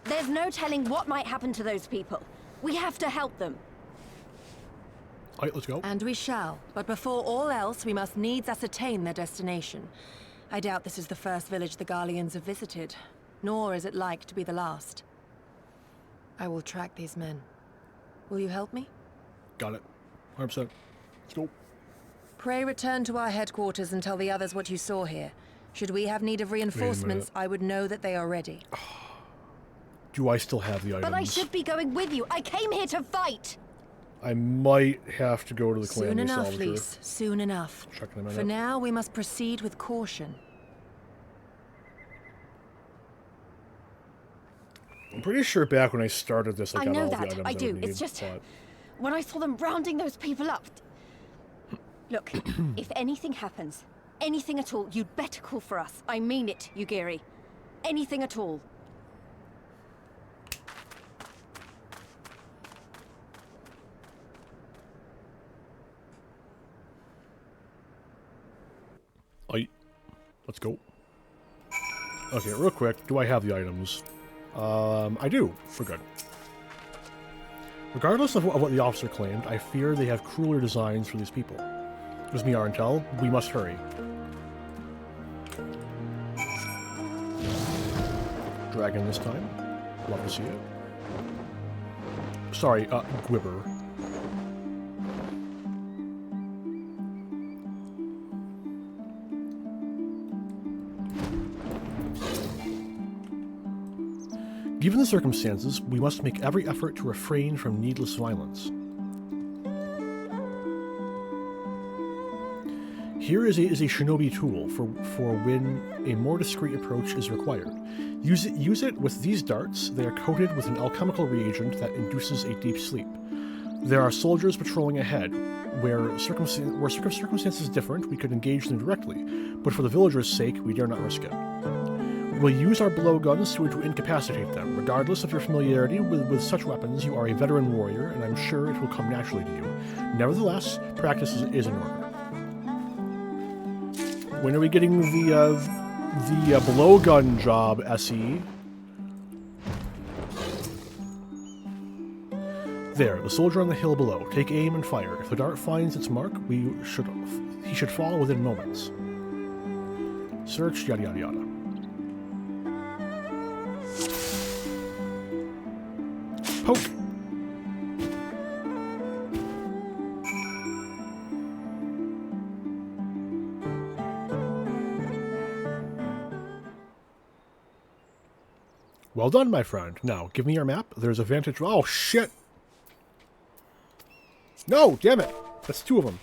There's no telling what might happen to those people. We have to help them. All right, let's go. And we shall. But before all else, we must needs ascertain their destination. I doubt this is the first village the Garleans have visited, nor is it like to be the last. I will track these men. Will you help me? Got it. 100%. Let's go. Pray return to our headquarters and tell the others what you saw here. Should we have need of reinforcements, I would know that they are ready. Do I still have the items? But I should be going with you. I came here to fight. I might have to go to the clan. Soon enough, Lise. Soon enough. Checking them For out. now, we must proceed with caution. I'm pretty sure back when I started this, I got know all that. the items I do. would It's need, just but when I saw them rounding those people up, Look, if anything happens, anything at all, you'd better call for us. I mean it, Yugiri. Anything at all. Let's go. Okay, real quick, do I have the items? I do. We're good. Regardless of what the officer claimed, I fear they have crueler designs for these people. Gives me our intel. We must hurry. Dragon this time. Love to see it. Sorry, Gwibber. Given the circumstances, we must make every effort to refrain from needless violence. Here is a shinobi tool for when a more discreet approach is required. Use it with these darts. They are coated with an alchemical reagent that induces a deep sleep. There are soldiers patrolling ahead. Where circumstances different, we could engage them directly, but for the villagers' sake, we dare not risk it. We'll use our blowguns to incapacitate them. Regardless of your familiarity with such weapons, you are a veteran warrior, and I'm sure it will come naturally to you. Nevertheless, practice is in order. When are we getting the blowgun job, SE? There, the soldier on the hill below. Take aim and fire. If the dart finds its mark, he should fall within moments. Search, yada yada yada. Poke. Well done, my friend. Now, give me your map. There's a vantage... Oh, shit! No! Damn it! That's two of them.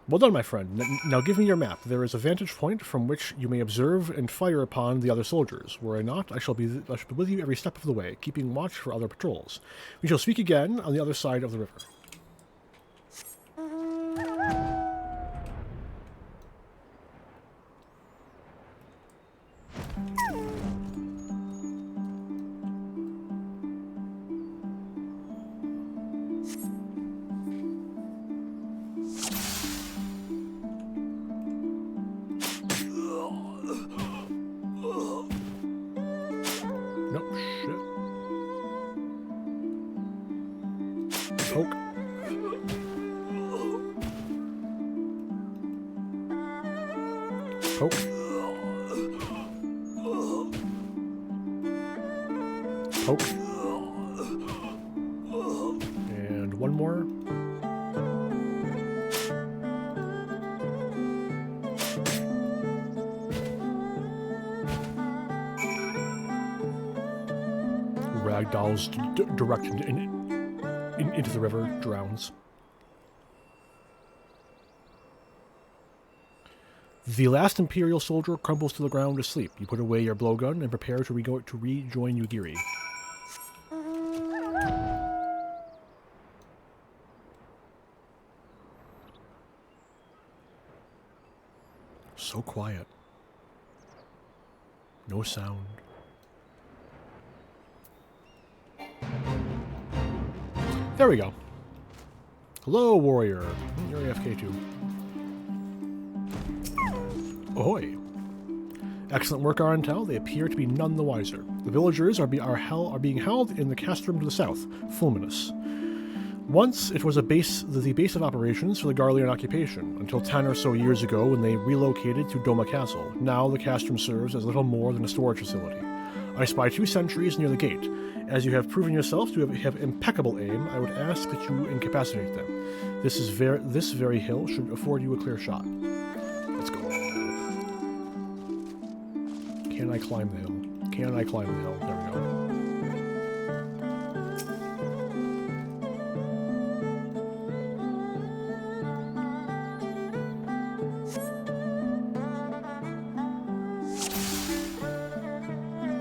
Well done, my friend. Now give me your map. There is a vantage point from which you may observe and fire upon the other soldiers. Were I not, I shall be with you every step of the way, keeping watch for other patrols. We shall speak again on the other side of the river. Poke. Poke. Poke. And one more. Ragdoll's directed into the river, drowns. The last Imperial soldier crumbles to the ground asleep. You put away your blowgun and prepare to rejoin Yugiri. So quiet. No sound. There we go. Hello, warrior. You're AFK too. Ahoy. Excellent work, our intel. They appear to be none the wiser. The villagers are being held in the castrum to the south, Fulminus. Once it was the base of operations for the Garlean occupation, until 10 or so years ago when they relocated to Doma Castle. Now the castrum serves as little more than a storage facility. I spy 2 sentries near the gate. As you have proven yourself to have impeccable aim, I would ask that you incapacitate them. This very hill should afford you a clear shot. Let's go. Can I climb the hill? Can I climb the hill? There we go.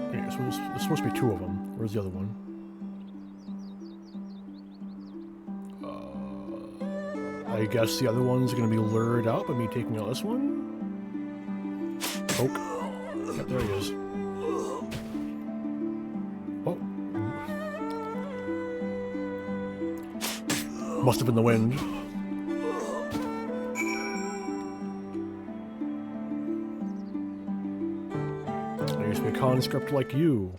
Okay, so there's supposed to be 2 of them. Where's the other one? I I guess the other one's going to be lured out by me taking out this one. Poke. Yep, there he is. Oh. Must have been the wind. I used to be a conscript like you.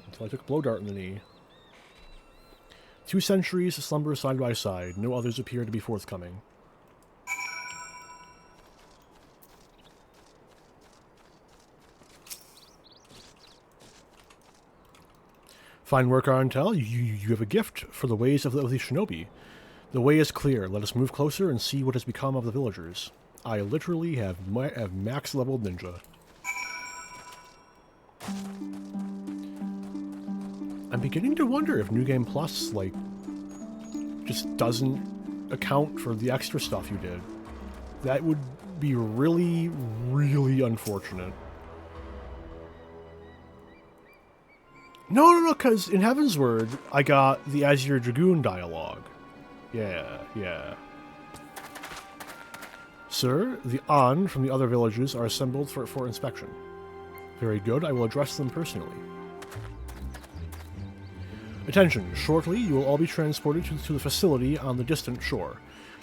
Until I took a blow dart in the knee. 2 centuries slumber side by side. No others appear to be forthcoming. Fine work, Arantel. You have a gift for the ways of the shinobi. The way is clear. Let us move closer and see what has become of the villagers. I literally have max-leveled ninja. I'm beginning to wonder if New Game Plus, like, just doesn't account for the extra stuff you did. That would be really, really unfortunate. No, because in Heaven's Word, I got the Azure Dragoon dialogue. Yeah. Sir, the An from the other villages are assembled for inspection. Very good, I will address them personally. Attention, shortly you will all be transported to the facility on the distant shore.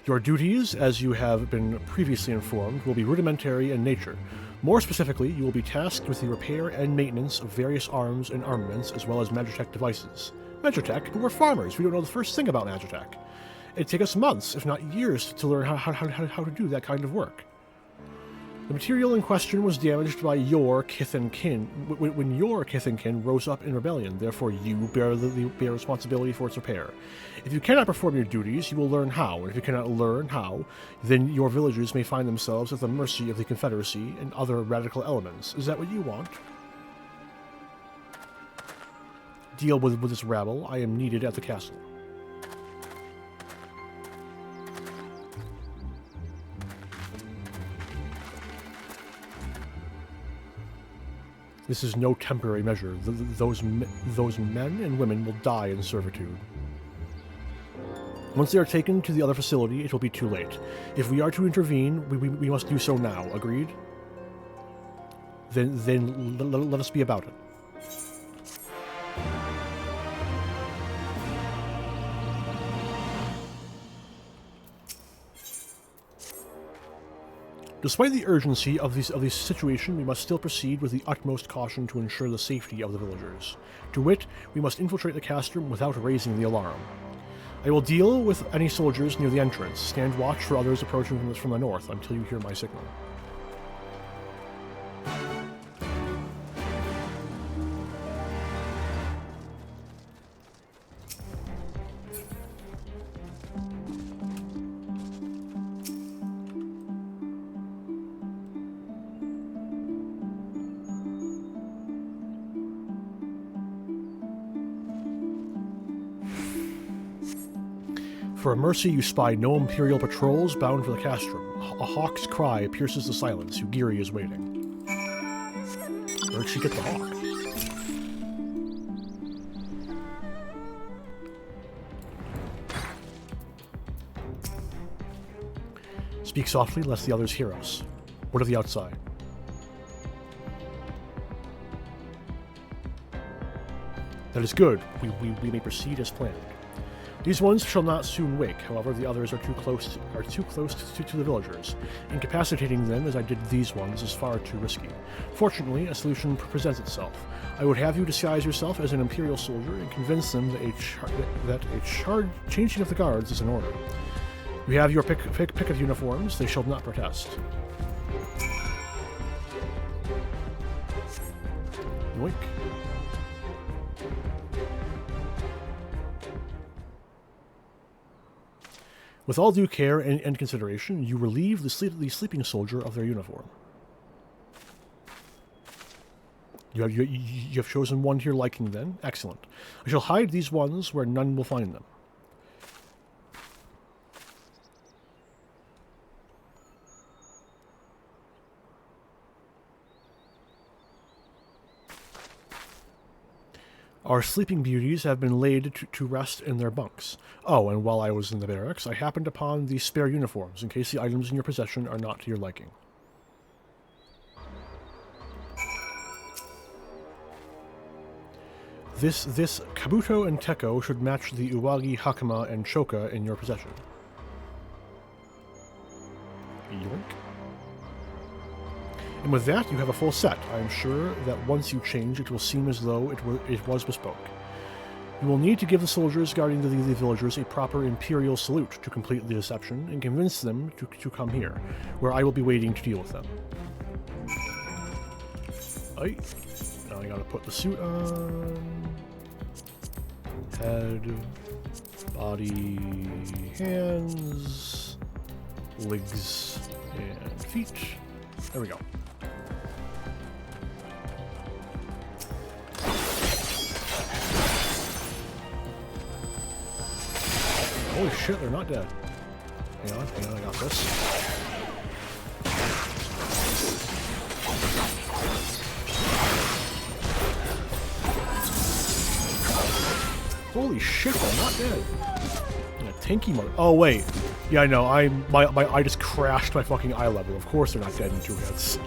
Your duties, as you have been previously informed, will be rudimentary in nature. More specifically, you will be tasked with the repair and maintenance of various arms and armaments, as well as Magitech devices. Magitech? But we're farmers, we don't know the first thing about Magitech. It'd take us months, if not years, to learn how to do that kind of work. The material in question was damaged by your kith and kin, when your kith and kin rose up in rebellion, therefore you bear responsibility for its repair. If you cannot perform your duties, you will learn how, and if you cannot learn how, then your villagers may find themselves at the mercy of the Confederacy and other radical elements. Is that what you want? Deal with this rabble. I am needed at the castle. This is no temporary measure. Those men and women will die in servitude. Once they are taken to the other facility, it will be too late. If we are to intervene, we must do so now. Agreed? Then let us be about it. Despite the urgency of this situation, we must still proceed with the utmost caution to ensure the safety of the villagers. To wit, we must infiltrate the castrum without raising the alarm. I will deal with any soldiers near the entrance. Stand watch for others approaching from the north until you hear my signal. For a mercy, you spy no Imperial patrols bound for the castrum. A hawk's cry pierces the silence. Ugiri is waiting. Where'd she get the hawk? Speak softly, lest the others hear us. What of the outside? That is good. We may proceed as planned. These ones shall not soon wake, however the others are too close to the villagers. Incapacitating them as I did these ones is far too risky. Fortunately, a solution presents itself. I would have you disguise yourself as an Imperial soldier and convince them that changing of the guards is in order. You have your pick of uniforms, they shall not protest. Yoink. With all due care and consideration, you relieve the sleeping soldier of their uniform. You have chosen one to your liking, then? Excellent. I shall hide these ones where none will find them. Our sleeping beauties have been laid to rest in their bunks. Oh, and while I was in the barracks, I happened upon these spare uniforms, in case the items in your possession are not to your liking. This Kabuto and Teko should match the Uwagi, Hakama, and Choka in your possession. Yoink. And with that, you have a full set. I am sure that once you change, it will seem as though it was bespoke. You will need to give the soldiers guarding the villagers a proper imperial salute to complete the deception and convince them to come here, where I will be waiting to deal with them. Aye. Now I gotta put the suit on. Head, body, hands, legs, and feet. There we go. Holy shit, they're not dead. Hang on, I got this. Holy shit, they're not dead. In a tanky mode. Oh wait. Yeah, I know. I just crashed my fucking eye level. Of course they're not dead in 2 hits.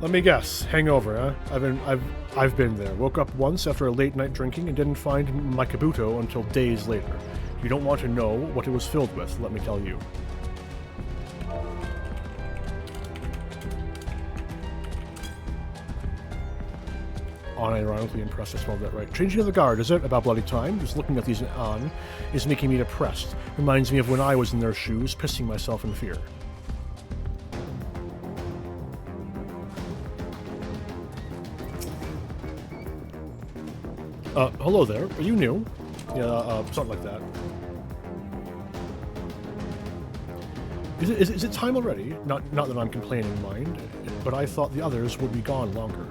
Let me guess. Hangover, huh? I've been there. Woke up once after a late night drinking and didn't find my Kabuto until days later. You don't want to know what it was filled with, let me tell you. Unironically impressed, I spelled that right. Changing of the guard, is it? About bloody time? Just looking at these on is making me depressed. Reminds me of when I was in their shoes, pissing myself in fear. Hello there. Are you new? Yeah, something like that. Is it time already? Not that I'm complaining, mind, but I thought the others would be gone longer.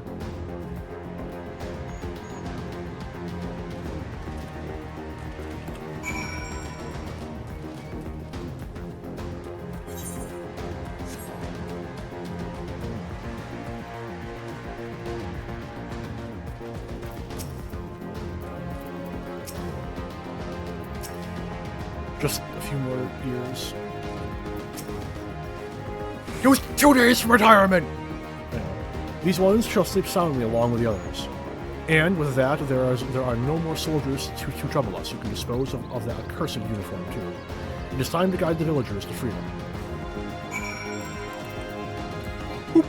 Just a few more years. Just 2 days for retirement! These ones shall sleep soundly along with the others. And with that, there are no more soldiers to trouble us. You can dispose of that accursed uniform too. It is time to guide the villagers to freedom. Boop.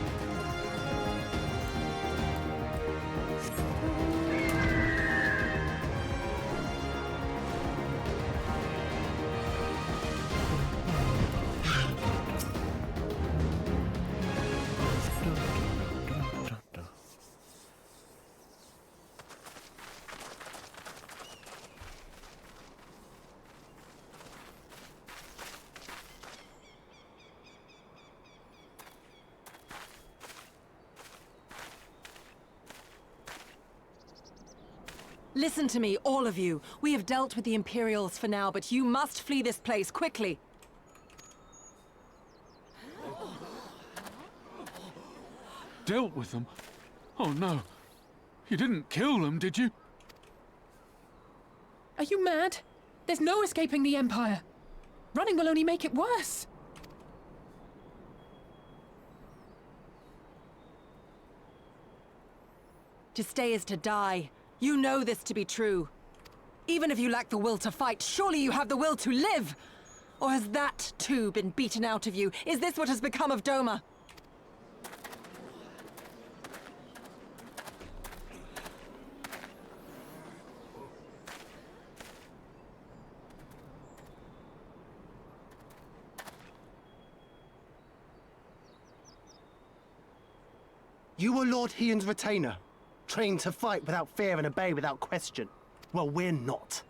Listen to me, all of you. We have dealt with the Imperials for now, but you must flee this place, quickly. Dealt with them? Oh no. You didn't kill them, did you? Are you mad? There's no escaping the Empire. Running will only make it worse. To stay is to die. You know this to be true. Even if you lack the will to fight, surely you have the will to live! Or has that, too, been beaten out of you? Is this what has become of Doma? You were Lord Hien's retainer, trained to fight without fear and obey without question. Well, we're not.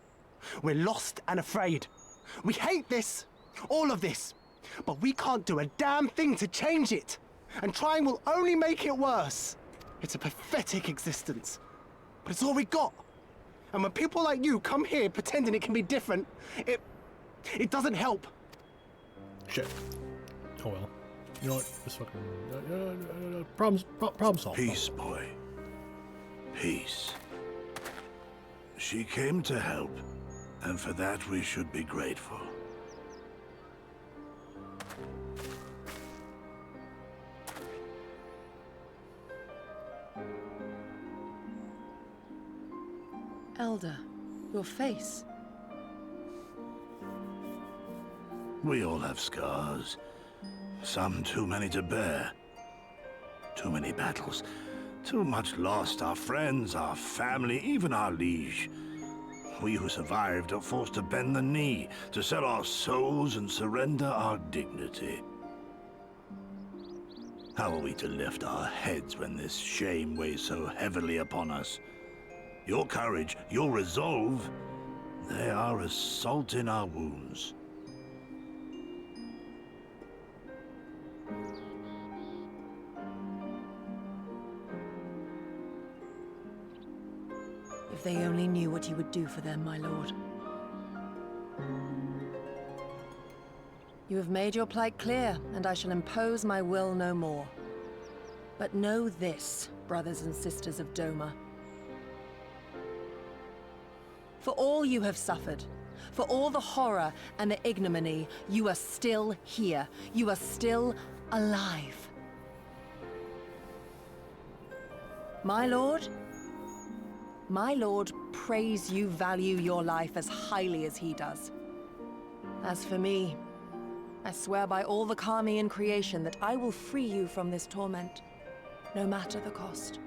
We're lost and afraid. We hate this, all of this, but we can't do a damn thing to change it. And trying will only make it worse. It's a pathetic existence, but it's all we got. And when people like you come here pretending it can be different, it doesn't help. Shit. Oh well. You know what? This fucking problem solved. Peace, boy. Peace. She came to help, and for that we should be grateful. Elder, your face. We all have scars. Some too many to bear. Too many battles. Too much lost. Our friends, our family, even our liege. We who survived are forced to bend the knee, to sell our souls and surrender our dignity. How are we to lift our heads when this shame weighs so heavily upon us? Your courage, your resolve, they are as salt in our wounds. If they only knew what you would do for them, my lord. You have made your plight clear, and I shall impose my will no more. But know this, brothers and sisters of Doma. For all you have suffered, for all the horror and the ignominy, you are still here. You are still alive. My lord prays you value your life as highly as he does. As for me, I swear by all the Kami in creation that I will free you from this torment, no matter the cost.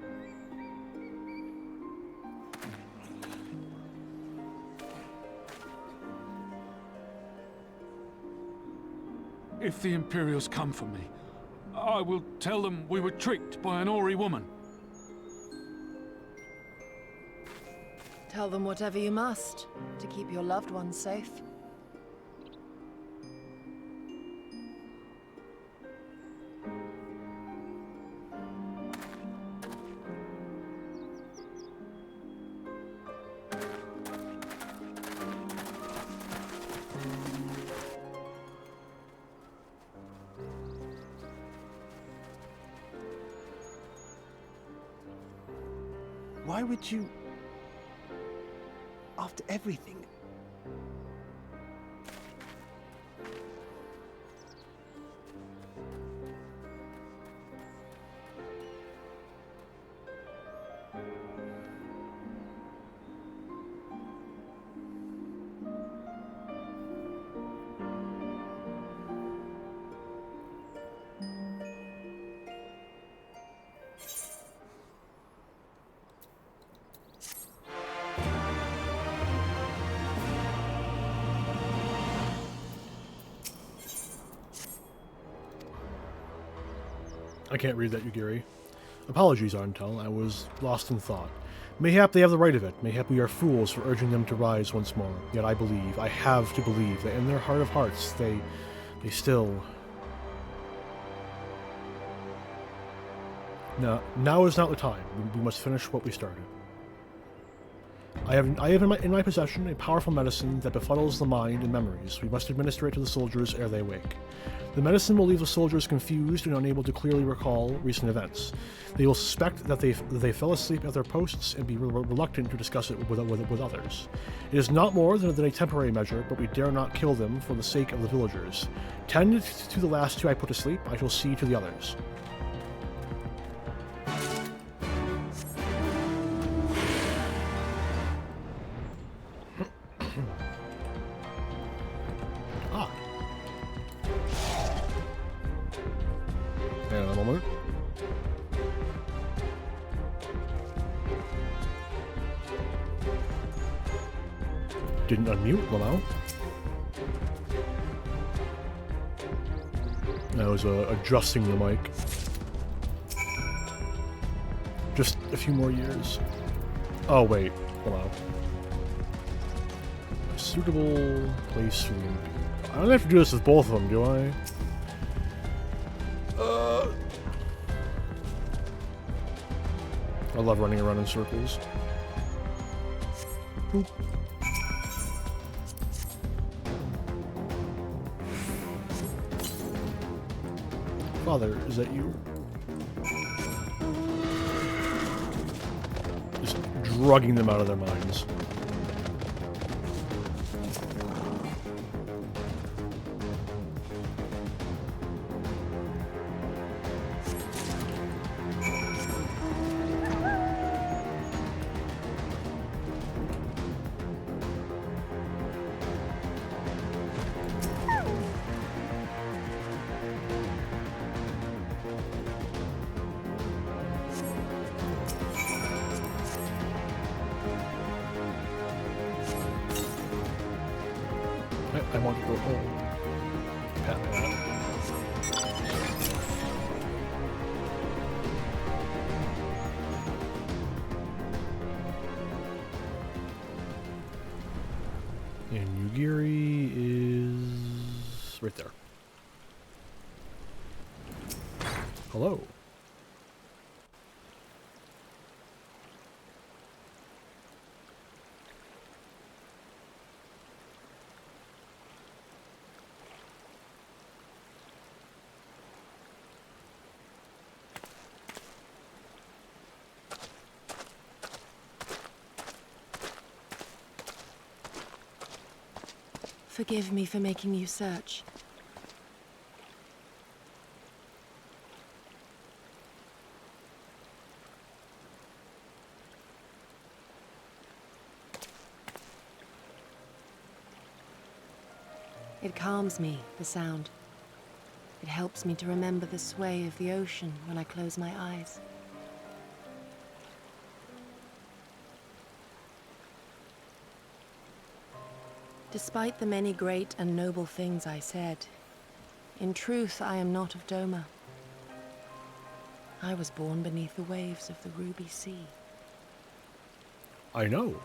If the Imperials come for me, I will tell them we were tricked by an Ori woman. Tell them whatever you must to keep your loved ones safe. Why would you... After everything? I can't read that, Yugiri. Apologies, Arntel. I was lost in thought. Mayhap they have the right of it. Mayhap we are fools for urging them to rise once more. Yet I believe, I have to believe, that in their heart of hearts, they still... No, now is not the time. We must finish what we started. I have in my possession a powerful medicine that befuddles the mind and memories. We must administer it to the soldiers ere they wake. The medicine will leave the soldiers confused and unable to clearly recall recent events. They will suspect that they fell asleep at their posts and be reluctant to discuss it with others. It is not more than a temporary measure, but we dare not kill them for the sake of the villagers. Tend to the last two I put to sleep. I shall see to the others. Didn't unmute, Lamau. I was adjusting the mic. Just a few more years. Oh, wait. Lamau. A suitable place for the Imperial. I don't have to do this with both of them, do I? I love running around in circles. Boop. Father, is that you? drugging them out of their minds. I want to go home. Pat that. And Yugiri is right there. Hello. Forgive me for making you search. It calms me, the sound. It helps me to remember the sway of the ocean when I close my eyes. Despite the many great and noble things I said, in truth I am not of Doma. I was born beneath the waves of the Ruby Sea. I know.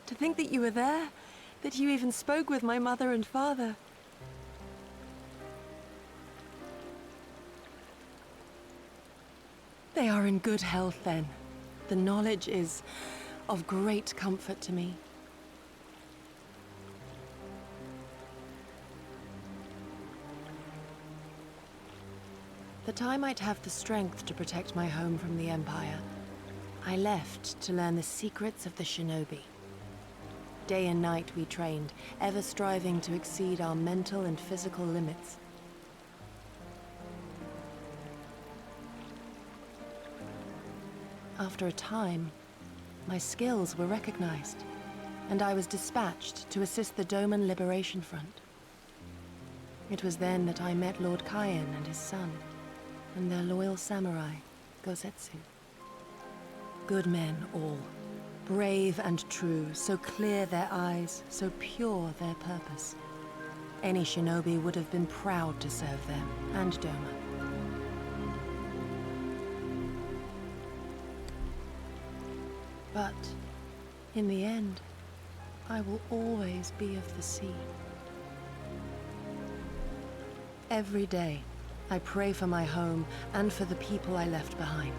To think that you were there, that you even spoke with my mother and father. They are in good health, then. The knowledge is of great comfort to me. That I might have the strength to protect my home from the Empire, I left to learn the secrets of the shinobi. Day and night we trained, ever striving to exceed our mental and physical limits. After a time, my skills were recognized, and I was dispatched to assist the Doman Liberation Front. It was then that I met Lord Cayenne and his son, and their loyal samurai, Gosetsu. Good men all, brave and true, so clear their eyes, so pure their purpose. Any shinobi would have been proud to serve them, and Doma. But, in the end, I will always be of the sea. Every day, I pray for my home and for the people I left behind,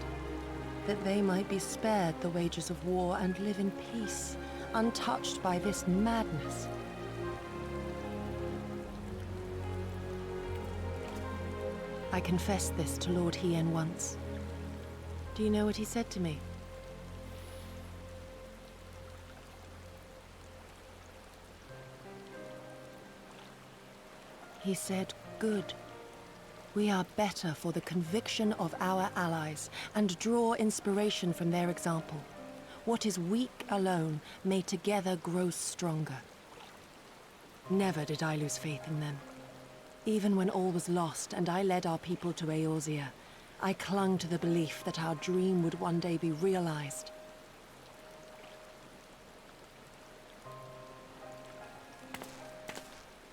that they might be spared the wages of war and live in peace, untouched by this madness. I confessed this to Lord Hien once. Do you know what he said to me? He said, "Good. We are better for the conviction of our allies, and draw inspiration from their example. What is weak alone may together grow stronger." Never did I lose faith in them. Even when all was lost and I led our people to Eorzea, I clung to the belief that our dream would one day be realized.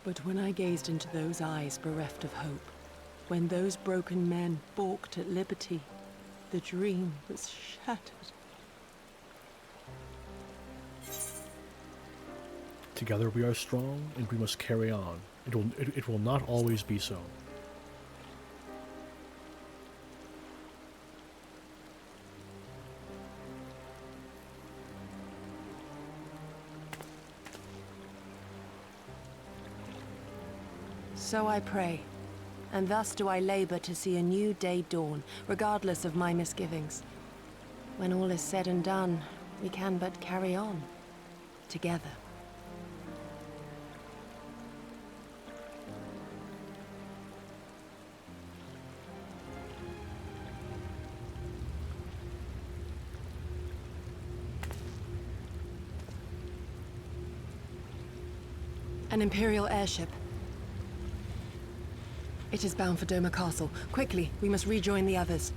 But when I gazed into those eyes bereft of hope, when those broken men balked at liberty, the dream was shattered. Together we are strong, and we must carry on. It will not always be so. So I pray, And thus do I labor to see a new day dawn, regardless of my misgivings. When all is said and done, we can but carry on. Together. An Imperial airship. It is bound for Doma Castle. Quickly, we must rejoin the others.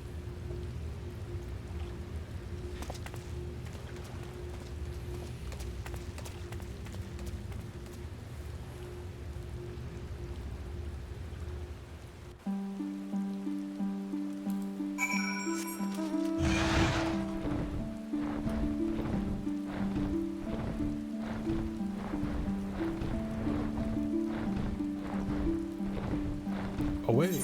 Away.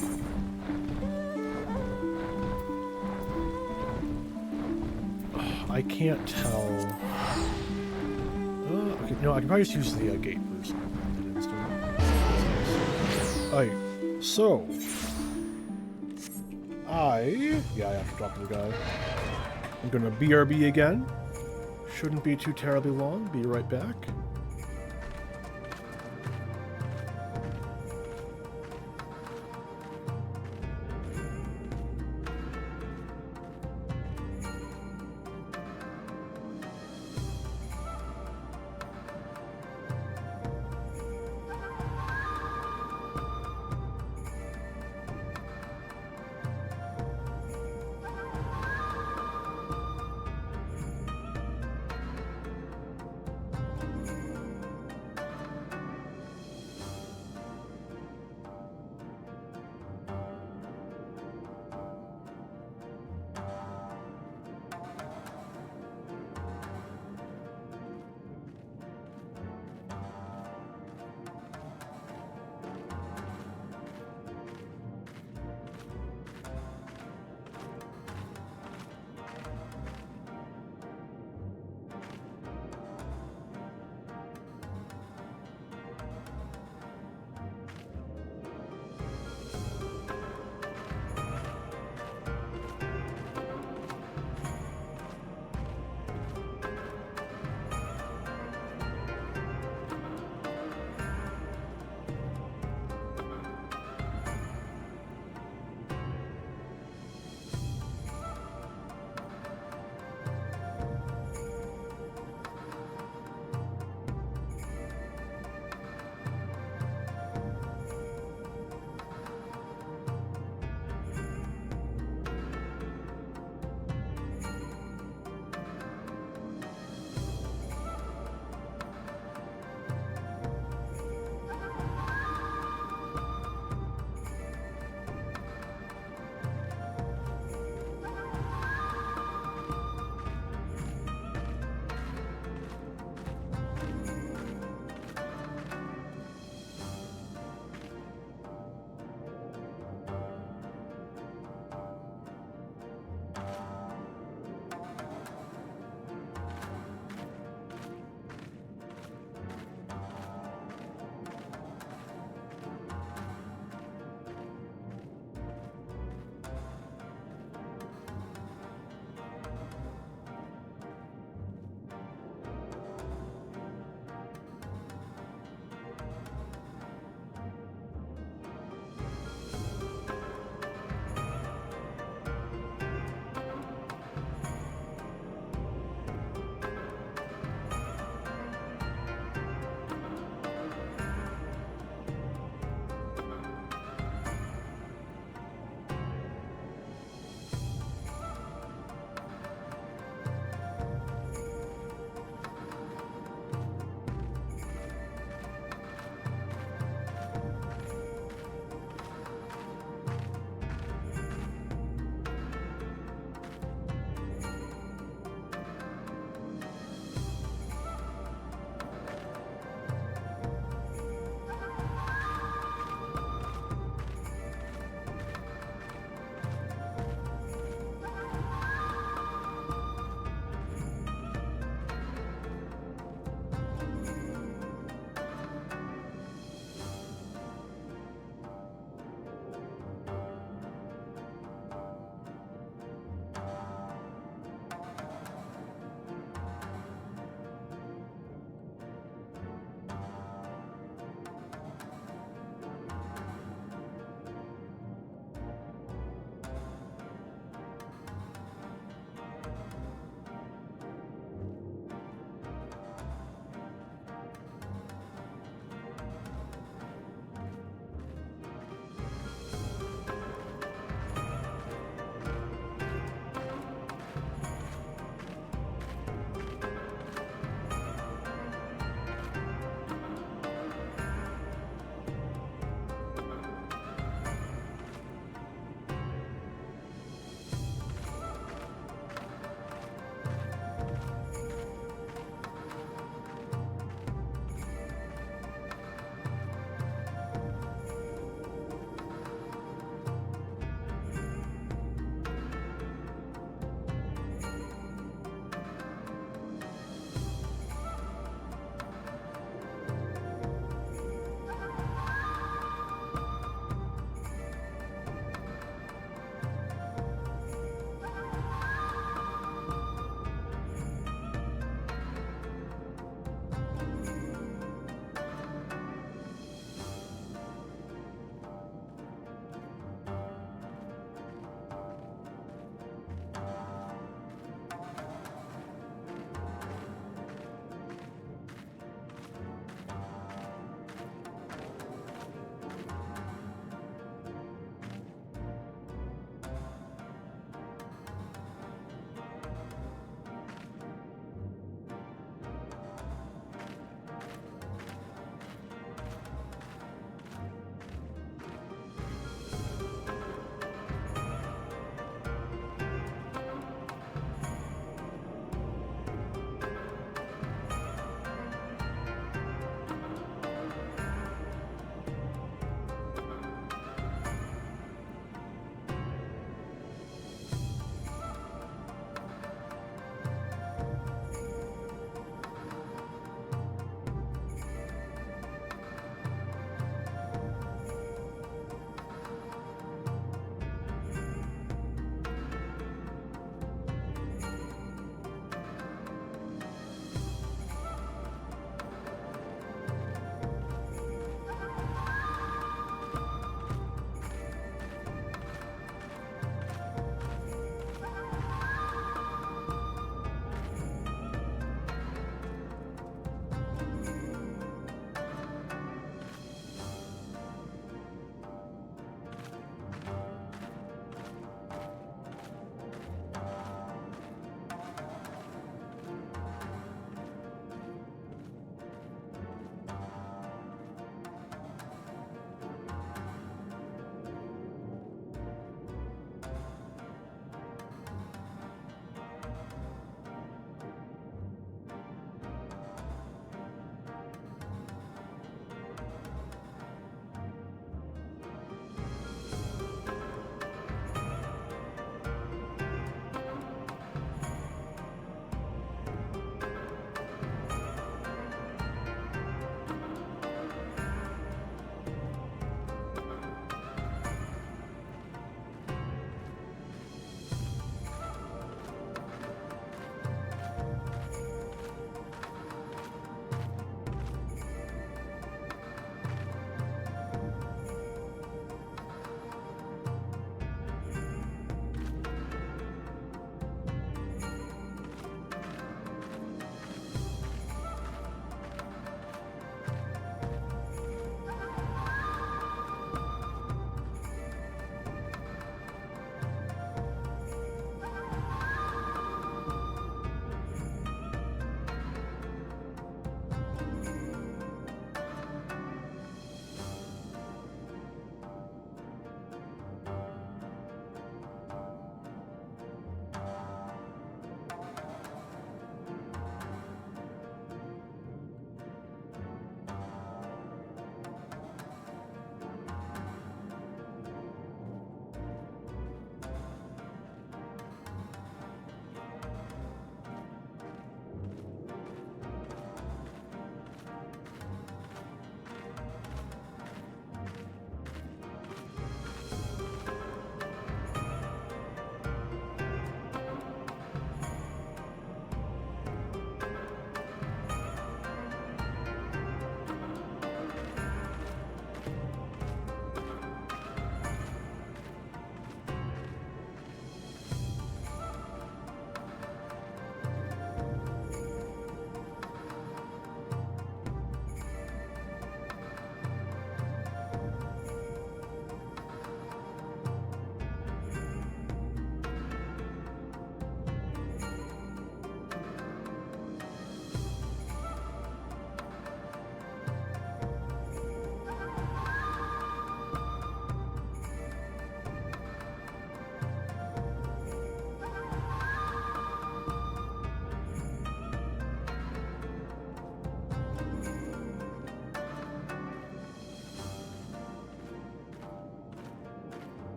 I can't tell. Okay, no, I can probably just use the gate first. Alright, so I have to talk to the guy. I'm gonna BRB again. Shouldn't be too terribly long. Be right back.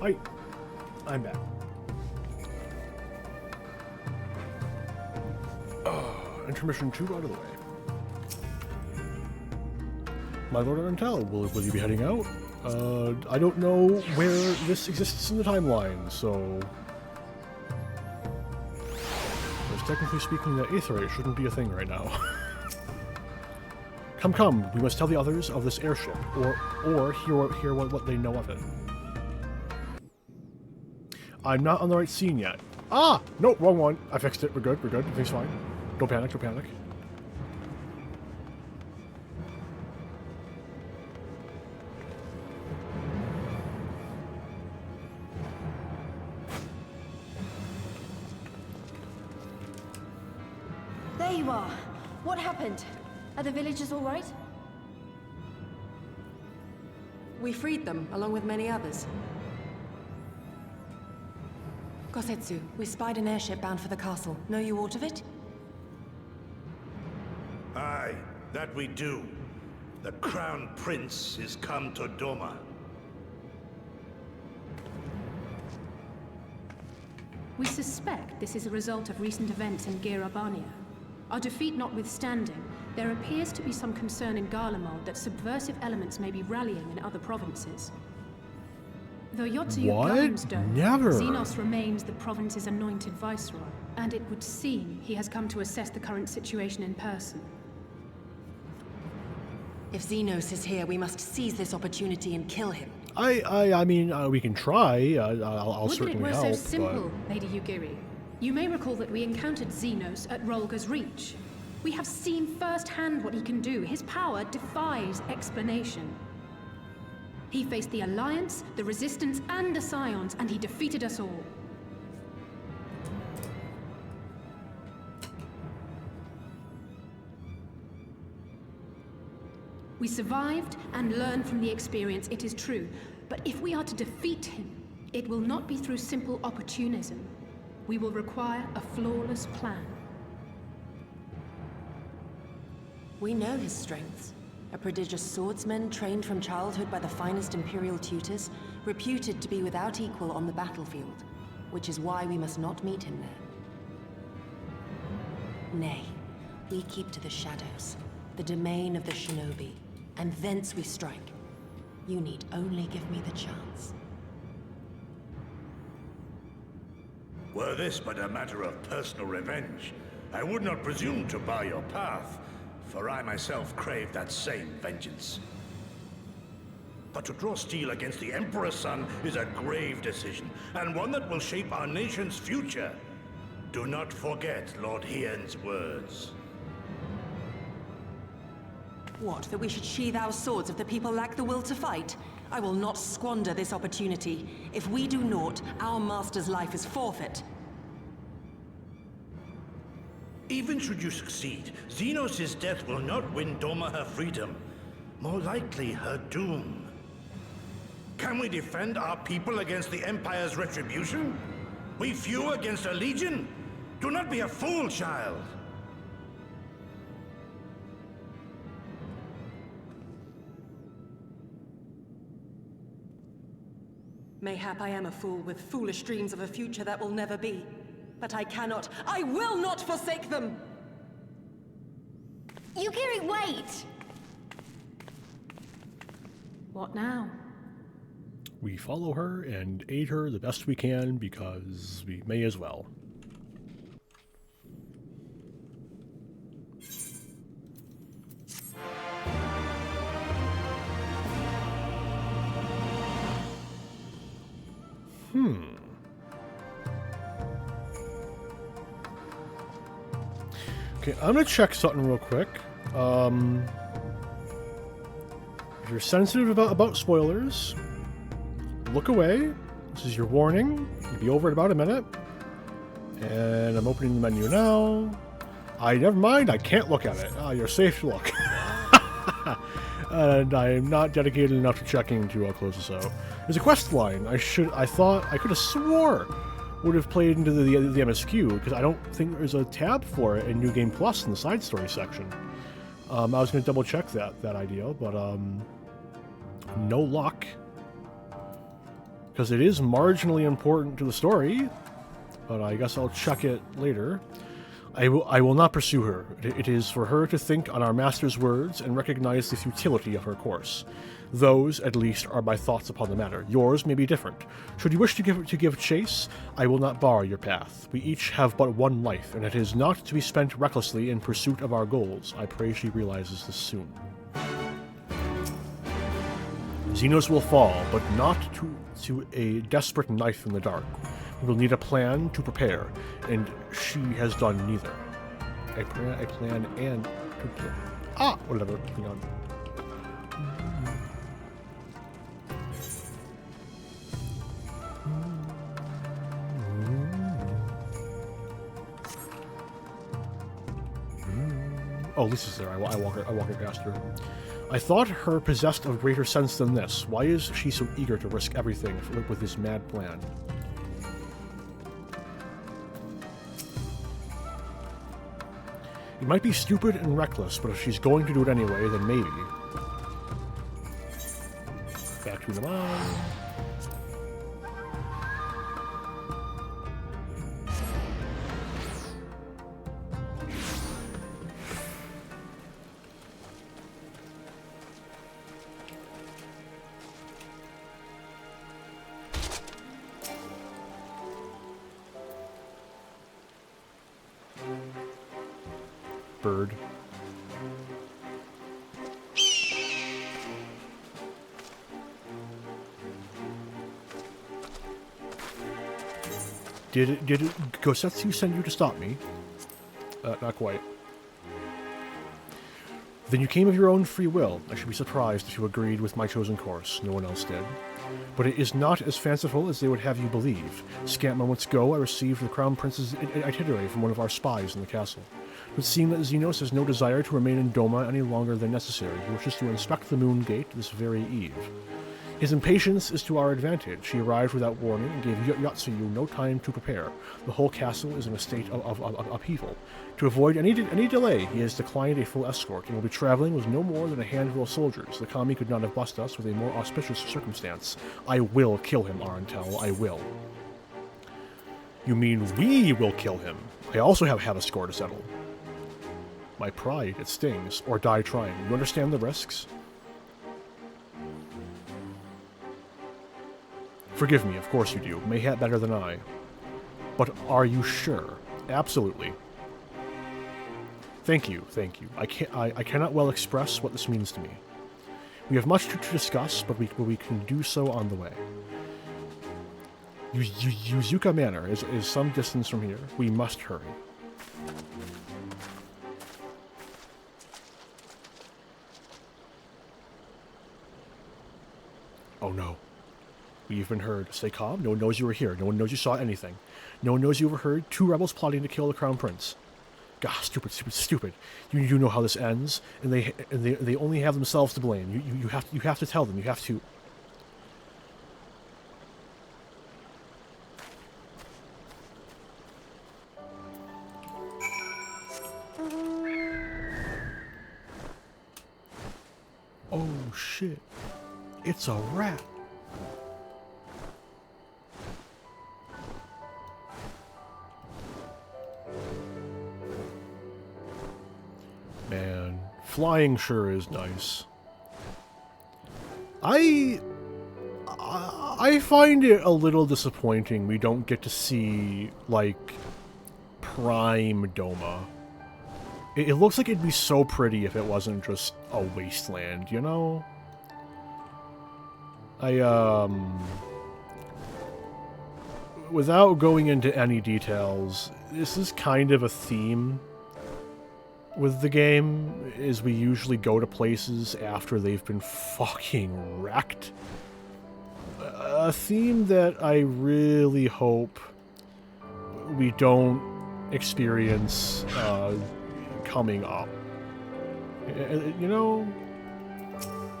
Hi. I'm back. Intermission 2 out of the way. My Lord Antel, will you be heading out? I don't know where this exists in the timeline, so... Because technically speaking, the Aether Ray shouldn't be a thing right now. Come, we must tell the others of this airship, or hear what they know of it. I'm not on the right scene yet. Ah! No, wrong one. I fixed it. We're good. Everything's fine. Don't panic. There you are. What happened? Are the villagers all right? We freed them, along with many others. Kosetsu, we spied an airship bound for the castle. Know you aught of it? Aye, that we do. The Crown Prince is come to Doma. We suspect this is a result of recent events in Girabania. Our defeat notwithstanding, there appears to be some concern in Garlemald that subversive elements may be rallying in other provinces. Though Yotsuyu governs Dome, Never. Xenos remains the province's anointed viceroy, and it would seem he has come to assess the current situation in person. If Xenos is here, we must seize this opportunity and kill him. I mean, we can try. I'll Would that it certainly were help. so simple, Lady Yugiri. You may recall that we encountered Xenos at Rolga's Reach. We have seen firsthand what he can do. His power defies explanation. He faced the Alliance, the Resistance, and the Scions, and he defeated us all. We survived and learned from the experience, it is true. But if we are to defeat him, it will not be through simple opportunism. We will require a flawless plan. We know his strengths. A prodigious swordsman trained from childhood by the finest Imperial tutors, reputed to be without equal on the battlefield, which is why we must not meet him there. Nay, we keep to the shadows, the domain of the shinobi, and thence we strike. You need only give me the chance. Were this but a matter of personal revenge, I would not presume to bar your path, for I myself crave that same vengeance. But to draw steel against the Emperor's son is a grave decision, and one that will shape our nation's future. Do not forget Lord Hien's words. What, that we should sheathe our swords if the people lack the will to fight? I will not squander this opportunity. If we do naught, our master's life is forfeit. Even should you succeed, Xenos' death will not win Doma her freedom. More likely, her doom. Can we defend our people against the Empire's retribution? We few against a legion? Do not be a fool, child! Mayhap I am a fool with foolish dreams of a future that will never be. But I will not forsake them! Yugiri, wait! What now? We follow her and aid her the best we can because we may as well. Okay, I'm gonna check something real quick. If you're sensitive about spoilers, look away. This is your warning. It'll be over in about a minute. And I'm opening the menu now. Never mind, I can't look at it. You're safe to look. And I am not dedicated enough to checking to close this out. There's a quest line. I could have swore would have played into the MSQ, because I don't think there's a tab for it in New Game Plus in the side story section. I was going to double check that idea, but no luck. because it is marginally important to the story, but I guess I'll check it later. I will not pursue her. It is for her to think on our master's words and recognize the futility of her course. Those, at least, are my thoughts upon the matter. Yours may be different. Should you wish to give chase, I will not bar your path. We each have but one life, and it is not to be spent recklessly in pursuit of our goals. I pray she realizes this soon. Xenos will fall, but not to a desperate knife in the dark. We will need a plan to prepare, and she has done neither. A plan and to prepare. Whatever. Hang on. Oh, Lisa's there. I walk her past her. I thought her possessed of greater sense than this. Why is she so eager to risk everything with this mad plan? It might be stupid and reckless, but if she's going to do it anyway, then maybe. Back to the mine. Bird. Did Gosetsu send you to stop me? Not quite. Then you came of your own free will. I should be surprised if you agreed with my chosen course. No one else did. But it is not as fanciful as they would have you believe. Scant moments ago, I received the Crown Prince's itinerary from one of our spies in the castle. It would seem that Xenos has no desire to remain in Doma any longer than necessary. He wishes to inspect the Moon Gate this very eve. His impatience is to our advantage. He arrived without warning and gave Yotsuyu no time to prepare. The whole castle is in a state of upheaval. To avoid any delay, he has declined a full escort and will be traveling with no more than a handful of soldiers. The Kami could not have blessed us with a more auspicious circumstance. I will kill him, Arantel. I will. You mean we will kill him? I also have a score to settle. My pride, it stings, or die trying. You understand the risks? Forgive me, of course you do. Mayhap better than I. But are you sure? Absolutely. Thank you, thank you. I cannot well express what this means to me. We have much to discuss, but we can do so on the way. Yuzuka Manor is some distance from here. We must hurry. Oh no. We've been heard. Stay calm. No one knows you were here. No one knows you saw anything. No one knows you overheard 2 rebels plotting to kill the Crown Prince. God, stupid. You know how this ends, and they only have themselves to blame. You have to tell them. You have to. Oh shit! It's a rat. Man, flying sure is nice. I find it a little disappointing we don't get to see, like, prime Doma. It looks like it'd be so pretty if it wasn't just a wasteland, you know? Without going into any details, this is kind of a theme with the game, is we usually go to places after they've been fucking wrecked. A theme that I really hope we don't experience coming up. You know,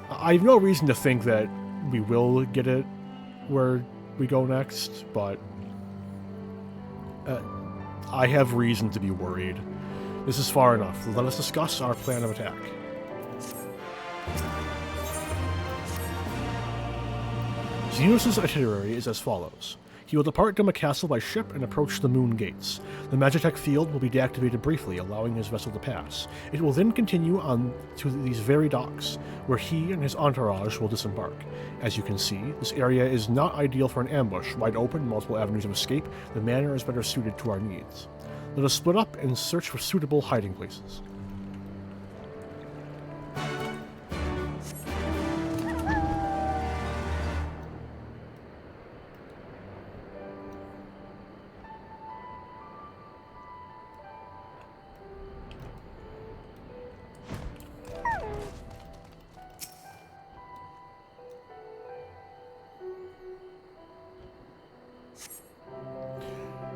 I have no reason to think that we will get it where we go next, but I have reason to be worried. This is far enough. Let us discuss our plan of attack. Xenos' itinerary is as follows. He will depart Duma Castle by ship and approach the Moon Gates. The Magitech field will be deactivated briefly, allowing his vessel to pass. It will then continue on to these very docks, where he and his entourage will disembark. As you can see, this area is not ideal for an ambush. Wide open, multiple avenues of escape, the manor is better suited to our needs. Let us split up and search for suitable hiding places.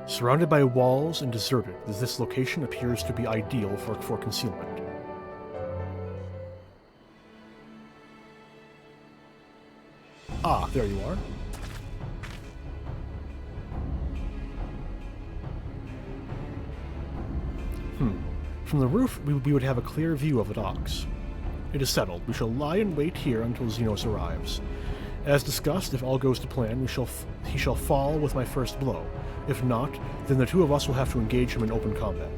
Surrounded by walls and deserted, this location appears to be ideal for concealment. Ah, there you are. From the roof, we would have a clear view of the docks. It is settled. We shall lie in wait here until Xenos arrives. As discussed, if all goes to plan, he shall fall with my first blow. If not, then the two of us will have to engage him in open combat.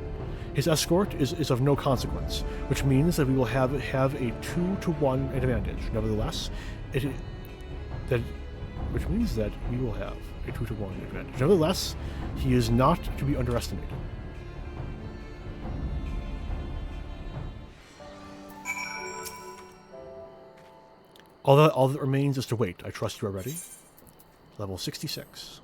His escort is of no consequence, which means that we will have a 2-to-1 advantage. Nevertheless, which means that we will have a 2-to-1 advantage. Nevertheless, he is not to be underestimated. All that remains is to wait. I trust you are ready. Level 66.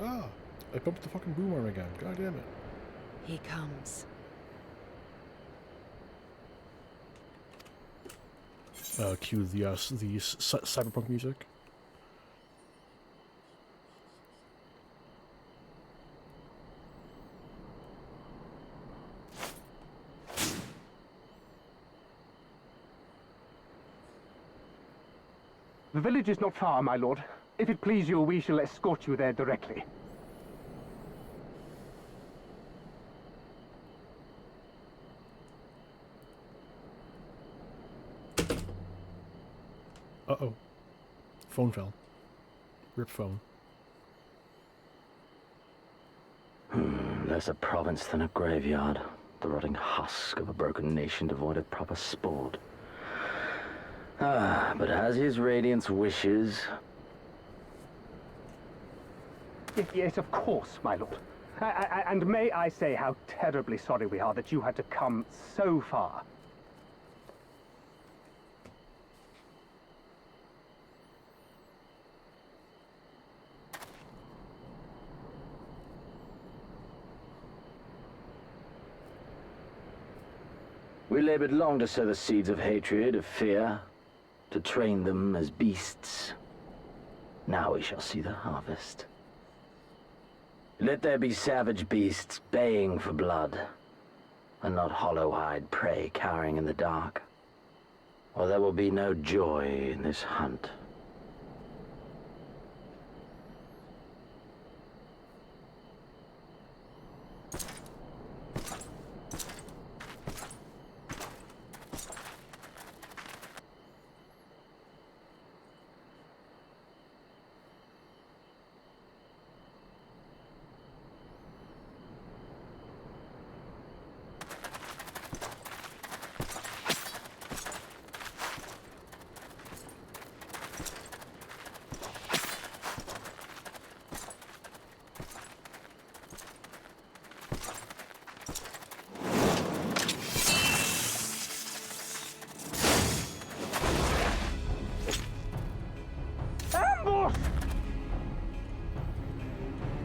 Ah, I bumped the fucking boom arm again. God damn it. He comes. Cue the cyberpunk music. The village is not far, my lord. If it please you, we shall escort you there directly. Uh-oh. Phone fell. Rip phone. Less a province than a graveyard. The rotting husk of a broken nation devoid of proper sport. But as his radiance wishes... Yes, of course, my lord. And may I say how terribly sorry we are that you had to come so far. We labored long to sow the seeds of hatred, of fear, to train them as beasts. Now we shall see the harvest. Let there be savage beasts baying for blood, and not hollow-eyed prey cowering in the dark, or there will be no joy in this hunt.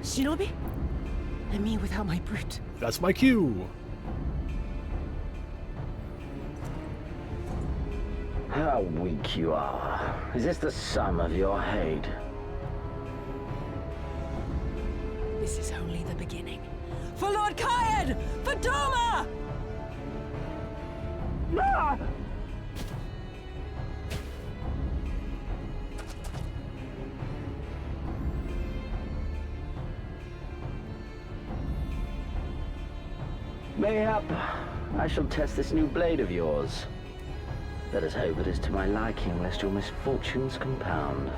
Shinobi? And me without my brute. That's my cue. How weak you are. Is this the sum of your hate? This is only the beginning. For Lord Kyan! For Doma! Ah! Mayhap I shall test this new blade of yours. Let us hope it is to my liking, lest your misfortunes compound.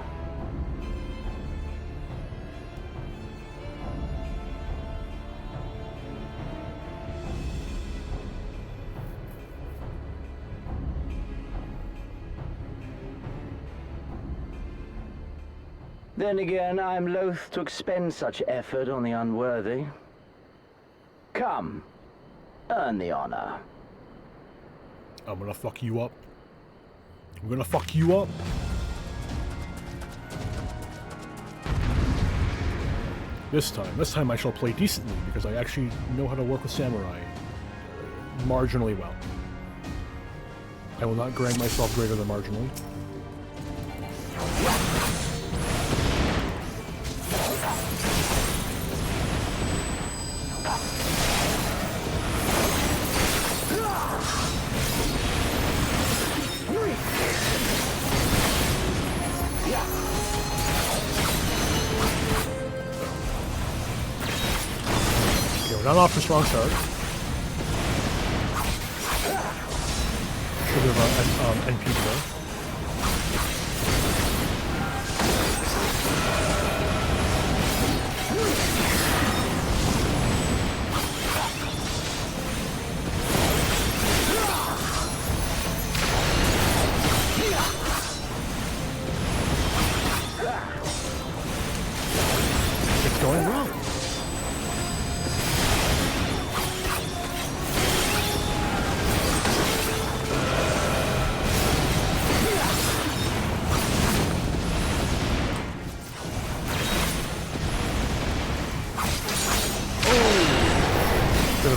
Then again, I am loath to expend such effort on the unworthy. Come, earn the honor. I'm gonna fuck you up. I'm gonna fuck you up. This time I shall play decently because I actually know how to work with samurai marginally well. I will not grant myself greater than marginally. Not off to a strong start. Should have NP there. It's going well.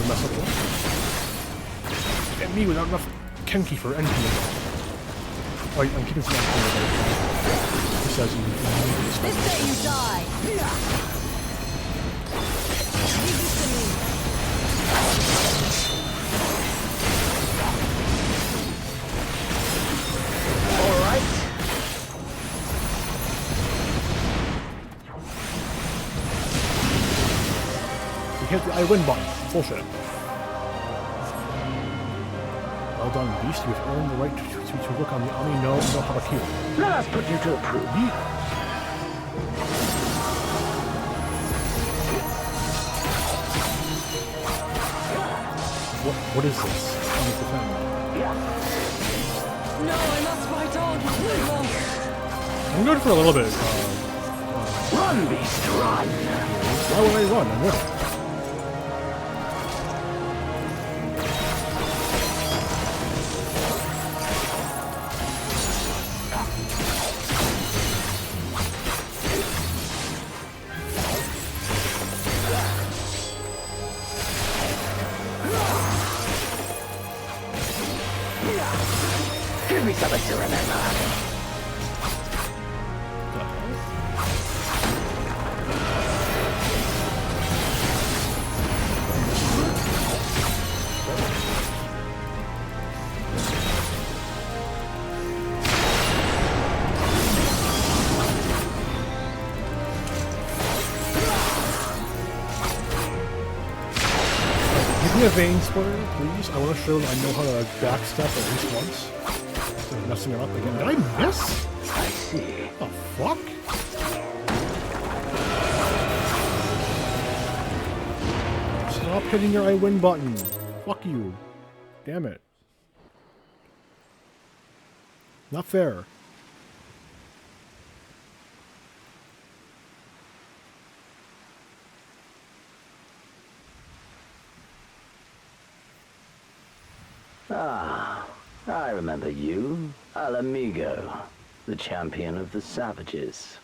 Mess up and me without enough Kenki for NP. Oh, I'm keeping some NP. He says you need this. This day you die! Alright. You hit the I win button. Bullshit. Well done, Beast. You've earned the right to look on the Ami no Harakiri. Let us put you to a proof. What is this? No, I must fight on. I'm good for a little bit. Run, Beast, run! Why would I run? I'm good. Give me something to remember. Give me a vein splitter, please. I want to show that I know how to backstep at least once. Instead of messing it up again. Did I miss? I see. The fuck? Stop hitting your I win button. Fuck you. Damn it. Not fair. Ah, I remember you. Al Amigo, the champion of the savages.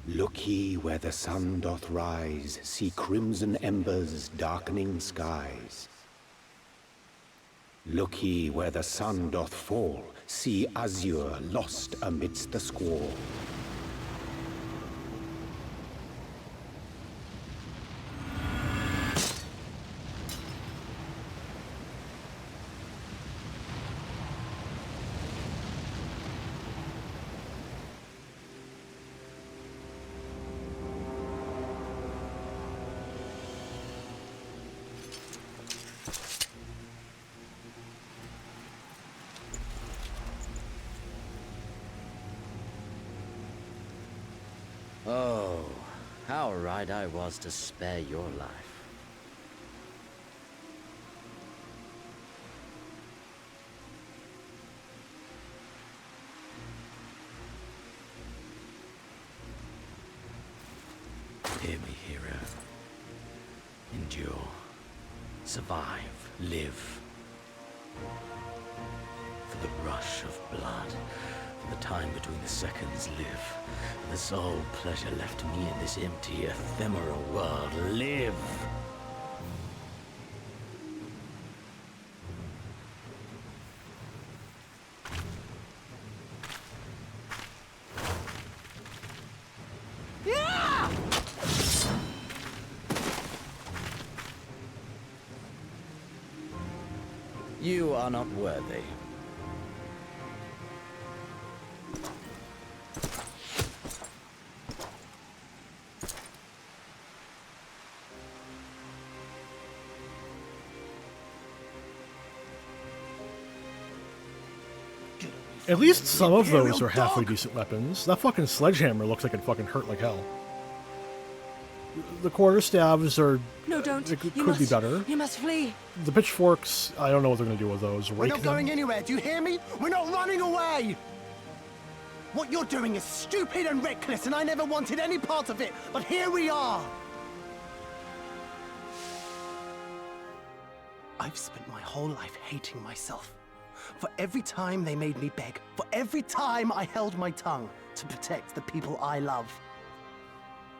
Look ye where the sun doth rise, see crimson embers darkening skies. Look ye where the sun doth fall, see azure lost amidst the squall. Oh, how right I was to spare your life. Hear me, hero. Endure. Survive. Live. For the rush of blood. For the time between the seconds. Live. For the sole pleasure left me in this empty, ephemeral world. Live! You are not worthy. At least some of those are halfway decent weapons. That fucking sledgehammer looks like it fucking hurt like hell. The quarterstaves are... No, don't. It could be better. You must flee. The pitchforks, I don't know what they're going to do with those. We're not going anywhere, do you hear me? We're not running away! What you're doing is stupid and reckless, and I never wanted any part of it, but here we are! I've spent my whole life hating myself. For every time they made me beg, for every time I held my tongue to protect the people I love.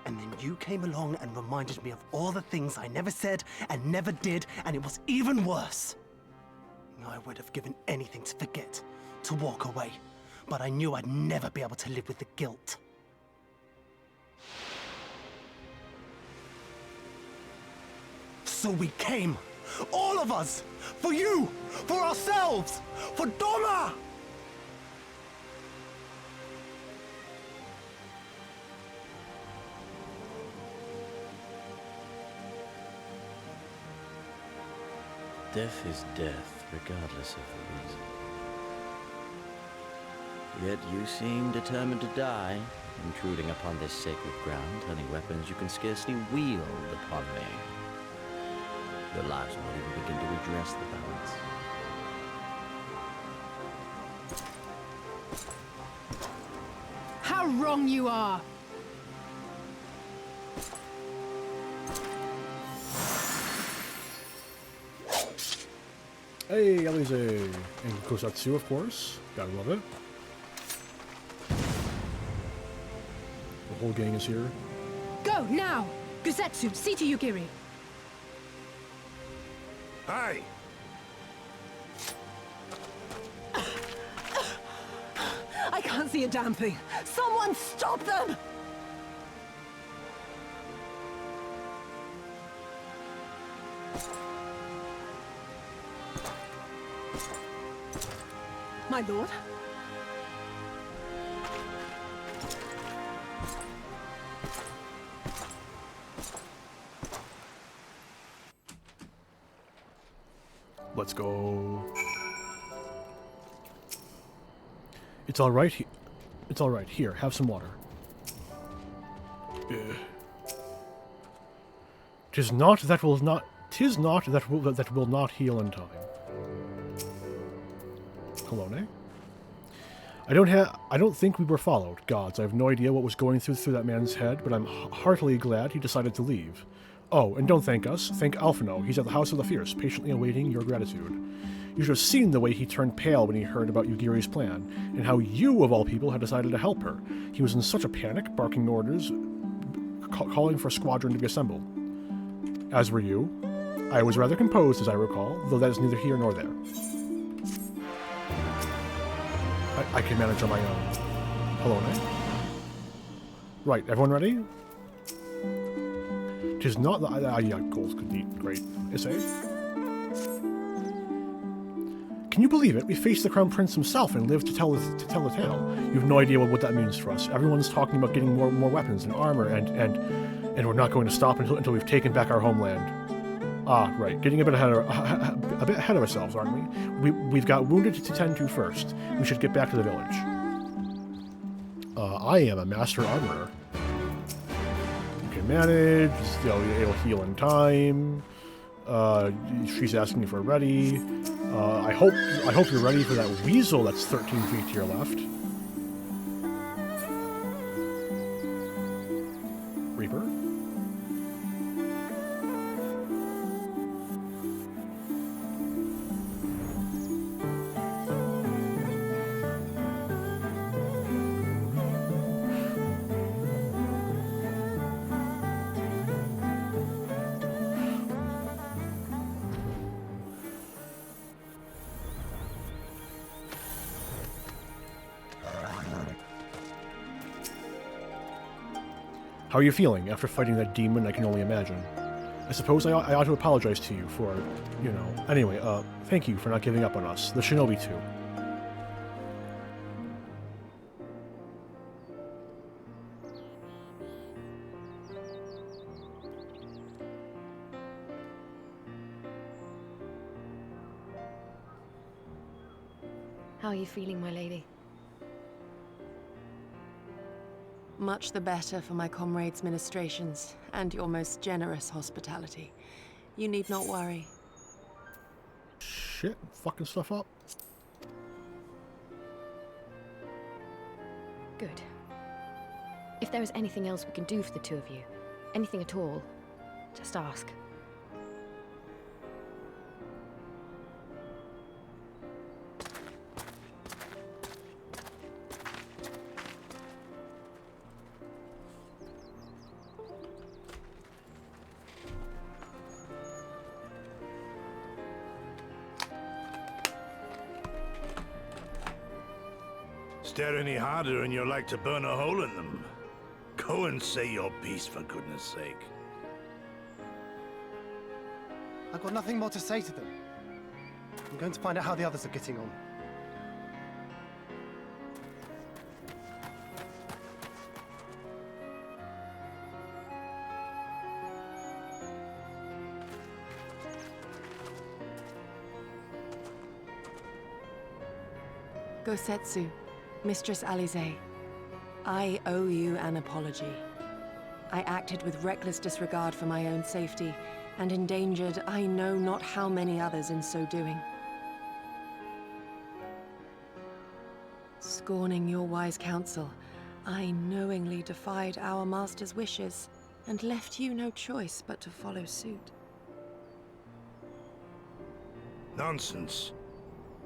And then you came along and reminded me of all the things I never said and never did, and it was even worse. I would have given anything to forget, to walk away, but I knew I'd never be able to live with the guilt. So we came, all of us, for you, for ourselves, for Doma! Death is death, regardless of the reason. Yet you seem determined to die, intruding upon this sacred ground, turning weapons you can scarcely wield upon me. Your lives won't even begin to redress the balance. How wrong you are! Hey, Alize. And Kosatsu, of course. Gotta love it. The whole gang is here. Go, now! Gusetsu, see to Yugiri. Hey! I can't see a damn thing. Someone stop them! My lord? Let's go. It's all right. It's all right. Here, have some water. Tis not that will not. Tis not that will not heal in time. Colone. I don't think we were followed, gods. I have no idea what was going through that man's head, but I'm heartily glad he decided to leave. Oh, and don't thank us. Thank Alphino. He's at the House of the Fierce, patiently awaiting your gratitude. You should have seen the way he turned pale when he heard about Yugiri's plan, and how you, of all people, had decided to help her. He was in such a panic, barking orders, calling for a squadron to be assembled. As were you. I was rather composed, as I recall, though that is neither here nor there. I can manage on my own. Hello, Knight. Right, everyone ready? Tis not the... yeah, goals could be great. Is it? Can you believe it? We faced the Crown Prince himself and lived to tell the tale. You have no idea what that means for us. Everyone's talking about getting more weapons and armor, and we're not going to stop until we've taken back our homeland. Ah, right. Getting a bit ahead of ourselves, aren't we? We've got wounded to tend to first. We should get back to the village. I am a master armorer. You can manage. It'll heal in time. She's asking if we're ready. I hope you're ready for that weasel that's 13 feet to your left. Reaper. How are you feeling after fighting that demon? I can only imagine. I suppose I ought to apologize to you for, you know... Anyway, thank you for not giving up on us. The shinobi too. How are you feeling, my lady? Much the better for my comrades' ministrations and your most generous hospitality. You need not worry. Shit, fucking stuff up. Good. If there is anything else we can do for the two of you, anything at all, just ask. Stare any harder and you're like to burn a hole in them. Go and say your piece, for goodness sake. I've got nothing more to say to them. I'm going to find out how the others are getting on. Gosetsu, Mistress Alize, I owe you an apology. I acted with reckless disregard for my own safety, and endangered I know not how many others in so doing. Scorning your wise counsel, I knowingly defied our master's wishes, and left you no choice but to follow suit. Nonsense.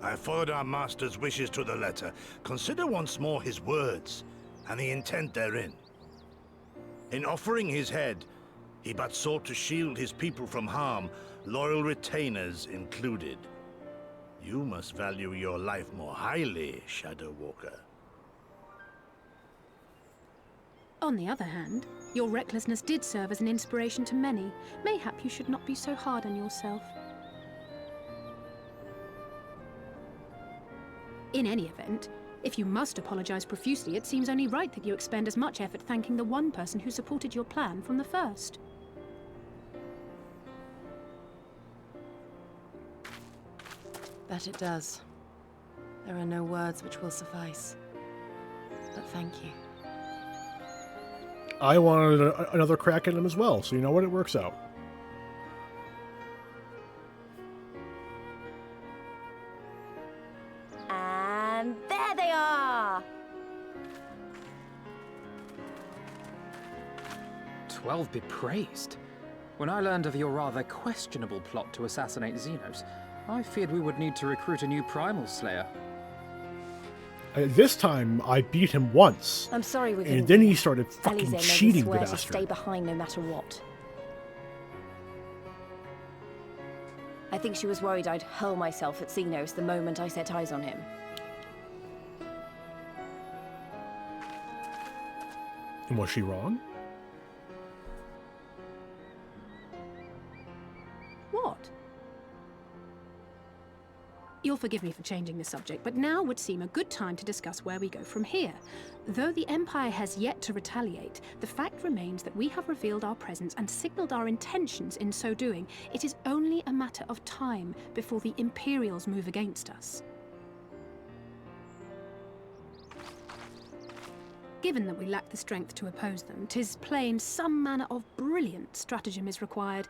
I followed our master's wishes to the letter. Consider once more his words, and the intent therein. In offering his head, he but sought to shield his people from harm, loyal retainers included. You must value your life more highly, Shadow Walker. On the other hand, your recklessness did serve as an inspiration to many. Mayhap you should not be so hard on yourself. In any event, if you must apologize profusely, it seems only right that you expend as much effort thanking the one person who supported your plan from the first. That it does. There are no words which will suffice. But thank you. I wanted another crack at him as well, so you know what? It works out. And there they are! 12 be praised. When I learned of your rather questionable plot to assassinate Xenos, I feared we would need to recruit a new Primal Slayer. This time, I beat him once. I'm sorry we couldn't. And then he started fucking Alize made me cheating, the swear to bastard. stay behind no matter what. I think she was worried I'd hurl myself at Xenos the moment I set eyes on him. And was she wrong? What? You'll forgive me for changing the subject, but now would seem a good time to discuss where we go from here. Though the Empire has yet to retaliate, the fact remains that we have revealed our presence and signaled our intentions in so doing. It is only a matter of time before the Imperials move against us. Given that we lack the strength to oppose them, 'tis plain some manner of brilliant stratagem is required.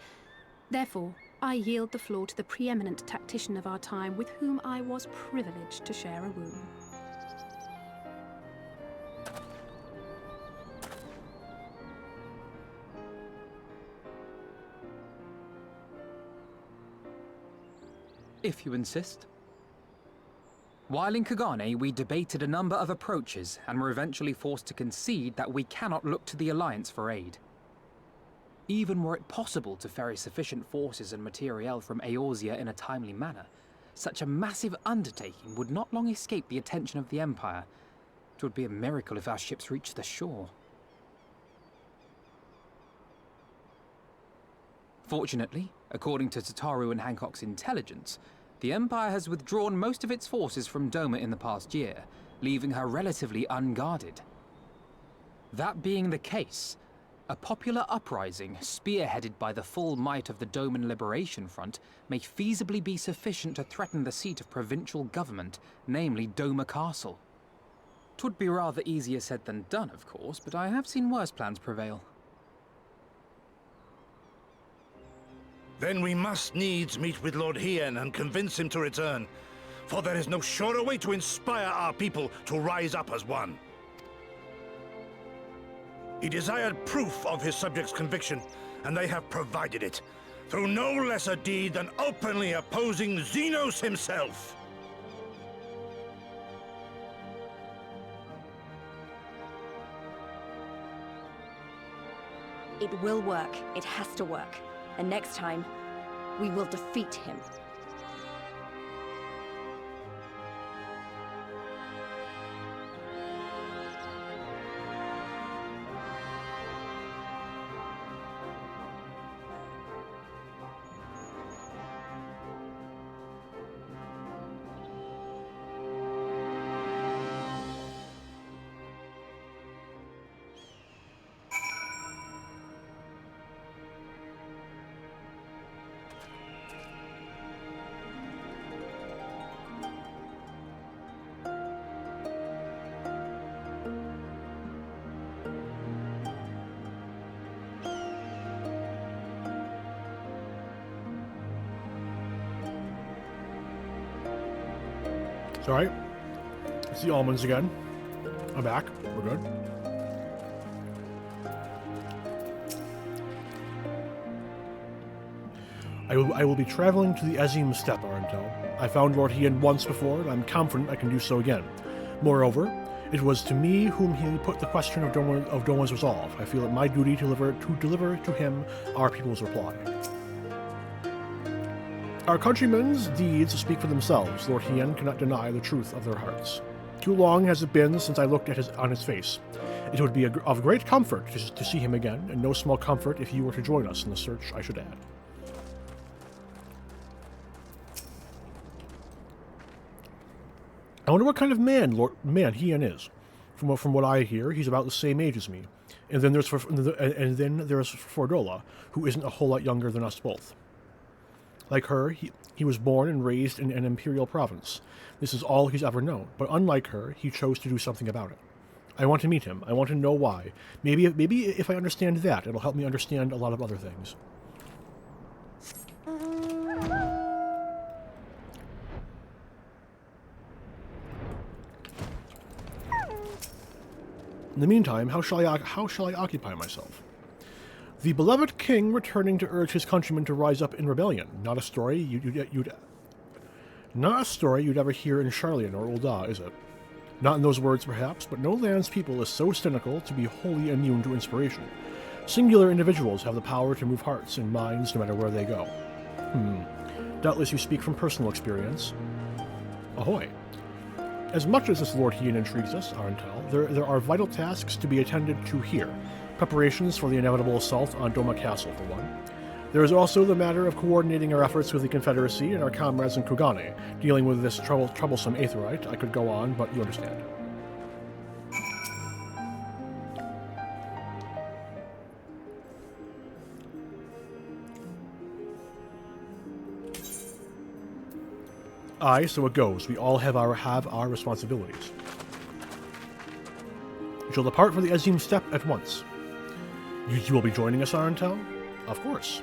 Therefore, I yield the floor to the preeminent tactician of our time, with whom I was privileged to share a room. If you insist. While in Kagane, we debated a number of approaches and were eventually forced to concede that we cannot look to the Alliance for aid. Even were it possible to ferry sufficient forces and materiel from Eorzea in a timely manner, such a massive undertaking would not long escape the attention of the Empire. It would be a miracle if our ships reached the shore. Fortunately, according to Tataru and Hancock's intelligence, the Empire has withdrawn most of its forces from Doma in the past year, leaving her relatively unguarded. That being the case, a popular uprising, spearheaded by the full might of the Doman Liberation Front, may feasibly be sufficient to threaten the seat of provincial government, namely Doma Castle. 'Twould be rather easier said than done, of course, but I have seen worse plans prevail. Then we must needs meet with Lord Hien and convince him to return, for there is no surer way to inspire our people to rise up as one. He desired proof of his subjects' conviction, and they have provided it, through no less a deed than openly opposing Xenos himself. It will work. It has to work. And next time, we will defeat him. It's alright. It's the almonds again. I'm back. We're good. I will be traveling to the Azim Steppe, Arentel. I found Lord Hien once before, and I'm confident I can do so again. Moreover, it was to me whom he put the question of Doma's resolve. I feel it my duty to deliver to him our people's reply. Our countrymen's deeds speak for themselves. Lord Hien cannot deny the truth of their hearts. Too long has it been since I looked on his face. It would be of great comfort to see him again, and no small comfort if you were to join us in the search, I should add. I wonder what kind of man Hien is. From what I hear, he's about the same age as me. And then there's Fordola, who isn't a whole lot younger than us both. Like her, he was born and raised in an imperial province. This is all he's ever known. But unlike her, he chose to do something about it. I want to meet him. I want to know why. Maybe if I understand that, it'll help me understand a lot of other things. In the meantime, how shall I occupy myself? The beloved king returning to urge his countrymen to rise up in rebellion. Not a story you'd ever hear in Charlian or Ul'dah, is it? Not in those words, perhaps, but no land's people is so cynical to be wholly immune to inspiration. Singular individuals have the power to move hearts and minds no matter where they go. Doubtless you speak from personal experience. Ahoy. As much as this Lord Hien intrigues us, Arentel, there are vital tasks to be attended to here. Preparations for the inevitable assault on Doma Castle, for one. There is also the matter of coordinating our efforts with the Confederacy and our comrades in Kugane, dealing with this troublesome Aetheryte. I could go on, but you understand. Aye, so it goes. We all have our responsibilities. We shall depart for the Ezim Steppe at once. You will be joining us, Arentel? Of course.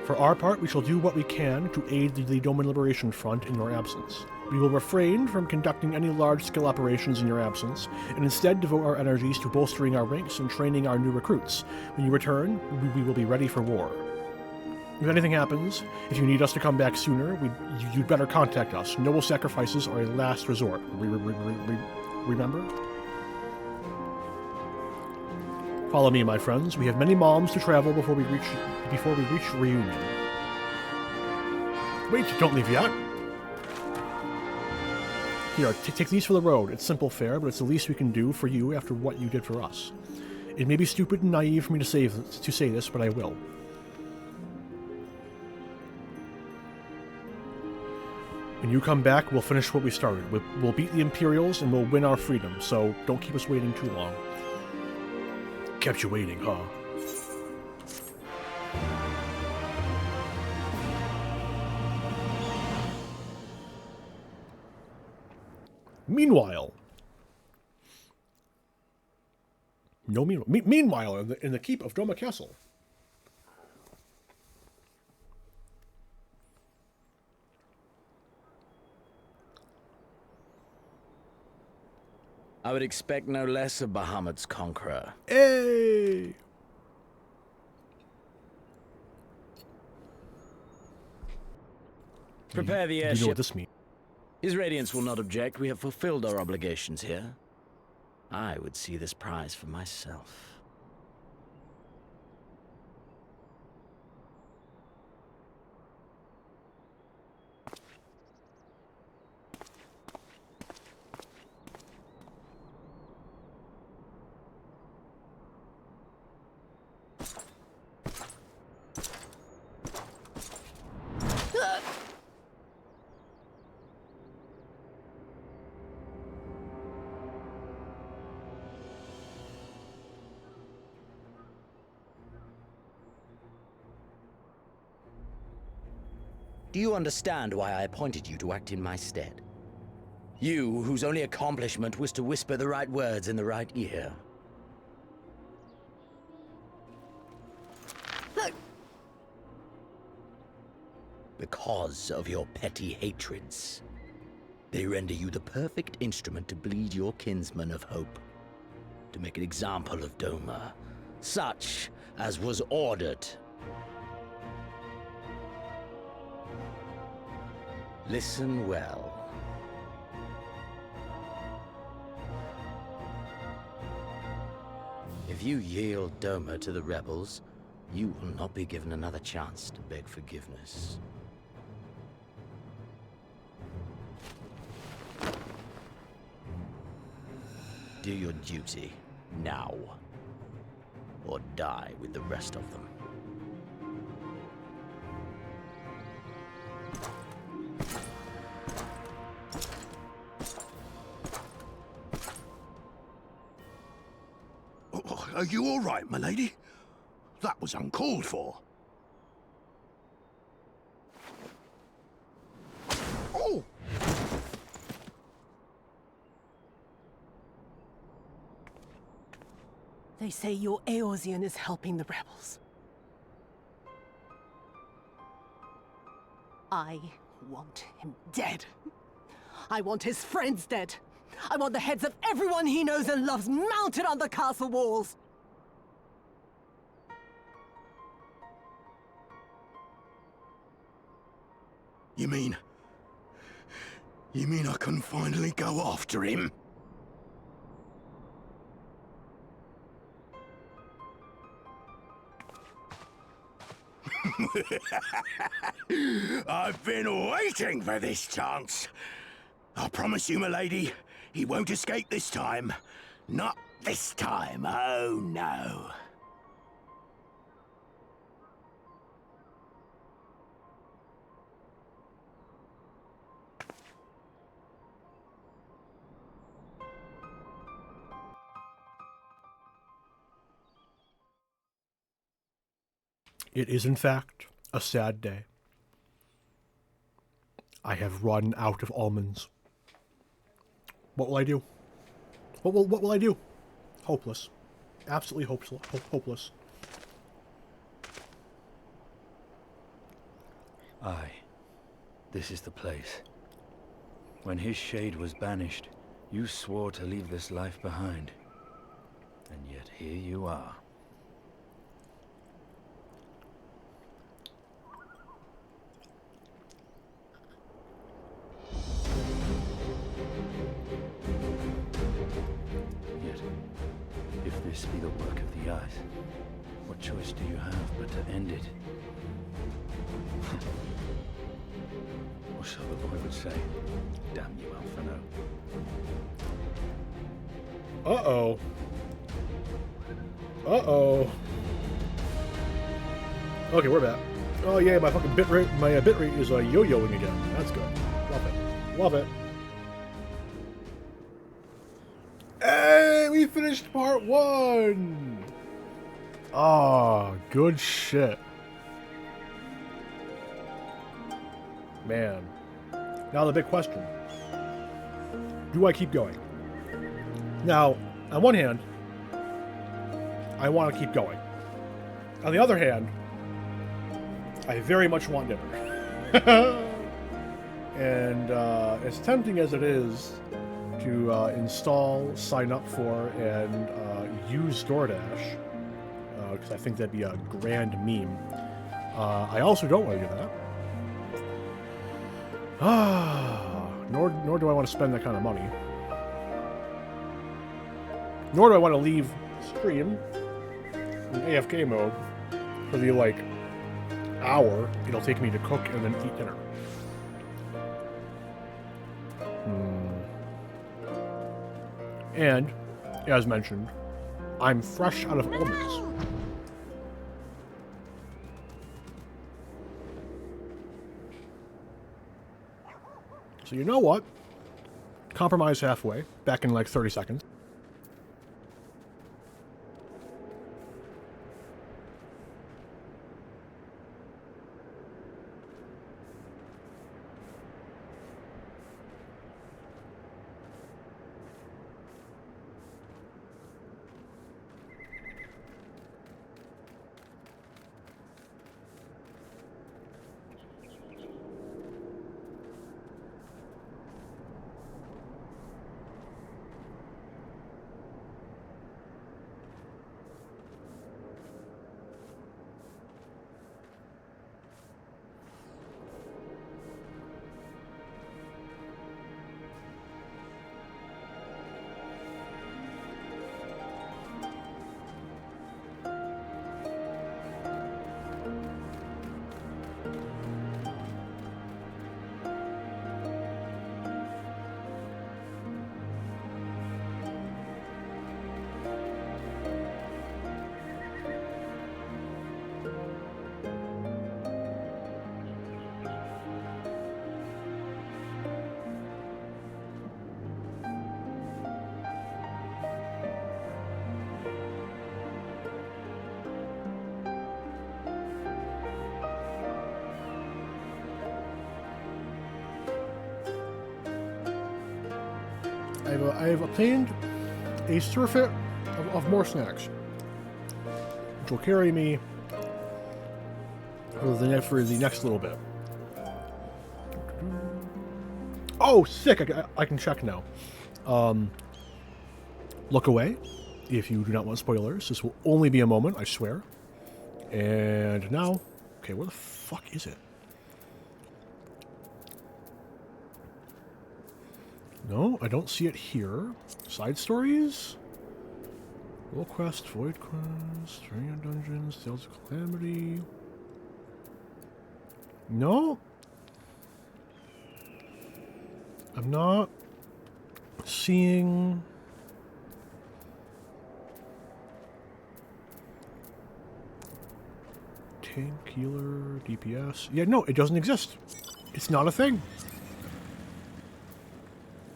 For our part, we shall do what we can to aid the Doman Liberation Front in your absence. We will refrain from conducting any large-scale operations in your absence, and instead devote our energies to bolstering our ranks and training our new recruits. When you return, we will be ready for war. If anything happens, if you need us to come back sooner, you'd better contact us. Noble sacrifices are a last resort. Remember? Follow me, my friends. We have many malms to travel before we reach reunion. Wait, don't leave yet. Here, take these for the road. It's simple fare, but it's the least we can do for you after what you did for us. It may be stupid and naive for me to say this, but I will. When you come back, we'll finish what we started. We'll beat the Imperials and we'll win our freedom, so don't keep us waiting too long. Kept you waiting, huh? Meanwhile, in the keep of Doma Castle. I would expect no less of Bahamut's conqueror. Hey! Prepare the airship. You know what this means. His Radiance will not object. We have fulfilled our obligations here. I would see this prize for myself. Do you understand why I appointed you to act in my stead? You, whose only accomplishment was to whisper the right words in the right ear. Because of your petty hatreds, they render you the perfect instrument to bleed your kinsman of hope, to make an example of Doma, such as was ordered. Listen well. If you yield Doma to the rebels, you will not be given another chance to beg forgiveness. Do your duty now, or die with the rest of them. Are you all right, my lady? That was uncalled for. Oh! They say your Eorzean is helping the rebels. I want him dead. I want his friends dead. I want the heads of everyone he knows and loves mounted on the castle walls. You mean I can finally go after him? I've been waiting for this chance. I promise you, milady, he won't escape this time. Not this time, oh no. It is, in fact, a sad day. I have run out of almonds. What will I do? What will I do? Hopeless. Absolutely hopeless. Aye. This is the place. When his shade was banished, you swore to leave this life behind. And yet here you are. Yet, if this be the work of the eyes, what choice do you have but to end it? Or so the boy would say. Damn you, Alphino. Uh-oh. Uh-oh. Okay, we're back. Oh yeah, my fucking bitrate, my bitrate is yo-yoing again. That's good. Love it. Love it. Hey, we finished part 1! Oh, good shit. Man. Now the big question. Do I keep going? Now, on one hand, I want to keep going. On the other hand, I very much want dinner. And as tempting as it is to install, sign up for, and use DoorDash, because I think that'd be a grand meme, I also don't want to do that. Nor do I want to spend that kind of money. Nor do I want to leave stream in AFK mode for the, like, hour it'll take me to cook and then eat dinner. And, as mentioned, I'm fresh out of almonds. So you know what? Compromise halfway, back in like 30 seconds. I have obtained a surfeit of more snacks, which will carry me for the next little bit. Oh, sick! I can check now. Look away if you do not want spoilers. This will only be a moment, I swear. And now, okay, where the fuck is it? No, I don't see it here. Side stories? World Quest, Void Quest, Ring of Dungeons, Tales of Calamity. No? I'm not seeing... Tank, healer, DPS. Yeah, no, it doesn't exist. It's not a thing.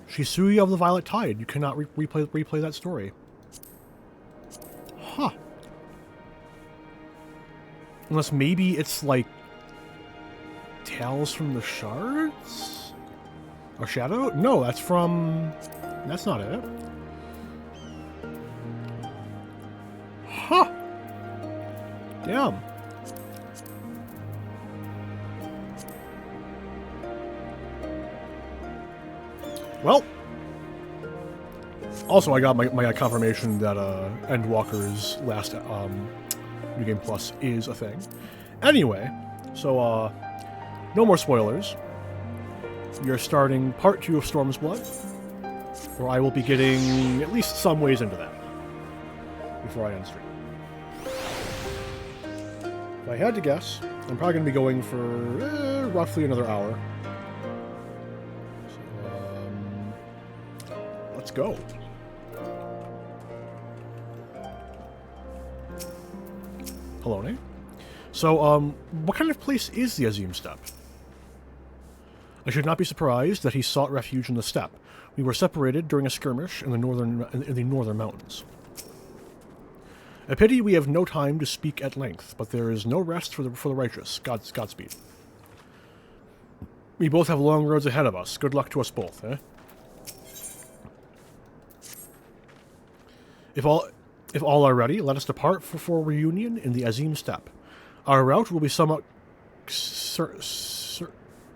Shisui of the Violet Tide. You cannot replay that story. Huh. Unless maybe it's like Tales from the Shards? Or Shadow? No, that's from... That's not it. Huh. Damn. Well. Also, I got my confirmation that Endwalker's last New Game Plus is a thing. Anyway, so no more spoilers. We are starting part 2 of Stormblood, where I will be getting at least some ways into that before I end stream. If I had to guess, I'm probably going to be going for roughly another hour. So, let's go. Hello, So, what kind of place is the Azim Steppe? I should not be surprised that he sought refuge in the steppe. We were separated during a skirmish in the northern mountains. A pity we have no time to speak at length, but there is no rest for the righteous. Godspeed. We both have long roads ahead of us. Good luck to us both, eh? If all are ready, let us depart for reunion in the Azim Steppe. Our route will be somewhat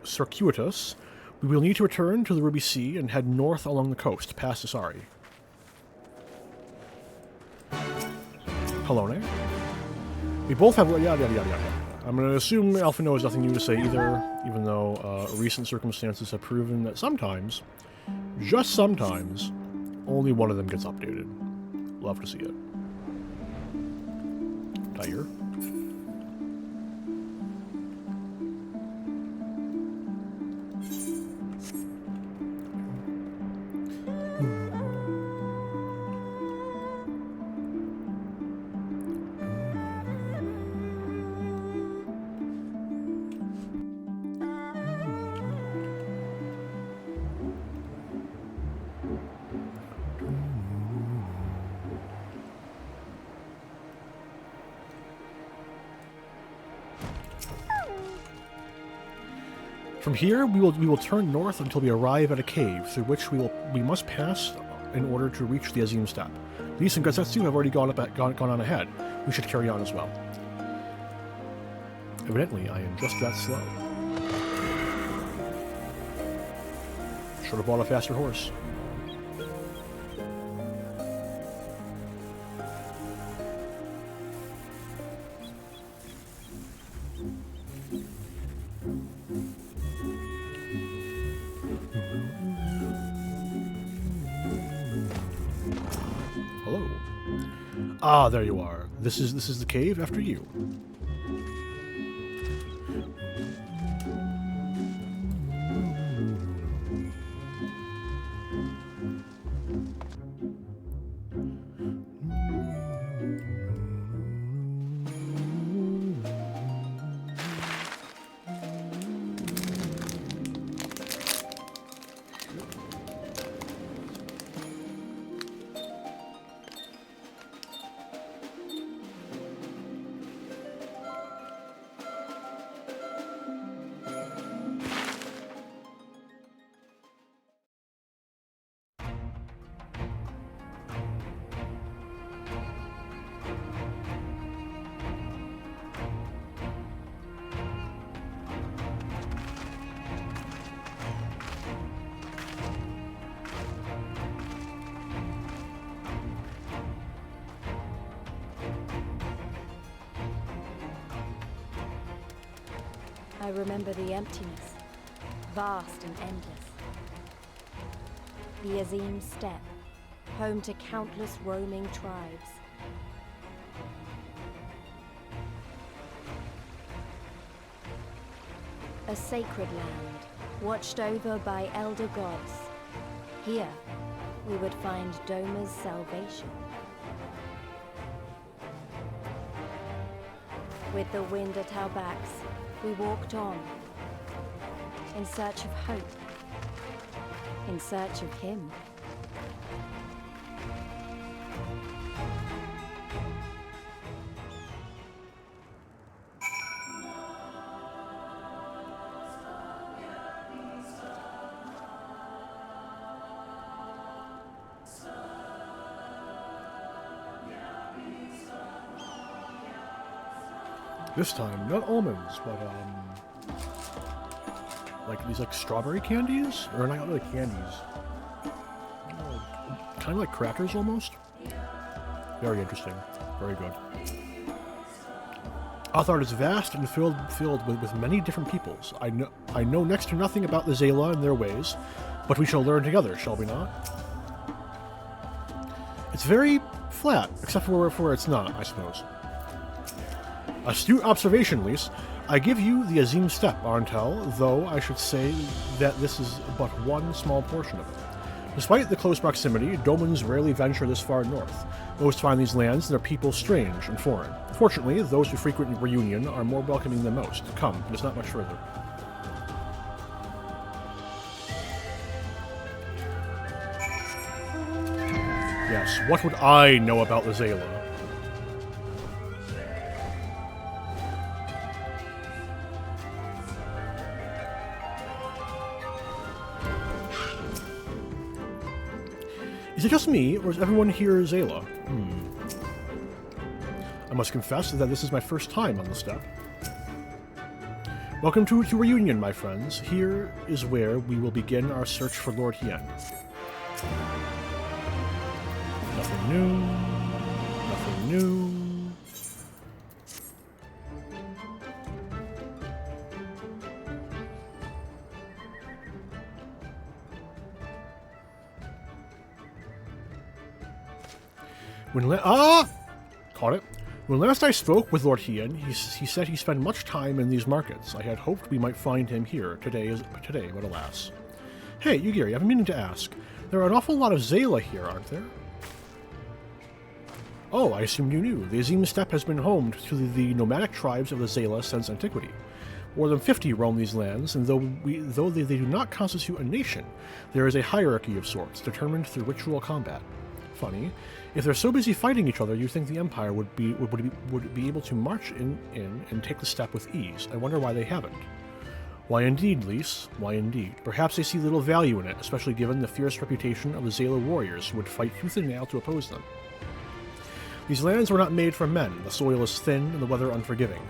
circuitous. We will need to return to the Ruby Sea and head north along the coast, past Asari. Hello, We both have... Yada, yada, yada, yada. I'm going to assume Alphino has nothing new to say either, even though recent circumstances have proven that sometimes, just sometimes, only one of them gets updated. Love to see it. Tiger. From here, we will turn north until we arrive at a cave through which we must pass in order to reach the Azim Steppe. Lee and Gazetsu have already gone on ahead. We should carry on as well. Evidently, I am just that slow. Should have bought a faster horse. Ah, there you are. This is the cave after you. I remember the emptiness, vast and endless. The Azim Steppe, home to countless roaming tribes. A sacred land, watched over by elder gods. Here, we would find Doma's salvation. With the wind at our backs, we walked on, in search of hope, in search of him. This time, not almonds, but like these like strawberry candies, or not really candies. Kind of like crackers almost. Very interesting. Very good. Athard is vast and filled with many different peoples. I know next to nothing about the Zayla and their ways, but we shall learn together, shall we not? It's very flat, except for where it's not, I suppose. Astute observation, Lys. I give you the Azim Steppe, Arntel, though I should say that this is but one small portion of it. Despite the close proximity, Domans rarely venture this far north. Most find these lands and their people strange and foreign. Fortunately, those who frequent Reunion are more welcoming than most. Come, it is not much further. Yes, what would I know about the Zayla? Is it just me, or is everyone here Zayla? I must confess that this is my first time on the steppe. Welcome to Reunion, my friends. Here is where we will begin our search for Lord Hien. Nothing new. Nothing new. Caught it. When last I spoke with Lord Hien, he said he spent much time in these markets. I had hoped we might find him here today, but alas. Hey, Yugiri, I've been meaning to ask. There are an awful lot of Zayla here, aren't there? Oh, I assumed you knew. The Azim Steppe has been home to the nomadic tribes of the Zayla since antiquity. More than 50 roam these lands, and though they do not constitute a nation, there is a hierarchy of sorts, determined through ritual combat. Funny. If they're so busy fighting each other, you'd think the Empire would be able to march in and take the steppe with ease. I wonder why they haven't. Why indeed, Lys? Why indeed? Perhaps they see little value in it, especially given the fierce reputation of the Zayla warriors who would fight tooth and nail to oppose them. These lands were not made for men. The soil is thin and the weather unforgiving.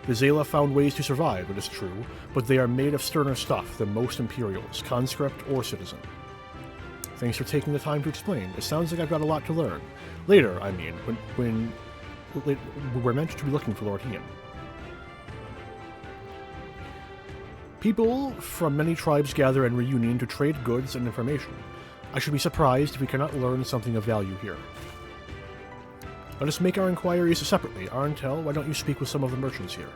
The Zayla found ways to survive, it is true, but they are made of sterner stuff than most Imperials, conscript or citizen. Thanks for taking the time to explain. It sounds like I've got a lot to learn. Later, I mean, when we're meant to be looking for Lord Hien. People from many tribes gather in Reunion to trade goods and information. I should be surprised if we cannot learn something of value here. Let us make our inquiries separately. Arntel, why don't you speak with some of the merchants here?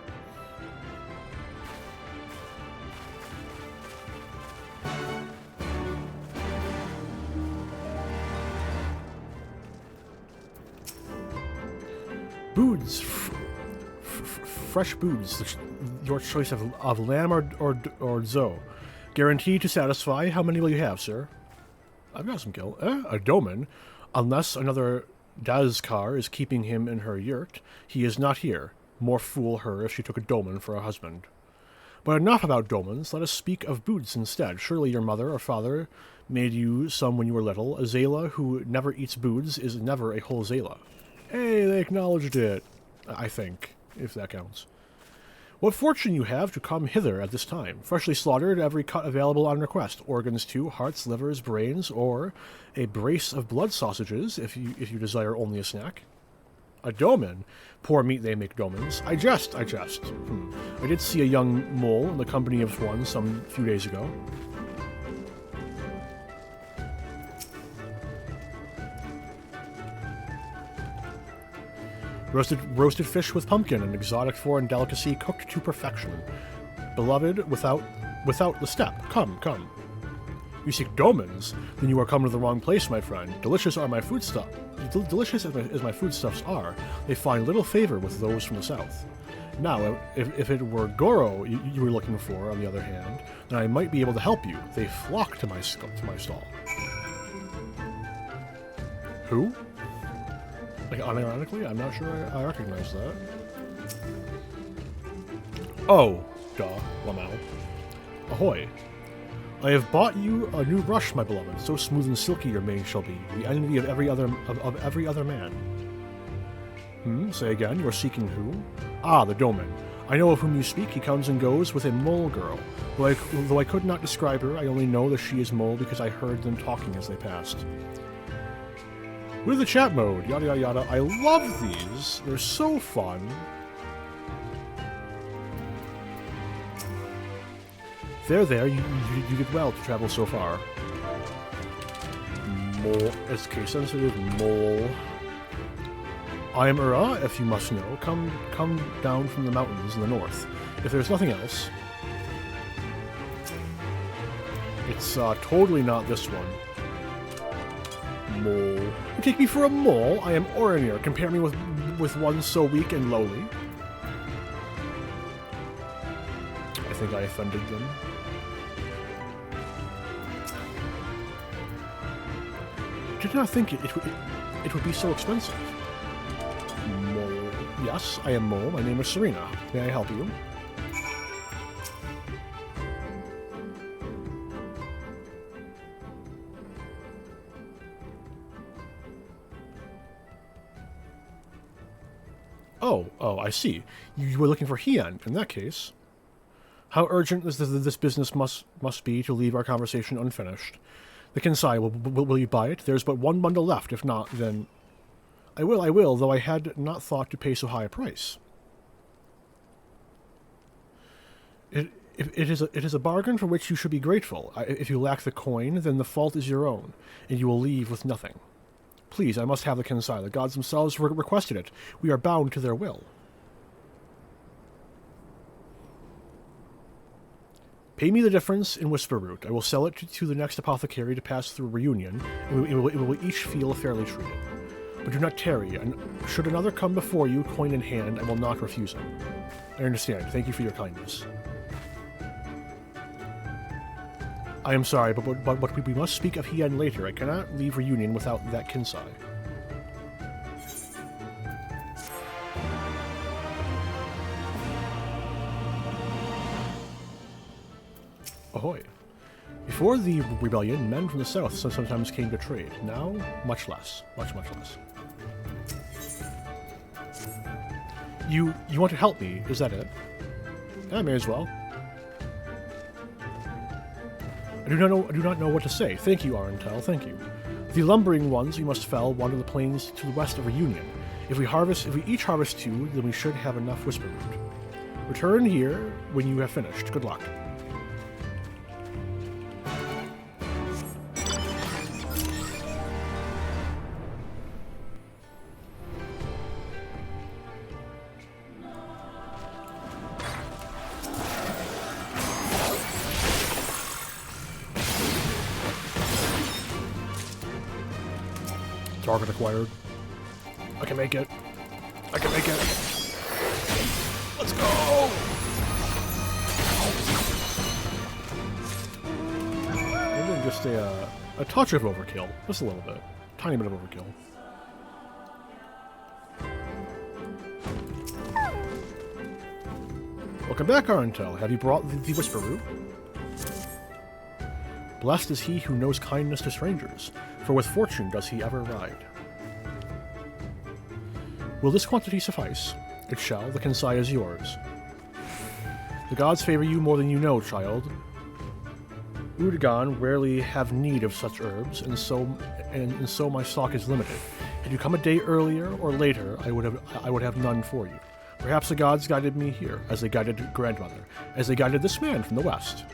Boods. Fresh boods. Your choice of lamb or zo. Guaranteed to satisfy. How many will you have, sir? I've got some kill. A doman. Unless another Dazkar is keeping him in her yurt, he is not here. More fool her if she took a doman for a husband. But enough about domans. Let us speak of boots instead. Surely your mother or father made you some when you were little. A Zayla who never eats boots is never a whole Zayla. Hey, they acknowledged it, I think, if that counts. What fortune you have to come hither at this time. Freshly slaughtered, every cut available on request. Organs too, hearts, livers, brains, or a brace of blood sausages, if you desire only a snack. A doman? Poor meat they make domans. I jest. I did see a young mole in the company of one some few days ago. Roasted fish with pumpkin, an exotic foreign delicacy cooked to perfection. Beloved, without without the step. Come, come. You seek domens? Then you are come to the wrong place, my friend. Delicious are my foodstuffs. Delicious as my foodstuffs are, they find little favor with those from the south. Now, if it were Goro you were looking for, on the other hand, then I might be able to help you. They flock to my stall. Who? Like, unironically? I'm not sure I recognize that. Oh, duh, Lamau. Ahoy. I have bought you a new brush, my beloved. So smooth and silky your mane shall be, the envy of every other man. Say again, you're seeking who? Ah, the Doman. I know of whom you speak. He comes and goes with a mole girl. Though I could not describe her, I only know that she is mole because I heard them talking as they passed. With the chat mode, yada yada yada. I love these. They're so fun. There, you did well to travel so far. Mole, it's case sensitive, mole. I am Ura, if you must know. Come down from the mountains in the north. If there's nothing else... It's totally not this one. Mole. You take me for a mole? I am Orinir. Compare me with one so weak and lowly. I think I offended them. I did not think it would be so expensive. Mole. Yes, I am Mole. My name is Serena. May I help you? Oh, I see. You were looking for Hien, in that case. How urgent is this business must be to leave our conversation unfinished? The Kensai, will you buy it? There's but one bundle left. If not, then... I will, though I had not thought to pay so high a price. It is a bargain for which you should be grateful. If you lack the coin, then the fault is your own, and you will leave with nothing. Please, I must have the Kensai. The gods themselves requested it. We are bound to their will. Pay me the difference in Whisper Root. I will sell it to the next apothecary to pass through Reunion, and we will each feel fairly treated. But do not tarry, and should another come before you, coin in hand, I will not refuse him. I understand. Thank you for your kindness. I am sorry, but we must speak of Hien later. I cannot leave Reunion without that Kensai. Ahoy. Before the rebellion, men from the south sometimes came to trade. Now, much less. Much less. You want to help me, is that it? I may as well. I do not know what to say. Thank you, Arentel, thank you. The lumbering ones we must fell wander the plains to the west of Reunion. If we each harvest 2, then we should have enough Whisper Root. Return here when you have finished. Good luck. Target acquired. I can make it. I can make it. Let's go! Maybe just a touch of overkill. Just a little bit. Tiny bit of overkill. Welcome back, Arentel. Have you brought the Whisper Root? Blessed is he who knows kindness to strangers, for with fortune does he ever ride. Will this quantity suffice? It shall. The Kensai is yours. The gods favor you more than you know, child. Udagon rarely have need of such herbs, and so my stock is limited. Had you come a day earlier or later, I would have none for you. Perhaps the gods guided me here, as they guided grandmother, as they guided this man from the west.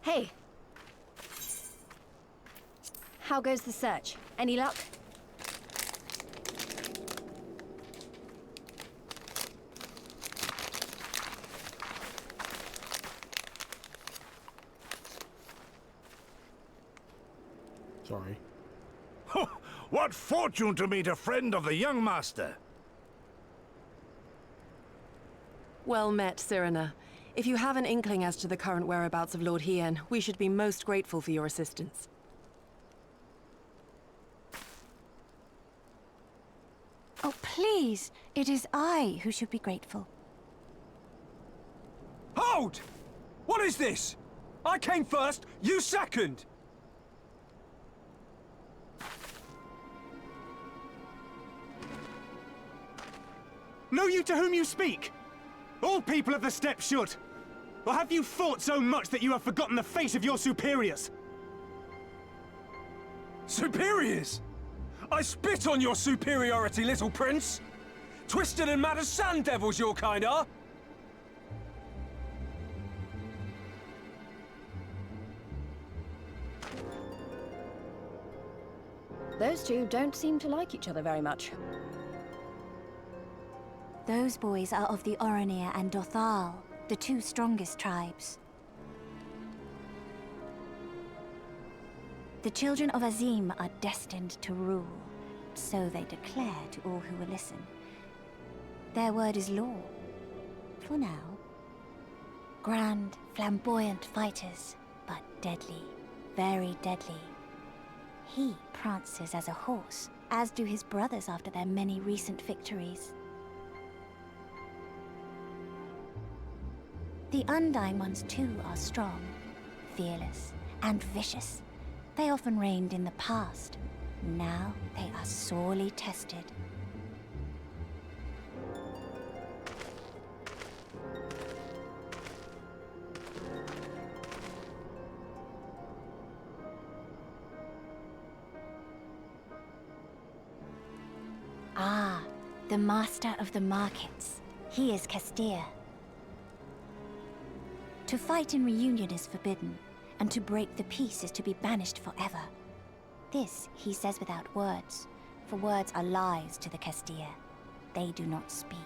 Hey. How goes the search? Any luck? Sorry. What fortune to meet a friend of the young master! Well met, Cyrena. If you have an inkling as to the current whereabouts of Lord Hien, we should be most grateful for your assistance. Oh, please! It is I who should be grateful. Hold! What is this? I came first, you second! Know you to whom you speak? All people of the steppe should. Or have you fought so much that you have forgotten the fate of your superiors? Superiors? I spit on your superiority, little prince! Twisted and mad as sand devils your kind are! Those two don't seem to like each other very much. Those boys are of the Oronir and Dothal, the two strongest tribes. The children of Azim are destined to rule, so they declare to all who will listen. Their word is law, for now. Grand, flamboyant fighters, but deadly, very deadly. He prances as a horse, as do his brothers after their many recent victories. The Undying ones too are strong, fearless, and vicious. They often reigned in the past. Now they are sorely tested. Ah, the master of the markets. He is Castir. To fight in reunion is forbidden, and to break the peace is to be banished forever. This he says without words, for words are lies to the Castir. They do not speak.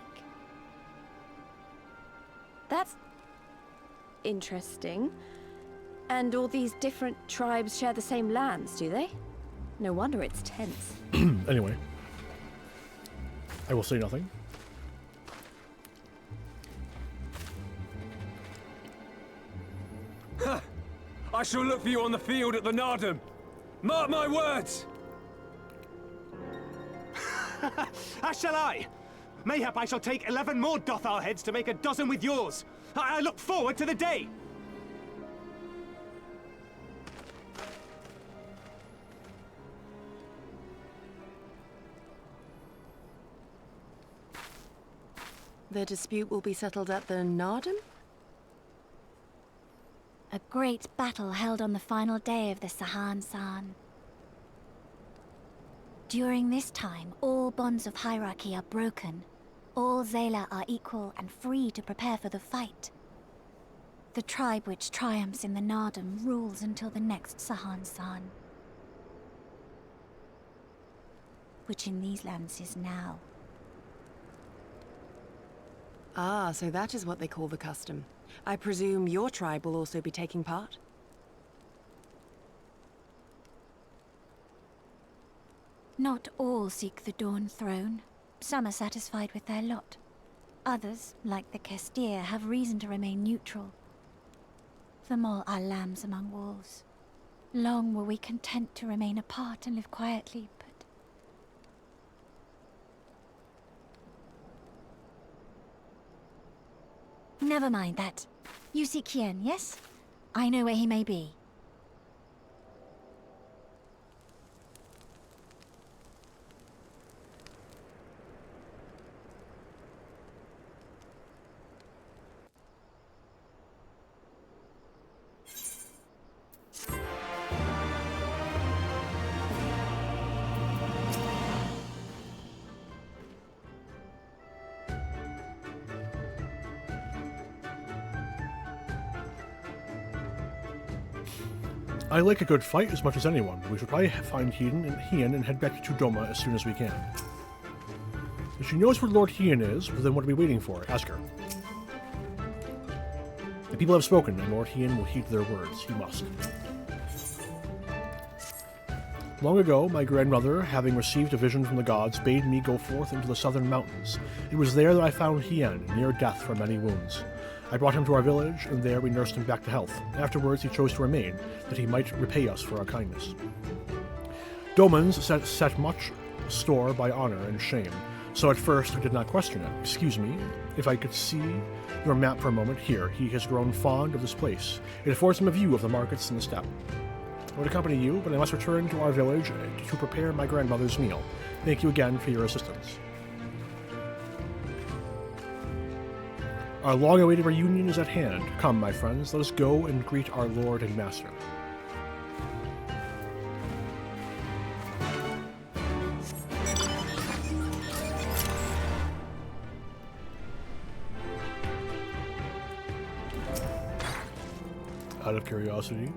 That's interesting. And all these different tribes share the same lands, do they? No wonder it's tense. Anyway, I will say nothing. I shall look for you on the field at the Nardum. Mark my words! As shall I! Mayhap I shall take 11 more Dothal heads to make a dozen with yours. I look forward to the day! The dispute will be settled at the Nardum? A great battle held on the final day of the Sahan San. During this time, all bonds of hierarchy are broken. All Zayla are equal and free to prepare for the fight. The tribe which triumphs in the Nardum rules until the next Sahan San, which in these lands is now. Ah, so that is what they call the custom. I presume your tribe will also be taking part? Not all seek the Dawn Throne. Some are satisfied with their lot. Others, like the Castir, have reason to remain neutral. Them all are lambs among wolves. Long were we content to remain apart and live quietly, but... Never mind that. You seek Hien, yes? I know where he may be. I like a good fight as much as anyone. We should probably find Hien and head back to Doma as soon as we can. If she knows where Lord Hien is, well, then what are we waiting for? Ask her. The people have spoken, and Lord Hien will heed their words. He must. Long ago, my grandmother, having received a vision from the gods, bade me go forth into the southern mountains. It was there that I found Hien, near death from many wounds. I brought him to our village, and there we nursed him back to health. Afterwards, he chose to remain, that he might repay us for our kindness. Domans set much store by honor and shame, so at first I did not question it. Excuse me, if I could see your map for a moment. Here, he has grown fond of this place. It affords him a view of the markets and the steppe. I would accompany you, but I must return to our village to prepare my grandmother's meal. Thank you again for your assistance. Our long-awaited reunion is at hand. Come, my friends, let us go and greet our lord and master. Out of curiosity.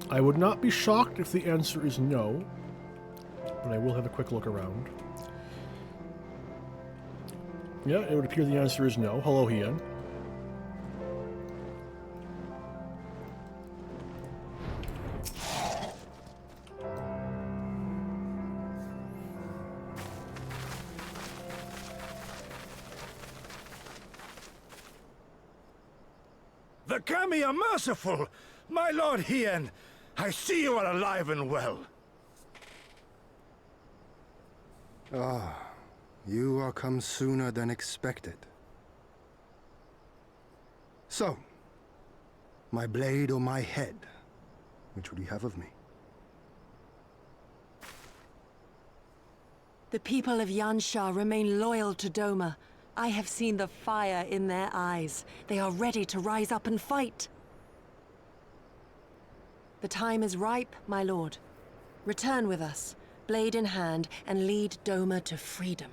I would not be shocked if the answer is no, but I will have a quick look around. Yeah, it would appear the answer is no. Hello, Hien. The Kami are merciful! My lord Hien, I see you are alive and well. Ah, you are come sooner than expected. So, my blade or my head, which would you have of me? The people of Yansha remain loyal to Doma. I have seen the fire in their eyes. They are ready to rise up and fight. The time is ripe, my lord. Return with us, blade in hand, and lead Doma to freedom.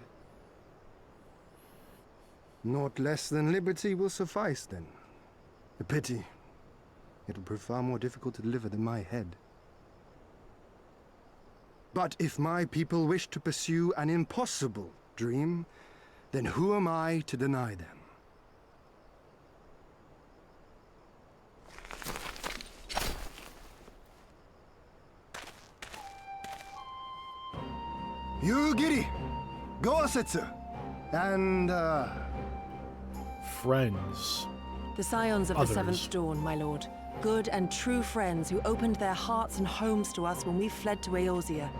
Naught less than liberty will suffice, then. A pity. It will prove far more difficult to deliver than my head. But if my people wish to pursue an impossible dream, then who am I to deny them? You, Giri, Gosetsu, and, friends. The scions of Others. the Seventh Dawn, my lord. Good and true friends who opened their hearts and homes to us when we fled to Eorzea.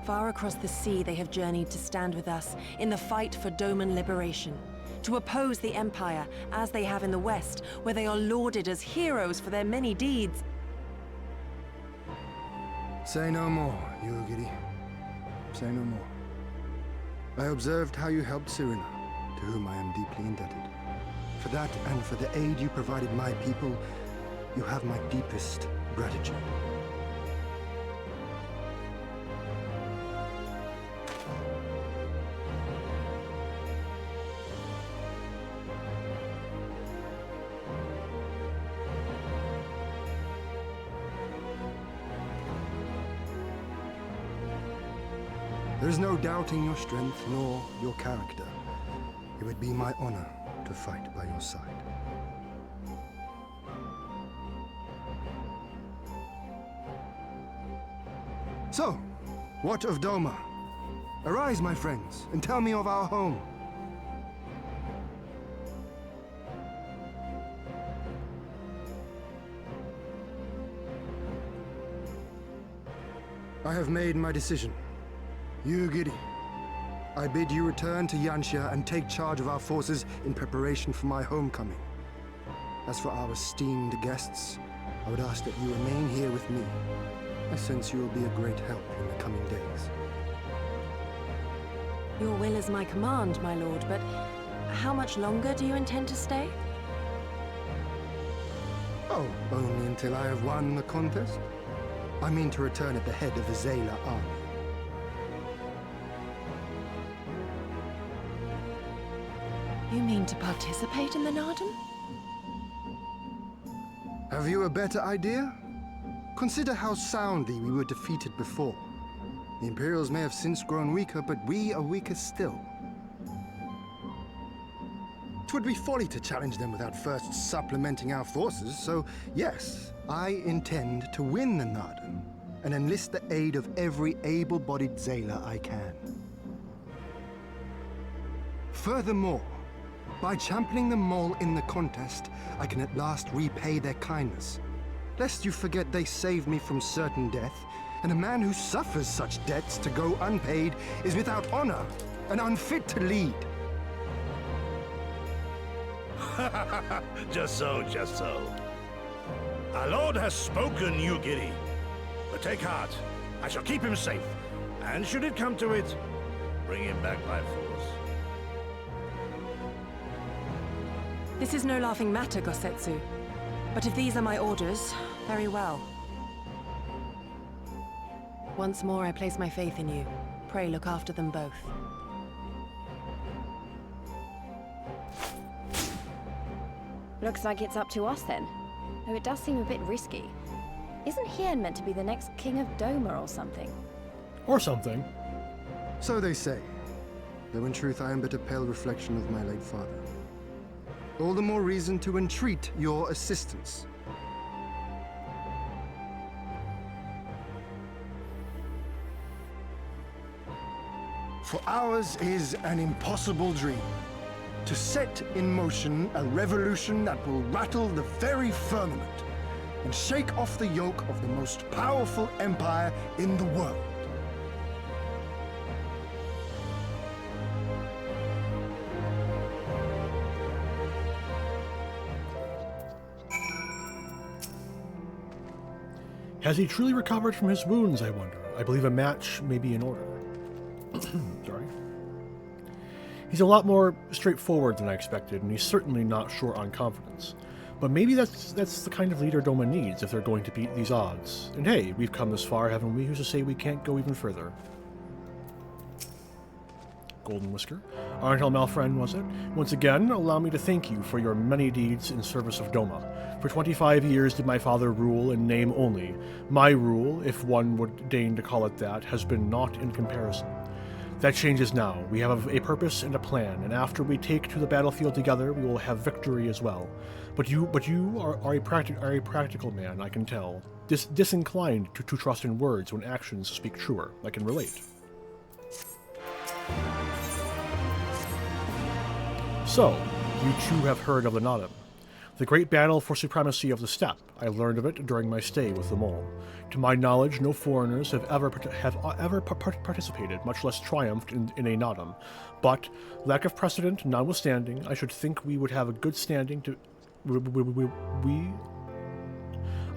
Far across the sea they have journeyed to stand with us in the fight for Doman liberation. To oppose the Empire, as they have in the West, where they are lauded as heroes for their many deeds. Say no more, Yugiri. Say no more. I observed how you helped Cyrena, to whom I am deeply indebted. For that and for the aid you provided my people, you have my deepest gratitude. There is no doubting your strength nor your character. It would be my honor to fight by your side. So, what of Doma? Arise, my friends, and tell me of our home. I have made my decision. You, Giri, I bid you return to Yansha and take charge of our forces in preparation for my homecoming. As for our esteemed guests, I would ask that you remain here with me. I sense you will be a great help in the coming days. Your will is my command, my lord, but how much longer do you intend to stay? Oh, only until I have won the contest? I mean to return at the head of the Zayla army. You mean to participate in the Narden? Have you a better idea? Consider how soundly we were defeated before. The Imperials may have since grown weaker, but we are weaker still. 'Twould be folly to challenge them without first supplementing our forces, so yes, I intend to win the Narden and enlist the aid of every able-bodied Zayla I can. Furthermore, by championing the Mole in the contest, I can at last repay their kindness. Lest you forget they saved me from certain death, and a man who suffers such debts to go unpaid is without honor and unfit to lead. Just so, just so. Our lord has spoken, you giddy. But take heart, I shall keep him safe. And should it come to it, bring him back by force. This is no laughing matter, Gosetsu. But if these are my orders, very well. Once more I place my faith in you. Pray look after them both. Looks like it's up to us then. Though it does seem a bit risky. Isn't Hien meant to be the next king of Doma or something? Or something. So they say. Though in truth I am but a pale reflection of my late father. All the more reason to entreat your assistance. For ours is an impossible dream. To set in motion a revolution that will rattle the very firmament and shake off the yoke of the most powerful empire in the world. Has he truly recovered from his wounds, I wonder? I believe a match may be in order. Sorry. He's a lot more straightforward than I expected, and he's certainly not short on confidence. But maybe that's the kind of leader Doma needs if they're going to beat these odds. And hey, we've come this far, haven't we? Who's to say we can't go even further? Golden Whisker. Arntel Malfriend, was it? Once again, allow me to thank you for your many deeds in service of Doma. For 25 years did my father rule in name only. My rule, if one would deign to call it that, has been naught in comparison. That changes now. We have a purpose and a plan, and after we take to the battlefield together, we will have victory as well. But you are a practical man, I can tell. Disinclined to trust in words when actions speak truer. I can relate. So, you too have heard of the Nadam. The great battle for supremacy of the steppe. I learned of it during my stay with the Mole. To my knowledge, no foreigners have ever participated, much less triumphed in a Nadam. But, lack of precedent notwithstanding, I should think we would have a good standing to...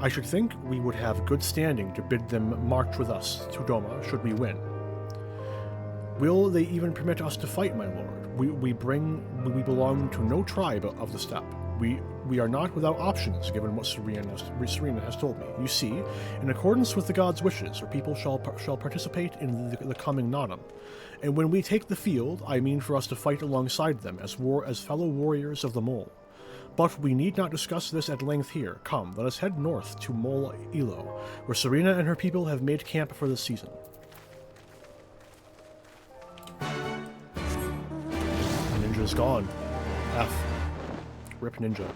I should think we would have good standing to bid them march with us to Doma should we win. Will they even permit us to fight, my lord? We belong to no tribe of the steppe. We are not without options, given what Serena has told me. You see, in accordance with the gods' wishes, our people shall participate in the coming Nadam. And when we take the field, I mean for us to fight alongside them as fellow warriors of the Mole. But we need not discuss this at length here. Come, let us head north to Mole Ilo, where Serena and her people have made camp for the season. Ninja's gone. F. Rip Ninja.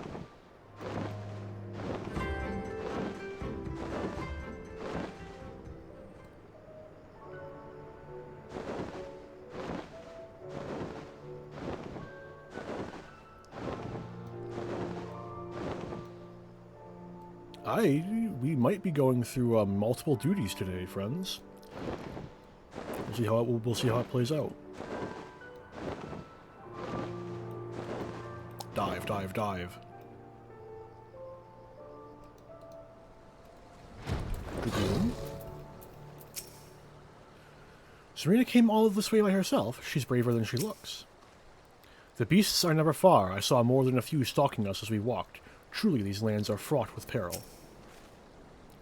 We might be going through multiple duties today, friends. We'll see how it plays out. Dive, dive, dive. Serena came all of this way by herself. She's braver than she looks. The beasts are never far. I saw more than a few stalking us as we walked. Truly, these lands are fraught with peril.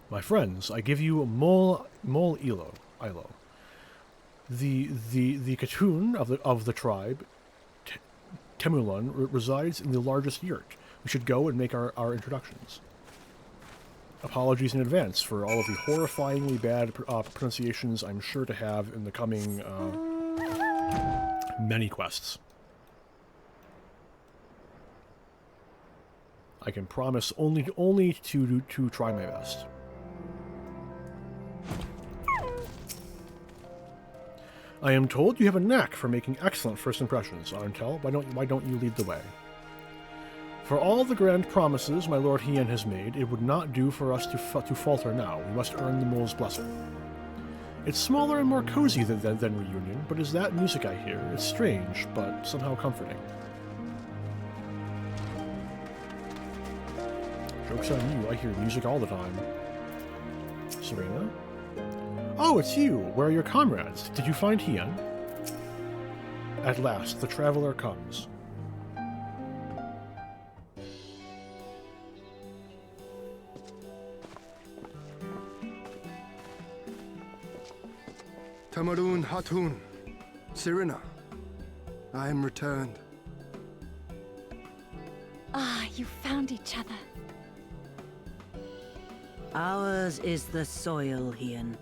My friends, I give you Mole Ilo. The Katoon of the tribe Temulun resides in the largest yurt. We should go and make our introductions. Apologies in advance for all of the horrifyingly bad pronunciations I'm sure to have in the coming many quests. I can promise only to try my best. I am told you have a knack for making excellent first impressions, Arntel. Why don't you lead the way? For all the grand promises my Lord Hien has made, it would not do for us to falter now. We must earn the mole's blessing. It's smaller and more cozy than Reunion, but is that music I hear? It's strange, but somehow comforting. Joke's on you, I hear music all the time. Serena? Oh, it's you! Where are your comrades? Did you find Hien? At last, the traveler comes. Tamarun Hatun, Serena, I am returned. Ah, you found each other. Ours is the soil, Hien.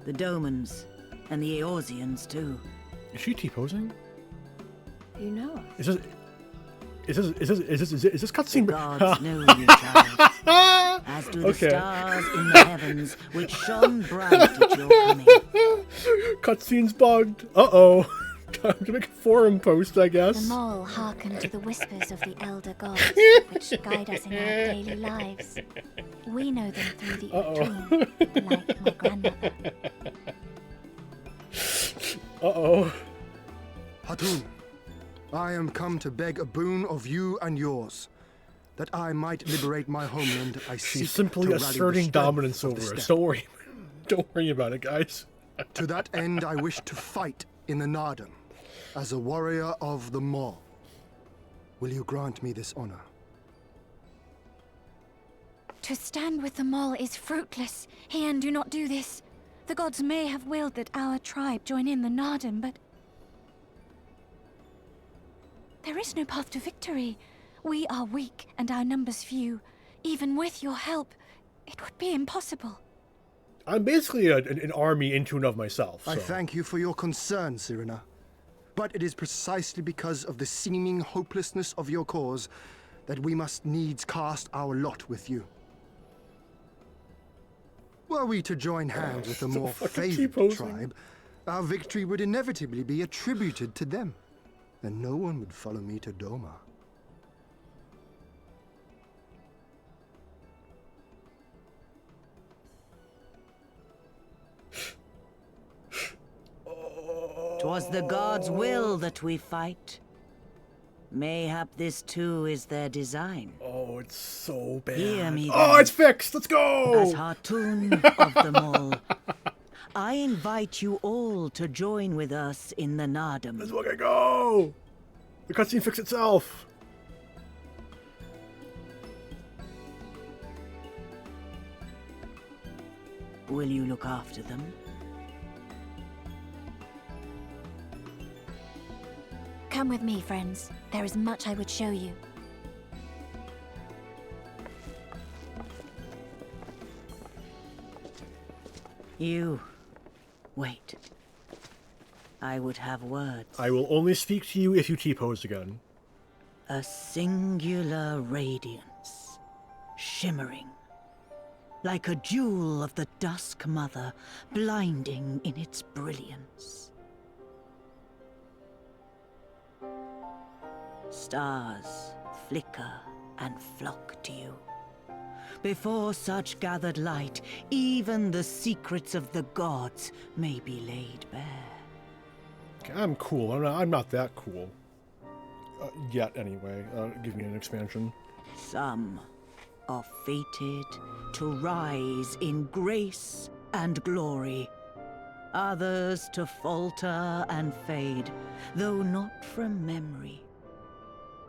The Domans, and the Eorzeans, too. Is she T-posing? You know us. Is this cutscene? The gods know you, child. As do the stars in the heavens, which shone bright at your coming. Cutscene's bugged. Uh-oh. Time to make a forum post, I guess. The mole hearkened to the whispers of the elder gods, which guide us in our daily lives. We know them through the Utun, like my grandmother. Uh-oh. Hatun, I am come to beg a boon of you and yours, that I might liberate my homeland. I She's seek simply to rally the asserting strength dominance of the over us. steppe. Don't worry about it, guys. To that end, I wish to fight in the Narden, as a warrior of the Maul. Will you grant me this honor? To stand with the Maul is fruitless. Hien, do not do this. The gods may have willed that our tribe join in the Narden, but there is no path to victory. We are weak and our numbers few. Even with your help, it would be impossible. I'm basically an army in tune of myself. So. I thank you for your concern, Serena. But it is precisely because of the seeming hopelessness of your cause that we must needs cast our lot with you. Were we to join hands with a more favored tribe, our victory would inevitably be attributed to them, and no one would follow me to Doma. "'Twas the gods' will that we fight. Mayhap this too is their design. Oh, it's so bad. Hear me, oh, then. It's fixed! Let's go! As Hatun of the Mall, I invite you all to join with us in the Nardum. Let's fucking go! The cutscene fixed itself! Will you look after them? Come with me, friends. There is much I would show you. You... wait. I would have words. I will only speak to you if you T-pose again. A singular radiance, shimmering, like a jewel of the Dusk Mother, blinding in its brilliance. Stars flicker and flock to you. Before such gathered light, even the secrets of the gods may be laid bare. Okay, I'm cool. I'm not that cool. Yet, anyway. Give me an expansion. Some are fated to rise in grace and glory. Others to falter and fade, though not from memory.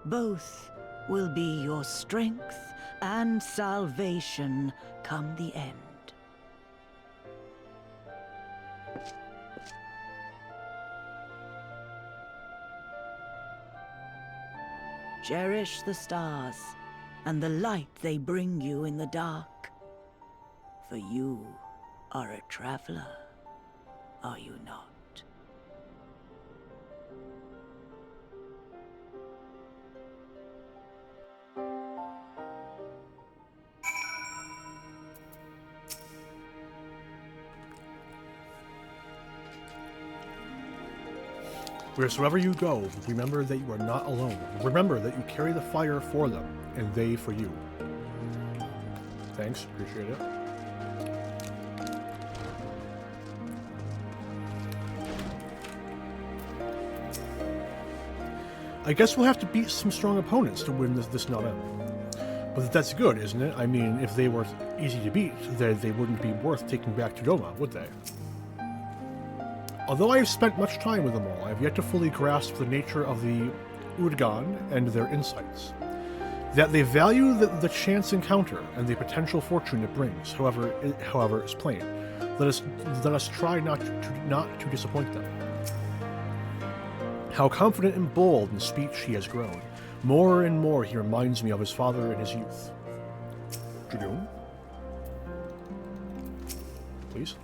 Both will be your strength and salvation come the end. Cherish the stars and the light they bring you in the dark. For you are a traveler, are you not? Wheresoever you go, remember that you are not alone. Remember that you carry the fire for them, and they for you. Thanks, appreciate it. I guess we'll have to beat some strong opponents to win this Nada. But that's good, isn't it? I mean, if they were easy to beat, they wouldn't be worth taking back to Doma, would they? Although I have spent much time with them all, I have yet to fully grasp the nature of the Udgan and their insights. That they value the chance encounter and the potential fortune it brings, however, is plain. Let us try not to disappoint them. How confident and bold in speech he has grown. More and more he reminds me of his father in his youth. Dragoon? Please?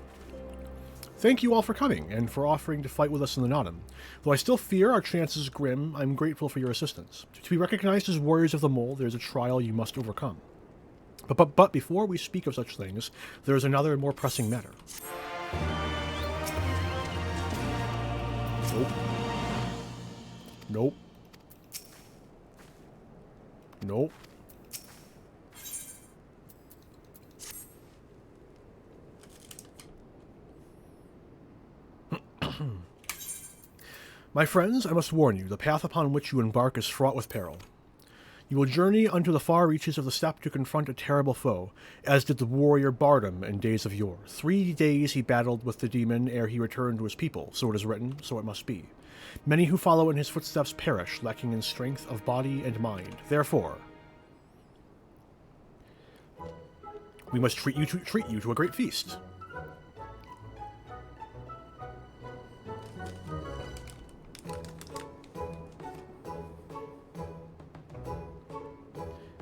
Thank you all for coming, and for offering to fight with us in the Nodam. Though I still fear our chances grim, I'm grateful for your assistance. To be recognized as warriors of the mole, there's a trial you must overcome. But before we speak of such things, there is another more pressing matter. Nope. Nope. Nope. My friends, I must warn you, the path upon which you embark is fraught with peril. You will journey unto the far reaches of the steppe to confront a terrible foe, as did the warrior Bardam in days of yore. 3 days he battled with the demon ere he returned to his people. So it is written, so it must be. Many who follow in his footsteps perish, lacking in strength of body and mind. Therefore, we must treat you to a great feast.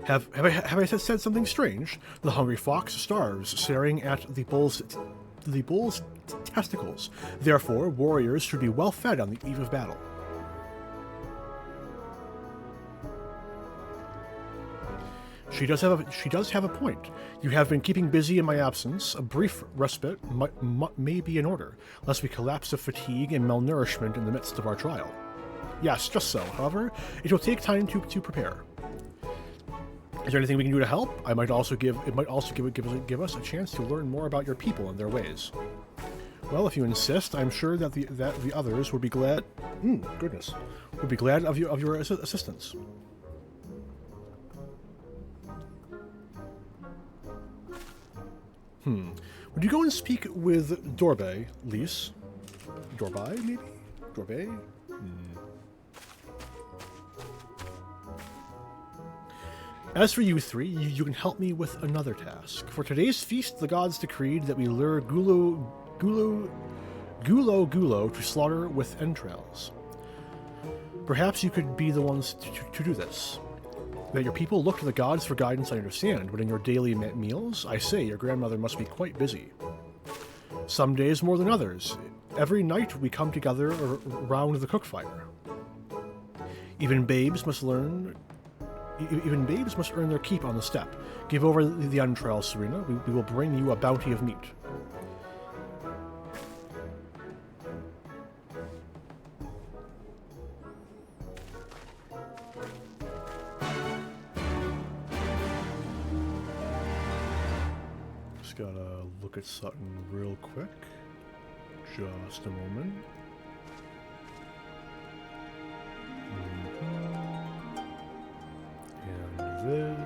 Have I said something strange? The hungry fox starves, staring at the bull's testicles. Therefore, warriors should be well fed on the eve of battle. She does have a point. You have been keeping busy in my absence. A brief respite may be in order, lest we collapse of fatigue and malnourishment in the midst of our trial. Yes, just so. However, it will take time to prepare. Is there anything we can do to help? It might also give us a chance to learn more about your people and their ways. Well, if you insist, I'm sure that the others would be glad. Would be glad of your assistance. Would you go and speak with Dorbe, Lys? Dorbai, maybe? Dorbe? As for you three, you can help me with another task. For today's feast, the gods decreed that we lure Gulo to slaughter with entrails. Perhaps you could be the ones to do this. That your people look to the gods for guidance, I understand, but in your daily meals, I say your grandmother must be quite busy. Some days more than others. Every night we come together around the cook fire. Even babes must earn their keep on the steppe. Give over the entrails, Serena. We will bring you a bounty of meat. Just gotta look at something real quick. Just a moment. This.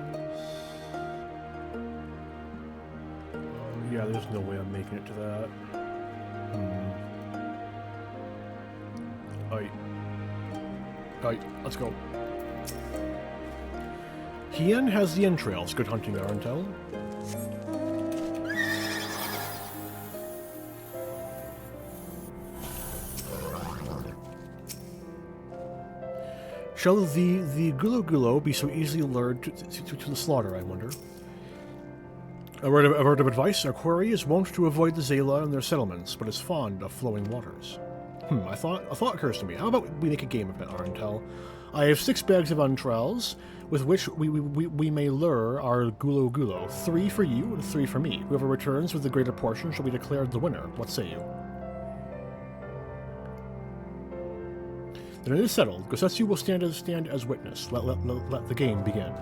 Yeah, there's no way I'm making it to that. Alright, let's go. Hien has the entrails. Good hunting, Arentel. Shall the Gulo Gulo be so easily lured to the slaughter, I wonder? A word of advice, Aquari is wont to avoid the Zayla and their settlements, but is fond of flowing waters. A thought occurs to me. How about we make a game of it, Arentel? I have 6 bags of entrails, with which we may lure our Gulo Gulo. 3 for you and 3 for me. Whoever returns with the greater portion shall be declared the winner. What say you? Then it is settled. Gosetsu will stand as witness. Let the game begin.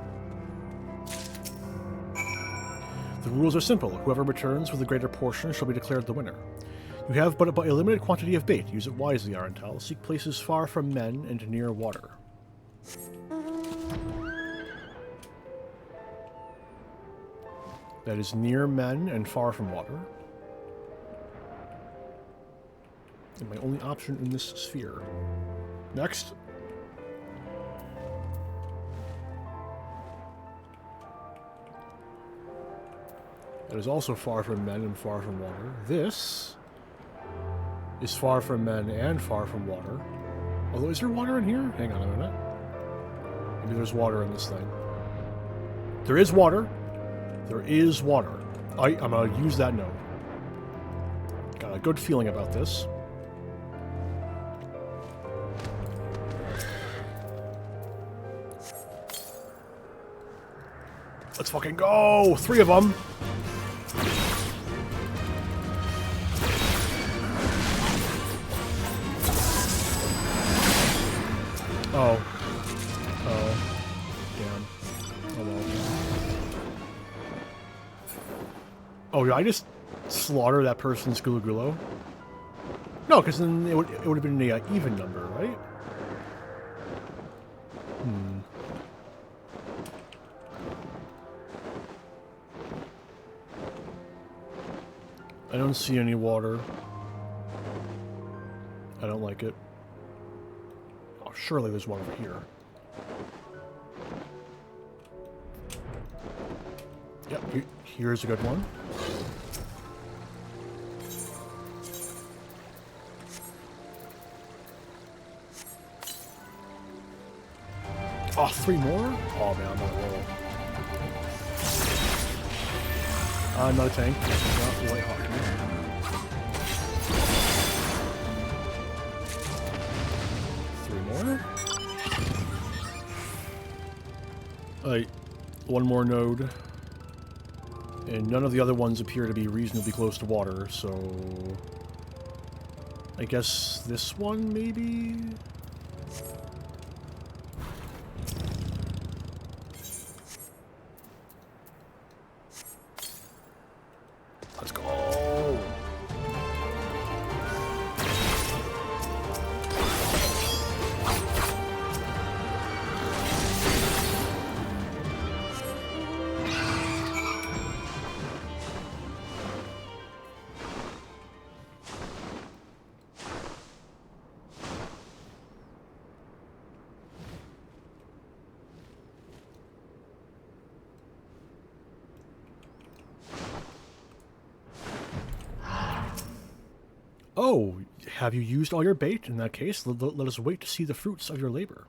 The rules are simple. Whoever returns with the greater portion shall be declared the winner. You have but a limited quantity of bait. Use it wisely, Arentel. Seek places far from men and near water. That is near men and far from water. And my only option in this sphere. Next. That is also far from men and far from water. This is far from men and far from water. Although, is there water in here? Hang on a minute. Maybe there's water in this thing. There is water. There is water. I'm going to use that note. Got a good feeling about this. Let's fucking go! 3 of them! Oh. Oh. Damn. Oh well. Oh, did I just slaughter that person's Gulo Gulo? No, because then it would have been an even number, right? I don't see any water. I don't like it. Oh, surely there's one over here. Yep, here's a good one. Oh, 3 more? Oh man, I'm on a roll. Another tank. Not White Hawk. Alright, 1 more node. And none of the other ones appear to be reasonably close to water, so... I guess this one, maybe? Let's go! Oh, have you used all your bait? In that case, let us wait to see the fruits of your labor.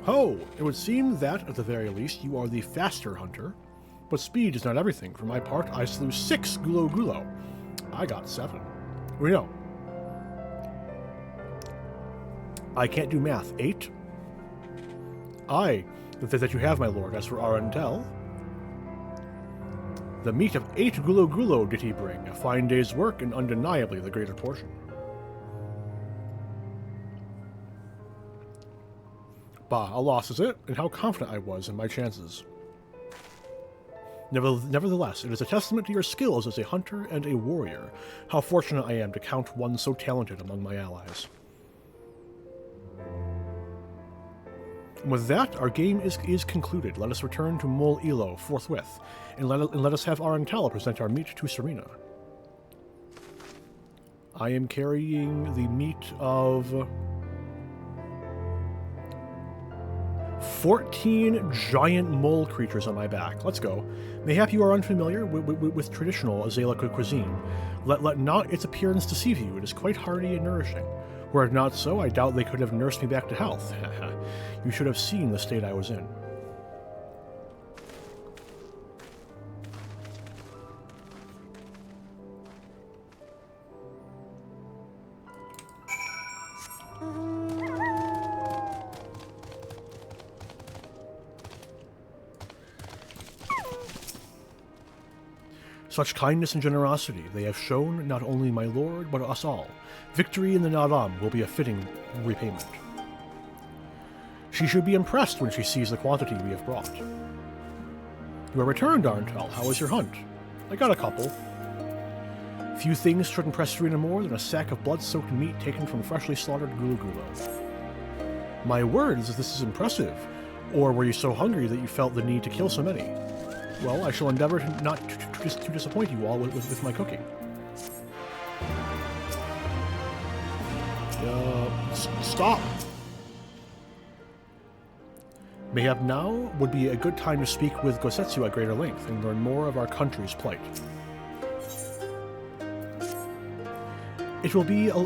Oh, it would seem that, at the very least, you are the faster hunter. But speed is not everything. For my part, I slew 6 Gulo Gulo. I got 7. We know. I can't do math. 8? Aye, that you have, my lord. As for Arentel, the meat of 8 Gulo Gulo did he bring. A fine day's work, and undeniably the greater portion. Bah, a loss is it? And how confident I was in my chances. Nevertheless, it is a testament to your skills as a hunter and a warrior. How fortunate I am to count one so talented among my allies. And with that, our game is concluded. Let us return to Mol Ilo forthwith, and let us have Arantella present our meat to Serena. I am carrying the meat of 14 giant mole creatures on my back. Let's go. Mayhap you are unfamiliar with traditional Azala cuisine. Let not its appearance deceive you. It is quite hearty and nourishing. Were it not so, I doubt they could have nursed me back to health. You should have seen the state I was in. Such kindness and generosity they have shown not only my lord, but us all. Victory in the Naram will be a fitting repayment. She should be impressed when she sees the quantity we have brought. You are returned, Arntel. How was your hunt? I got a couple. Few things should impress Serena more than a sack of blood-soaked meat taken from freshly slaughtered Gulu-Gulo. My words, this is impressive. Or were you so hungry that you felt the need to kill so many? Well, I shall endeavor not to disappoint you all with my cooking. Stop! Mayhap now would be a good time to speak with Gosetsu at greater length and learn more of our country's plight. It will be a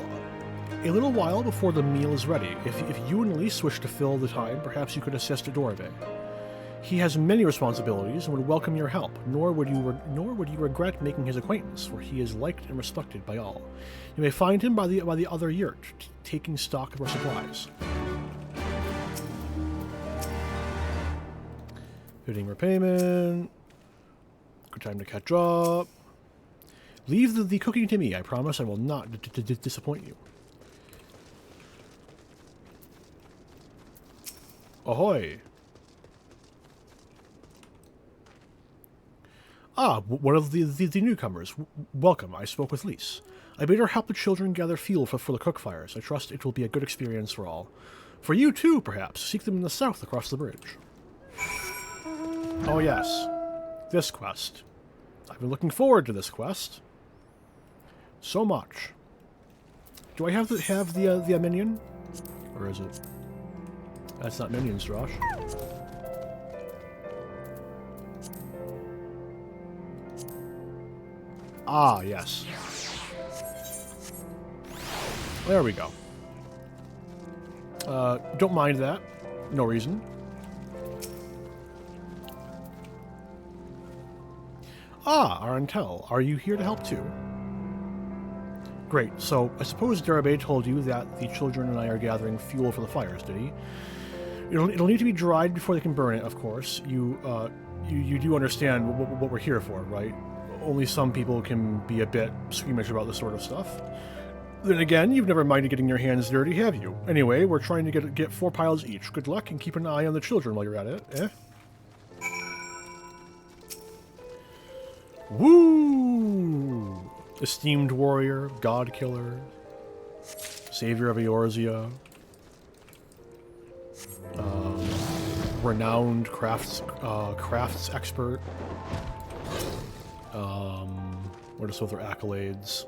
little while before the meal is ready. If you and Elise wish to fill the time, perhaps you could assist Adorbe. He has many responsibilities and would welcome your help, nor would you regret making his acquaintance, for he is liked and respected by all. You may find him by the other yurt, taking stock of our supplies. Fitting repayment. Good time to catch up. Leave the cooking to me. I promise I will not disappoint you. Ahoy! Ah, one of the newcomers. Welcome. I spoke with Lise. I bid her help the children gather fuel for the cook fires. I trust it will be a good experience for all. For you too, perhaps. Seek them in the south across the bridge. Oh yes. This quest. I've been looking forward to this quest. So much. Do I have the minion? Or is it? That's not minions, Josh. Ah, yes. There we go. Don't mind that. No reason. Ah, Arantel, are you here to help too? Great, so I suppose Darabay told you that the children and I are gathering fuel for the fires, did he? It'll need to be dried before they can burn it, of course. You do understand what we're here for, right? Only some people can be a bit squeamish about this sort of stuff. Then again, you've never minded getting your hands dirty, have you? Anyway, we're trying to get 4 piles each. Good luck, and keep an eye on the children while you're at it, eh? Woo! Esteemed warrior, god killer, savior of Eorzea, renowned crafts expert. What are some other accolades?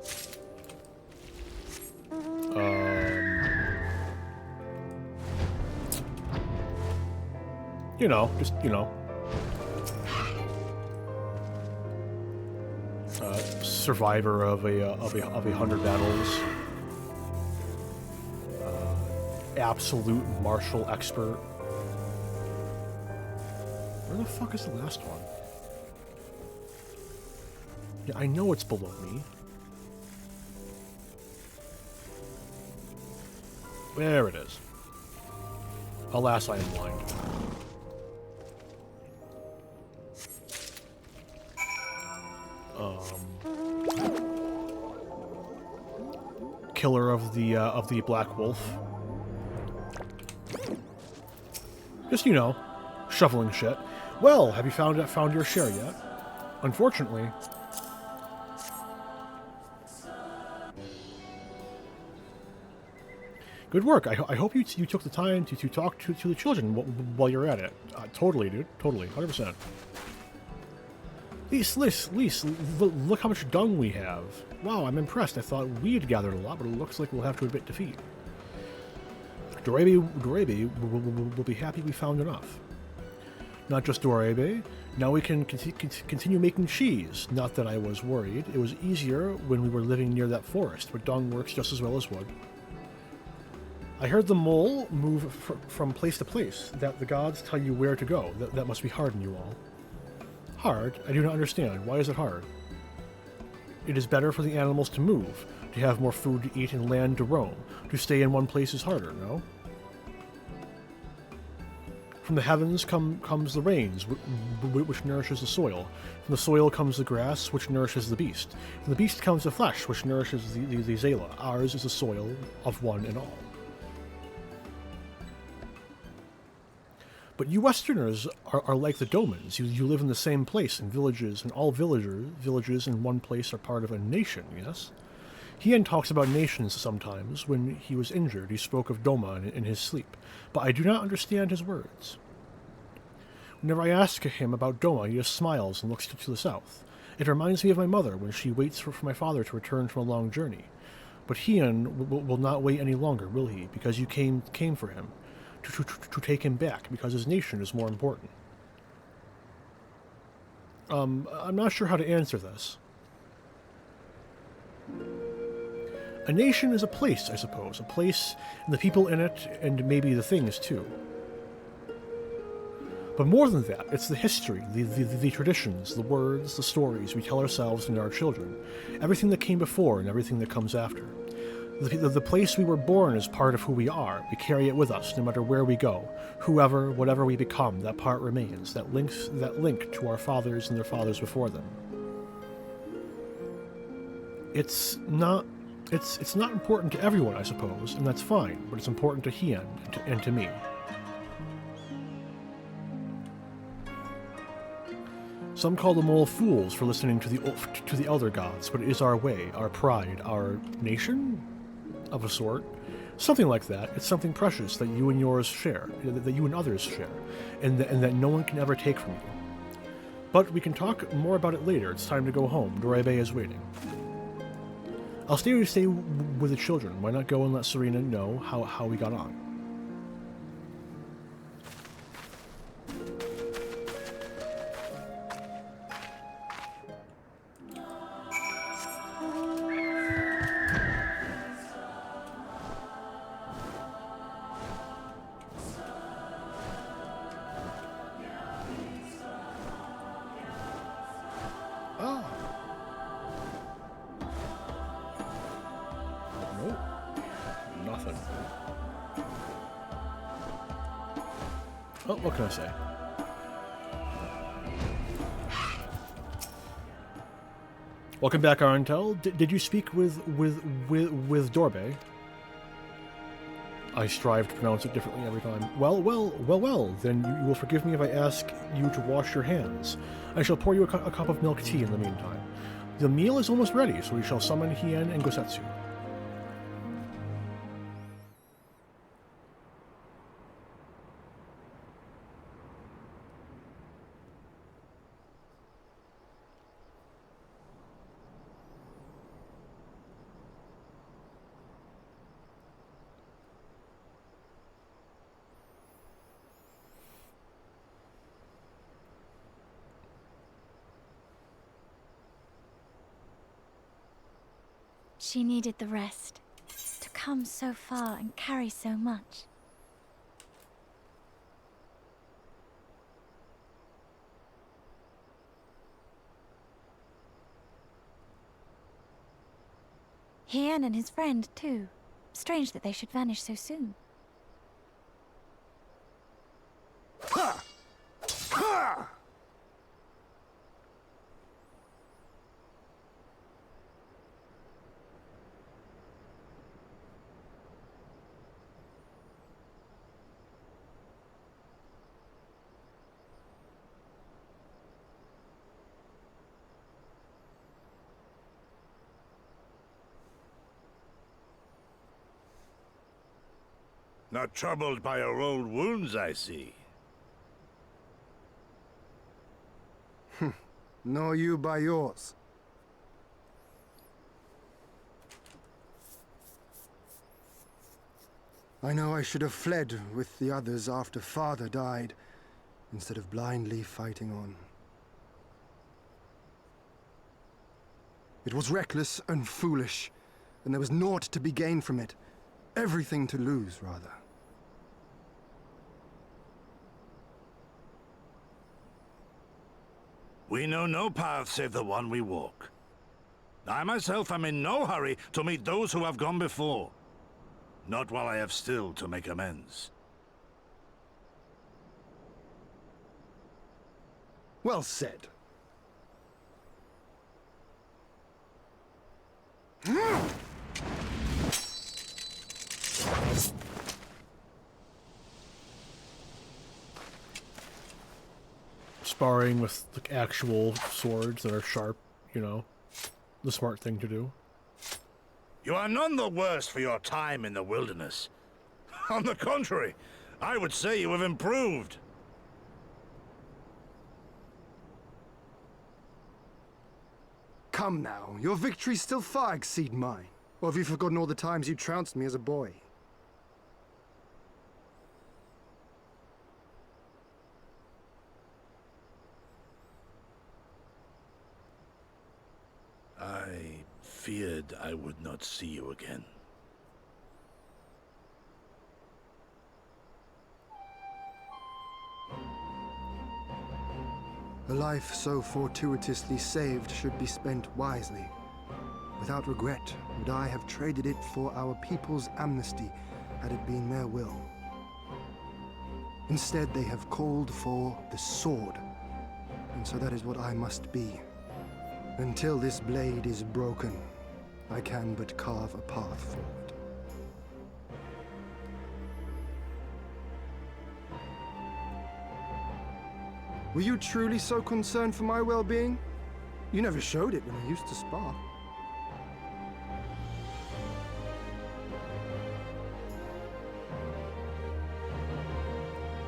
You know, just, you know. Survivor of a 100 battles. Absolute martial expert. Where the fuck is the last one? Yeah, I know it's below me. There it is. Alas, I am blind. Killer of the Black Wolf. Just, you know, shoveling shit. Well, have you found your share yet? Unfortunately. Good work. I hope you took the time to talk to the children while you're at it. Totally, dude. Totally. 100%. Lise, look how much dung we have. Wow, I'm impressed. I thought we'd gathered a lot, but it looks like we'll have to admit defeat. Dorebe will be happy we found enough. Not just Dorebe. Now we can continue making cheese. Not that I was worried. It was easier when we were living near that forest, but dung works just as well as wood. I heard the mole move from place to place, that the gods tell you where to go. That must be hard on you all. Hard? I do not understand. Why is it hard? It is better for the animals to move, to have more food to eat and land to roam. To stay in one place is harder, no? From the heavens comes the rains, which nourishes the soil. From the soil comes the grass, which nourishes the beast. From the beast comes the flesh, which nourishes the Zela. Ours is the soil of one and all. But you Westerners are like the Domans. You live in the same place in villages, and all villages in one place are part of a nation, yes? Hien talks about nations sometimes. When he was injured, he spoke of Doma in his sleep, but I do not understand his words. Whenever I ask him about Doma, he just smiles and looks to the south. It reminds me of my mother when she waits for my father to return from a long journey. But Hien will not wait any longer, will he? Because you came for him. To take him back, because his nation is more important. I'm not sure how to answer this. A nation is a place, I suppose. A place, and the people in it, and maybe the things, too. But more than that, it's the history, the traditions, the words, the stories we tell ourselves and our children. Everything that came before and everything that comes after. The place we were born is part of who we are. We carry it with us, no matter where we go. Whatever we become, that part remains. That link to our fathers and their fathers before them. It's not important to everyone, I suppose, and that's fine. But it's important to Hien and to me. Some call the mole fools for listening to the elder gods, but it is our way, our pride, our nation. Of a sort. Something like that. It's something precious that you and yours share, that you and others share, and that no one can ever take from you. But we can talk more about it later. It's time to go home. Dorebe is waiting. I'll stay with the children. Why not go and let Serena know how we got on? Oh, what can I say? Welcome back, Arntel. Did you speak with Dorbe? I strive to pronounce it differently every time. Well, then you will forgive me if I ask you to wash your hands. I shall pour you a cup of milk tea in the meantime. The meal is almost ready, so we shall summon Hien and Gosetsu. She needed the rest, to come so far and carry so much. Hien and his friend, too. Strange that they should vanish so soon. Not troubled by your old wounds, I see. Nor you by yours. I know I should have fled with the others after Father died, instead of blindly fighting on. It was reckless and foolish, and there was naught to be gained from it. Everything to lose, rather. We know no path save the one we walk. I myself am in no hurry to meet those who have gone before. Not while I have still to make amends. Well said. Sparring with like, actual swords that are sharp, you know, the smart thing to do. You are none the worse for your time in the wilderness. On the contrary, I would say you have improved. Come now, your victories still far exceed mine. Or have you forgotten all the times you trounced me as a boy? I feared I would not see you again. A life so fortuitously saved should be spent wisely. Without regret, would I have traded it for our people's amnesty, had it been their will. Instead, they have called for the sword, and so that is what I must be. Until this blade is broken, I can but carve a path forward. Were you truly so concerned for my well-being? You never showed it when I used to spar.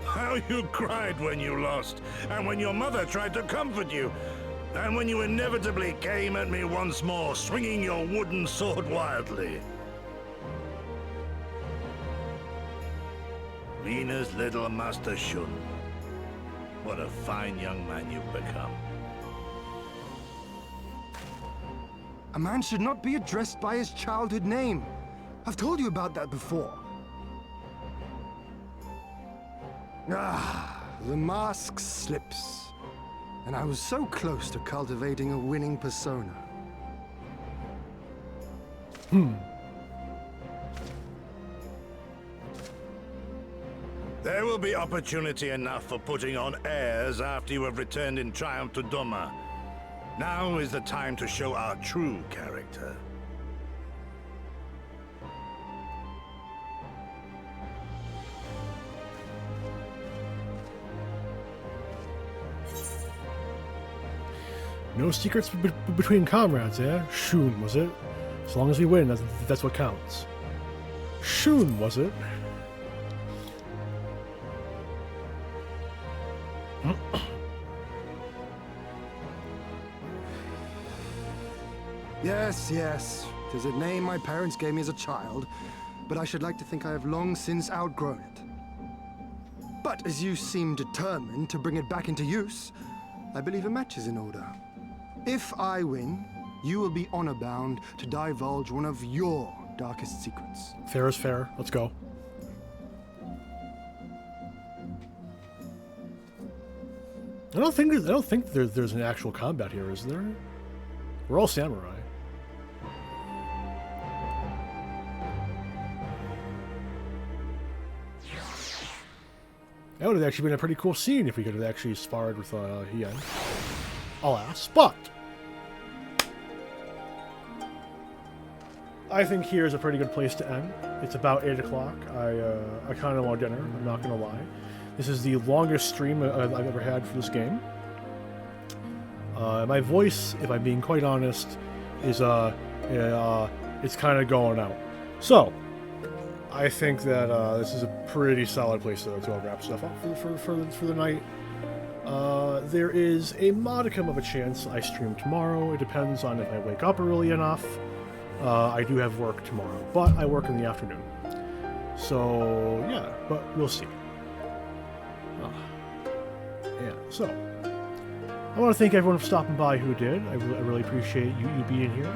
How you cried when you lost, and when your mother tried to comfort you, and when you inevitably came at me once more, swinging your wooden sword wildly. Mina's little Master Shun. What a fine young man you've become. A man should not be addressed by his childhood name. I've told you about that before. Ah, the mask slips. And I was so close to cultivating a winning persona. There will be opportunity enough for putting on airs after you have returned in triumph to Doma. Now is the time to show our true character. No secrets between comrades, eh? Shun, was it? As long as we win, that's what counts. Shun, was it? Yes, yes. 'Tis a name my parents gave me as a child, but I should like to think I have long since outgrown it. But as you seem determined to bring it back into use, I believe a match is in order. If I win, you will be honor-bound to divulge one of your darkest secrets. Fair is fair. Let's go. I don't think there's an actual combat here, is there? We're all samurai. That would have actually been a pretty cool scene if we could have actually sparred with Hien. Alas, but I think here's a pretty good place to end. It's about 8 o'clock. I kind of want dinner, I'm not going to lie. This is the longest stream I've ever had for this game. My voice, if I'm being quite honest, is it's kind of going out. So, I think that this is a pretty solid place to wrap stuff up for the night. There is a modicum of a chance I stream tomorrow. It depends on if I wake up early enough. I do have work tomorrow, but I work in the afternoon. So, yeah, but we'll see. Yeah, so I want to thank everyone for stopping by who did. I really appreciate you being here.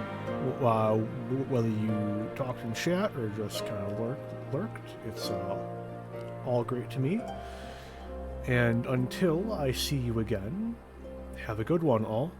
Whether you talked in chat or just kind of lurked, it's all great to me. And until I see you again, have a good one, all.